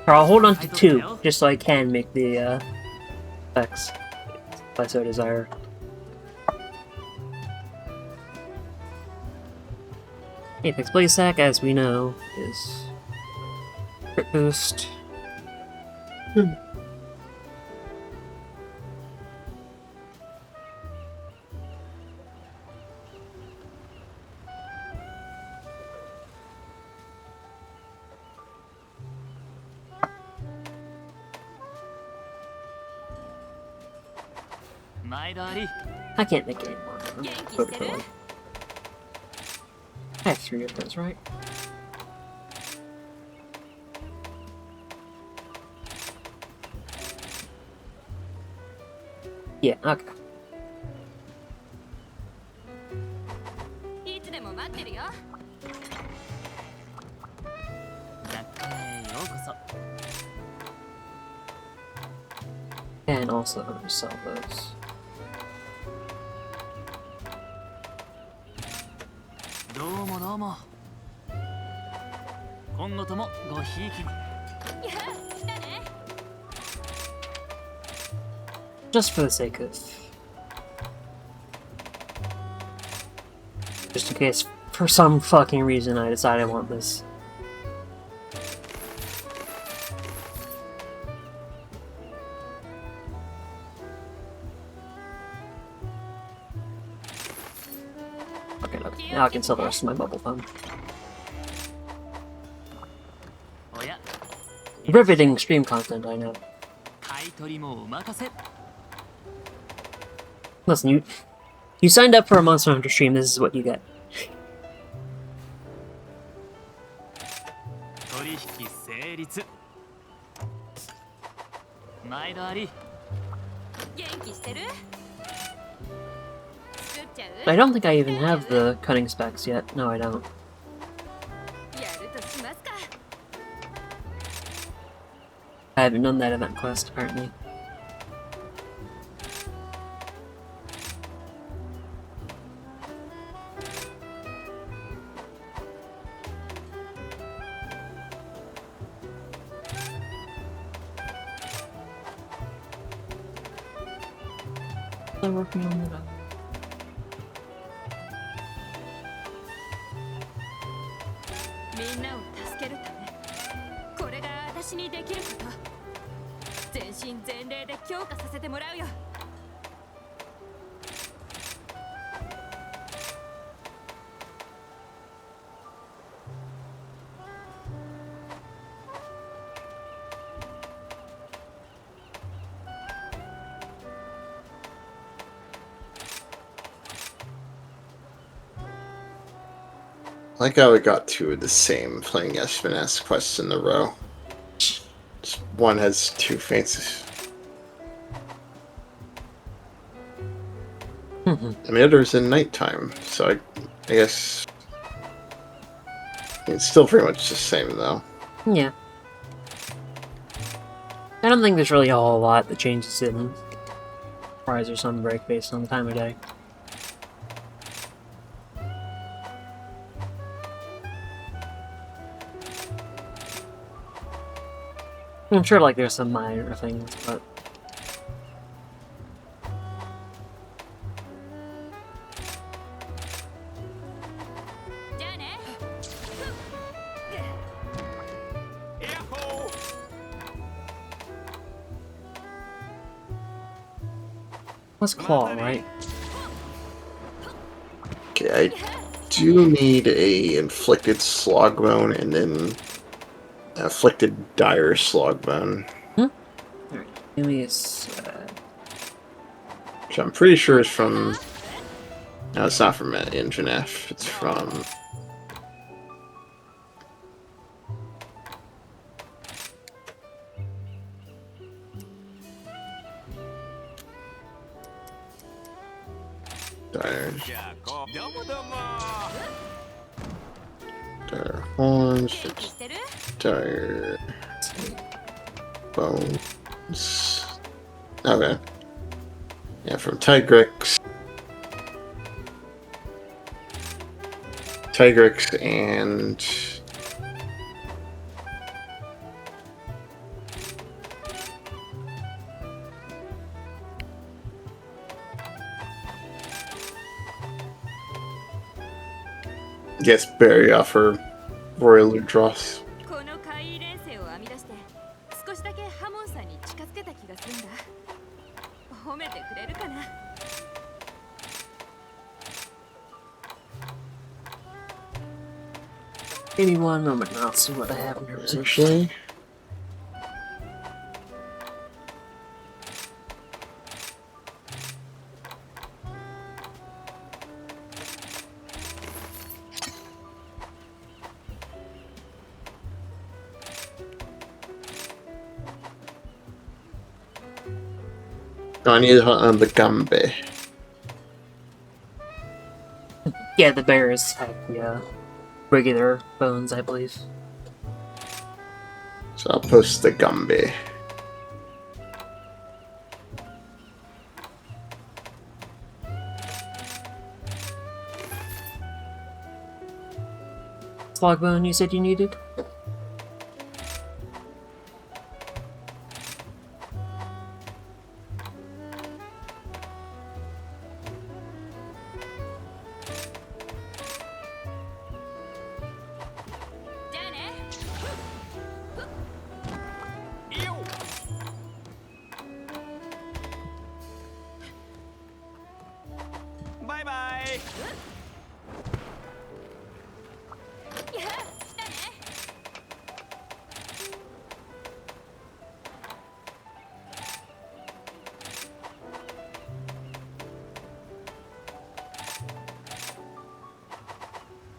Or I'll hold on to 2, just so I can make the effects, if I so desire. Apex Blaze Sack, as we know, is crit boost. I can't make any more. Totally. I have 3 of those, right? Yeah, okay. いつでも待ってるよ。 And also sell those. どうもどうも。今後ともごひいきに。やあ、来たね。 Just for the sake of... Just in case, for some fucking reason, I decide I want this. Okay, look, now I can sell the rest of my bubble gum. おや、 Riveting stream content, I know. 買い取りもお任せ。 Listen, you signed up for a Monster Hunter stream, this is what you get. 取引成立。毎度あり。元気してる？作っちゃう？ I don't think I even have the cutting specs yet. No, I don't. やるとしますか。 I haven't done that event quest, apparently. I'm working on that. みんなを助けるため、これが私にできること。全身全霊で強化させてもらうよ。I like how we got two of the same playing Espioness quests in a row. Just one has two faces. And the other's in nighttime, so I guess it's still pretty much the same though. Yeah. I don't think there's really a whole lot that changes in Rise or Sunbreak based on the time of day. I'm sure, like, there's some minor things, but... What's Claw, right? Okay, I do need a inflicted slog bone and then afflicted dire slog bone. Alright, give me a Which I'm pretty sure is from... No, it's not from Engine F. It's from... Dire... じゃあこうどうもどうも Dire horns... 元気してる？ Dire... bones... Okay. Yeah, from Tigrix. Tigrix and... Yes, Barry off her Royal Ludroth. この怪異連星を編み出して、少しだけハモンさんに近づけた気がするんだ。褒めてくれるかな？ Give me one moment and I'll see what I have in your position. Okay. I need to hunt on the Gambe. Yeah, the bears have the regular bones, I believe. So I'll post the Gambe. Slog bone you said you needed? Bye bye.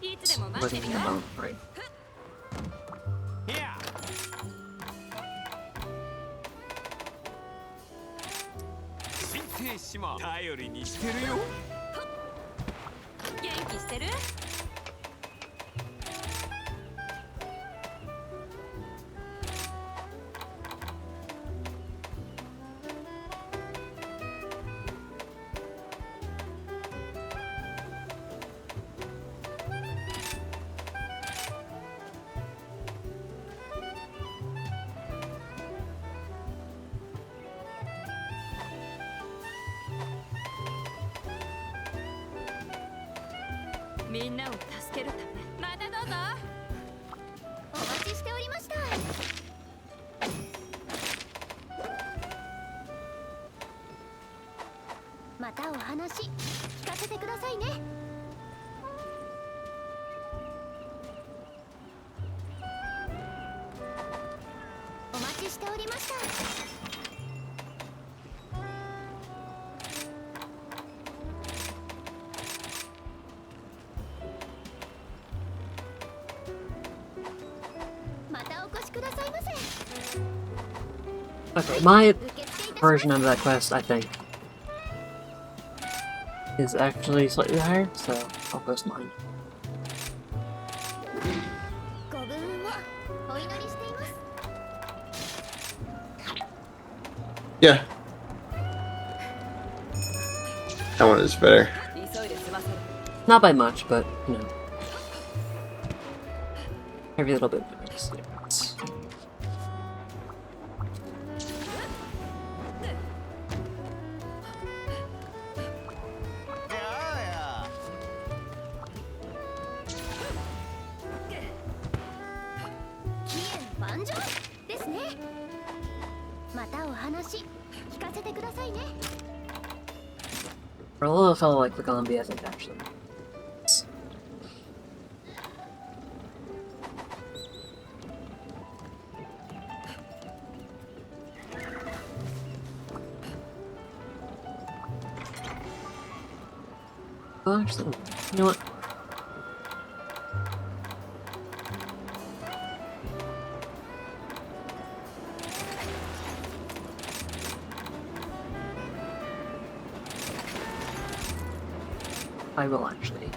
いつでも待って Living るよ。 alone, right? ねしま頼りにしてるよ元気してる？みんなを助けるため。またどうぞ。お待ちしておりました。またお話聞かせてくださいね。お待ちしておりました。またお越しくださいませ。 Okay, my 受付いたします。 version of that quest, I think, is actually slightly higher, so I'll post mine. ご武運をお祈りしています。 Yeah. That one is better. 急いで済ませる。 Not by much, but, you know. Every little bit makes a difference. Yeah. 期限万丈ですね。またお話聞かせてくださいね。 For a little fellow like the Gombi, I think, actually. Well, actually, you know what? I will actually.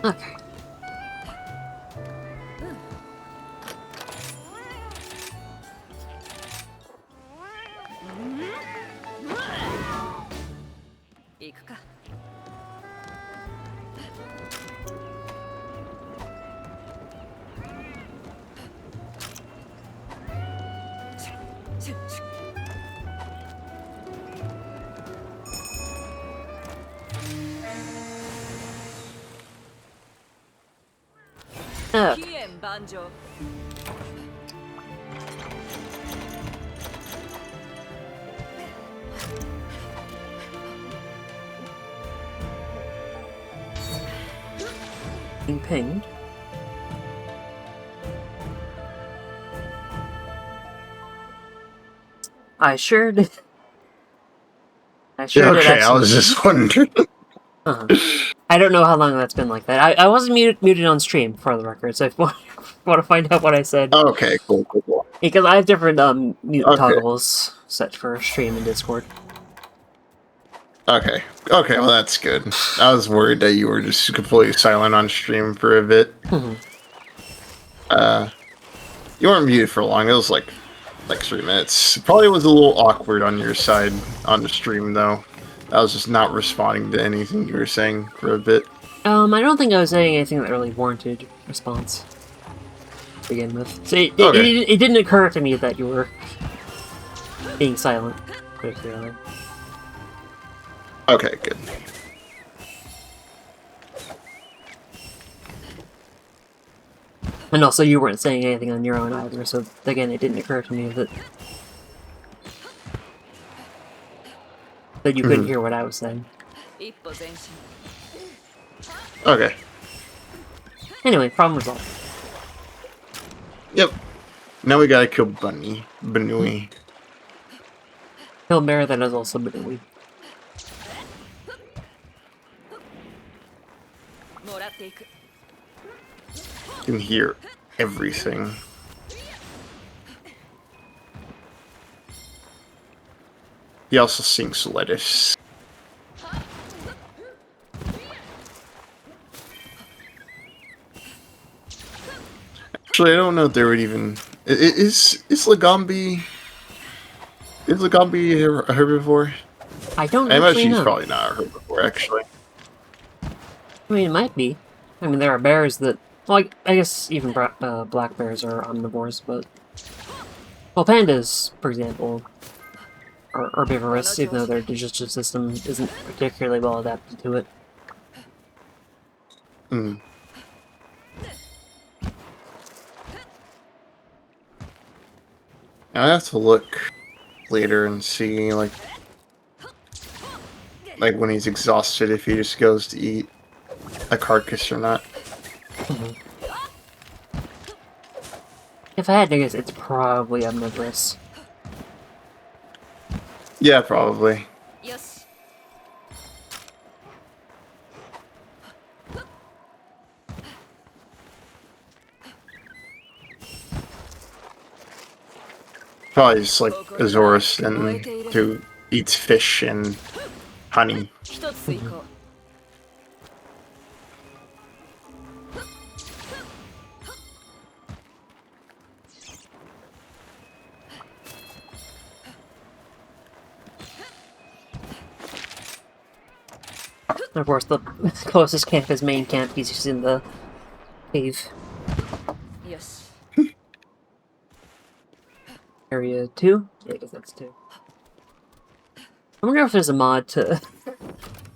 Okay. Mm-hmm. 行くか。Oh, 期限万丈。 being pinged. I sure did. I sure did. Okay, I was Actually. just wondering. I don't know how long that's been like that. I wasn't muted on stream, for the record, so if you want to find out what I said. Okay, cool. Because I have different mute Okay. toggles set for stream and Discord. Okay, well that's good. I was worried that you were just completely silent on stream for a bit. You weren't muted for long. It was like 3 minutes. Probably was a little awkward on your side on the stream though. I was just not responding to anything you were saying for a bit. I don't think I was saying anything that really warranted response to begin with. So it didn't occur to me that you were being silent, quite clearly. Okay, good. And also, you weren't saying anything on your own either, so again, it didn't occur to me that you couldn't hear what I was saying. Okay. Anyway, problem resolved. Yep. Now we gotta kill Banui. Kill Bear, that is also Banui. You can hear everything. He also sings lettuce. Actually, I don't know if there would even... Is Lagambi... Is Lagambi a herbivore? I don't I imagine actually he's know. probably not a herbivore, actually. I mean, it might be. I mean, there are bears that... Well, I guess even black bears are omnivores, but... Well, pandas, for example, are herbivorous, even though their digestive system isn't particularly well adapted to it. Hmm. I have to look later and see, like when he's exhausted, if he just goes to eat a carcass or not. If I had to guess, it's probably omnivorous. Yeah, probably. Probably just like Azorus and who eats fish and honey. And of course, the closest camp is main camp. He's just in the cave. Yes. Area 2? Yeah, I guess that's 2. I wonder if there's a mod to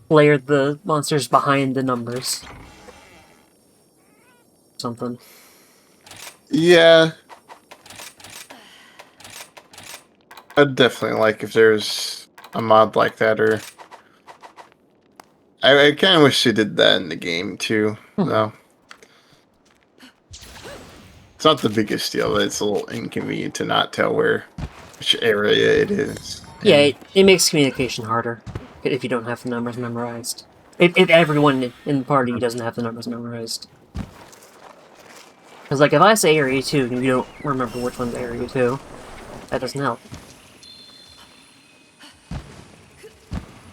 layer the monsters behind the numbers. Something. Yeah. I'd definitely like if there's a mod like that, or... I kind of wish they did that in the game, too, though. It's not the biggest deal, but it's a little inconvenient to not tell which area it is. Yeah, it makes communication harder if you don't have the numbers memorized. If everyone in the party doesn't have the numbers memorized. Because, like, if I say Area 2 and you don't remember which one's Area 2, that doesn't help.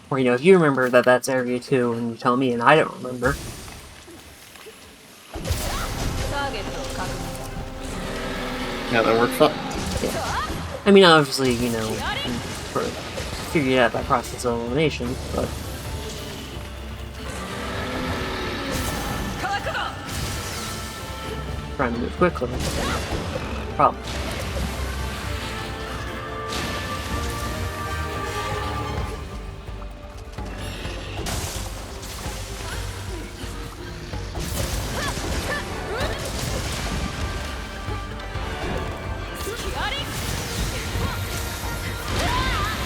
Or, you know, if you remember that that's Area 2 and you tell me and I don't remember. Yeah, then we're fucked. Yeah. I mean, obviously, you know, sort of figure it out by process of elimination, but... Trying to move quickly. Problem.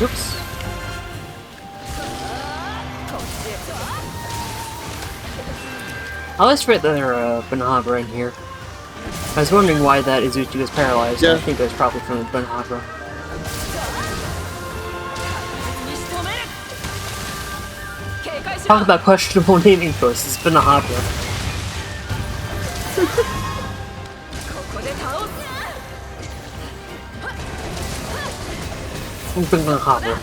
Oops. I always forget that there are Banhabra in here. I was wondering why that Izuchi was paralyzed. Yeah. I think it was probably from the Banhabra. Talk about questionable naming choices, Banhabra. Banhabra.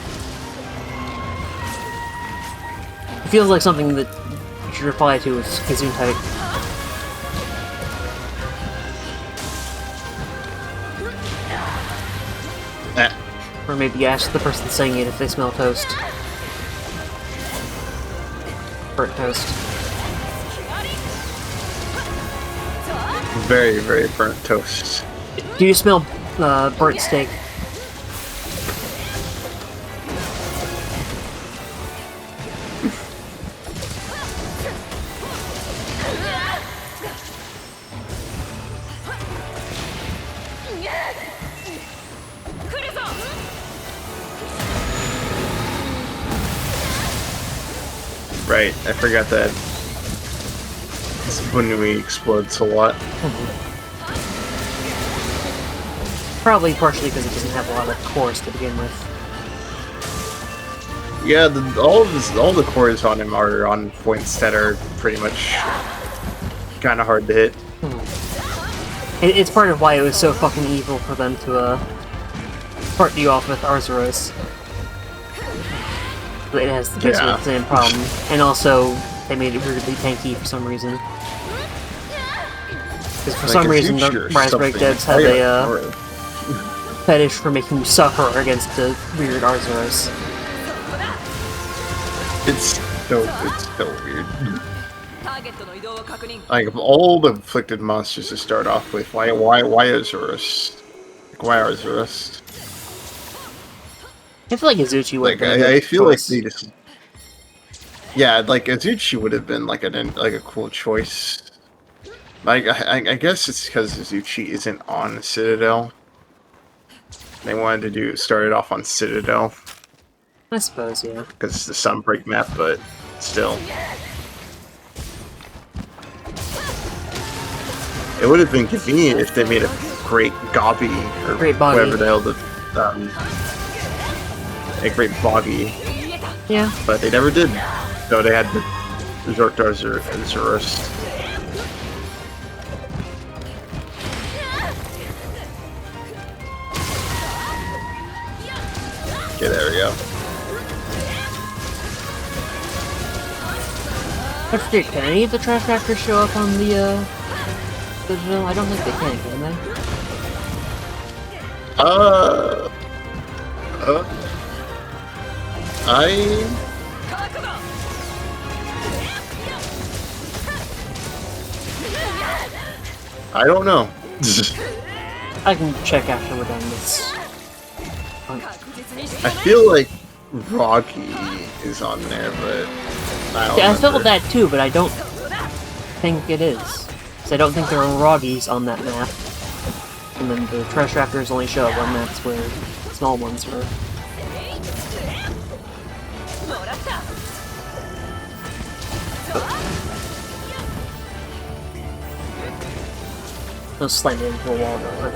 It feels like something that you should reply to with Gesundheit. maybe ask the person saying it if they smell toast. Burnt toast. Very, very burnt toast. Do you smell burnt steak? Right, I forgot that Bunui explodes a lot. Probably partially because it doesn't have a lot of cores to begin with. Yeah, all the cores on him are on points that are pretty much kind of hard to hit. It's part of why it was so fucking evil for them to start you off with Arzuros. It has basically the same problem, and also they made it weirdly tanky for some reason. Because for some reason the Raspberry devs have a fetish for making you suffer against the weird Arzuros. It's so weird. Like, of all the afflicted monsters to start off with, why Azurus? Like, why Azurus? I feel like Azuchi would Like, I feel like they just... Yeah, like, Azuchi would have been, like, a cool choice. Like, I guess it's because Azuchi isn't on Citadel. They wanted to start it off on Citadel. I suppose, yeah. Because it's the Sunbreak map, but still. It would have been convenient if they made a Great Gobby, or whatever the hell the... a Great Boggy. Yeah. But they never did. So they had to resort to Azurus. Okay, there we go. I forget, can any of the trash raptors show up on the Citadel? I don't think they can they? I don't know. I can check after we're done this. I feel like Rocky is on there, but I don't Yeah, I felt remember. that too, but I don't think it is. Because I don't think there are Roggies on that map. And then the trash raptors only show up on maps where small ones were. They'll slam into a wall though.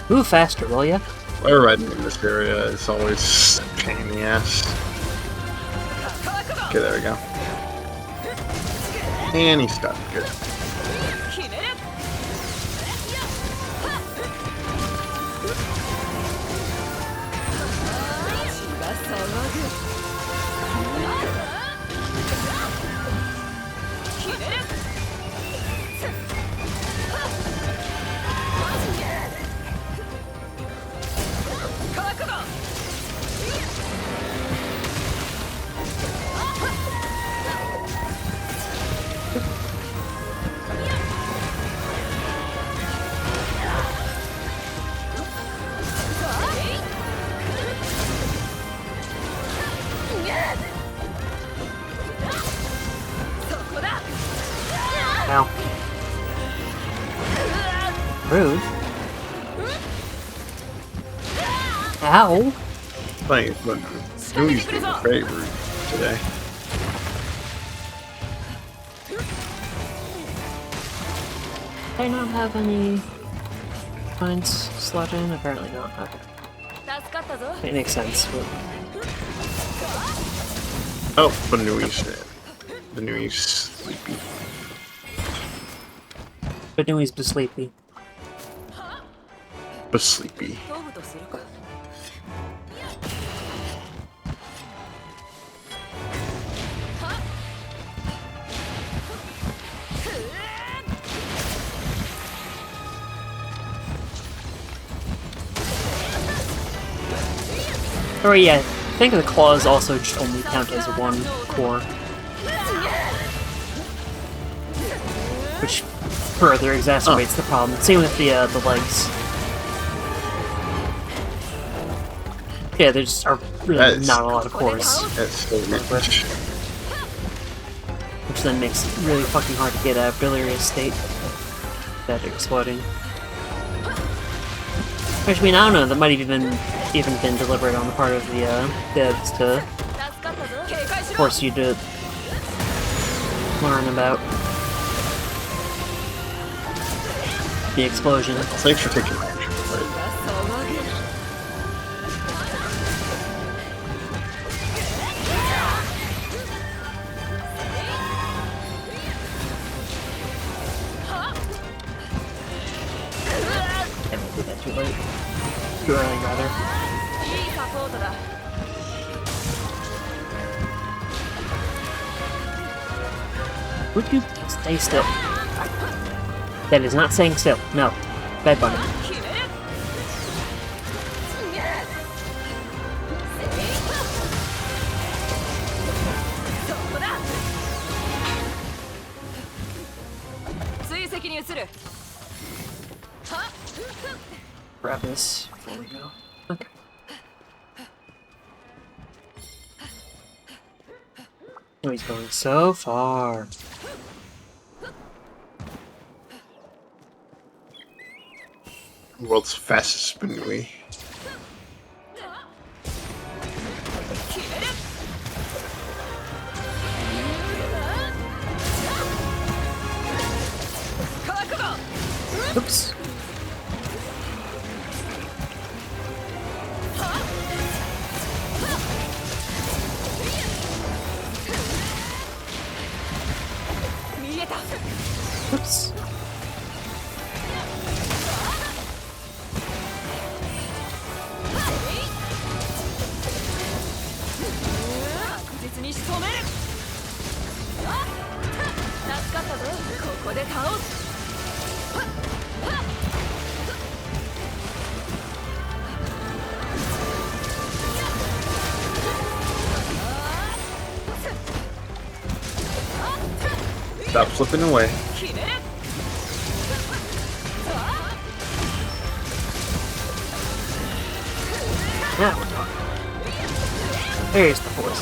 Move faster, will ya? Fire riding in this area is always a pain in the ass. Okay, there we go. And he's done. Good. Ow. Rude. Ow. Funny, but Louis being very rude today. Do I not have any mines slot in? Apparently not. Okay. It makes sense. But... Oh, Benui's dead. Benui's sleepy. But no, he's sleepy. But sleepy. Or yeah, I think the claws also just only count as one core. Which further exacerbates the problem. Same with the legs. Yeah, there just are really not a lot of cores. That's so much. Which then makes it really fucking hard to get a biliary state without exploding. Which, I mean, I don't know, that might have even been deliberate on the part of the devs to force you to learn about the explosion. Thanks for taking my action. Can't do that too late. Too early, rather. Would you stay still? That is not saying still. No. Bed bunny. Grab this before we go. Okay. Oh, he's going so far. World's fastest spinway. Oops. Oops. Stop slipping away. Now we're talking. There's the force.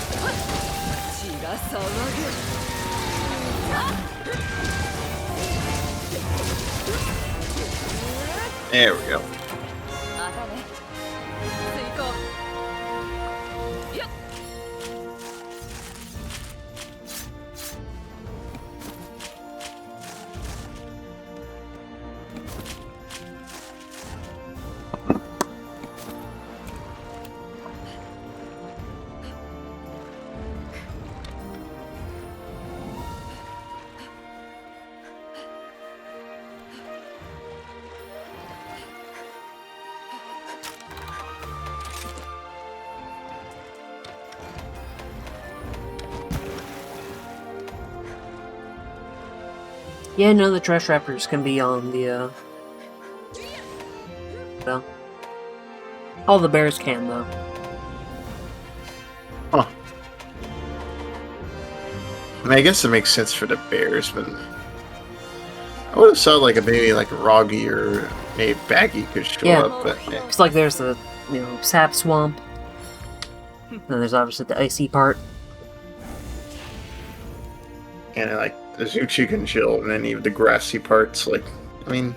There we go. Yeah, no, the trash wrappers can be on the, well, all the bears can, though. Huh. I mean, I guess it makes sense for the bears, but I would have thought like maybe like Roggy or maybe Baggy could show Yeah. up, but yeah. It's like there's the, sap swamp. Then there's obviously the icy part. And like the Zuchi can chill, and any of the grassy parts, like, I mean,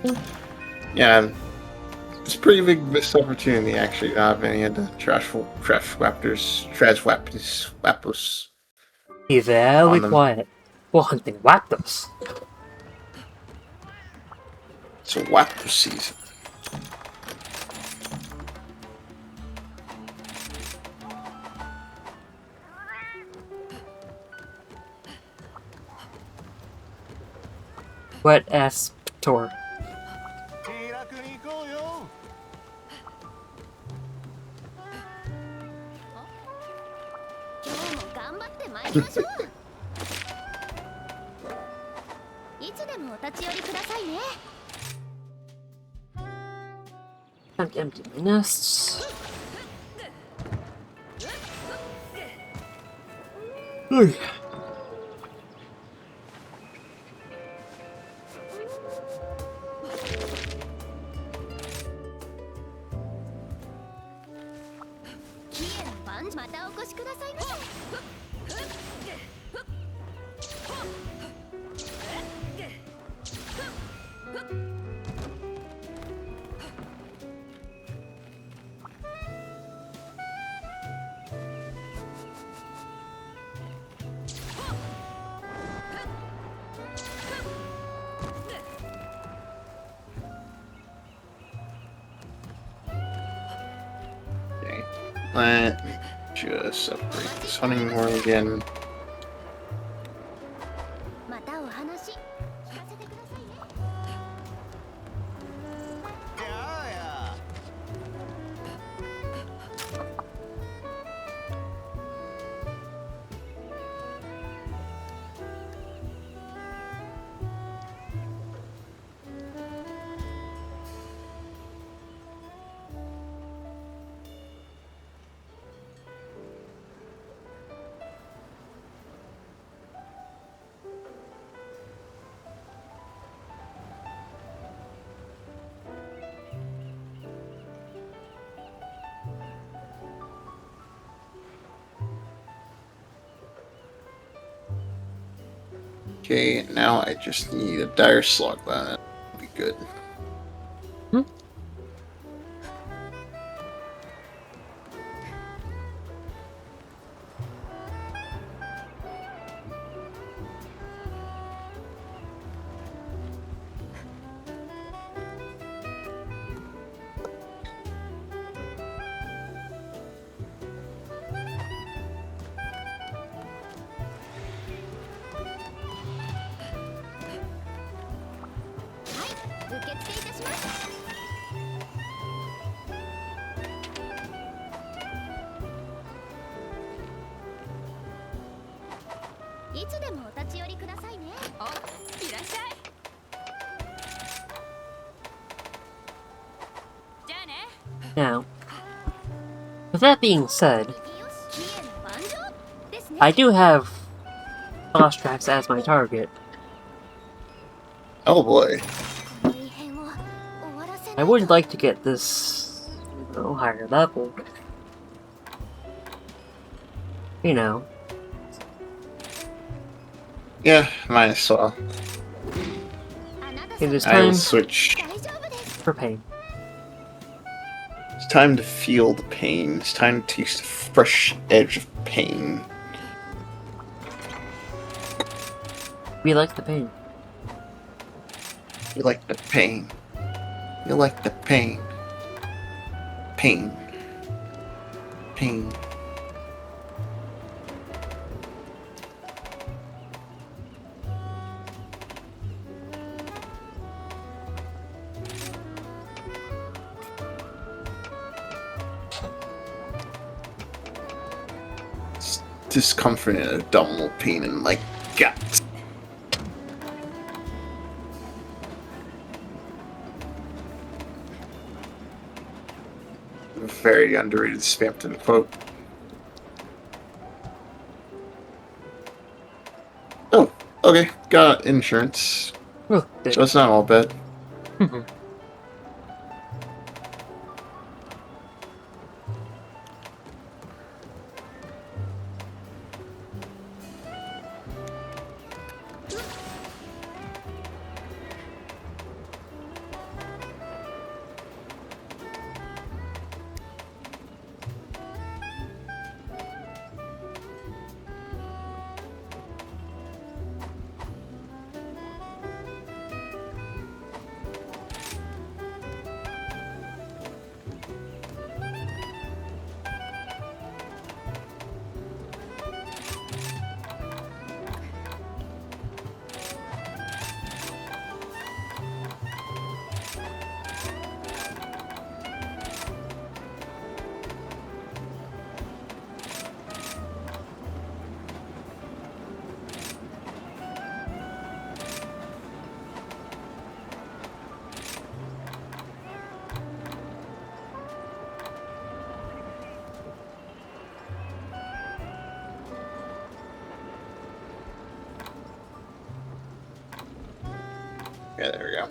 yeah, it's a pretty big missed opportunity actually not have any of the trash wappos. Be very On them. quiet. We're hunting Raptors. It's a wappo season. Wet ass tour. 気楽に行こうよ。今日も頑張って参りましょういつでもお立ち寄りくださいね Time to empty my nests. キエの番またお越しくださいませ。Okay. Let me just upgrade this hunting horn again. またお話聞かせてくださいね。やあや。Okay, now I just need a dire slug. That'll be good.いつでもお立ち寄りくださいね。お、いらっしゃい。じゃあね。Now, with that being said, キエの番上ですね。 I do have boss tracks as my target. Oh boy. この異変を終わらせない I と。 would like to get this, higher level. You know, Yeah, might as well. あなた it is 'I will time switch. 大丈夫です。 for pain. It's time to feel the pain. It's time to taste the fresh edge of pain. We like the pain. You like the pain. You like the pain. Pain. Pain. It's discomfort and abdominal pain in my guts. Very underrated Spamton quote. Oh, okay. Got insurance. Oh, good. So it's not all bad. Okay, there we go.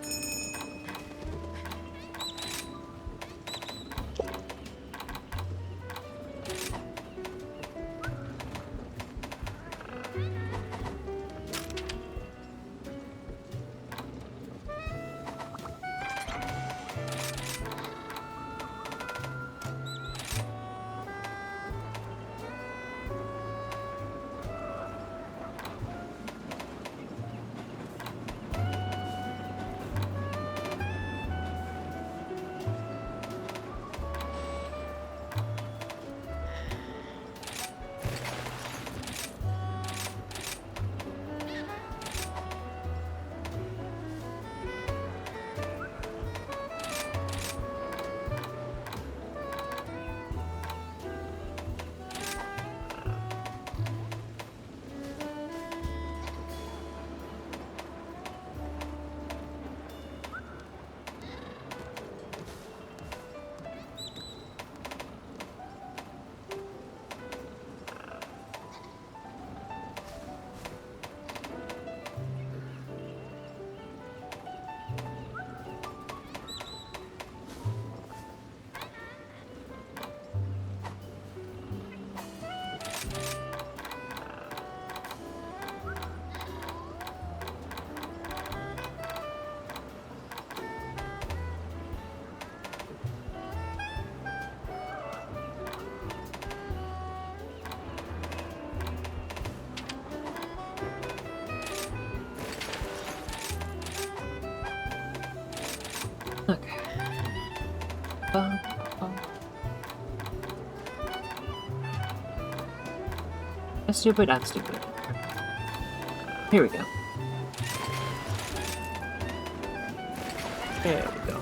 Okay. That's stupid, I'm stupid. Here we go. There we go.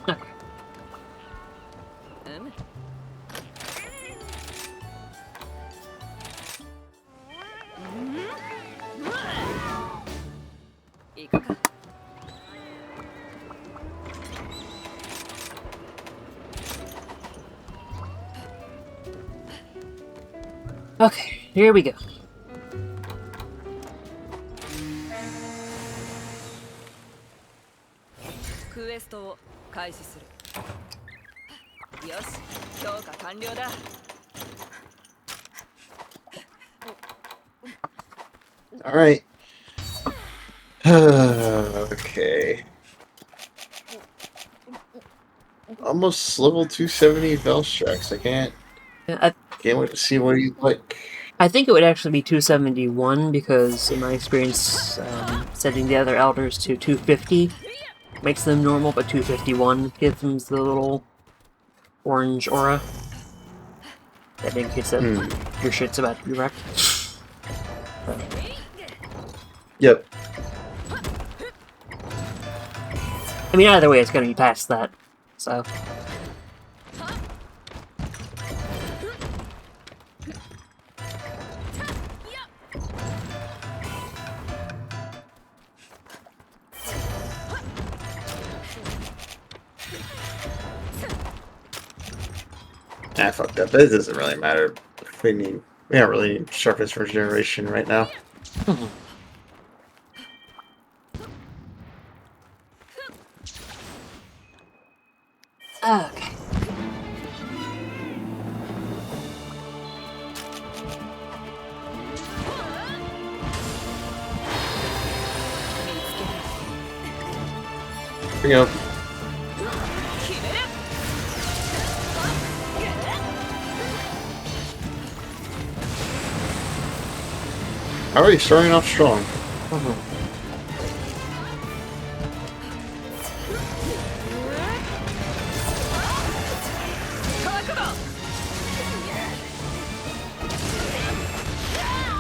Okay. うむ行くか Okay, here we go. Quest を開始するよし強化完了だ All right. Okay. Almost level 270 Velstrax. I can't Yeah, wait to see what he's like. I think it would actually be 271 because, in my experience, setting the other elders to 250 makes them normal, but 251 gives them the little orange aura that indicates that your shit's about to be wrecked. Yep. I mean, either way, it's going to be past that, so... I fucked up. It doesn't really matter. We don't really need sharpness regeneration right now. Okay. Here we go. Already starting off strong.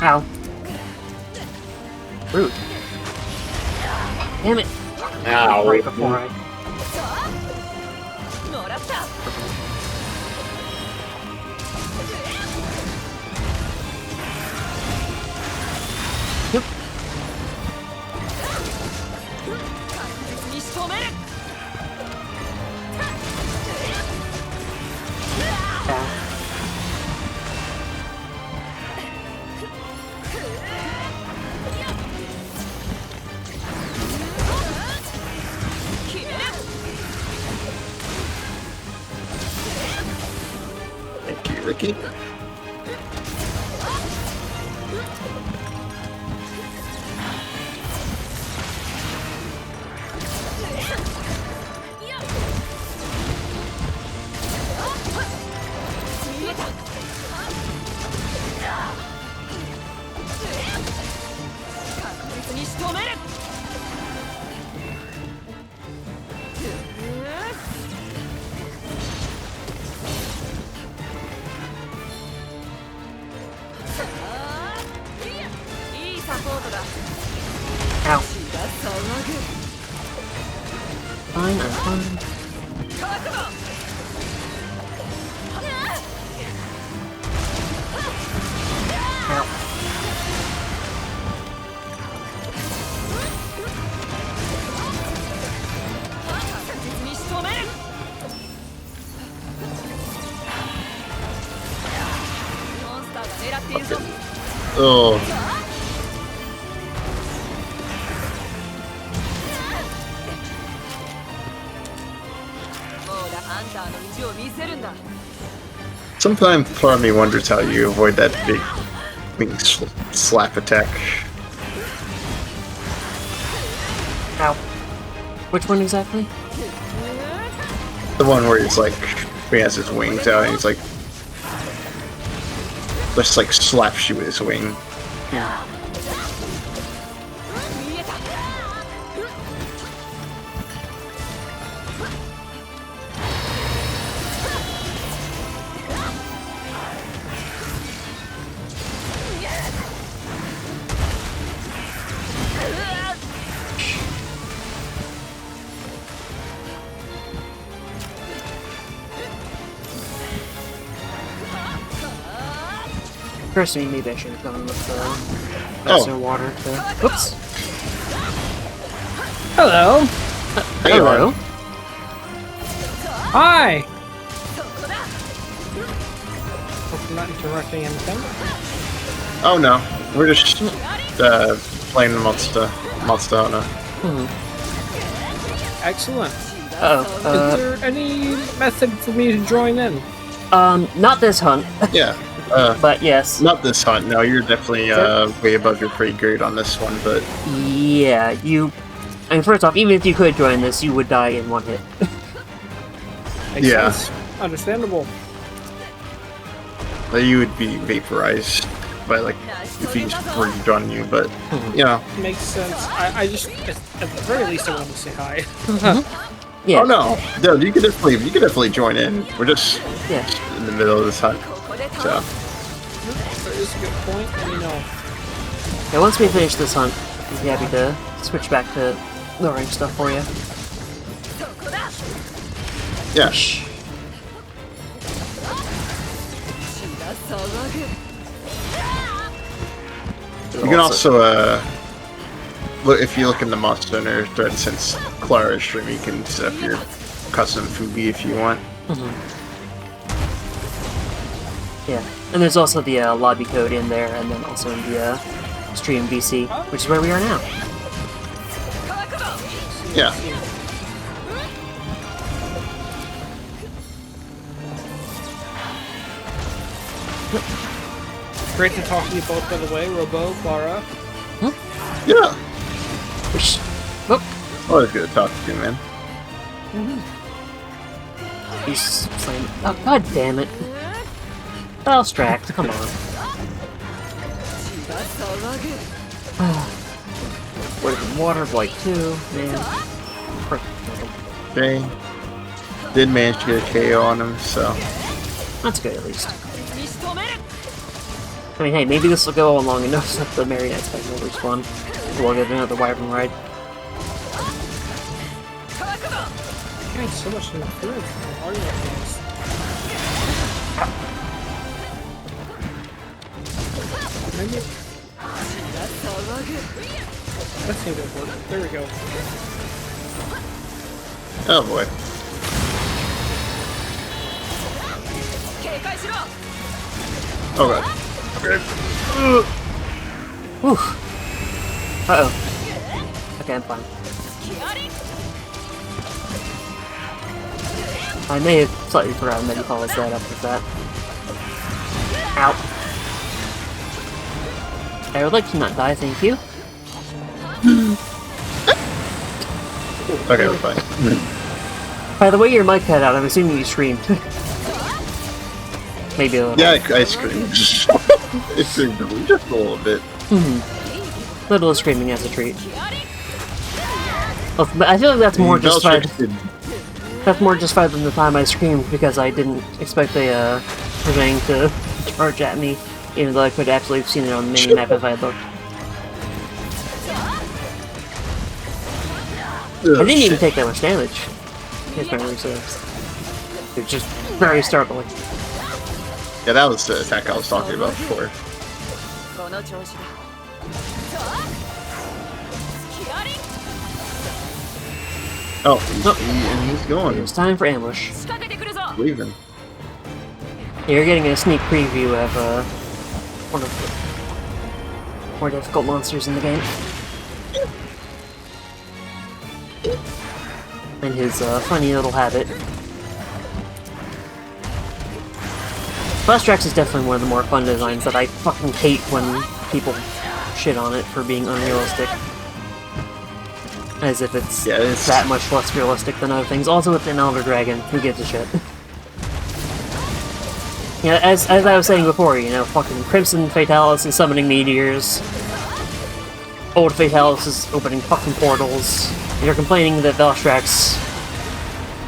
Ow. Rude. Damn it. Ow. Right before I... もらった Ow. Yep. 確実に仕留める Ah. Thank you, Ricky. Ow. Fine, I'm fine. Ow. Oh. Sometimes part of me wonders how you avoid that big slap attack. Ow. Which one exactly? The one where he's like, he has his wings out and he's like, just like slaps you with his wing. Yeah. Personally, maybe I should have gone with the water. Whoops. Hello. Hey, Hello. Hi! Hope I'm not interrupting anything. Oh no, we're just playing the Monster Hunter. Excellent. Uh-oh. Is there any method for me to join in? Not this hunt, Yeah, but yes. not this hunt. No, you're definitely way above your pay grade on this one, but Yeah, you... I mean, first off, even if you could join this, you would die in one hit. Makes Yeah. sense. Understandable. you would be vaporized by like if he just breathed on you. But you know, Makes sense. I just, at the very least, I want to say hi. Yeah. oh no, dude, you could definitely join in. We're just Yeah. in the middle of this hunt, so That is a good point. Let me know. Yeah, once we finish this hunt, I'd be happy to switch back to lowering stuff for you. yeah. You can also look if you look in the Monster Hunter thread since Clara's stream, you can set up your custom Fubi if you want. Yeah, and there's also the lobby code in there, and then also in the stream VC, which is where we are now. Yeah. Great to talk to you both, by the way, Robo, Clara. Yeah. Oh, Always good to talk to you, man. he's slaying. Oh, god damn it. Balstract, come on. Where's the water blight too, man? Okay. Did manage to get a KO on him, so That's good at least. I mean, hey, maybe this will go on long enough so that the Marionette Spike will respawn. We'll get another Wyvern ride. Getting so much interference from the audio games. Maybe That seemed to work. There we go. Oh boy. Oh god. Whew. Uh-oh. Okay, I'm fine. I may have slightly forgotten that he follows that up with that. Ow. I would like to not die, thank you. Okay, we're fine. By the way your mic cut out, I'm assuming you screamed. Maybe a little. Yeah, I screamed. I screamed just a little bit. Little screaming as a treat. Oh, but I feel like that's more justified. That's more justified than the time I screamed because I didn't expect the thing to charge at me, even though I could actually have seen it on the mini map if I had looked. I didn't even take that much damage. His memory serves. It's just very startling. Yeah, that was the attack I was talking about before. Oh, he's going. It's time for ambush. Leaving. You're getting a sneak preview of one of the more difficult monsters in the game. And his funny little habit. Swaxe is definitely one of the more fun designs that I fucking hate when people shit on it for being unrealistic. As if it's that much less realistic than other things. Also with an Elder Dragon, who gives a shit? You know, as I was saying before, you know, fucking Crimson Fatalis is summoning meteors. Old Fatalis is opening fucking portals. You're complaining that Velstrax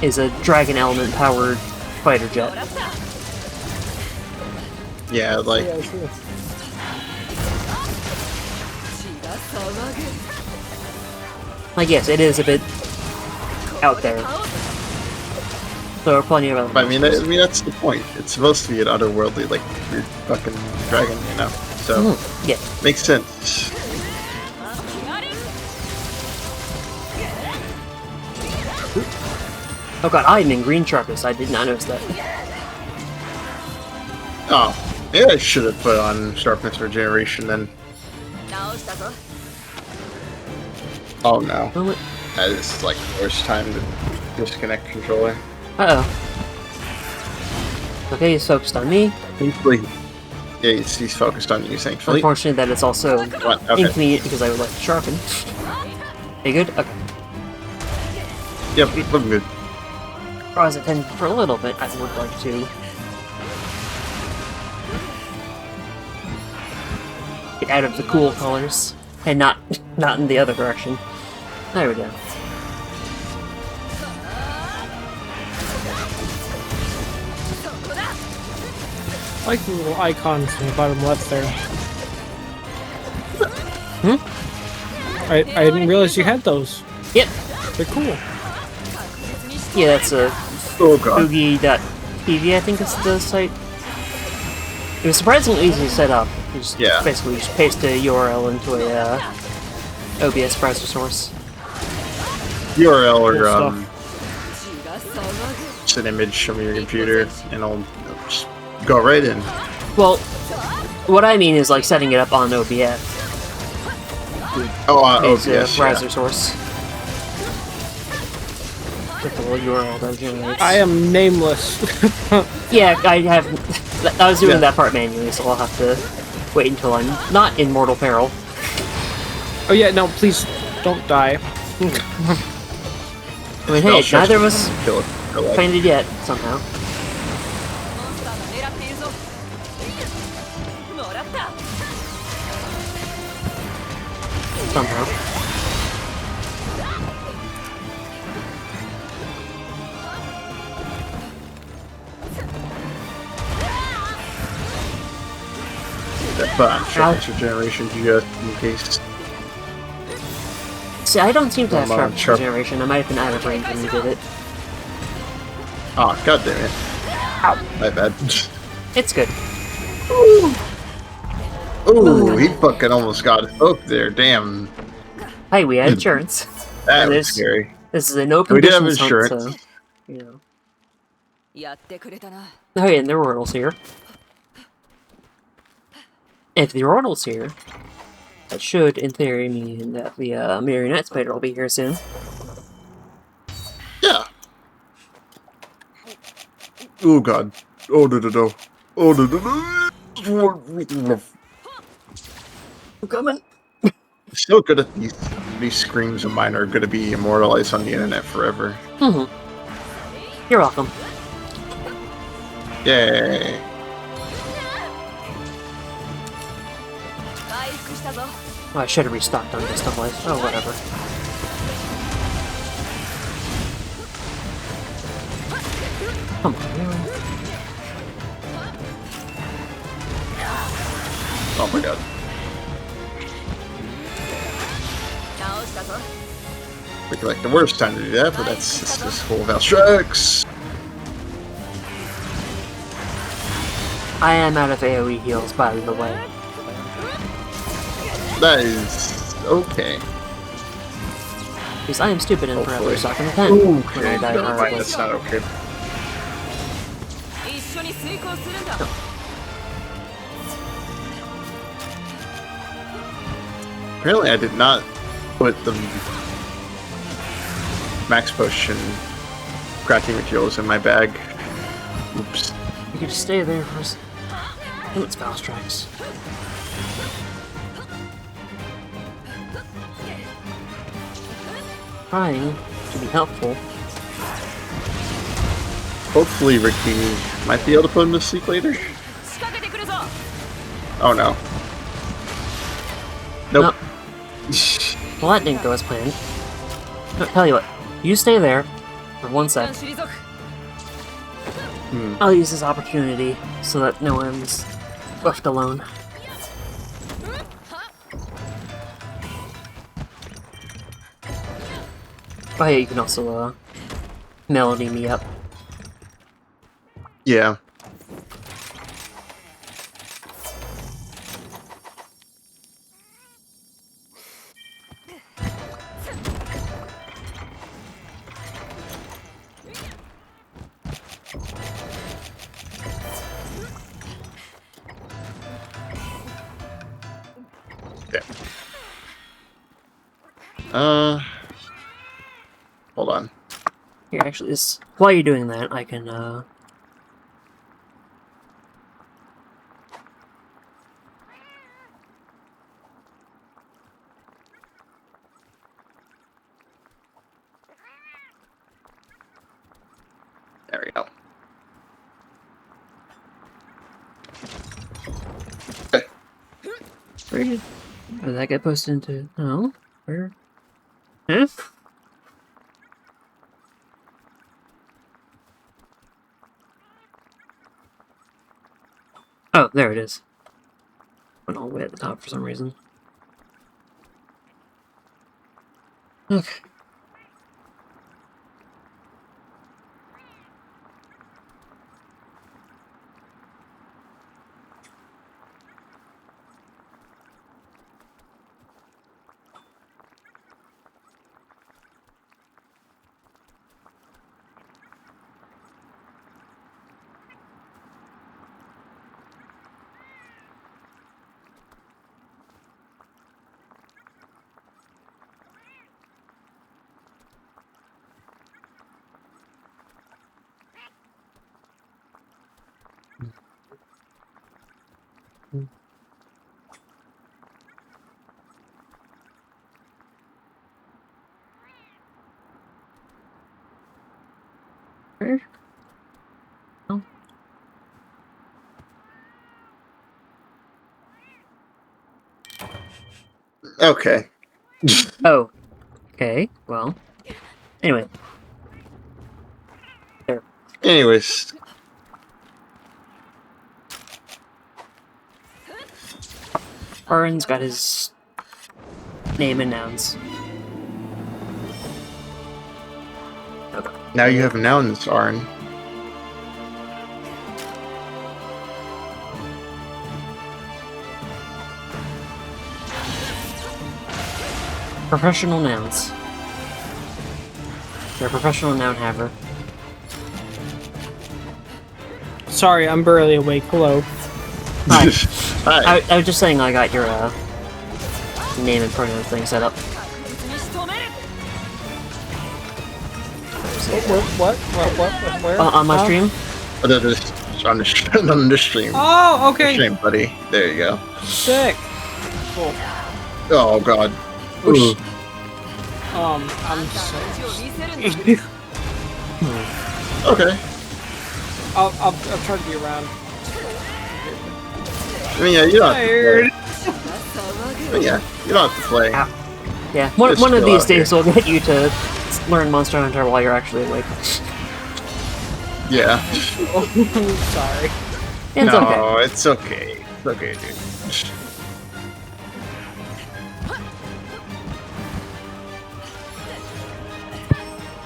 is a dragon element powered fighter jet. Yeah, like... Yeah, I see it. Like, yes, it is a bit out there. There are plenty of other I mean, that's the point. It's supposed to be an otherworldly, like, weird fucking dragon, you know? So, yeah. Makes sense. Oh god, I'm in green Sharkus. I did not notice that. Oh, maybe I should have put on Sharpness Regeneration then. Oh no. That is like the worst time to disconnect controller. Uh-oh. Okay, he's focused on me. Thankfully. Yeah, he's focused on you, thankfully. Unfortunately, that is also Okay. inconvenient because I would like to sharpen. Are you good? Okay. Yep, looking good. As I tend for a little bit, I would like to get out of the cool colors and not in the other direction. There we go. I like the little icons in the bottom left there. I didn't realize you had those. Yep. They're cool. Yeah, that's a Boogie.tv, I think is the site. It was surprisingly easy to set up. You just basically just paste a URL into a OBS browser source. URL or Cool just an image from your computer, and it'll just go right in. Well, what I mean is like setting it up on OBS. OBS, a browser source. With the little URL that generates. I am nameless. Yeah, I was doing that part manually, so I'll have to wait until I'm not in mortal peril. Oh yeah, no, please don't die. I mean, hey, neither of us Kill it. fainted yet, somehow. Somehow. Sharpness Regeneration just in case. See, I don't seem to have sharpness sharp- regeneration. I might have been out of range when you did it. Oh, god damn it. Ow. My bad. It's good. Ooh, he fucking almost got hooked there. Damn. Hey, we had insurance. That And was this- scary. This is a no We did have conditions hunt, insurance. so you know. やってくれたな。 Oh yeah, and the Royals here. If the Royals here, that should, in theory, mean that the Marionette Spider will be here soon. Yeah. Oh god. Oh no. Oh no. I'm coming. So good at these screams of mine are gonna be immortalized on the internet forever. Mm-hmm. You're welcome. Yay. 回復したぞ。 Oh, I should have restocked on this place. Oh, whatever. Come on, really? Oh my god. 直したぞ。 Looking like the worst time to do that, but that's just full of Valstrax. I am out of AoE heals, by the way. That is okay. Because I am stupid and forever Hopefully. stuck in the pen when I Okay, die never mind, horribly. that's not okay. 一緒に遂行するんだ。 Apparently I did not put the max potion crafting materials in my bag. Oops. You could just stay there for us. Oh, it's Battle Strikes. Trying to be helpful. Hopefully Ricky might be able to put him to sleep later. 仕掛けてくるぞ。 Oh no. Nope. Well, that didn't go as planned. But tell you what, you stay there for 1 sec. 退く。 I'll use this opportunity so that no one's left alone. Oh yeah, you can also, melody me up. Yeah. Hold on. Here, actually, while you're doing that, I can, There we go. where did that get posted into? Oh, where? Huh? Oh, there it is. Went all the way at the top for some reason. Okay. Where? Oh. Okay. Oh. Okay, well. Anyway. There. Anyways. Arden's got his name and nouns. Okay. Now you have nouns, Arn. Professional nouns. You're a professional noun haver. Sorry, I'm barely awake. Hello. Hi. Hi. I was just saying I got your name and pronoun thing set up. What? Where? On my Huh? stream? On the stream. Oh, okay. Stream, buddy. There you go. Sick. Cool. Oh god. Ooh. I'm sick. Okay. I'll try to be around. I mean, yeah, you don't have to Tired. play. I mean, yeah, you don't have to play. Ow. Yeah, one Just of chill these out days will get you to learn Monster Hunter while you're actually awake. Yeah. Sorry. It's no, okay. it's okay. It's okay, dude.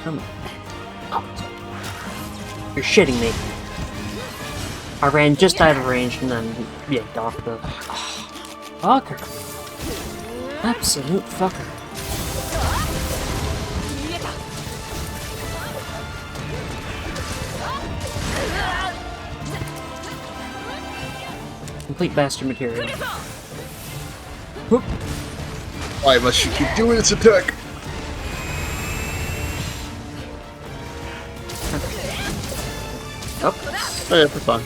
Come on. You're shitting me. I ran just out of range and then yanked off the... Fucker. Absolute fucker. Complete bastard material. Whoop. Why must you keep doing this attack? Oh. Oh yeah, we're fine.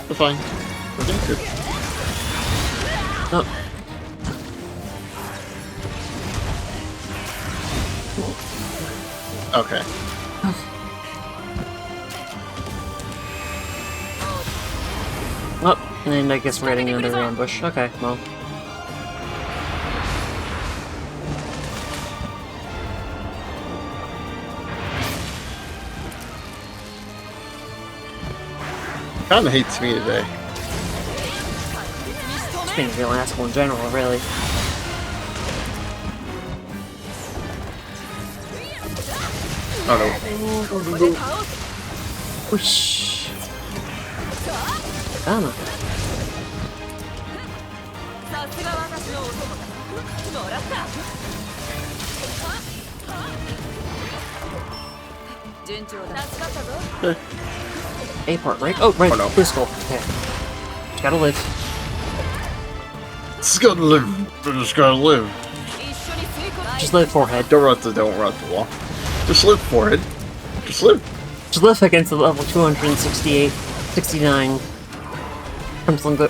We're fine. We're doing good. Oh. Okay. Oh, and I guess we're getting another ambush. Okay, well. Kinda hates me today. Just being a real asshole in general, really. Oh no. Whoosh. Come on. A part, right? Oh, right. Oh, no. Physical. Okay. Gotta live. Just gotta live. Just gotta live. Just live, forehead. Don't run the wall. Just live, forehead. Just live. Just live against the level 268, 69 Crimson Glow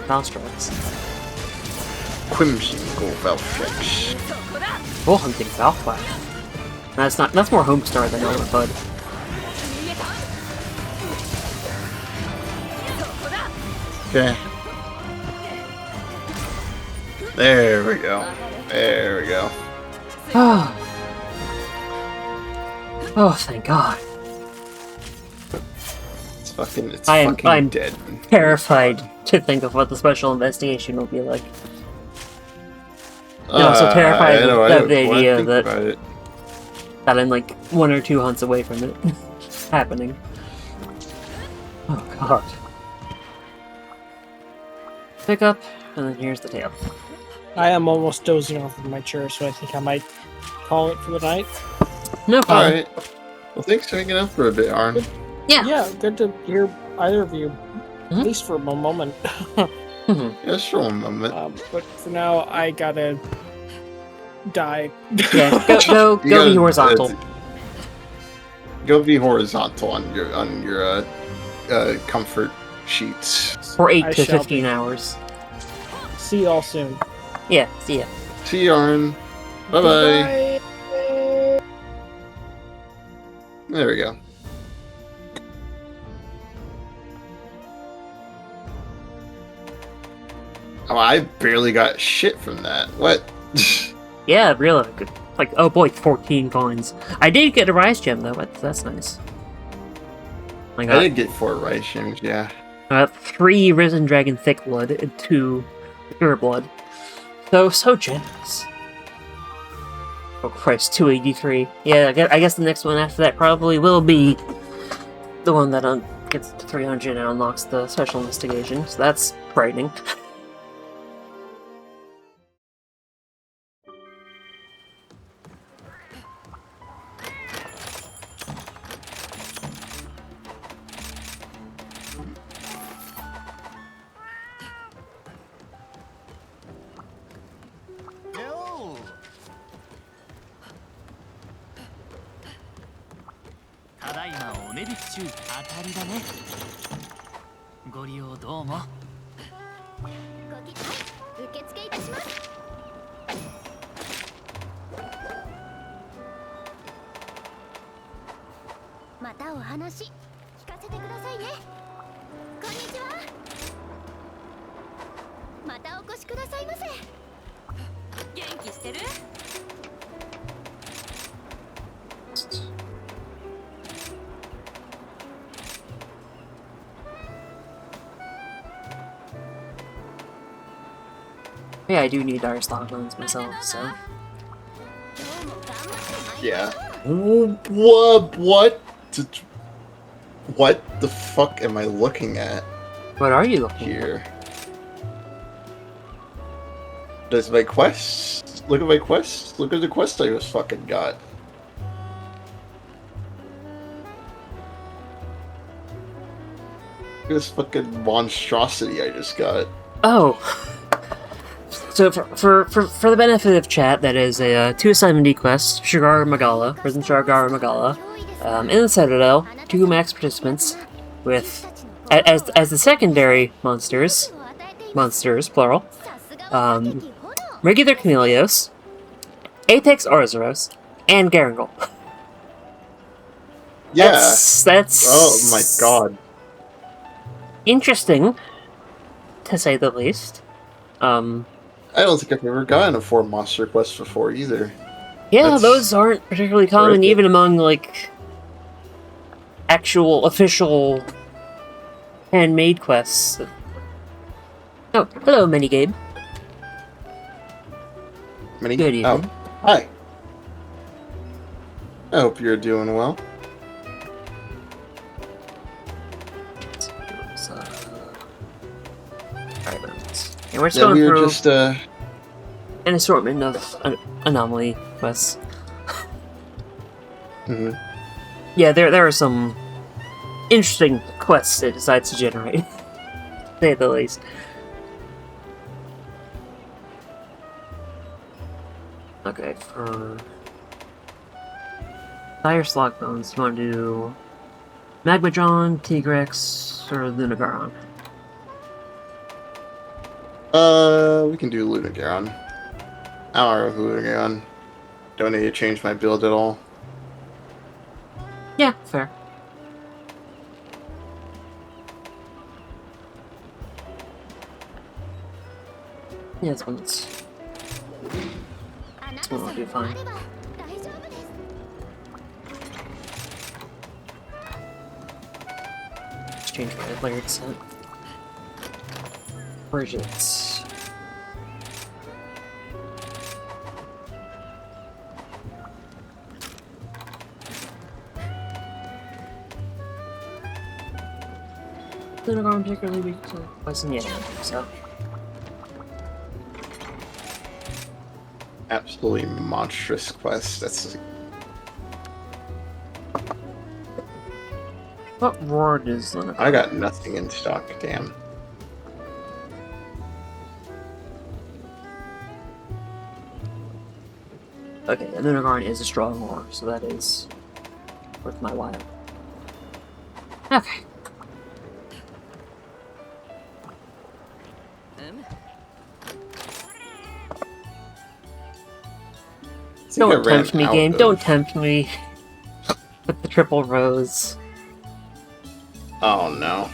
Valstrax. Crimson Gold Valflex. Bull hunting Valflash. That's more Homestar than Elder Bud. Okay. There we go. There we go. Oh, thank God. I'm dead. Terrified to think of what the special investigation will be like. I'm also terrified of the idea that I'm like 1 or 2 hunts away from it happening. Oh God. Pick up, and then here's the tail. I am almost dozing off of my chair, so I think I might call it for the night. No problem. Alright. Well, thanks for hanging out for a bit, Arn. Yeah. Yeah, good to hear either of you, at least for a moment. Just for a moment. But for now, I gotta die. Yeah, go be horizontal. Go be horizontal on your comfort sheets. For 8 I to shall 15 be. hours. See y'all soon. Yeah, see ya. See you, Arn. Bye bye. There we go. Oh, I barely got shit from that. What? Yeah, really. Good. Like, oh boy, 14 coins. I did get a Rise Gem, though. That's nice. I I got did get 4 rice gems, yeah. 3 Risen Dragon Thick Blood and 2 Pure Blood. So generous. Oh Christ, 283. Yeah, I guess the next one after that probably will be the one that gets to 300 and unlocks the special investigation. So that's frightening. 骨引き中当たりだね。ご利用どうも。受付いたします。またお話聞かせてくださいね。こんにちは。またお越しくださいませ。元気してる？Yeah, I do need dire stock bones myself, so. 今日も頑張ってまいりましょう。 Yeah. What? What the fuck am I looking at What are you looking here? Does my quest? Look at my quest. Look at the quest I just fucking got. Look at this fucking monstrosity I just got. Oh! So for the benefit of chat, that is a 2 assignment D quest, Shigar Magala, Prison Shigar Magala, in the Citadel, 2 max participants, with, as the secondary monsters, plural, regular Chameleos, Apex Orzaros, and Garangle. Yeah. That's Oh my god. interesting, to say the least. I don't think I've ever gotten a 4 monster quest before either. Yeah, That's those aren't particularly common, terrific. even among, like, actual, official, handmade quests. Oh, hello, Minigabe. Many? Good evening. Oh, hi. I hope you're doing well. And we're just Yeah, going we were through just, an assortment of anomaly quests. mhm. Yeah, there are some interesting quests it decides to generate, to say the least. Okay, for Dire Slog Bones, you want to do Magmajon, Tigrex, or Lunagaron? We can do Lunagaron. I don't know Lunagaron. Don't need to change my build at all. Yeah, fair. Yeah, this one will do fine. Let's change my layered set. Versions. Lunagaron particularly weak to poison, yeah, so. Absolutely monstrous quest. That's What roar does Lunagaron? I got nothing in stock. Damn. Okay, and Lunagaron is a strong roar, so that is worth my while. Okay. Don't tempt me, game. Don't tempt me with the triple rose. Oh no.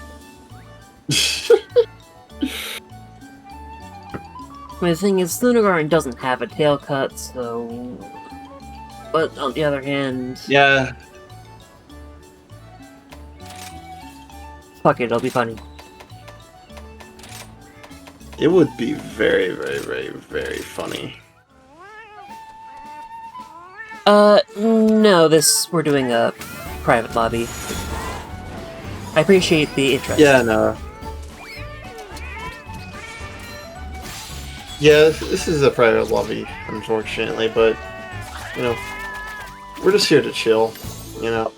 I mean, the thing is, Lunagaron doesn't have a tail cut, so... But on the other hand... Yeah. Fuck it, it'll be funny. It would be very, very, very, very funny. No, we're doing a private lobby. I appreciate the interest. Yeah, no. Yeah, this is a private lobby, unfortunately, but, you know, we're just here to chill, you know.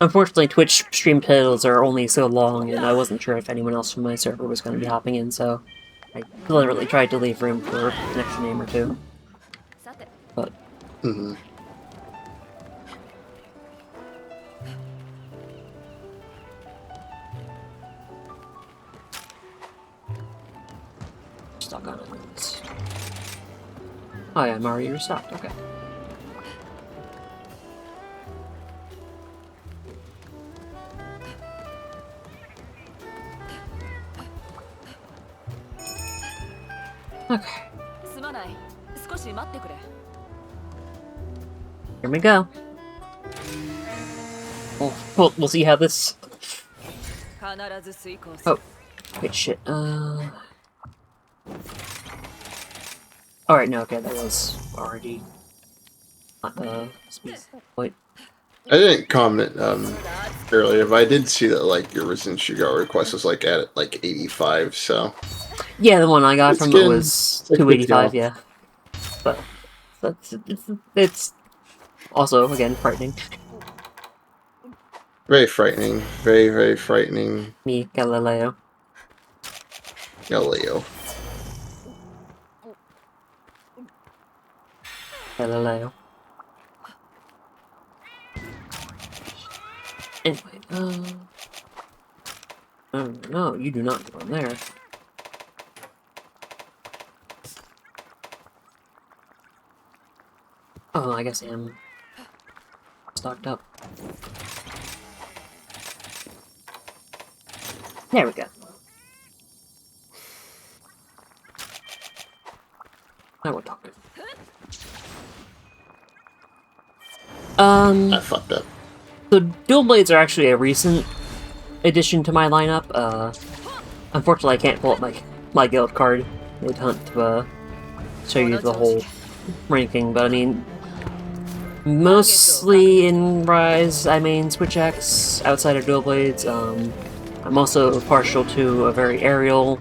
Unfortunately, Twitch stream titles are only so long, and I wasn't sure if anyone else from my server was going to be hopping in, so I deliberately tried to leave room for an extra name or two. But Mm-hmm. stock on it. Oh yeah, I'm already restocked. Okay. Okay. すまない。少し待ってくれ。 Here we go. We'll see how this. 必ず遂行する。 Oh, wait, shit. Alright, no, okay, that was already. Wait. I didn't comment earlier, but I did see that like your Resident Shootout request was like at like 85. So Yeah, the one I got It's from good. it was It's a good 285. deal. Yeah, but it's also again frightening. very frightening, very very frightening. Me, Galileo. Galileo. Galileo. Anyway, oh, no, you do not go in there. Oh, I guess I am stocked up. There we go. Now we're talking. I fucked up. So dual blades are actually a recent addition to my lineup. Unfortunately, I can't pull up my guild card. They'd hunt to show you the whole ranking, but I mean, mostly in Rise, I main Switch X outside of dual blades. I'm also partial to a very aerial,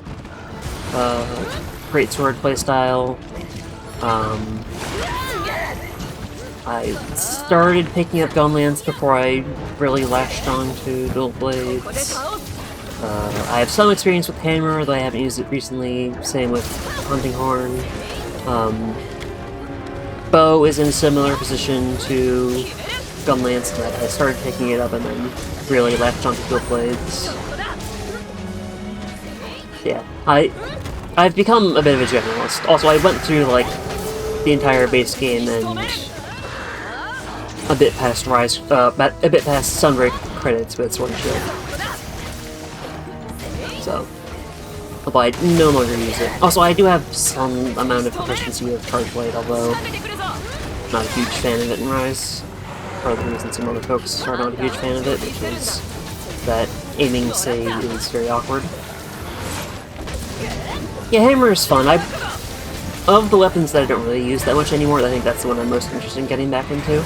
greatsword playstyle. I started picking up Gunlance before I really latched on to dual blades. I have some experience with Hammer, though I haven't used it recently. Same with Hunting Horn. Bow is in a similar position to Gunlance, that I started picking it up and then really latched onto dual blades. Yeah, I've become a bit of a generalist. Also, I went through like the entire base game and a bit past Rise, a bit past Sunbreak credits with Sword and Shield. So, although I no longer use it. Also, I do have some amount of proficiency with Charge Blade, although I'm not a huge fan of it in Rise. For the reason some other folks are not a huge fan of it, which is that aiming save is very awkward. Yeah, Hammer is fun. Of the weapons that I don't really use that much anymore, I think that's the one I'm most interested in getting back into.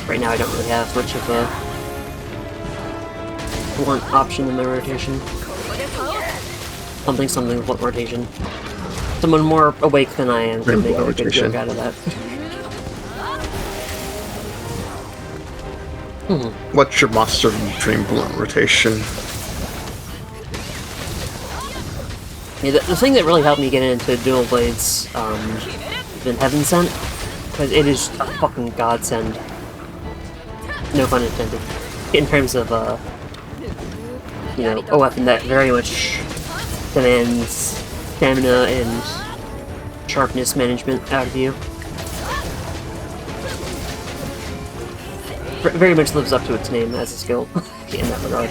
Right now I don't really have much of a blunt option in my rotation. Something with blunt rotation. Someone more awake than I am can make a good joke out of that. What's your monster dream blunt rotation? Yeah, the thing that really helped me get into dual blades has been Heaven Sent, because it is a fucking godsend. No pun intended. In terms of, you know, a weapon that very much demands stamina and sharpness management out of you. Very much lives up to its name as a skill in that regard.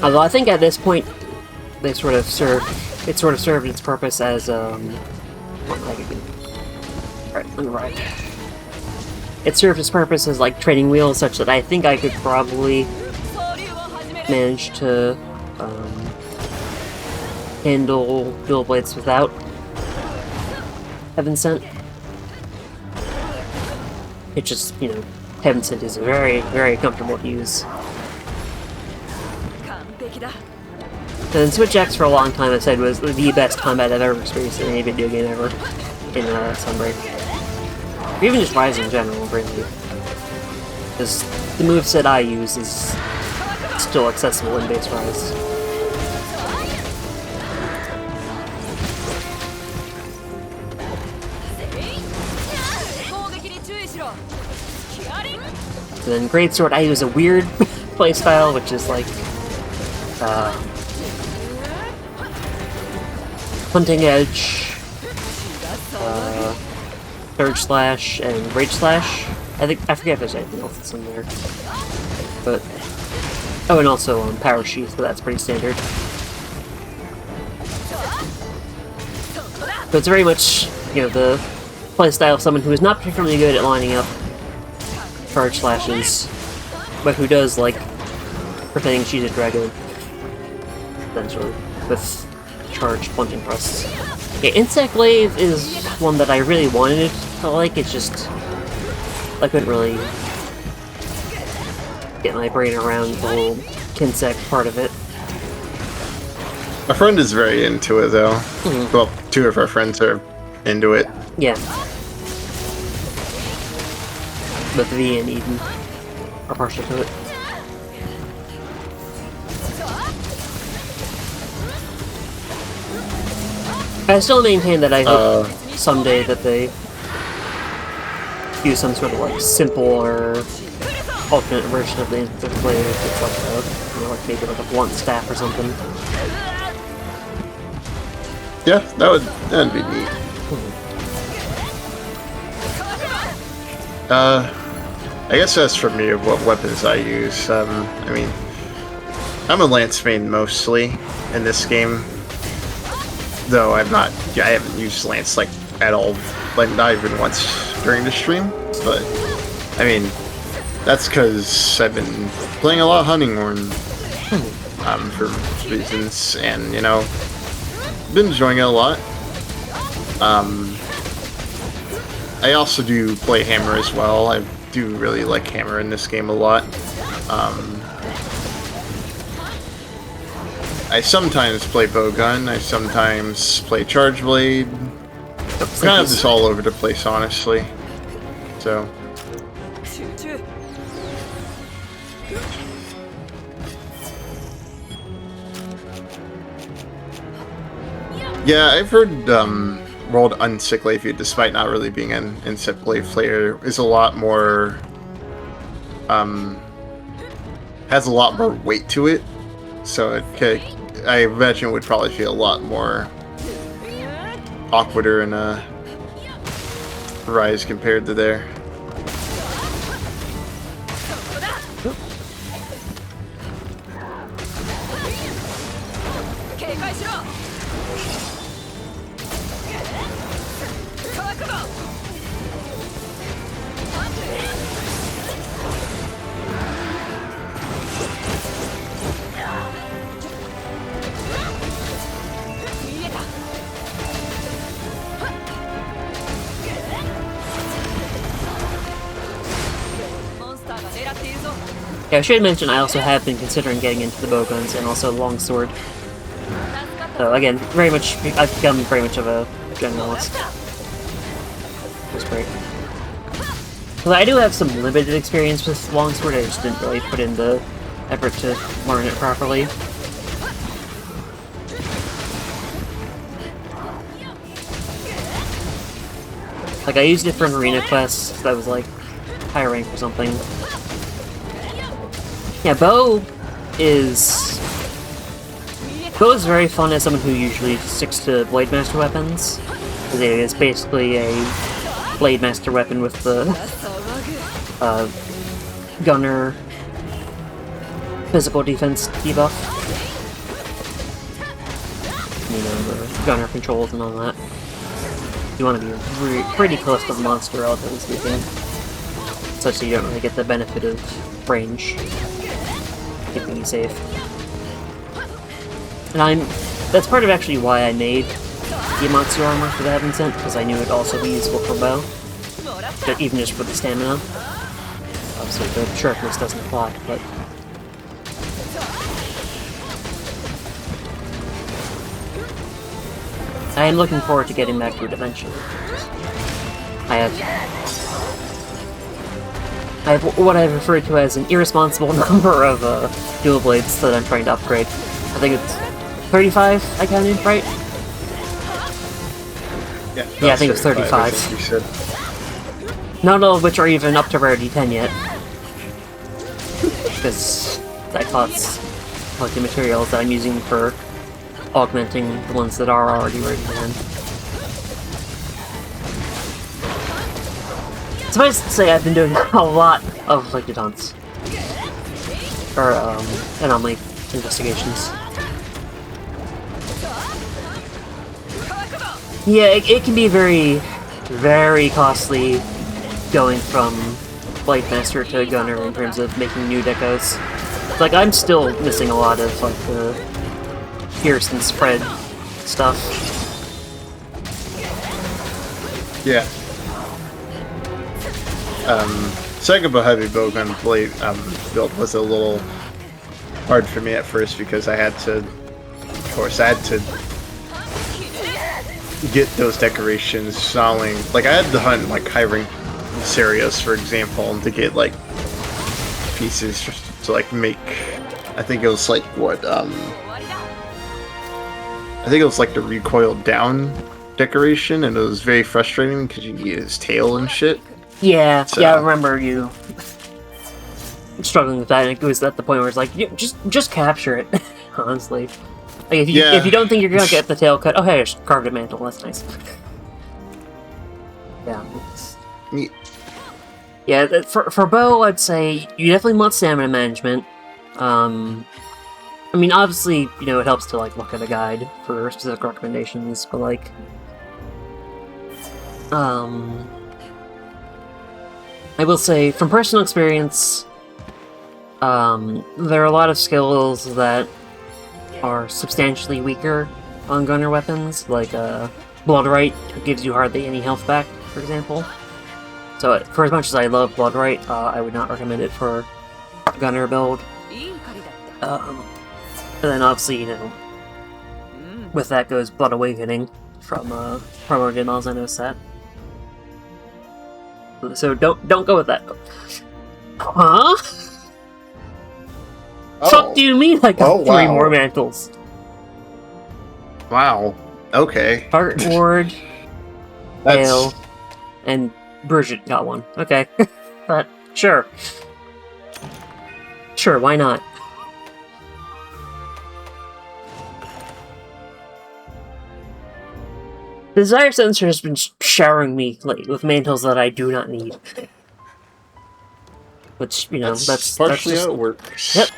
Although I think at this point they sort of served its purpose as Alright, let me ride. It served its purpose as like training wheels, such that I think I could probably manage to handle dual blades without Heaven Sent. It just, you know, Heaven Sent is very, very comfortable to use. And Switch X for a long time I said was the best combat I've ever experienced in any video game ever in Sunbreak. Or even just Rise in general, really. Because the moveset I use is still accessible in base Rise. And then Greatsword I use a weird playstyle, which is like Hunting Edge, Surge Slash, and Rage Slash. I forget if there's anything else that's in there. But oh, and also Power Sheath, but that's pretty standard. But it's very much, you know, the playstyle of someone who is not particularly good at lining up charge slashes, but who does like pretending she's a dragon, essentially, with charged punching thrusts. Yeah, Insect Glaive is one that I really wanted to like, it's just I couldn't really get my brain around the whole Kinsect part of it. My friend is very into it, though. Mm-hmm. Well, two of our friends are into it. Yeah. But V and Eden are partial to it. I still maintain that I hope someday that they use some sort of like simpler alternate version of the Insect Glaive. It's like a, you know, like maybe like a blunt staff or something. Yeah, that'd be neat. I guess that's for me of what weapons I use. I mean, I'm a lance main mostly in this game, though I haven't used lance like at all, like not even once during the stream. But I mean, that's because I've been playing a lot of Hunting Horn for reasons, and you know, been enjoying it a lot. I also do play Hammer as well. I do really like Hammer in this game a lot. I sometimes play Bowgun, I sometimes play Charge Blade. Kind of just all over the place, honestly. So. Yeah, I've heard World Unsick Glaive, despite not really being an Insect Glaive player, is a lot more has a lot more weight to it. So I imagine it would probably feel a lot more awkwarder in Rise compared to there. Yeah, I should mention I also have been considering getting into the bowguns and also longsword. So again, I've become very much of a generalist. That's great. Well, I do have some limited experience with longsword, I just didn't really put in the effort to learn it properly. Like, I used it for an arena quest that was like high rank or something. Yeah, bow is very fun as someone who usually sticks to Blade Master weapons. It is basically a Blade Master weapon with the Gunner physical defense debuff. You know, the Gunner controls and all that. You want to be pretty close to the monster, relatively speaking, such that you don't really get the benefit of range, keeping you safe. And that's part of actually why I made the monster armor for the Heaven Sent, because I knew it'd also be useful for bow, but even just for the stamina. Obviously the sharpness doesn't apply, but I am looking forward to getting back to it eventually. I have what I've referred to as an irresponsible number of dual blades that I'm trying to upgrade. I think it's 35 I counted, right? Yeah, I think it was 35. I think you said. Not all of which are even up to rarity 10 yet. Because that costs like the materials that I'm using for augmenting the ones that are already rarity 10. Suffice to say, I've been doing a lot of like detents. Or anomaly investigations. Yeah, it can be very, very costly going from Blade Master to Gunner in terms of making new decos. Like, I'm still missing a lot of, like, the pierce and spread stuff. Yeah. Second heavy bowgun blade build was a little hard for me at first because I had to, of course, get those decorations not only, like, I had to hunt, like, high rank Serios, for example, and to get, like, pieces to, like, make, I think it was, like, what, I think it was, like, the recoiled down decoration, and it was very frustrating because you needed his tail and shit. Yeah, So. yeah, I remember you struggling with that, and it was at the point where it's like, just capture it, honestly. Like, if you don't think you're gonna get the tail cut, oh hey, I just carved a mantle, that's nice. Yeah. Neat. Yeah, for bow, I'd say you definitely want stamina management. I mean, obviously, you know, it helps to, like, look at a guide for specific recommendations, but, like, I will say, from personal experience, there are a lot of skills that are substantially weaker on gunner weapons, like Bloodright gives you hardly any health back, for example. So for as much as I love Bloodright, I would not recommend it for a gunner build. And then obviously, you know, with that goes Blood Awakening from Promo Malzeno set. So don't go with that. Huh? Fuck do you mean I got 3 more mantles? Wow. Okay. Target Ward, Hale, and Bridget got one. Okay. But, sure. Sure, why not? The Desire Sensor has been showering me lately with mantles that I do not need. Which, you know, that's partially just... how it works. Yep.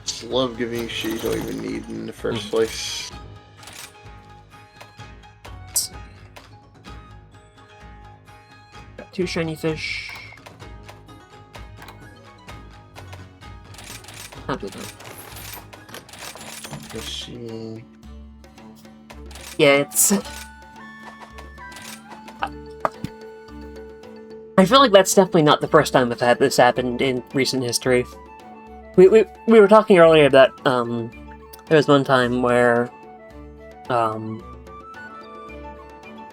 Just love giving you shit you don't even need in the first place. Got 2 shiny fish. Not good enough. Fishy. Yeah, it's... I feel like that's definitely not the first time I've had this happen in recent history. We were talking earlier that, there was one time where,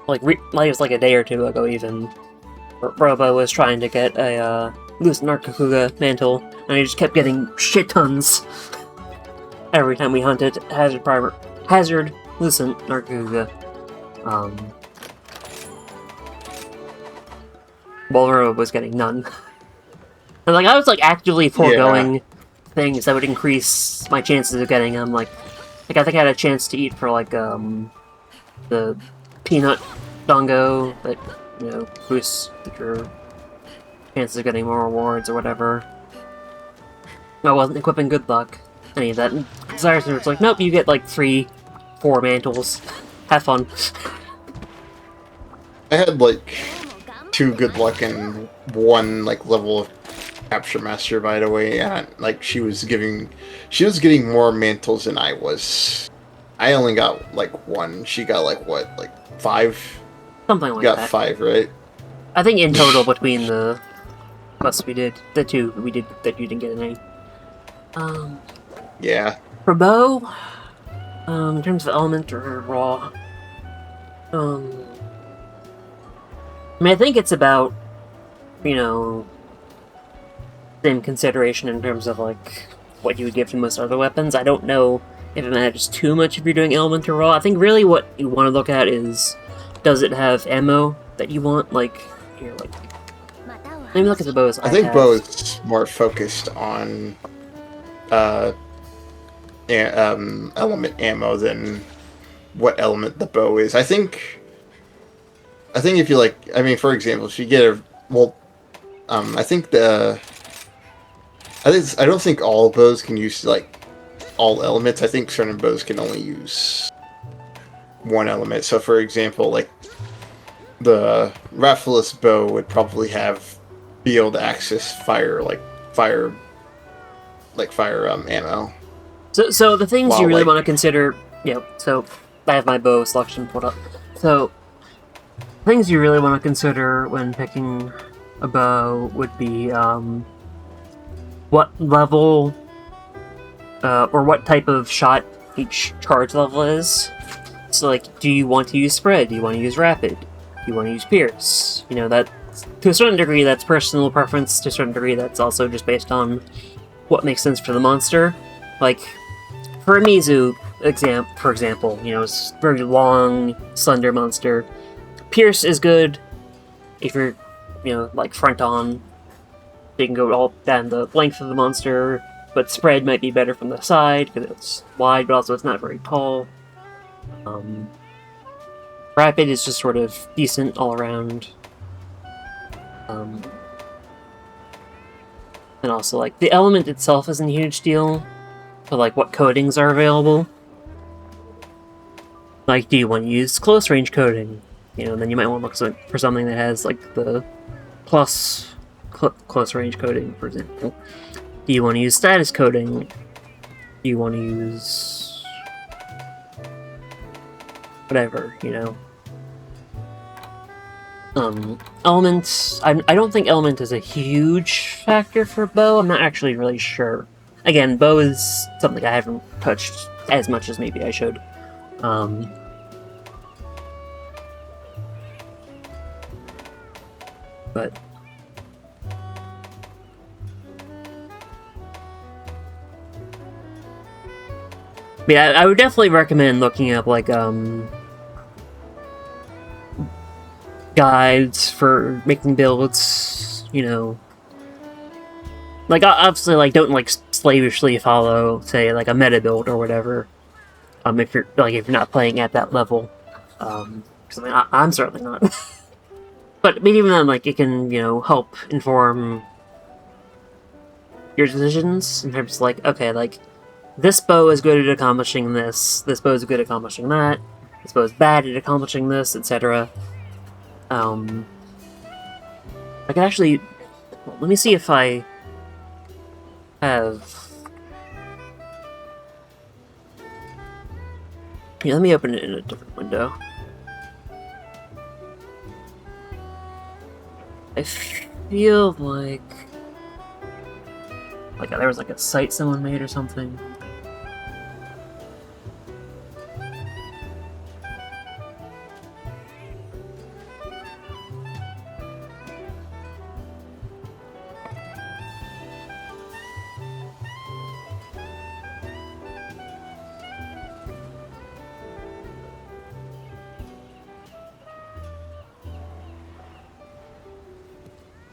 like it was like a day or two ago even, Robo was trying to get a, Lucent Narcokuga mantle, and he just kept getting shit tons every time we hunted Hazard Lucent Narcokuga. While Robo was getting none. And like I was like actively foregoing things that would increase my chances of getting them. Like I think I had a chance to eat for like the peanut dongo that, you know, boosts your chances of getting more rewards or whatever. I wasn't equipping good luck. Any of that. And Desire Sensor was like, nope, you get like 3-4 mantles. Have fun. I had like 2 good luck and 1 like level of capture master, by the way, and like she was getting more mantles than I was. I only got like 1. She got like what, like 5? Something like got that. 5, right? I think in total between the quests we did, the 2 we did that you didn't get any. Yeah. For bow, in terms of element or raw, I mean, I think it's about, same consideration in terms of, like, what you would give to most other weapons. I don't know if it matters too much if you're doing element or raw. I think really what you want to look at is, does it have ammo that you want? Like, here, like, let me look at the bows I think have. bow is more focused on element ammo than what element the bow is. I think if you like, I mean, for example, if you get a I think I don't think all bows can use like all elements. I think certain bows can only use one element. So, for example, like the Raffle's bow would probably have field access fire, ammo. So the things you While, really like- want to consider, so I have my bow selection pulled up. So things you really want to consider when picking a bow would be what level or what type of shot each charge level is. So, like, do you want to use spread? Do you want to use rapid? Do you want to use pierce? That to a certain degree that's personal preference. To a certain degree that's also just based on what makes sense for the monster. Like, for a Mizu for example, it's a very long, slender monster. Pierce is good if you're, like front on. You can go all down the length of the monster, but spread might be better from the side because it's wide, but also it's not very tall. Rapid is just sort of decent all around. And also, like, the element itself isn't a huge deal, but, like, what coatings are available. Like, do you want to use close range coating? Then you might want to look for something that has, like, the plus close range coating, for example. Do you want to use status coating? Do you want to use whatever, Elements, I don't think element is a huge factor for bow. I'm not actually really sure. Again, bow is something I haven't touched as much as maybe I should. But yeah, I would definitely recommend looking up, like, guides for making builds, like, obviously, like, don't, like, slavishly follow, say, like, a meta build or whatever, if you're not playing at that level, because, I mean, I'm certainly not. But even then, like, it can, help inform your decisions in terms of, like, okay, like, this bow is good at accomplishing this bow is good at accomplishing that, this bow is bad at accomplishing this, etc. I can actually... Well, let me see if I have... Yeah, let me open it in a different window. I feel like there was, like, a site someone made or something.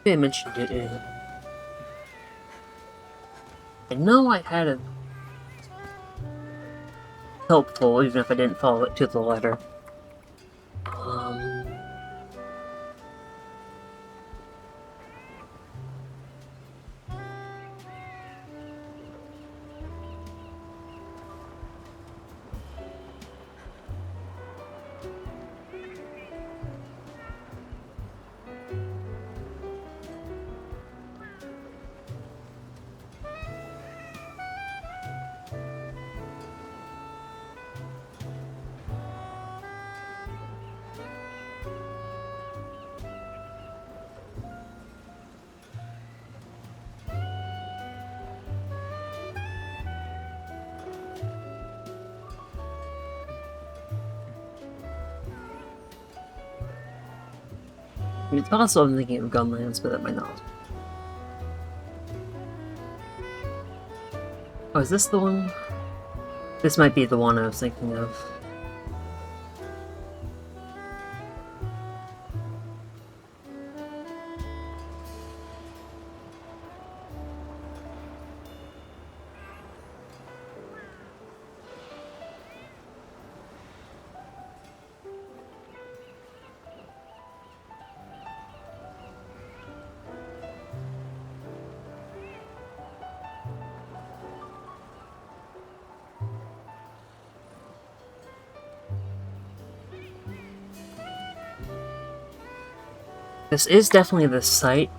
I mentioned it in... I know I had a helpful, even if I didn't follow it to the letter. It's possible I'm thinking of Gunlands, but that might not. Oh, is this the one? This might be the one I was thinking of. This is definitely the site.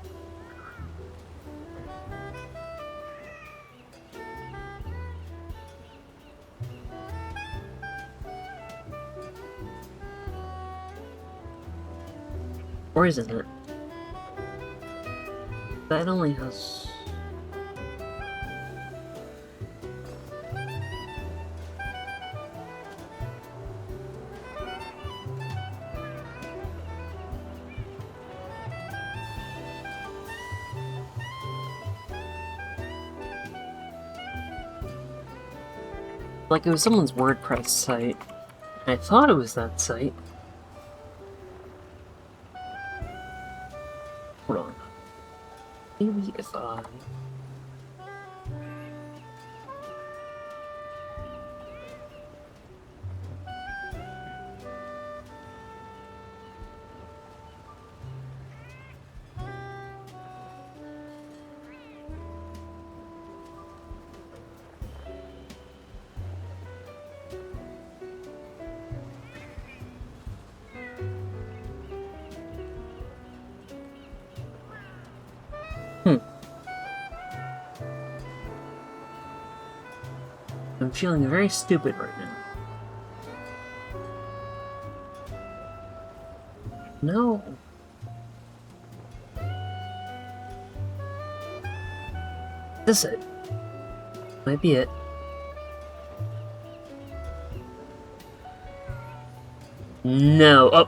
Or isn't it? That only has... Like it was someone's WordPress site. I thought it was that site. Hold on. Maybe if I... I'm feeling very stupid right now. No. This it. Might be it. No. Oh.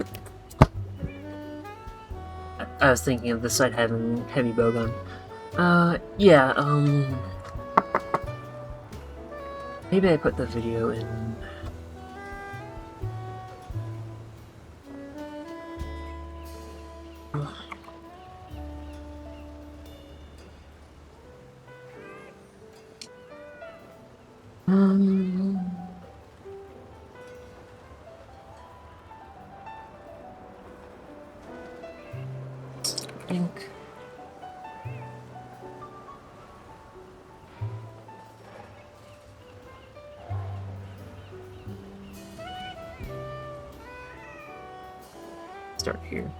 I was thinking of the site having heavy bowgun. Yeah, maybe I put the video in... I think... Start here.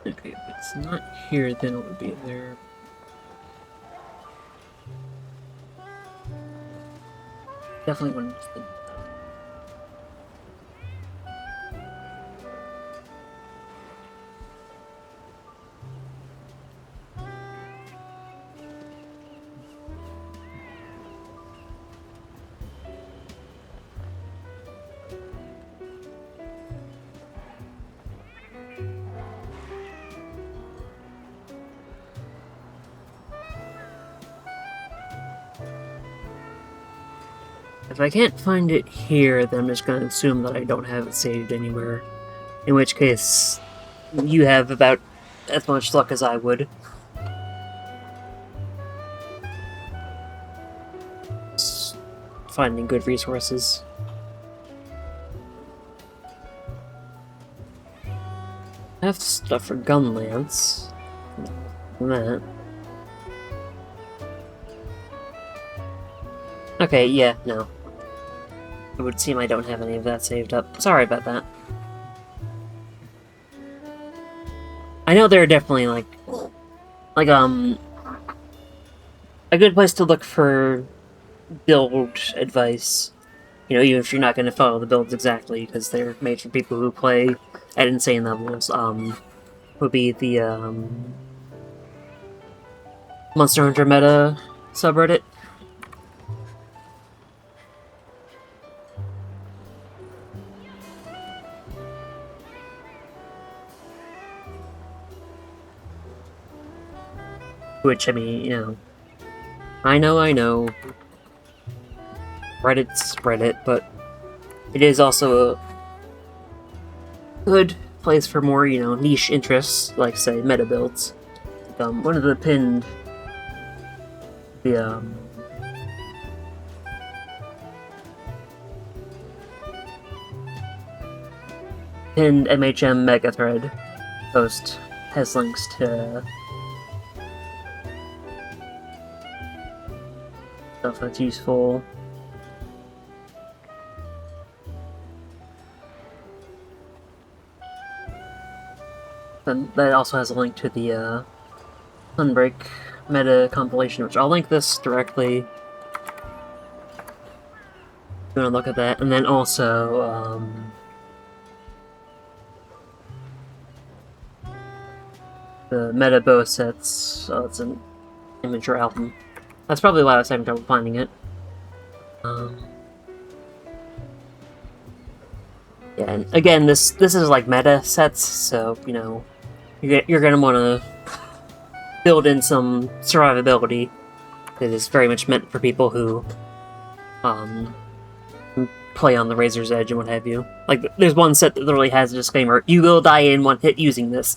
Okay, if it's not here, then it would be there. Definitely one of the... If I can't find it here, then I'm just going to assume that I don't have it saved anywhere. In which case, you have about as much luck as I would. Just finding good resources. I have stuff for gun lance. That. Okay, yeah, no. It would seem I don't have any of that saved up. Sorry about that. I know there are definitely, like, a good place to look for build advice. You know, even if you're not going to follow the builds exactly, because they're made for people who play at insane levels, would be the, Monster Hunter Meta subreddit. Which, I mean, you know, I know, Reddit's Reddit, but it is also a good place for more, you know, niche interests, like, say, meta builds. One of the pinned, pinned MHM mega thread post has links to stuff that's useful. Then that also has a link to the Sunbreak meta compilation, which I'll link this directly. If you want to look at that, and then also the meta bow sets. Oh, it's an immature album. That's probably why I was having trouble finding it. Yeah, and again, this is like meta sets, so you know you're gonna want to build in some survivability that is very much meant for people who play on the razor's edge and what have you. Like, there's one set that literally has a disclaimer: "You will die in one hit using this."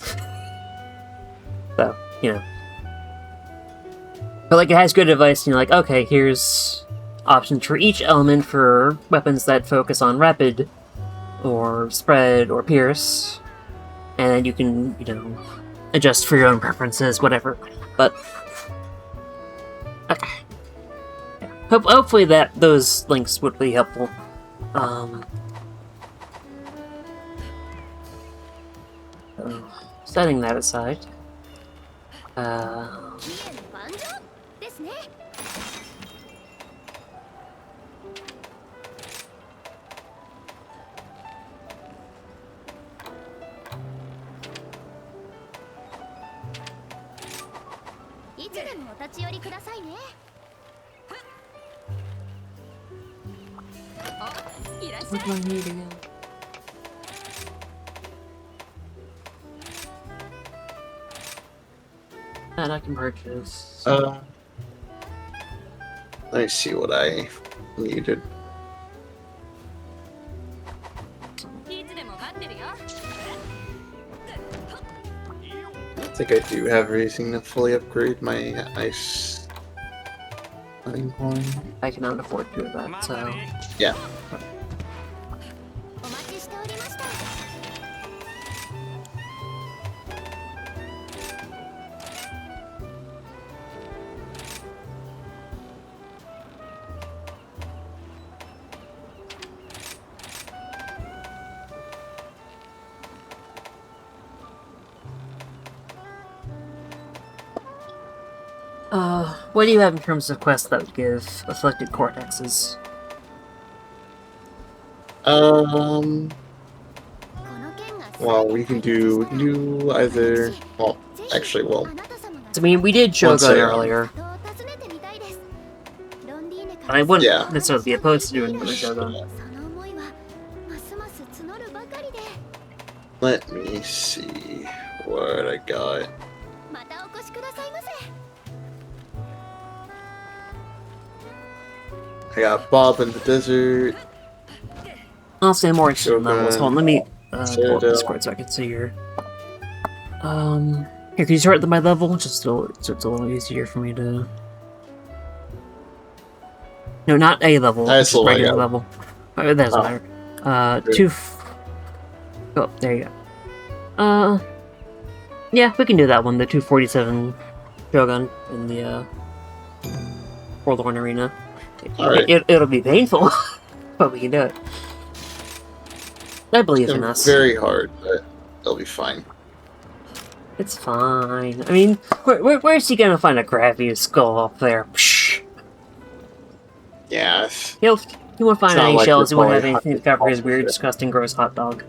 So, you know. But, like, it has good advice, you know, like, okay, here's options for each element for weapons that focus on rapid, or spread, or pierce, and then you can, you know, adjust for your own preferences, whatever. But, okay. Yeah. Hopefully those links would be helpful. So, setting that aside, 家の盤上ですね。 いつでもお立ち寄りくださいね。 いらっしゃ what い。 do I need again? That I can purchase. Let me see what I needed. いつでも待ってるよ。 I think I do have everything to fully upgrade my ice hunting horn. I cannot afford to do that, so... Yeah. お待ちしておりました。 What do you have in terms of quests that would give afflicted cortexes? この件が Well, we can do either. Well, actually, well, あなた様が I mean, we did Shogun say, earlier, 里を訪ねてみたいです。ロンディーネか and I ら wouldn't Yeah. necessarily be opposed to doing another Shogun. その思いはますます募るばかりで。 let me see what I got. またお越しくださいませ。 I got Bob in the desert. I'll say more interested in levels. Hold on, let me pull up Citadel. Discord so I can see your... Here, can you sort them by level? Just so it's a little easier for me to... No, not A level, That's just what I regular got. level. Oh, that doesn't Oh. matter. Good. Oh, there you go. Yeah, we can do that one, the 247 Shogun in the, Forlorn Arena. Alright. It'll be painful, but we can do it. I believe in us. Very hard, but it'll be fine. It's fine. I mean, where's he gonna find a crappy skull up there? Psh. Yeah. He won't find It's not any like shells. He you're won't have probably anything to hunting cover his all weird, shit. disgusting, gross hot dog.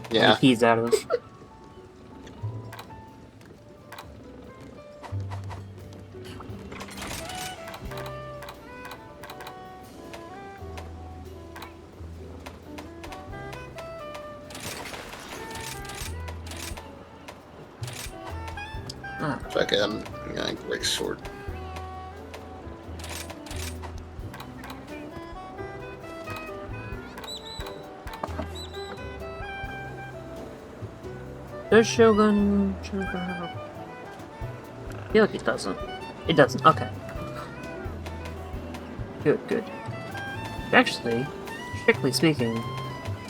Yeah. He's out of. Fuck it, I'm gonna break sword. Does Shogun have a... I feel like it doesn't. It doesn't. Okay. Good. Actually, strictly speaking,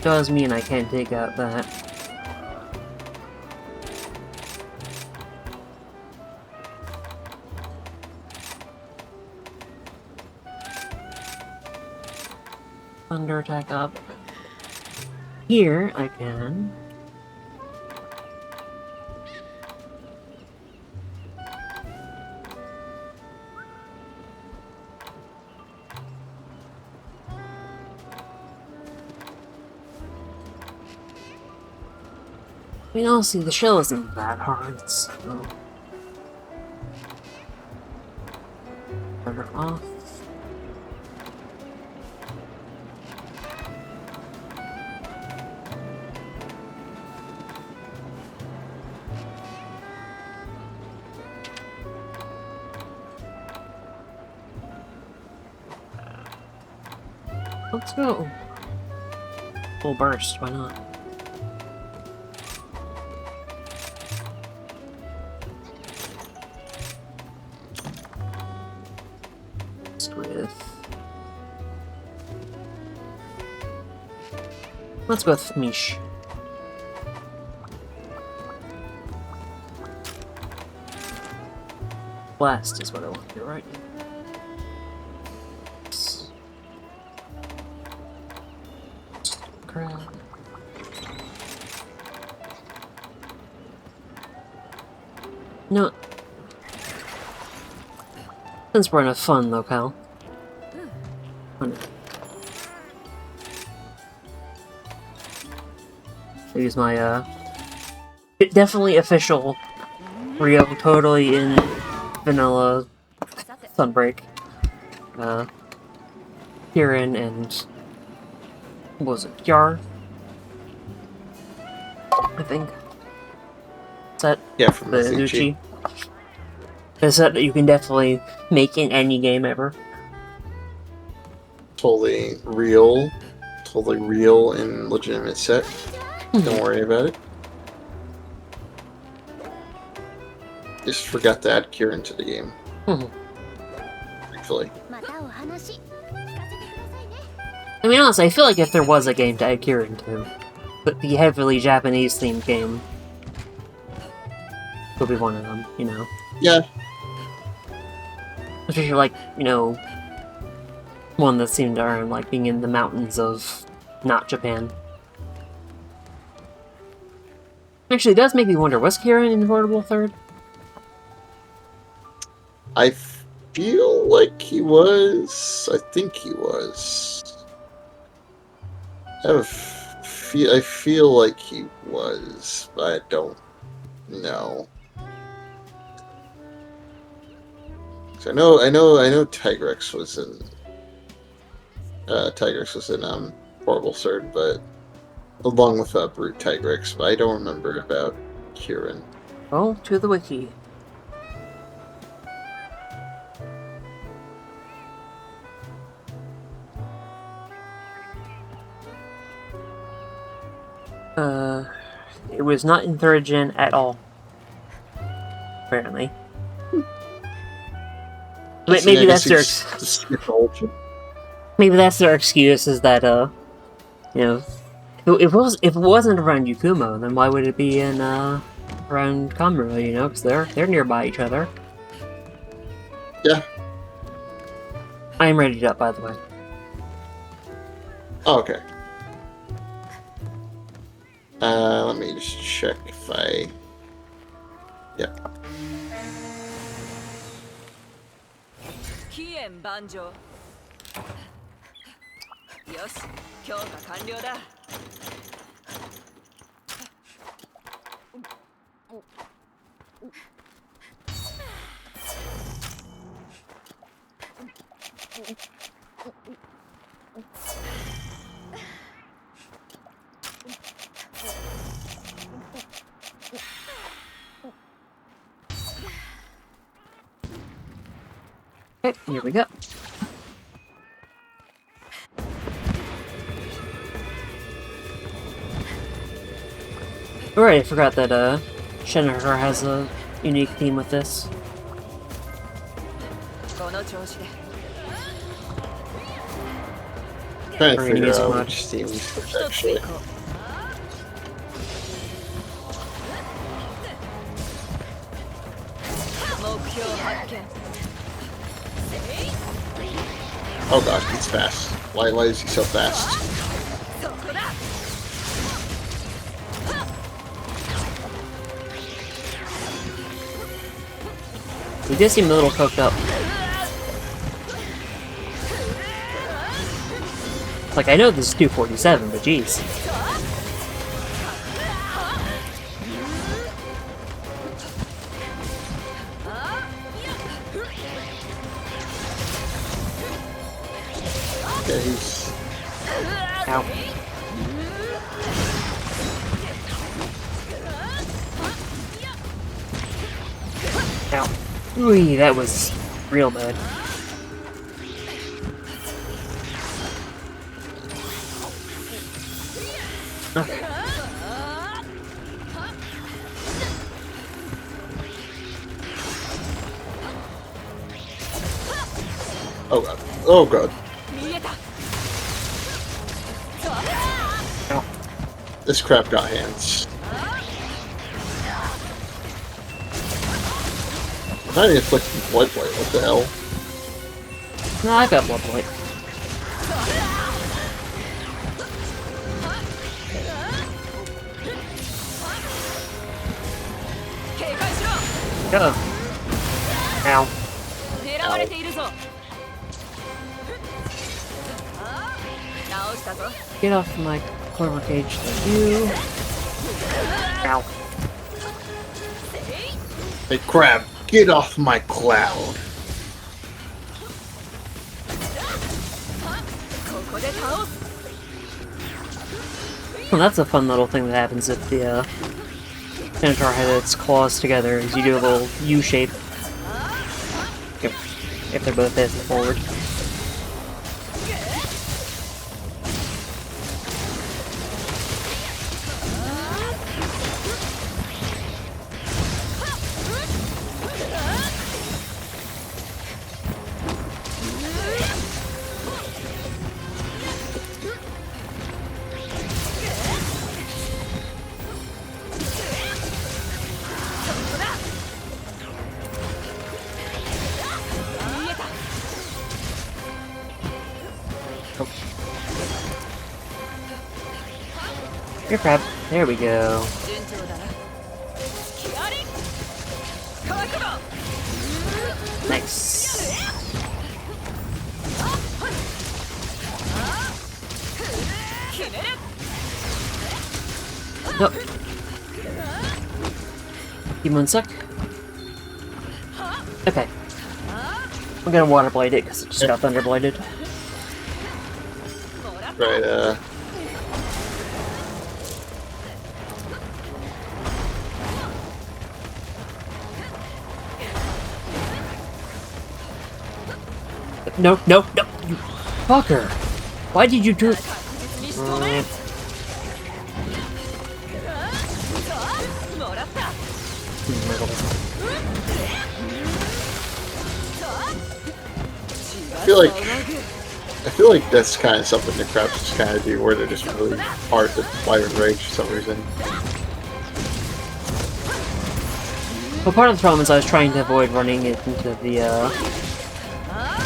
does mean I can't take out that. Thunder attack up. Here I can. I mean, honestly, the shell isn't that hard, so... Turn it off. Let's go. Full burst, why not? Let's go with Mish. Blast is what I want to do, right? Crap. No. Since we're in a fun locale. Use my, definitely official Rio, totally in vanilla Sunbreak. Kieran and... what was it? Yar? I think. Set. Yeah, from the Zuchi. Zuchi. A set that you can definitely make in any game ever. Totally real and legitimate set. Don't worry about it. Just forgot to add Kieran to the game. Thankfully. I mean, honestly, I feel like if there was a game to add Kieran to, but the heavily Japanese-themed game would be one of them, you know? Yeah. Especially, like, you know, one that seemed to earn, like, being in the mountains of not Japan. Actually, it does make me wonder, was Kieran in Portable Third? I feel like he was. I think he was. I feel like he was, but I don't know. So I know Tigrex was in. Tigrex was in Portable Third, but along with Brute Tigrex, but I don't remember about Kieran. Oh, to the wiki. It was not in 3rd gen at all. Apparently. Maybe that's their maybe that's their excuse, is that you know, if it wasn't around Yukumo, then why would it be in around Kamura? You know, because they're nearby each other. Yeah. I am ready up, by the way. Oh, okay. Let me just check if I... Yep. 期限万丈。よし、強化完了だ。Okay, here we go. Alright, I forgot that Shenandoah has a unique theme with this. この調子で。 Trying to Or figure music out mod. which themes first, 一つ actually. 行こう。目標発見。 Oh god, he's fast. Why is he so fast? そこだ。 He does seem a little coked up. Like, I know this is 247, but jeez. Yeah, he's... Ow. Ow. Ooh, that was real bad. Okay. Oh god. Oh god. 見えた。 Ow. This crap got hands. Not even inflicting blood blight, what the hell? No, I've got blood blight. Go. Ow. 狙われているぞ。直したぞ。 Get off my clover cage, thank you. Ow. Hey crab, get off my cloud! ここで倒す。 Well, that's a fun little thing that happens if the Minotaur had its claws together, is you do a little U shape. If they're both facing forward. Here, crab. There we go. 順調だな。気あり。覚悟。 Nice. Nope. Give me 1 sec. Okay. I'm gonna water blade it because it just got thunder bladed. Right, No, no, no, you fucker! Why did you do it? もらった。 I feel like that's kind of something the crabs just kind of do, where they're just really hard to fire and rage for some reason. Well, part of the problem is I was trying to avoid running it into the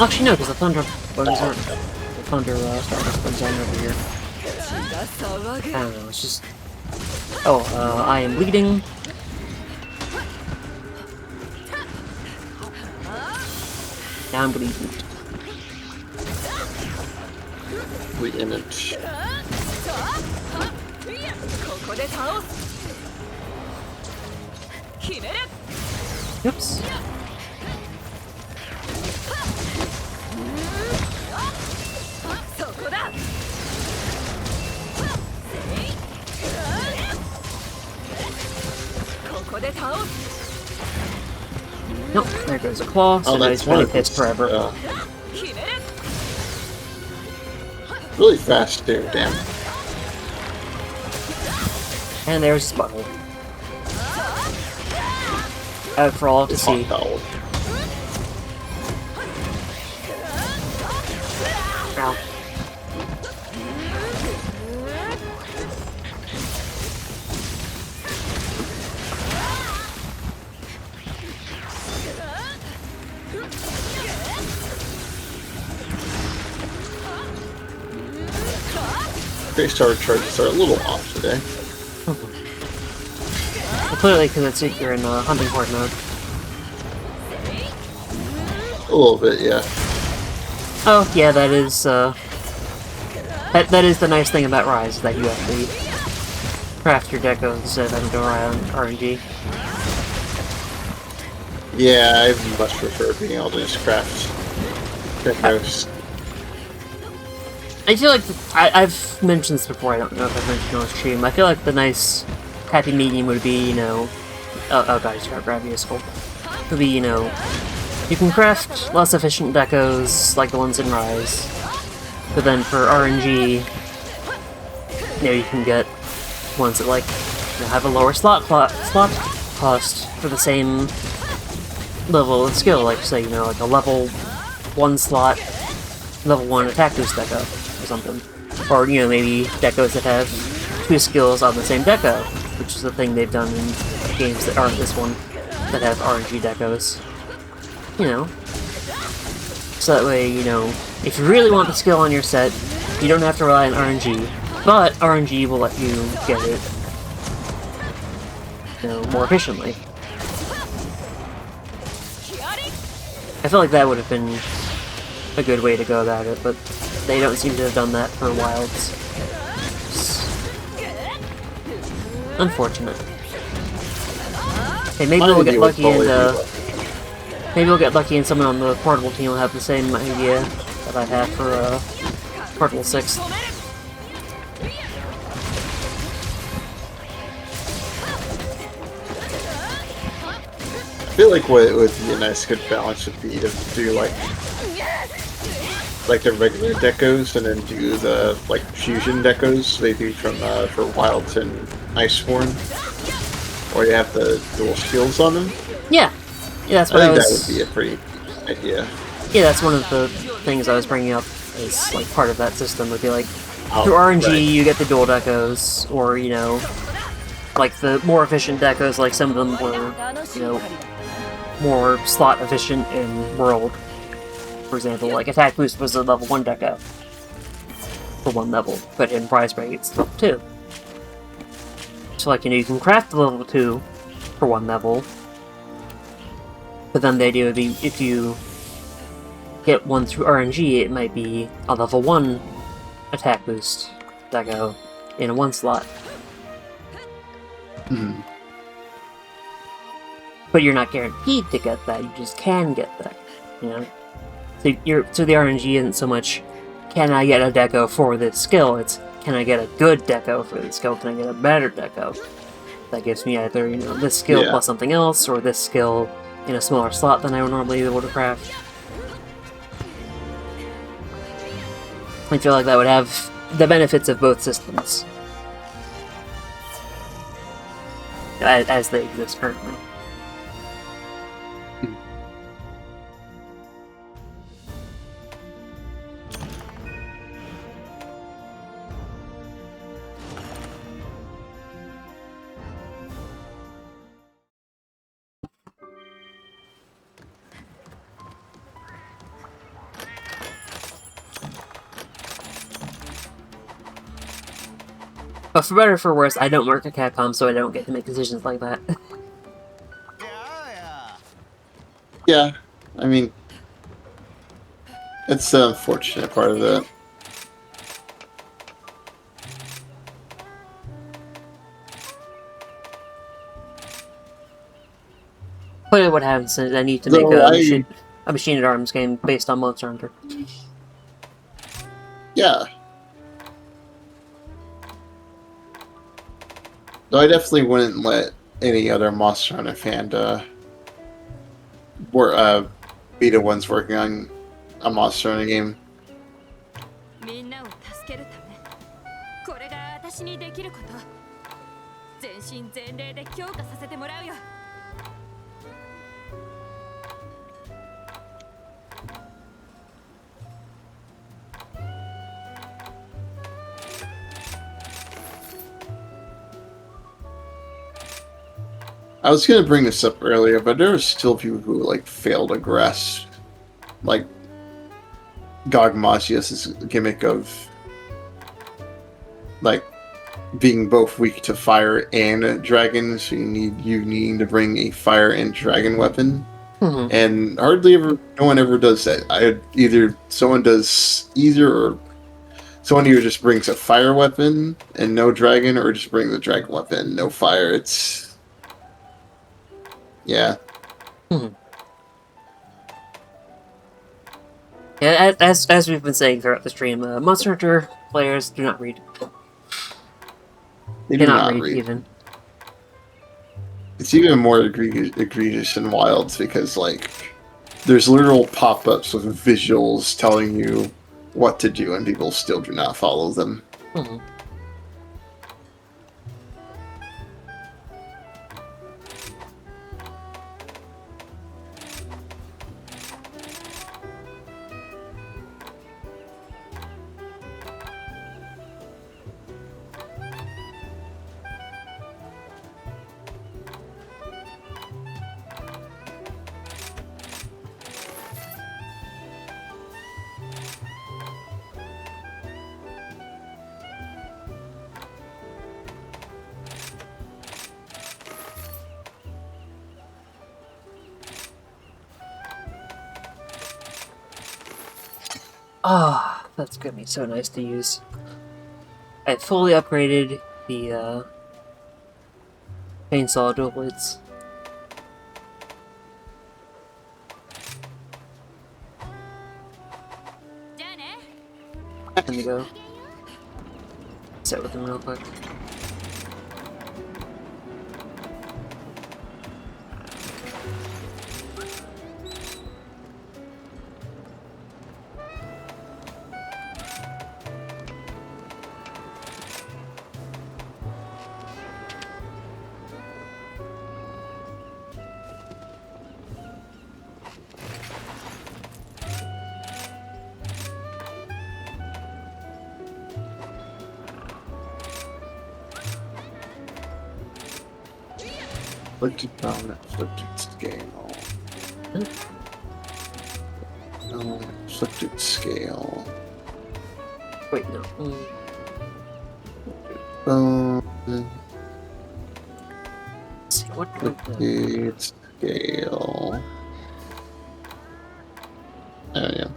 Actually, no, because the thunder buttons aren't. The thunder buttons aren't over here. I don't know. It's just. Oh, I am bleeding. Now I'm bleeding. The image. Oops. Nope, there goes a claw, so Oh, now that's he's one really of pissed his, forever. really fast too, damn. And there's his butthole. Out for all to It's see. hot dog. Ow. Face charge charges are a little off today. Well, clearly, because you're in hunting horde mode. A little bit, yeah. Oh, yeah, that is, that is the nice thing about Rise, that you actually craft your decos instead of having to rely on RNG. Yeah, I much prefer being able to just craft decos. I feel like, I've mentioned this before, I don't know if I've mentioned it on stream, I feel like the nice happy medium would be, you know... Oh god, I just got gravity skull. Would be, you know... You can craft less efficient decos, like the ones in Rise, but then for RNG, you know, you can get ones that, like, you know, have a lower slot cost for the same level of skill, like, say, you know, like a level 1 slot, level 1 attack boost deco, or something. Or, you know, maybe decos that have 2 skills on the same deco, which is the thing they've done in games that aren't this one, that have RNG decos. You know. So that way, you know, if you really want the skill on your set, you don't have to rely on RNG, but RNG will let you get it, you know, more efficiently. I feel like that would have been a good way to go about it, but they don't seem to have done that for Wilds. It's unfortunate. Hey, maybe we'll get lucky and maybe we'll get lucky and someone on the portable team will have the same idea that I have for Portable 6. I feel like what would be a nice good balance would be to do like the regular decos and then do the like fusion decos they do from for Wilds and Iceborne, where you have the dual skills on them. Yeah, that's what I think was... that would be a pretty idea. Yeah, that's one of the things I was bringing up, is like part of that system would be like, Oh, through RNG right. you get the dual decos, or, you know, like the more efficient decos, like some of them were, you know, more slot efficient in World. For example, like Attack Boost was a level 1 deco for 1 level, but in Prize Break it's level 2. So like, you know, you can craft the level 2 for 1 level, but then the idea would be, if you get one through RNG, it might be a level 1 attack boost deco in a 1 slot. Mhm. But you're not guaranteed to get that, you just can get that, you know? So the RNG isn't so much, can I get a deco for this skill, it's, can I get a good deco for this skill, can I get a better deco? That gives me either, you know, this skill Yeah. plus something else, or this skill in a smaller slot than I would normally be able to craft. I feel like that would have the benefits of both systems, as they exist currently. But for better or for worse, I don't work at Capcom, so I don't get to make decisions like that. Yeah, I mean, it's the unfortunate part of it. But what happens is I need to make a Machine at Arms game based on Monster Hunter. Yeah. Though I definitely wouldn't let any other Monster Hunter fan be the ones working on a Monster Hunter game. みんなを助けるためこれが私にできること全身全霊で強化させてもらうよ I was gonna bring this up earlier, but there are still people who like fail to grasp like Gogmasius's gimmick of like being both weak to fire and dragon, so you need to bring a fire and dragon weapon. Mm-hmm. And hardly ever, no one ever does that. Either someone does either, or someone either just brings a fire weapon and no dragon, or just bring the dragon weapon and no fire. It's yeah. Mm-hmm. Yeah, as we've been saying throughout the stream, Monster Hunter players do not read. They do Cannot not read read. even. It's even more egregious in Wilds because, like, there's literal pop-ups with visuals telling you what to do, and people still do not follow them. Mm-hmm. Ah, that's gonna be so nice to use. I fully upgraded the chainsaw dual blades. Let me go sit with him real quick. Afflicted down, afflicted scale. No, afflicted scale. Wait, no. Let's see, what would the... Afflicted scale. Oh yeah.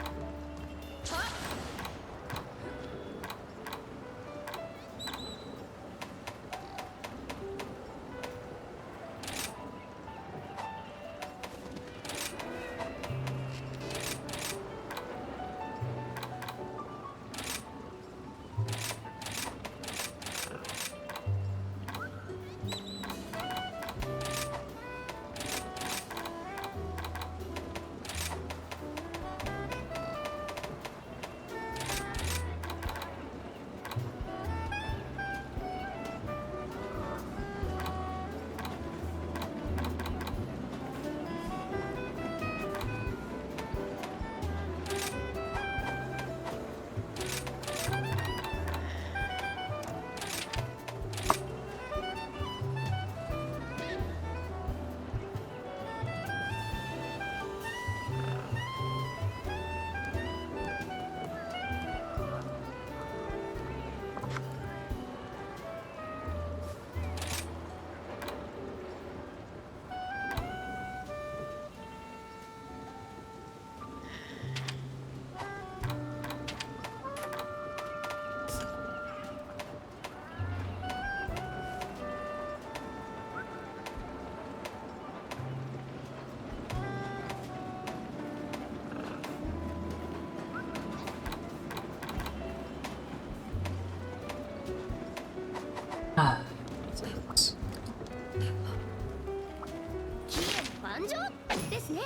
ですね。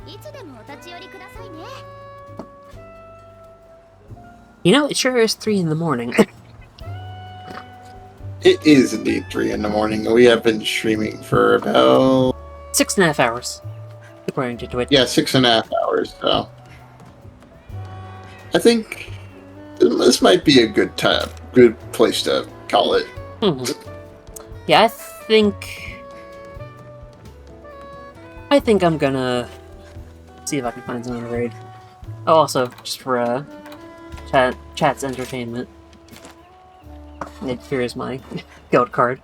いつでもお立ち寄りくださいね。 You know, it sure is 3 in the morning. It is indeed 3 in the morning. We have been streaming for about 6.5 hours, according to Twitch. 6.5 hours. So I think this might be a good time, good place to call it. Yeah, I think I'm gonna see if I can find someone to raid. Oh, also, just for chat's entertainment. Here's my guild card.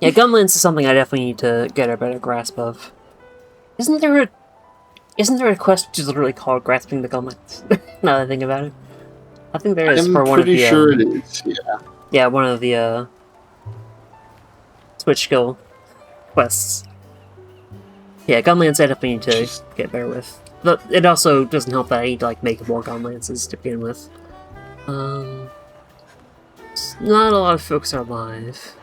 Yeah, Gunlands is something I definitely need to get a better grasp of. Isn't there a quest which is literally called Grasping the Gunlands? Now that I think about it. I think there is for one of the... I'm pretty sure it is, yeah. Yeah, one of the, Switch skill quests. Yeah, Gunlands I definitely need to get better with. But it also doesn't help that I need to, like, make more Gunlances to begin with. Not a lot of folks are live.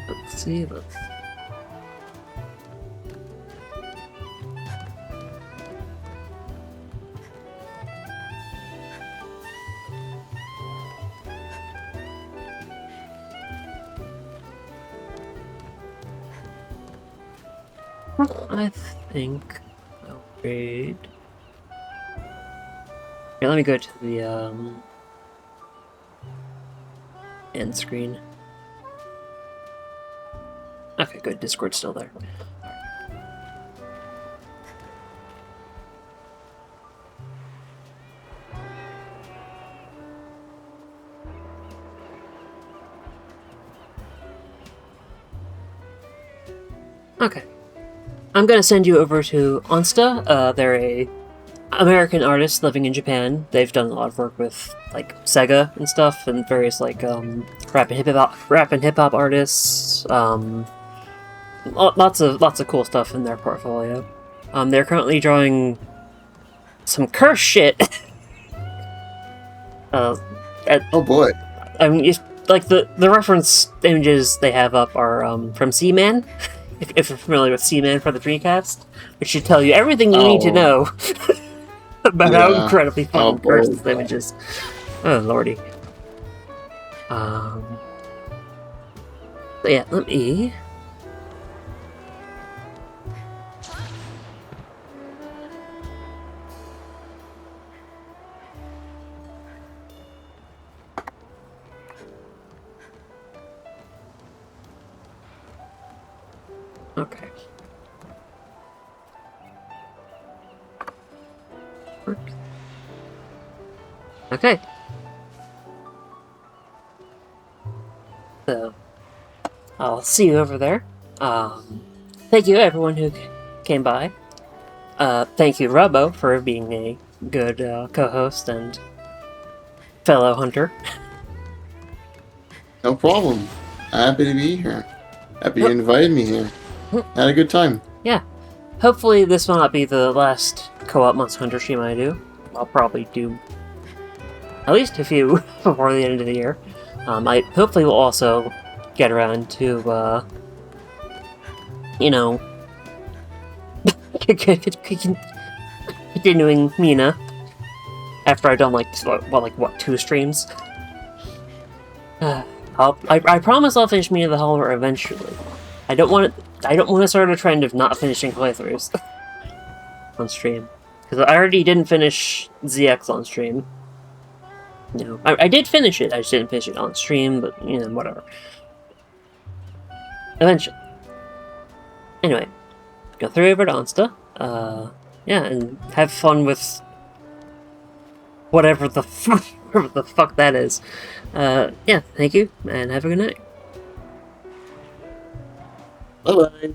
Let's see, I think I'll raid. Here, let me go to the end screen. Okay, good. Discord's still there. Okay. I'm gonna send you over to Onsta. They're a American artist living in Japan. They've done a lot of work with like Sega and stuff, and various like rap and hip hop artists. Lots of cool stuff in their portfolio. They're currently drawing some curse shit. Oh boy! I mean, like the reference images they have up are from Seaman. If you're familiar with Seaman for the Dreamcast, which should tell you everything you need to know about how incredibly fucking cursed this image is. Oh lordy. So yeah, let me. Okay. Okay. So, I'll see you over there. Thank you everyone who came by. Thank you Robo for being a good co-host and fellow hunter. No problem. Happy to be here. Happy you invited me here. Had a good time. Yeah. Hopefully this will not be the last co-op Monster Hunter stream I do. I'll probably do at least a few before the end of the year. I hopefully will also get around to, you know, continuing Mina after I've done like, what, 2 streams? I promise I'll finish Mina the Howler eventually. I don't want to start a trend of not finishing playthroughs on stream, because I already didn't finish ZX on stream. You know, I did finish it. I just didn't finish it on stream, but you know, whatever. Eventually. Anyway, go through over to Onsta. Yeah, and have fun with whatever the fuck that is. Yeah, thank you, and have a good night. Bye-bye.